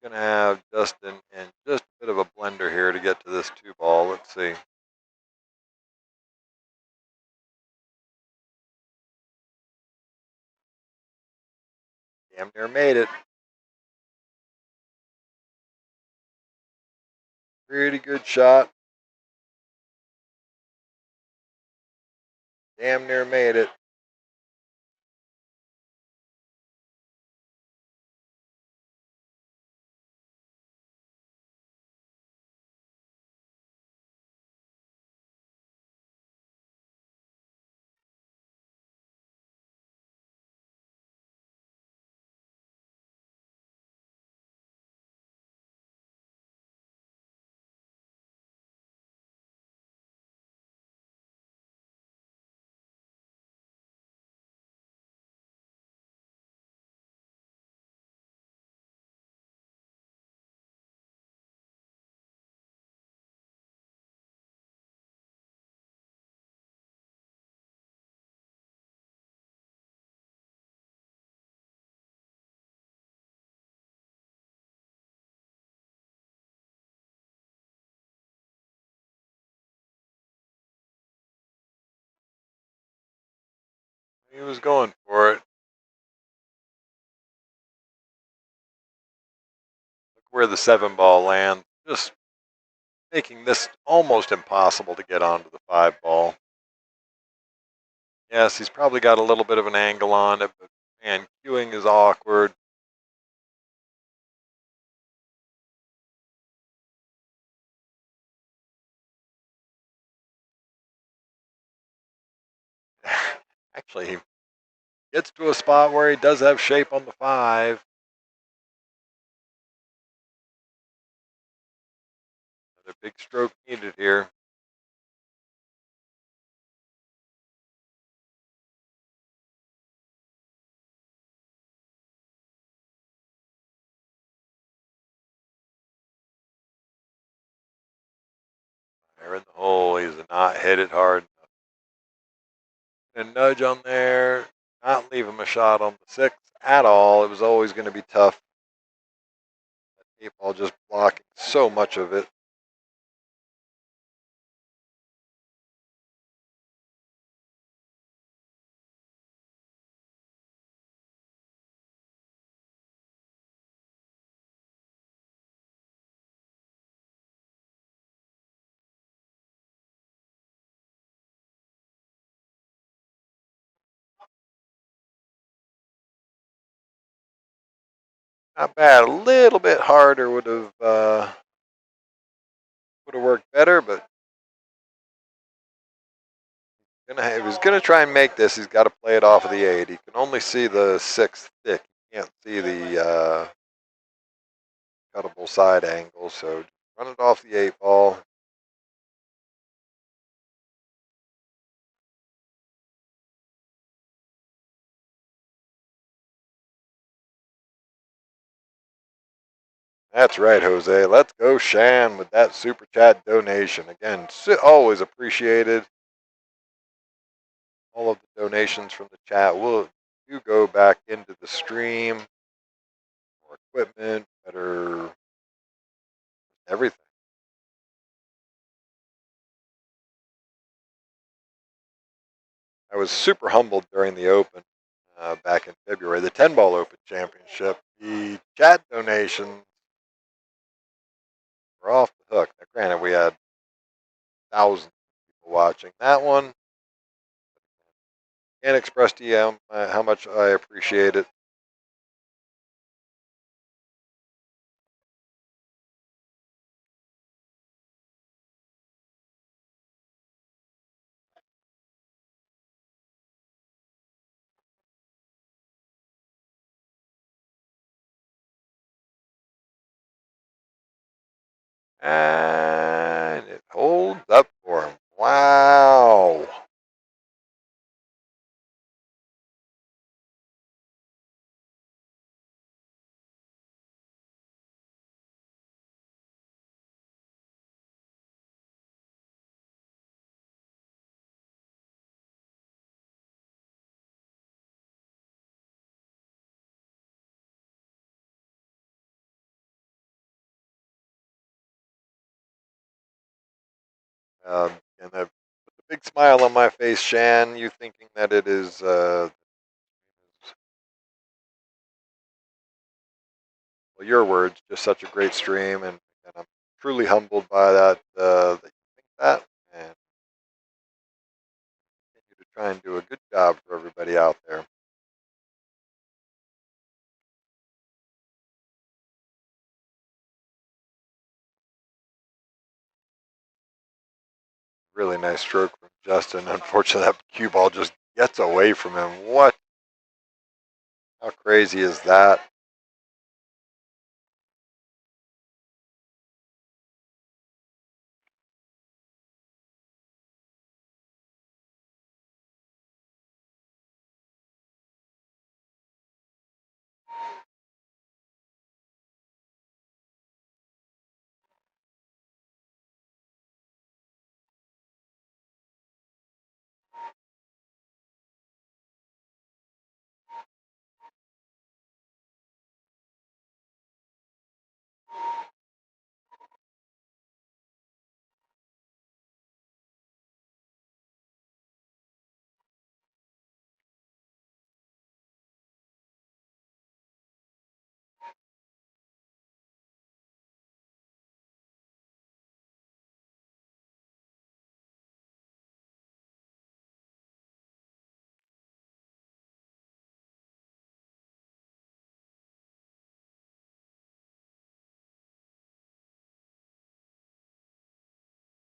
He's going to have Justin in just a bit of a blender here to get to this 2-ball. Let's see. Damn near made it. Pretty good shot. Damn near made it. He was going for it. Look where the 7-ball lands. Just making this almost impossible to get onto the 5-ball. Yes, he's probably got a little bit of an angle on it, but man, cueing is awkward. Actually, he gets to a spot where he does have shape on the 5. Another big stroke needed here. There in the hole, he's not hit it hard enough. And nudge on there, not leave him a shot on the 6 at all. It was always going to be tough. That 8-ball just blocking so much of it. Not bad. A little bit harder would have worked better, but if he's gonna try and make this, he's got to play it off of the 8. He can only see the 6 thick. He can't see the cuttable side angle, so just run it off the 8-ball. That's right, Jose. Let's go, Shan, with that super chat donation. Again, always appreciated. All of the donations from the chat will do go back into the stream, more equipment, better everything. I was super humbled during the Open back in February, the 10-ball Open Championship. The chat donations were off the hook. Now, granted, we had thousands of people watching that one. Can't express to you how much I appreciate it. And it holds up for him. Wow. And the big smile on my face, Shan, you thinking that it is, well, your words, just such a great stream, and I'm truly humbled by that, that you think that, and continue to try and do a good job for everybody out there. Really nice stroke from Justin. Unfortunately, that cue ball just gets away from him. What? How crazy is that?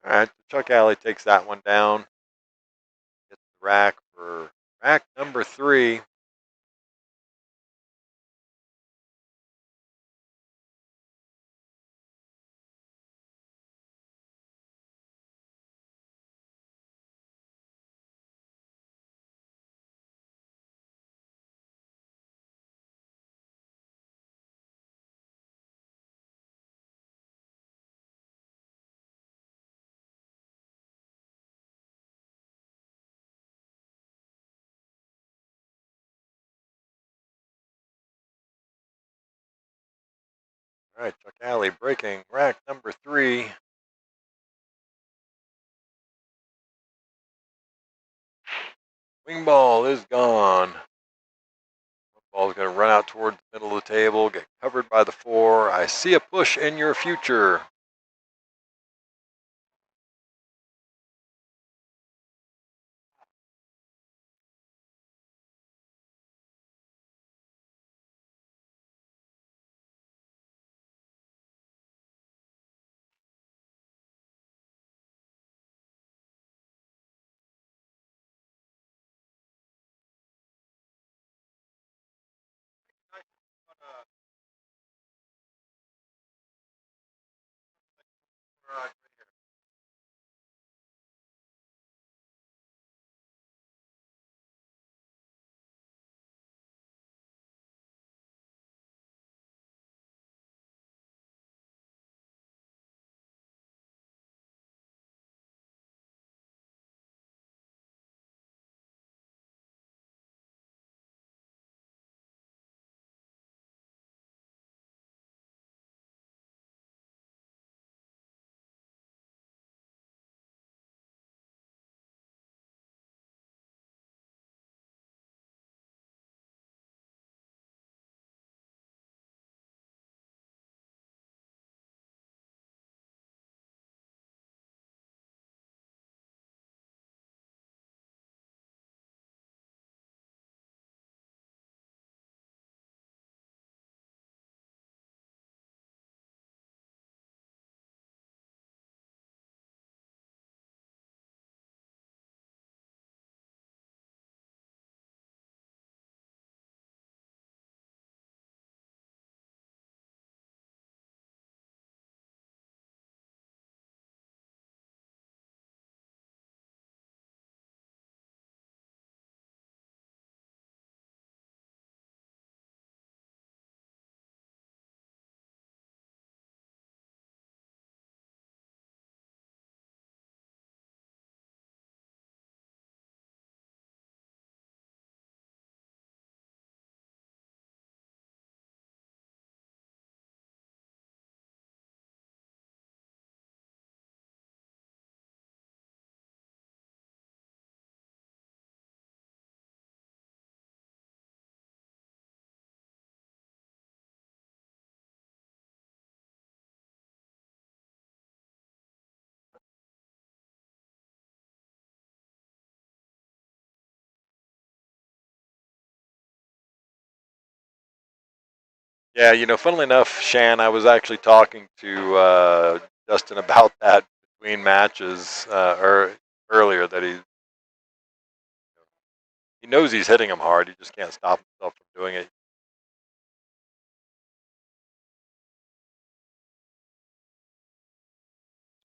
All right, Chuck Alley takes that one down. Gets the rack for rack number 3. All right, Chuck Alley breaking rack number 3. Wing ball is gone. Ball is going to run out towards the middle of the table, get covered by the 4. I see a push in your future. Yeah, funnily enough, Shan, I was actually talking to Justin about that between matches earlier. That he knows he's hitting him hard. He just can't stop himself from doing it.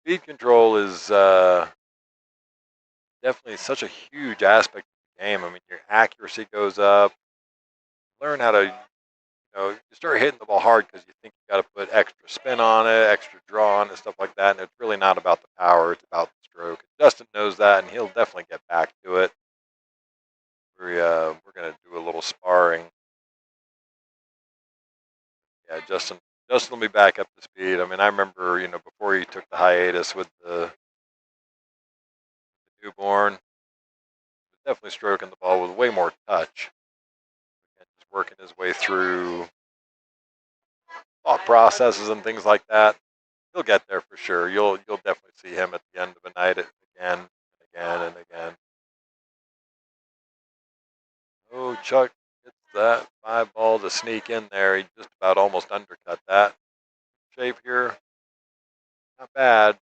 Speed control is definitely such a huge aspect of the game. I mean, your accuracy goes up. Learn how to, you start hitting the ball hard because you think you got to put extra spin on it, extra draw on it, stuff like that. And it's really not about the power; it's about the stroke. Justin knows that, and he'll definitely get back to it. We're gonna do a little sparring. Yeah, Justin will be back up to speed. I mean, I remember, before he took the hiatus with the newborn, he was definitely stroking the ball with way more touch and just working his way through thought processes and things like that. He'll get there for sure. You'll definitely see him at the end of the night again and again and again. Oh, Chuck gets that 5 ball to sneak in there. He just about almost undercut that. Shape here, not bad.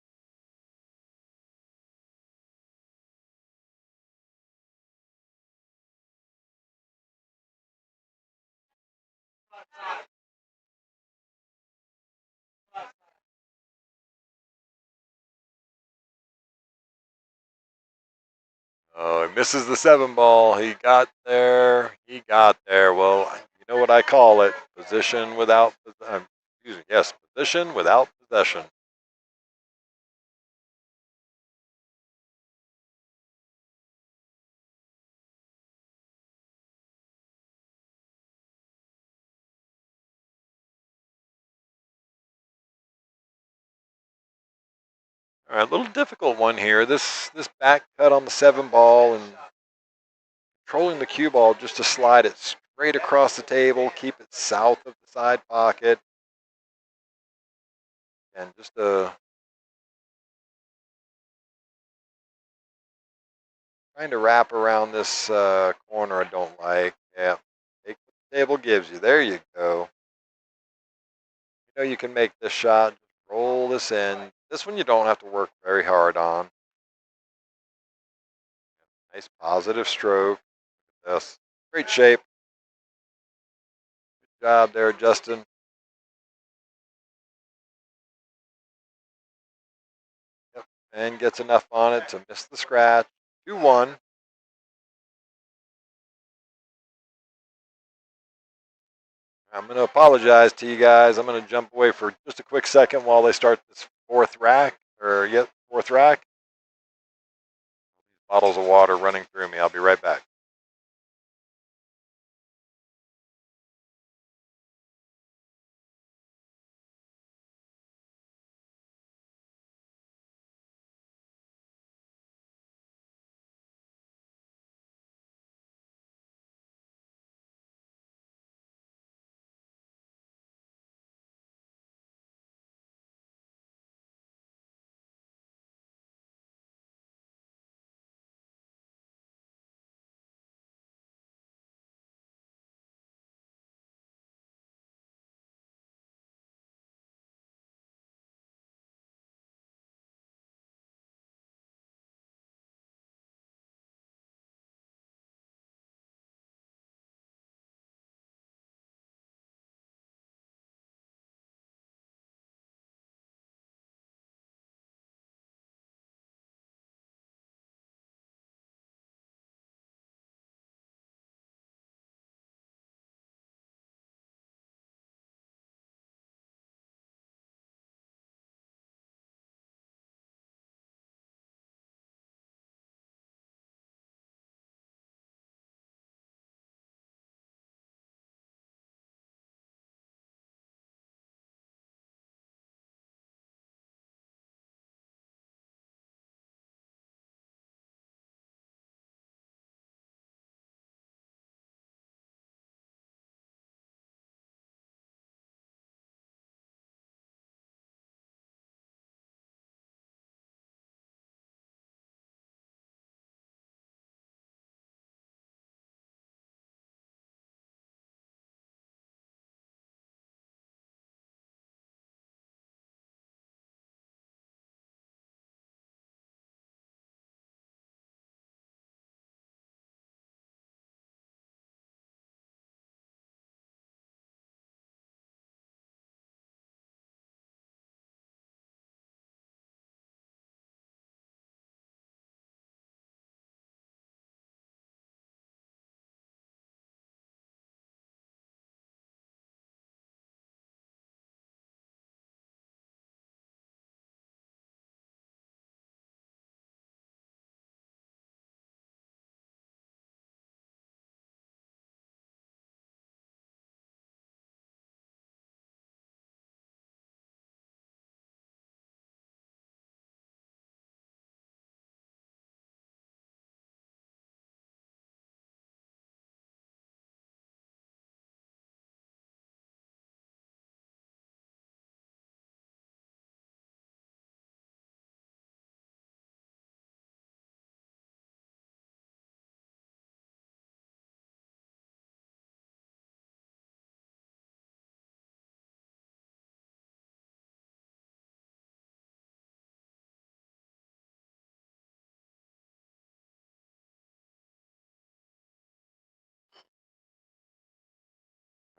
Oh, he misses the 7 ball. He got there. He got there. Well, you know what I call it? Position without. Excuse me. Yes, position without possession. All right, a little difficult one here. This back cut on the 7 ball and controlling the cue ball just to slide it straight across the table, keep it south of the side pocket, and just trying to wrap around this corner I don't like. Yeah, take what the table gives you. There you go. You can make this shot. Just roll this in. This one you don't have to work very hard on. Nice positive stroke. Yes, great shape. Good job there, Justin. and gets enough on it to miss the scratch. 2-1. I'm going to apologize to you guys. I'm going to jump away for just a quick second while they start this fourth rack. Bottles of water running through me. I'll be right back.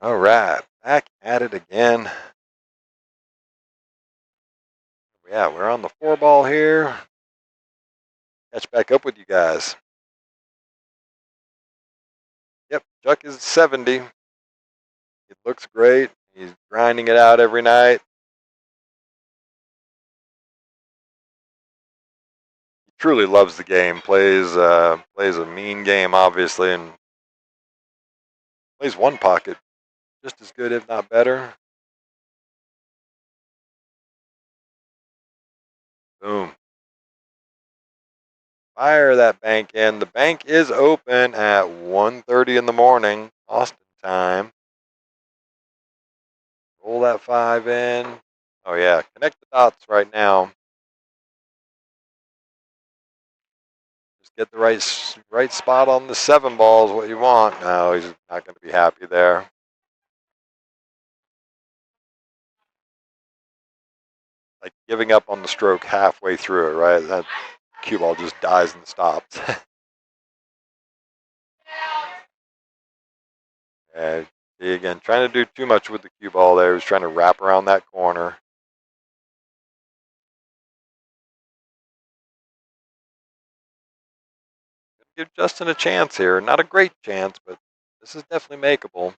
All right, back at it again. Yeah, we're on the 4-ball here. Catch back up with you guys. Yep, Chuck is 70. It looks great. He's grinding it out every night. He truly loves the game. Plays a mean game, obviously, and plays one pocket just as good, if not better. Boom. Fire that bank in. The bank is open at 1:30 in the morning, Austin time. Roll that 5 in. Oh yeah, connect the dots right now. Just get the right spot on the 7 ball is what you want. No, he's not going to be happy there. Like giving up on the stroke halfway through it, right? That cue ball just dies and stops. And again, trying to do too much with the cue ball there. He was trying to wrap around that corner. give Justin a chance here. Not a great chance, but this is definitely makeable.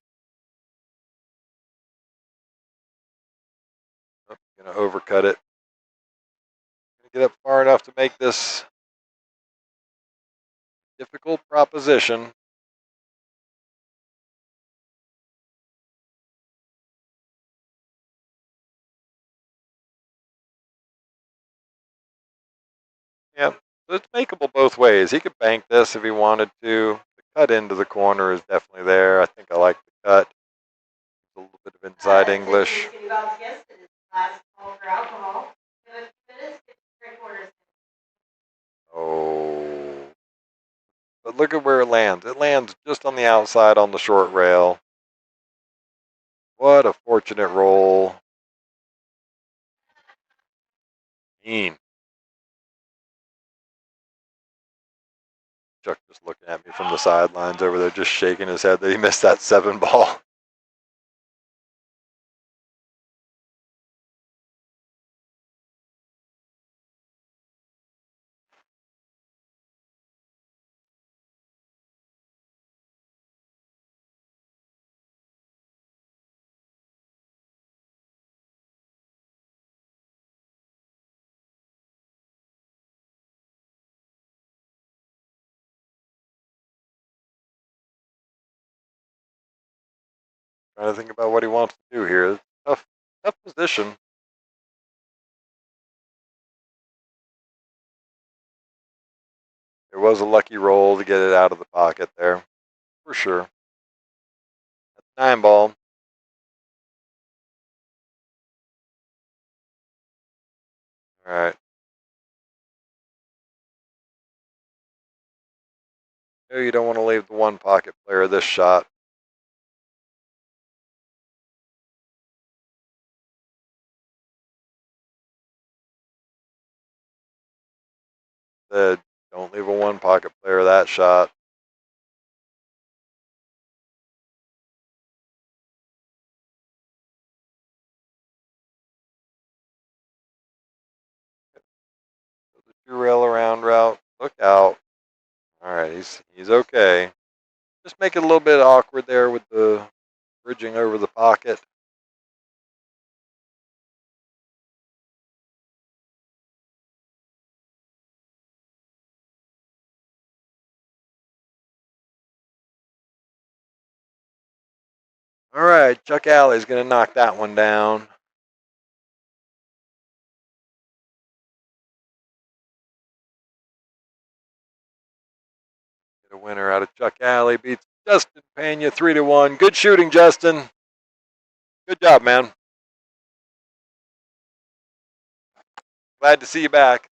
Oh, gonna overcut it. Gonna get up far enough to make this difficult proposition. Yep. So it's makeable both ways. He could bank this if he wanted to. The cut into the corner is definitely there. I think I like the cut. A little bit of inside English. Oh. But look at where it lands. It lands just on the outside on the short rail. What a fortunate roll. Mean. Chuck just looking at me from the sidelines over there, just shaking his head that he missed that 7 ball. Trying to think about what he wants to do here. Tough position. It was a lucky roll to get it out of the pocket there, for sure. That's 9 ball. All right. You don't want to leave the one pocket player this shot. Don't leave a one pocket player that shot. The 2 rail around route. Look out. All right, he's okay. Just make it a little bit awkward there with the bridging over the pocket. All right, Chuck Alley's going to knock that one down. Get a winner out of Chuck Alley. Beats Justin Pena 3-1. Good shooting, Justin. Good job, man. Glad to see you back.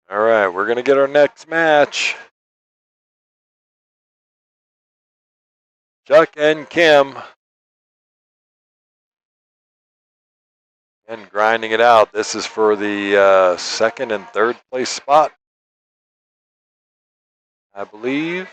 All right, we're going to get our next match. Chuck and Kim. And grinding it out. This is for the second and third place spot, I believe.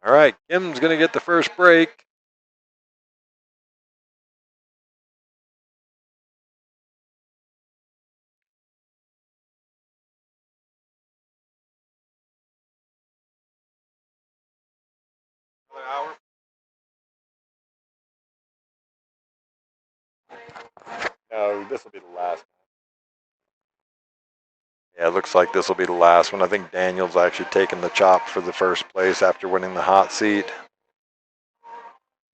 All right, Kim's going to get the first break. Another hour. No, this will be the last. Yeah, it looks like this will be the last one. I think Daniel's actually taking the chop for the first place after winning the hot seat.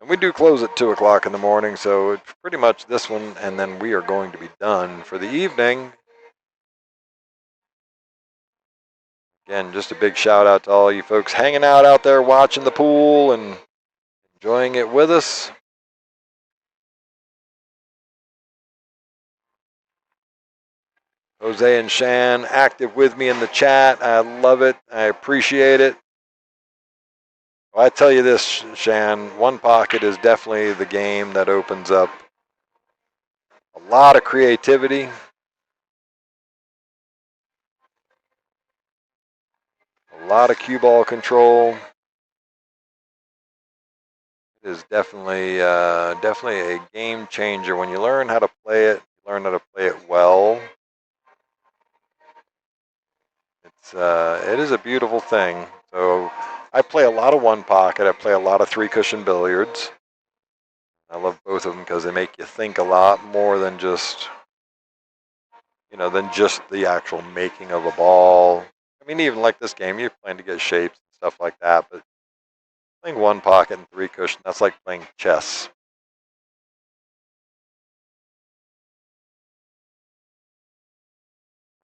And we do close at 2 o'clock in the morning, so it's pretty much this one, and then we are going to be done for the evening. Again, just a big shout out to all you folks hanging out there watching the pool and enjoying it with us. Jose and Shan active with me in the chat. I love it. I appreciate it. Well, I tell you this, Shan, one pocket is definitely the game that opens up a lot of creativity, a lot of cue ball control. It is definitely a game changer when you learn how to play it. Learn how to play it well. It is a beautiful thing. So I play a lot of one pocket. I play a lot of three cushion billiards. I love both of them because they make you think a lot more than just the actual making of a ball. I mean, even like this game, you're playing to get shapes and stuff like that, but playing one pocket and three cushion, that's like playing chess.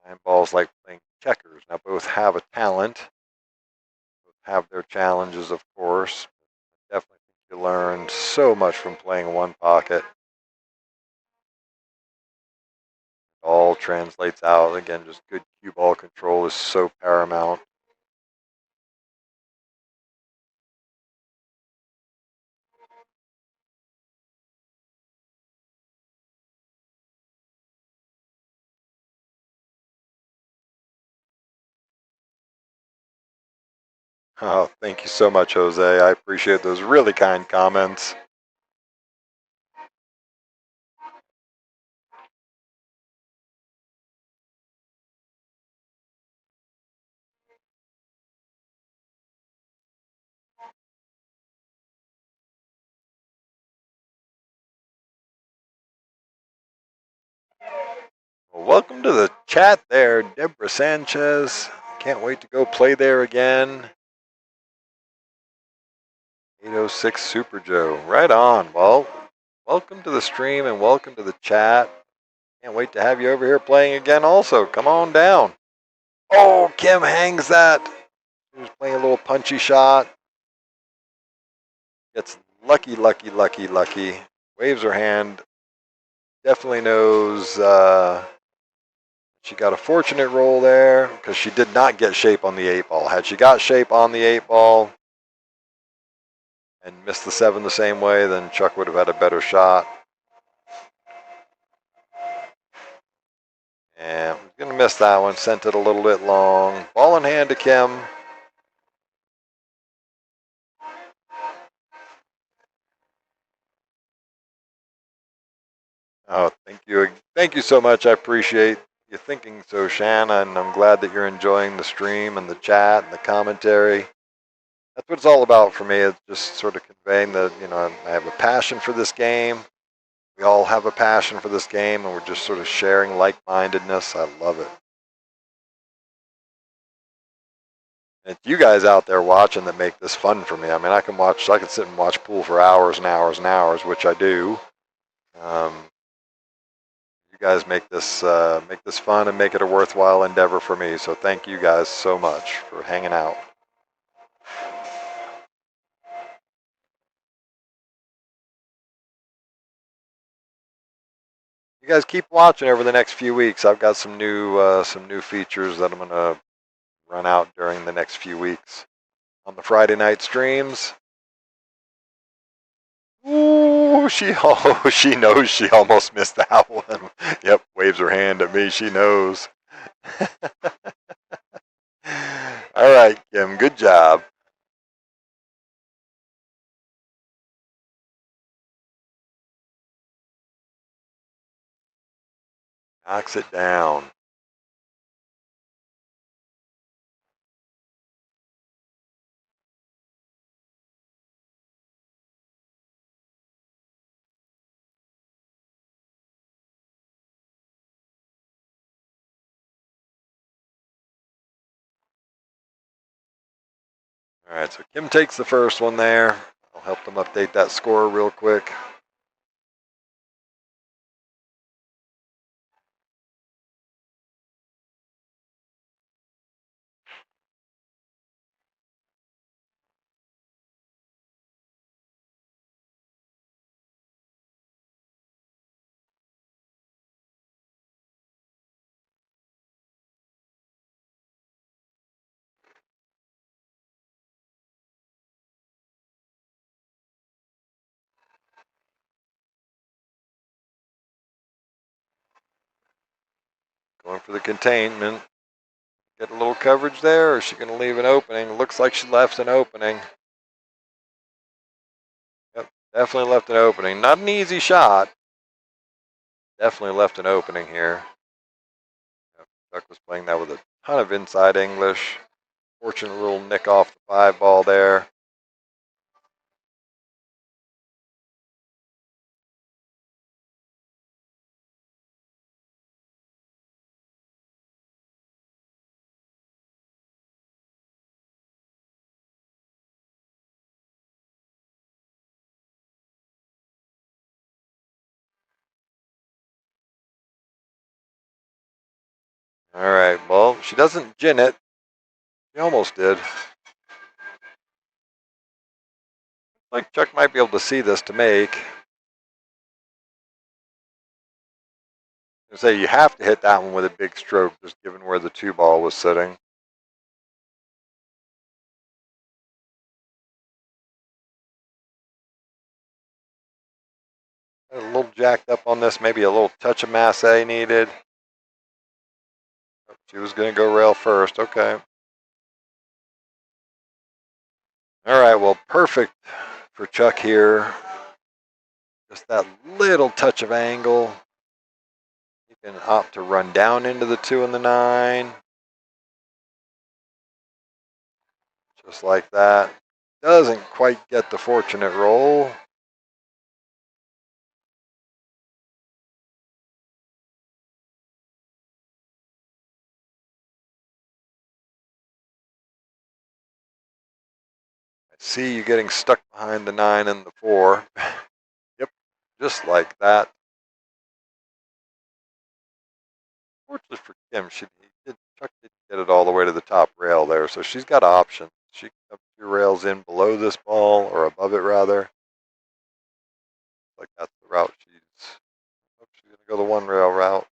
Nine balls like playing checkers. Now both have a talent, both have their challenges, of course. Definitely think you learn so much from playing one pocket. It all translates out. Again, just good cue ball control is so paramount. Oh, thank you so much, Jose. I appreciate those really kind comments. Well, welcome to the chat there, Deborah Sanchez. Can't wait to go play there again. 806 Super Joe. Right on. Well, welcome to the stream and welcome to the chat. Can't wait to have you over here playing again also. Come on down. Oh, Kim hangs that. He was playing a little punchy shot. Gets lucky, lucky, lucky, lucky. Waves her hand. Definitely knows she got a fortunate roll there because she did not get shape on the 8-ball. Had she got shape on the 8-ball and missed the 7 the same way, then Chuck would have had a better shot. And we're going to miss that one. Sent it a little bit long. Ball in hand to Kim. Oh, thank you. Thank you so much. I appreciate you thinking so, Shanna, and I'm glad that you're enjoying the stream and the chat and the commentary. That's what it's all about for me. It's just sort of conveying that, I have a passion for this game. We all have a passion for this game, and we're just sort of sharing like-mindedness. I love it. And it's you guys out there watching that make this fun for me. I mean, I can sit and watch pool for hours and hours and hours, which I do. You guys make this fun and make it a worthwhile endeavor for me. So thank you guys so much for hanging out. You guys keep watching over the next few weeks. I've got some new features that I'm gonna run out during the next few weeks on the Friday night streams. Ooh, she knows she almost missed that one. Yep, waves her hand at me. She knows. All right, Kim, good job. Knocks it down. All right, so Kim takes the first one there. I'll help them update that score real quick. Going for the containment. Get a little coverage there, or is she going to leave an opening? Looks like she left an opening. Yep, definitely left an opening. Not an easy shot. Definitely left an opening here. Yep, Chuck was playing that with a ton of inside English. Fortunate little nick off the 5 ball there. All right, well, she doesn't gin it. She almost did. Like Chuck might be able to see this to make. I say you have to hit that one with a big stroke, just given where the 2 ball was sitting. A little jacked up on this, maybe a little touch of masse needed. She was going to go rail first. Okay. All right, well, perfect for Chuck here. Just that little touch of angle. You can opt to run down into the 2 and the 9. Just like that. Doesn't quite get the fortunate roll. I see you getting stuck behind the 9 and the 4. Yep, just like that. Fortunately for Kim, Chuck didn't get it all the way to the top rail there, so she's got options. She can have 2 rails in below this ball, or above it rather. Like that's the route she's going to go the 1 rail route.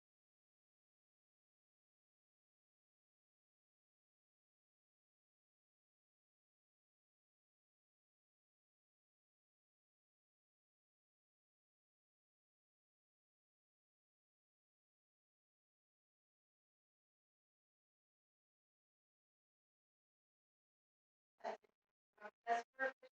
That's perfect.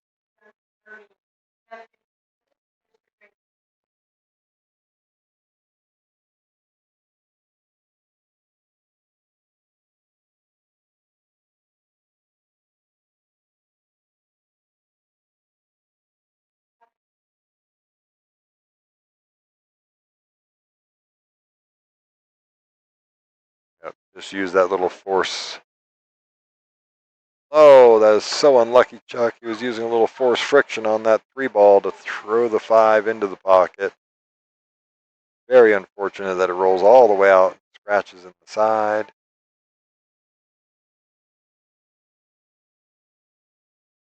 Yep, just use that little force. Oh, that is so unlucky, Chuck. He was using a little force friction on that 3 ball to throw the 5 into the pocket. Very unfortunate that it rolls all the way out and scratches in the side.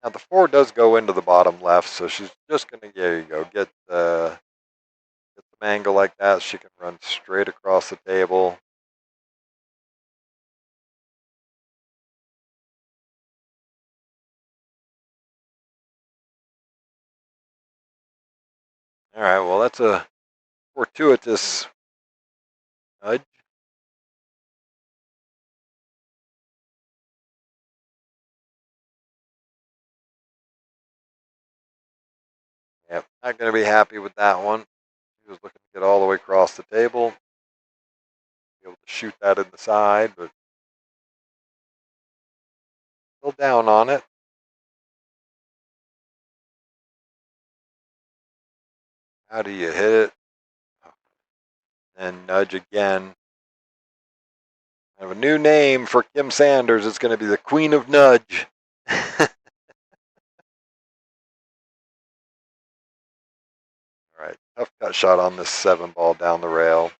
Now the 4 does go into the bottom left, so she's just going to, there you go, get the angle like that. She can run straight across the table. All right, well, that's a fortuitous nudge. Yep, not going to be happy with that one. He was looking to get all the way across the table. Be able to shoot that in the side, but still down on it. How do you hit it? And nudge again. I have a new name for Kim Sanders. It's going to be the Queen of Nudge. All right, tough cut shot on this 7 ball down the rail.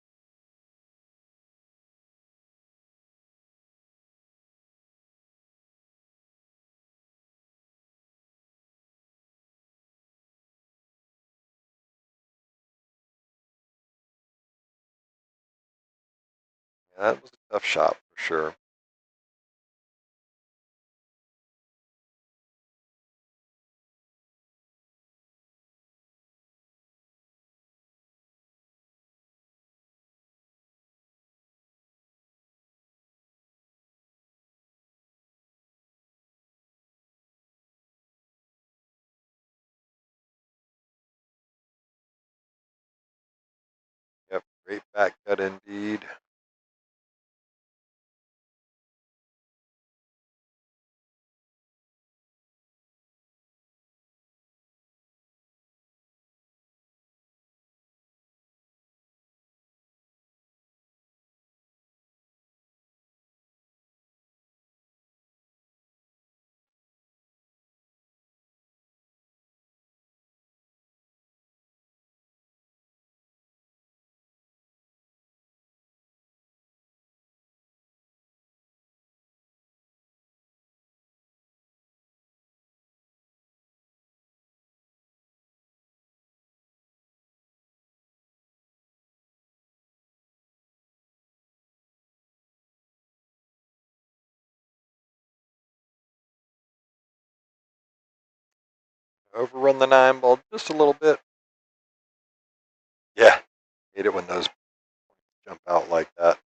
Yeah, that was a tough shot for sure. Great fat cut indeed. Overrun the 9-ball just a little bit. Yeah, hate it when those jump out like that.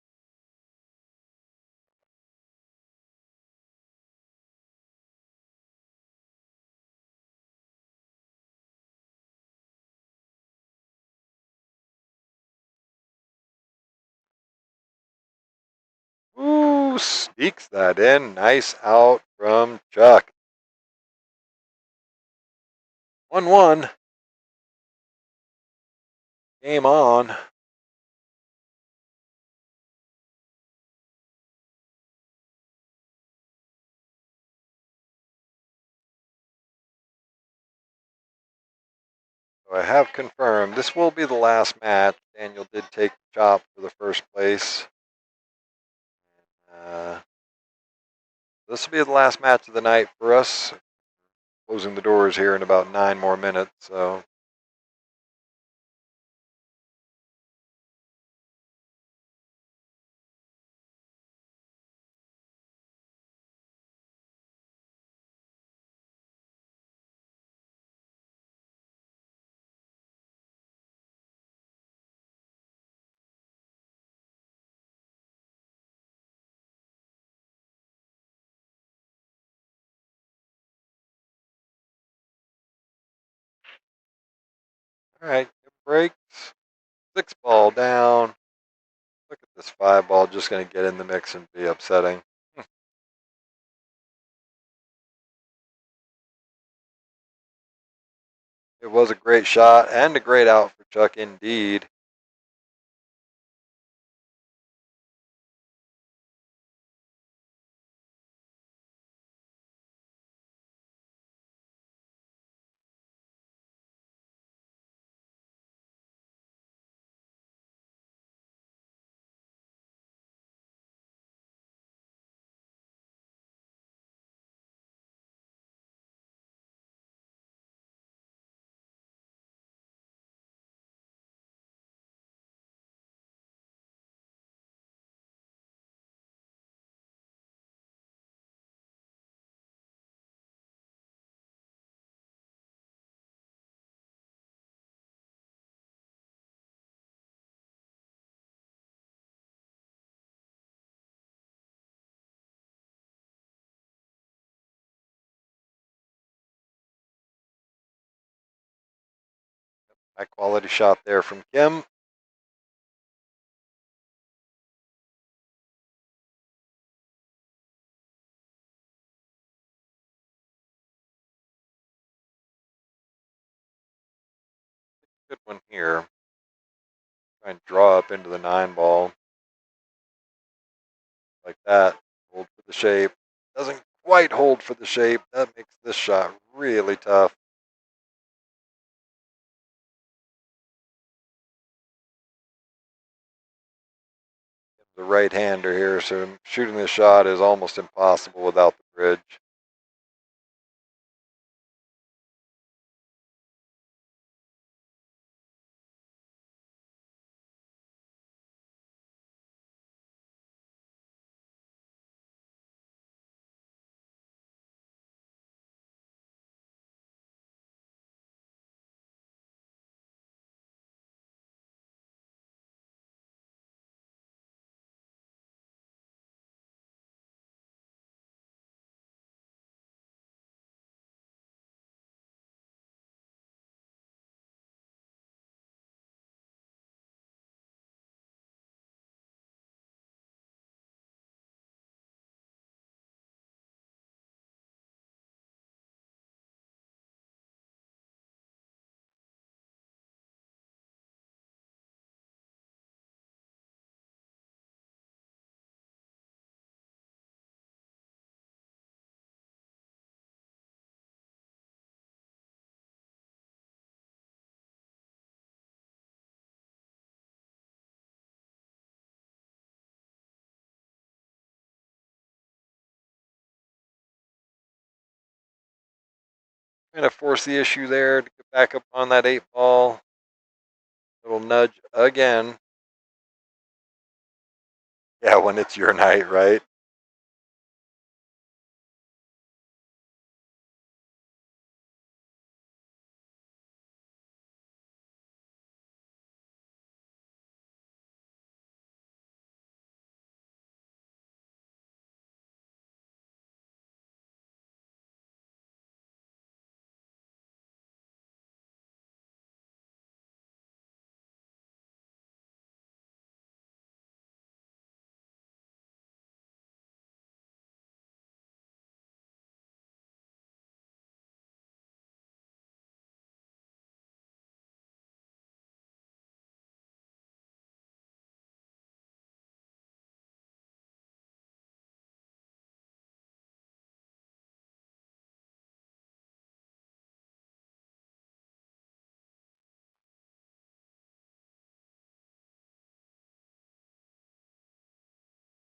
Ooh, sneaks that in. Nice out from Chuck. 1-1. Game on. So I have confirmed this will be the last match. Daniel did take the chop for the first place. This will be the last match of the night for us. Closing the doors here in about 9 more minutes. So all right, breaks. 6-ball down. Look at this 5-ball just going to get in the mix and be upsetting. It was a great shot and a great out for Chuck indeed. High quality shot there from Kim. Good one here. Try and draw up into the 9-ball. Like that. Hold for the shape. Doesn't quite hold for the shape. That makes this shot really tough. The right-hander here, so shooting this shot is almost impossible without the bridge. Kind of force the issue there to get back up on that 8 ball. Little nudge again. Yeah, when it's your night, right?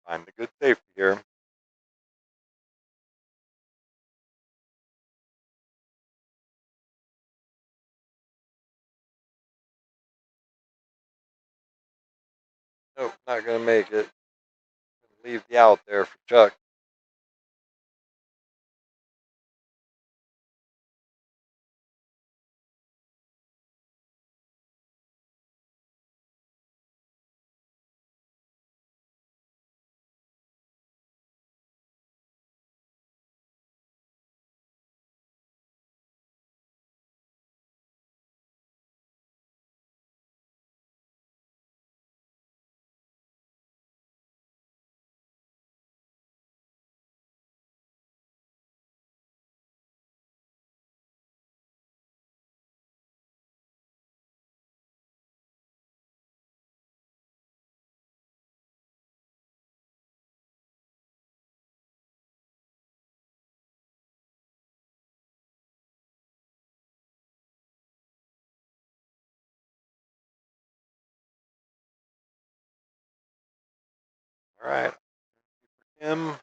Find the good safety here. Nope, not going to make it. Leave the out there for Chuck. All right. Him.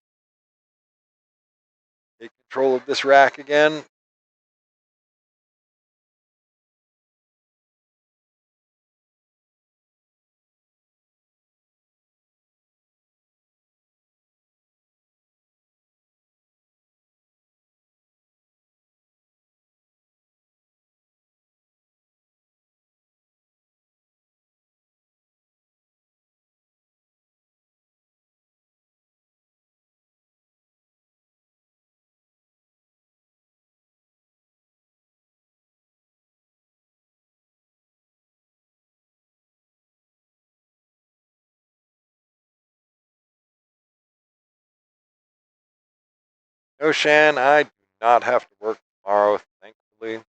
Take control of this rack again. No, Shan, I do not have to work tomorrow, thankfully.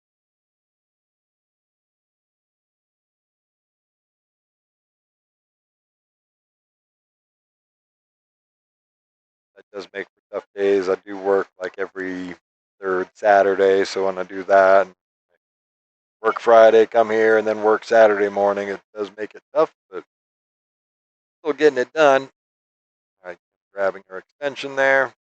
That does make for tough days. I do work like every third Saturday, so when I do that, work Friday, come here, and then work Saturday morning, it does make it tough, but still getting it done. All right, grabbing her extension there.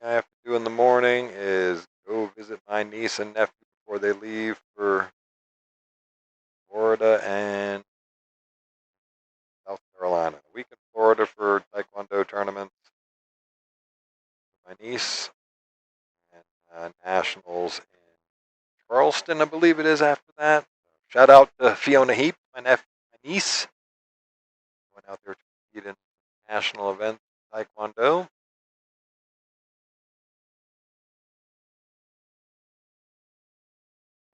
I have to do in the morning is go visit my niece and nephew before they leave for Florida and South Carolina. A week in Florida for Taekwondo tournaments. My niece and nationals in Charleston, I believe it is after that. Shout out to Fiona Heaps, my niece. Went out there to compete in national event Taekwondo.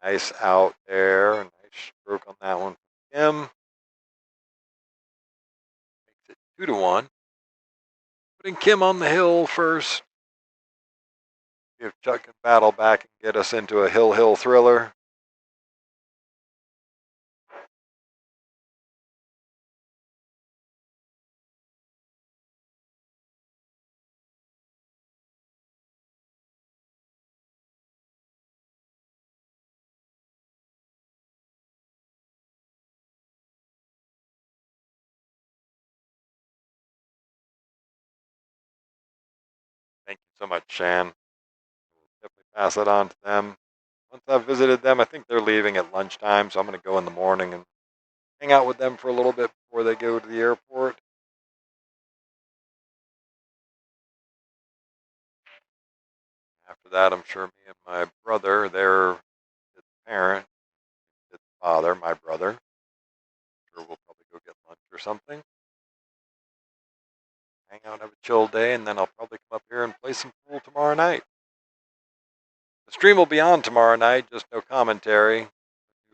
Nice out there. Nice stroke on that one from Kim. Makes it 2-1. Putting Kim on the hill first. See if Chuck can battle back and get us into a hill thriller. so much, Shan. Definitely pass that on to them. Once I've visited them, I think they're leaving at lunchtime, so I'm going to go in the morning and hang out with them for a little bit before they go to the airport. After that, I'm sure me and my brother, their parent, his father, my brother, sure we'll probably go get lunch or something. Hang out, have a chill day, and then I'll probably come up here and play some pool tomorrow night. The stream will be on tomorrow night, just no commentary.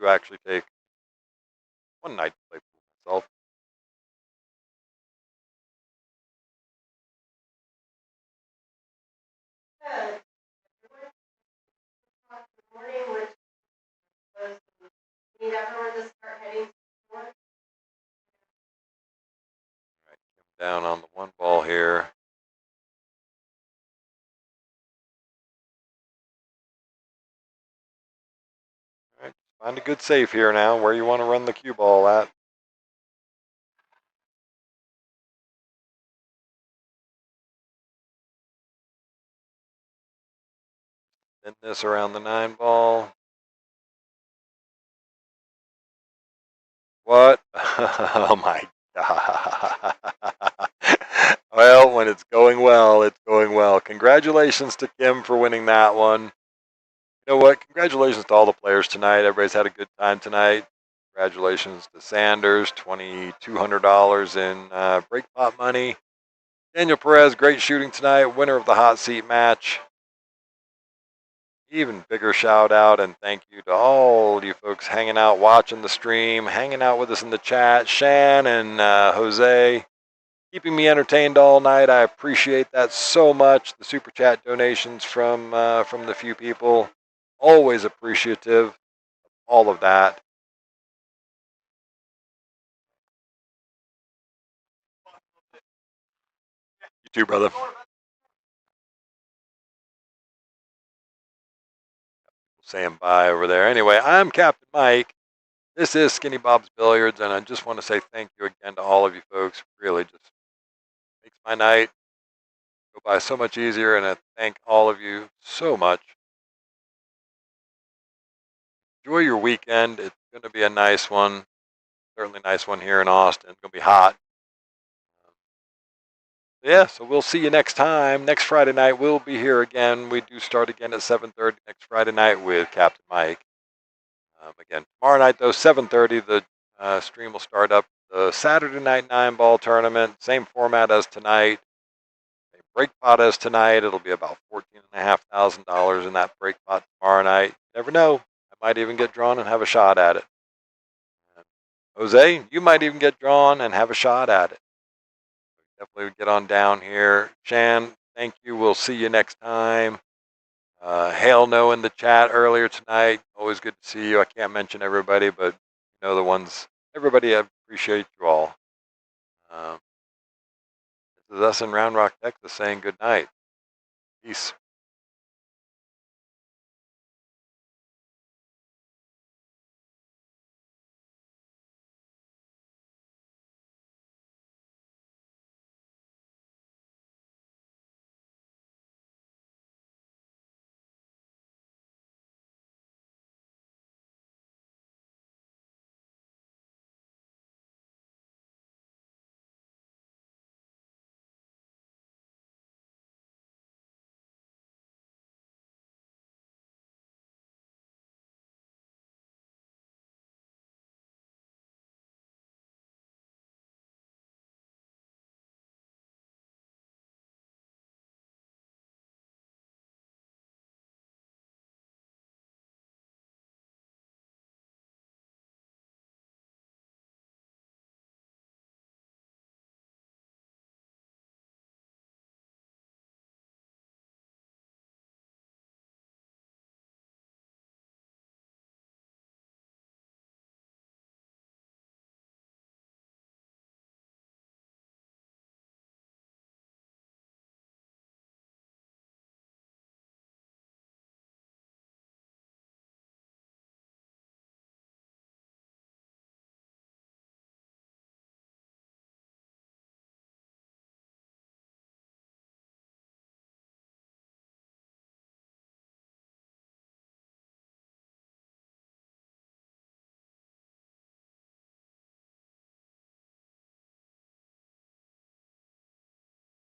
You actually take one night to play pool myself. Good. Morning, which was, we need everyone to start heading to work. Down on the one ball here. All right, find a good save here now, where you want to run the cue ball at. Spin this around the 9 ball. What? Oh my God. Well, when it's going well, it's going well. Congratulations to Kim for winning that one. You know what? Congratulations to all the players tonight. Everybody's had a good time tonight. Congratulations to Sanders, $2,200 in break pot money. Daniel Perez, great shooting tonight, winner of the hot seat match. Even bigger shout out and thank you to all you folks hanging out, watching the stream, hanging out with us in the chat. Shan and Jose, keeping me entertained all night. I appreciate that so much. The super chat donations from the few people, always appreciative of all of that. You too, brother. Saying bye over there. Anyway, I'm Captain Mike. This is Skinny Bob's Billiards, and I just want to say thank you again to all of you folks. Really just makes my night go by so much easier, and I thank all of you so much. Enjoy your weekend. It's going to be a nice one. Certainly a nice one here in Austin. It's going to be hot. Yeah, so we'll see you next time. Next Friday night, we'll be here again. We do start again at 7:30 next Friday night with Captain Mike. Again, tomorrow night, though, 7:30, the stream will start up. The Saturday night 9-ball tournament, same format as tonight. Same break pot as tonight. It'll be about $14,500 in that break pot tomorrow night. You never know. I might even get drawn and have a shot at it. Jose, you might even get drawn and have a shot at it. Definitely get on down here. Shan, thank you. We'll see you next time. Hail no in the chat earlier tonight. Always good to see you. I can't mention everybody, but you know the ones. Everybody, I appreciate you all. This is us in Round Rock, Texas saying good night. Peace.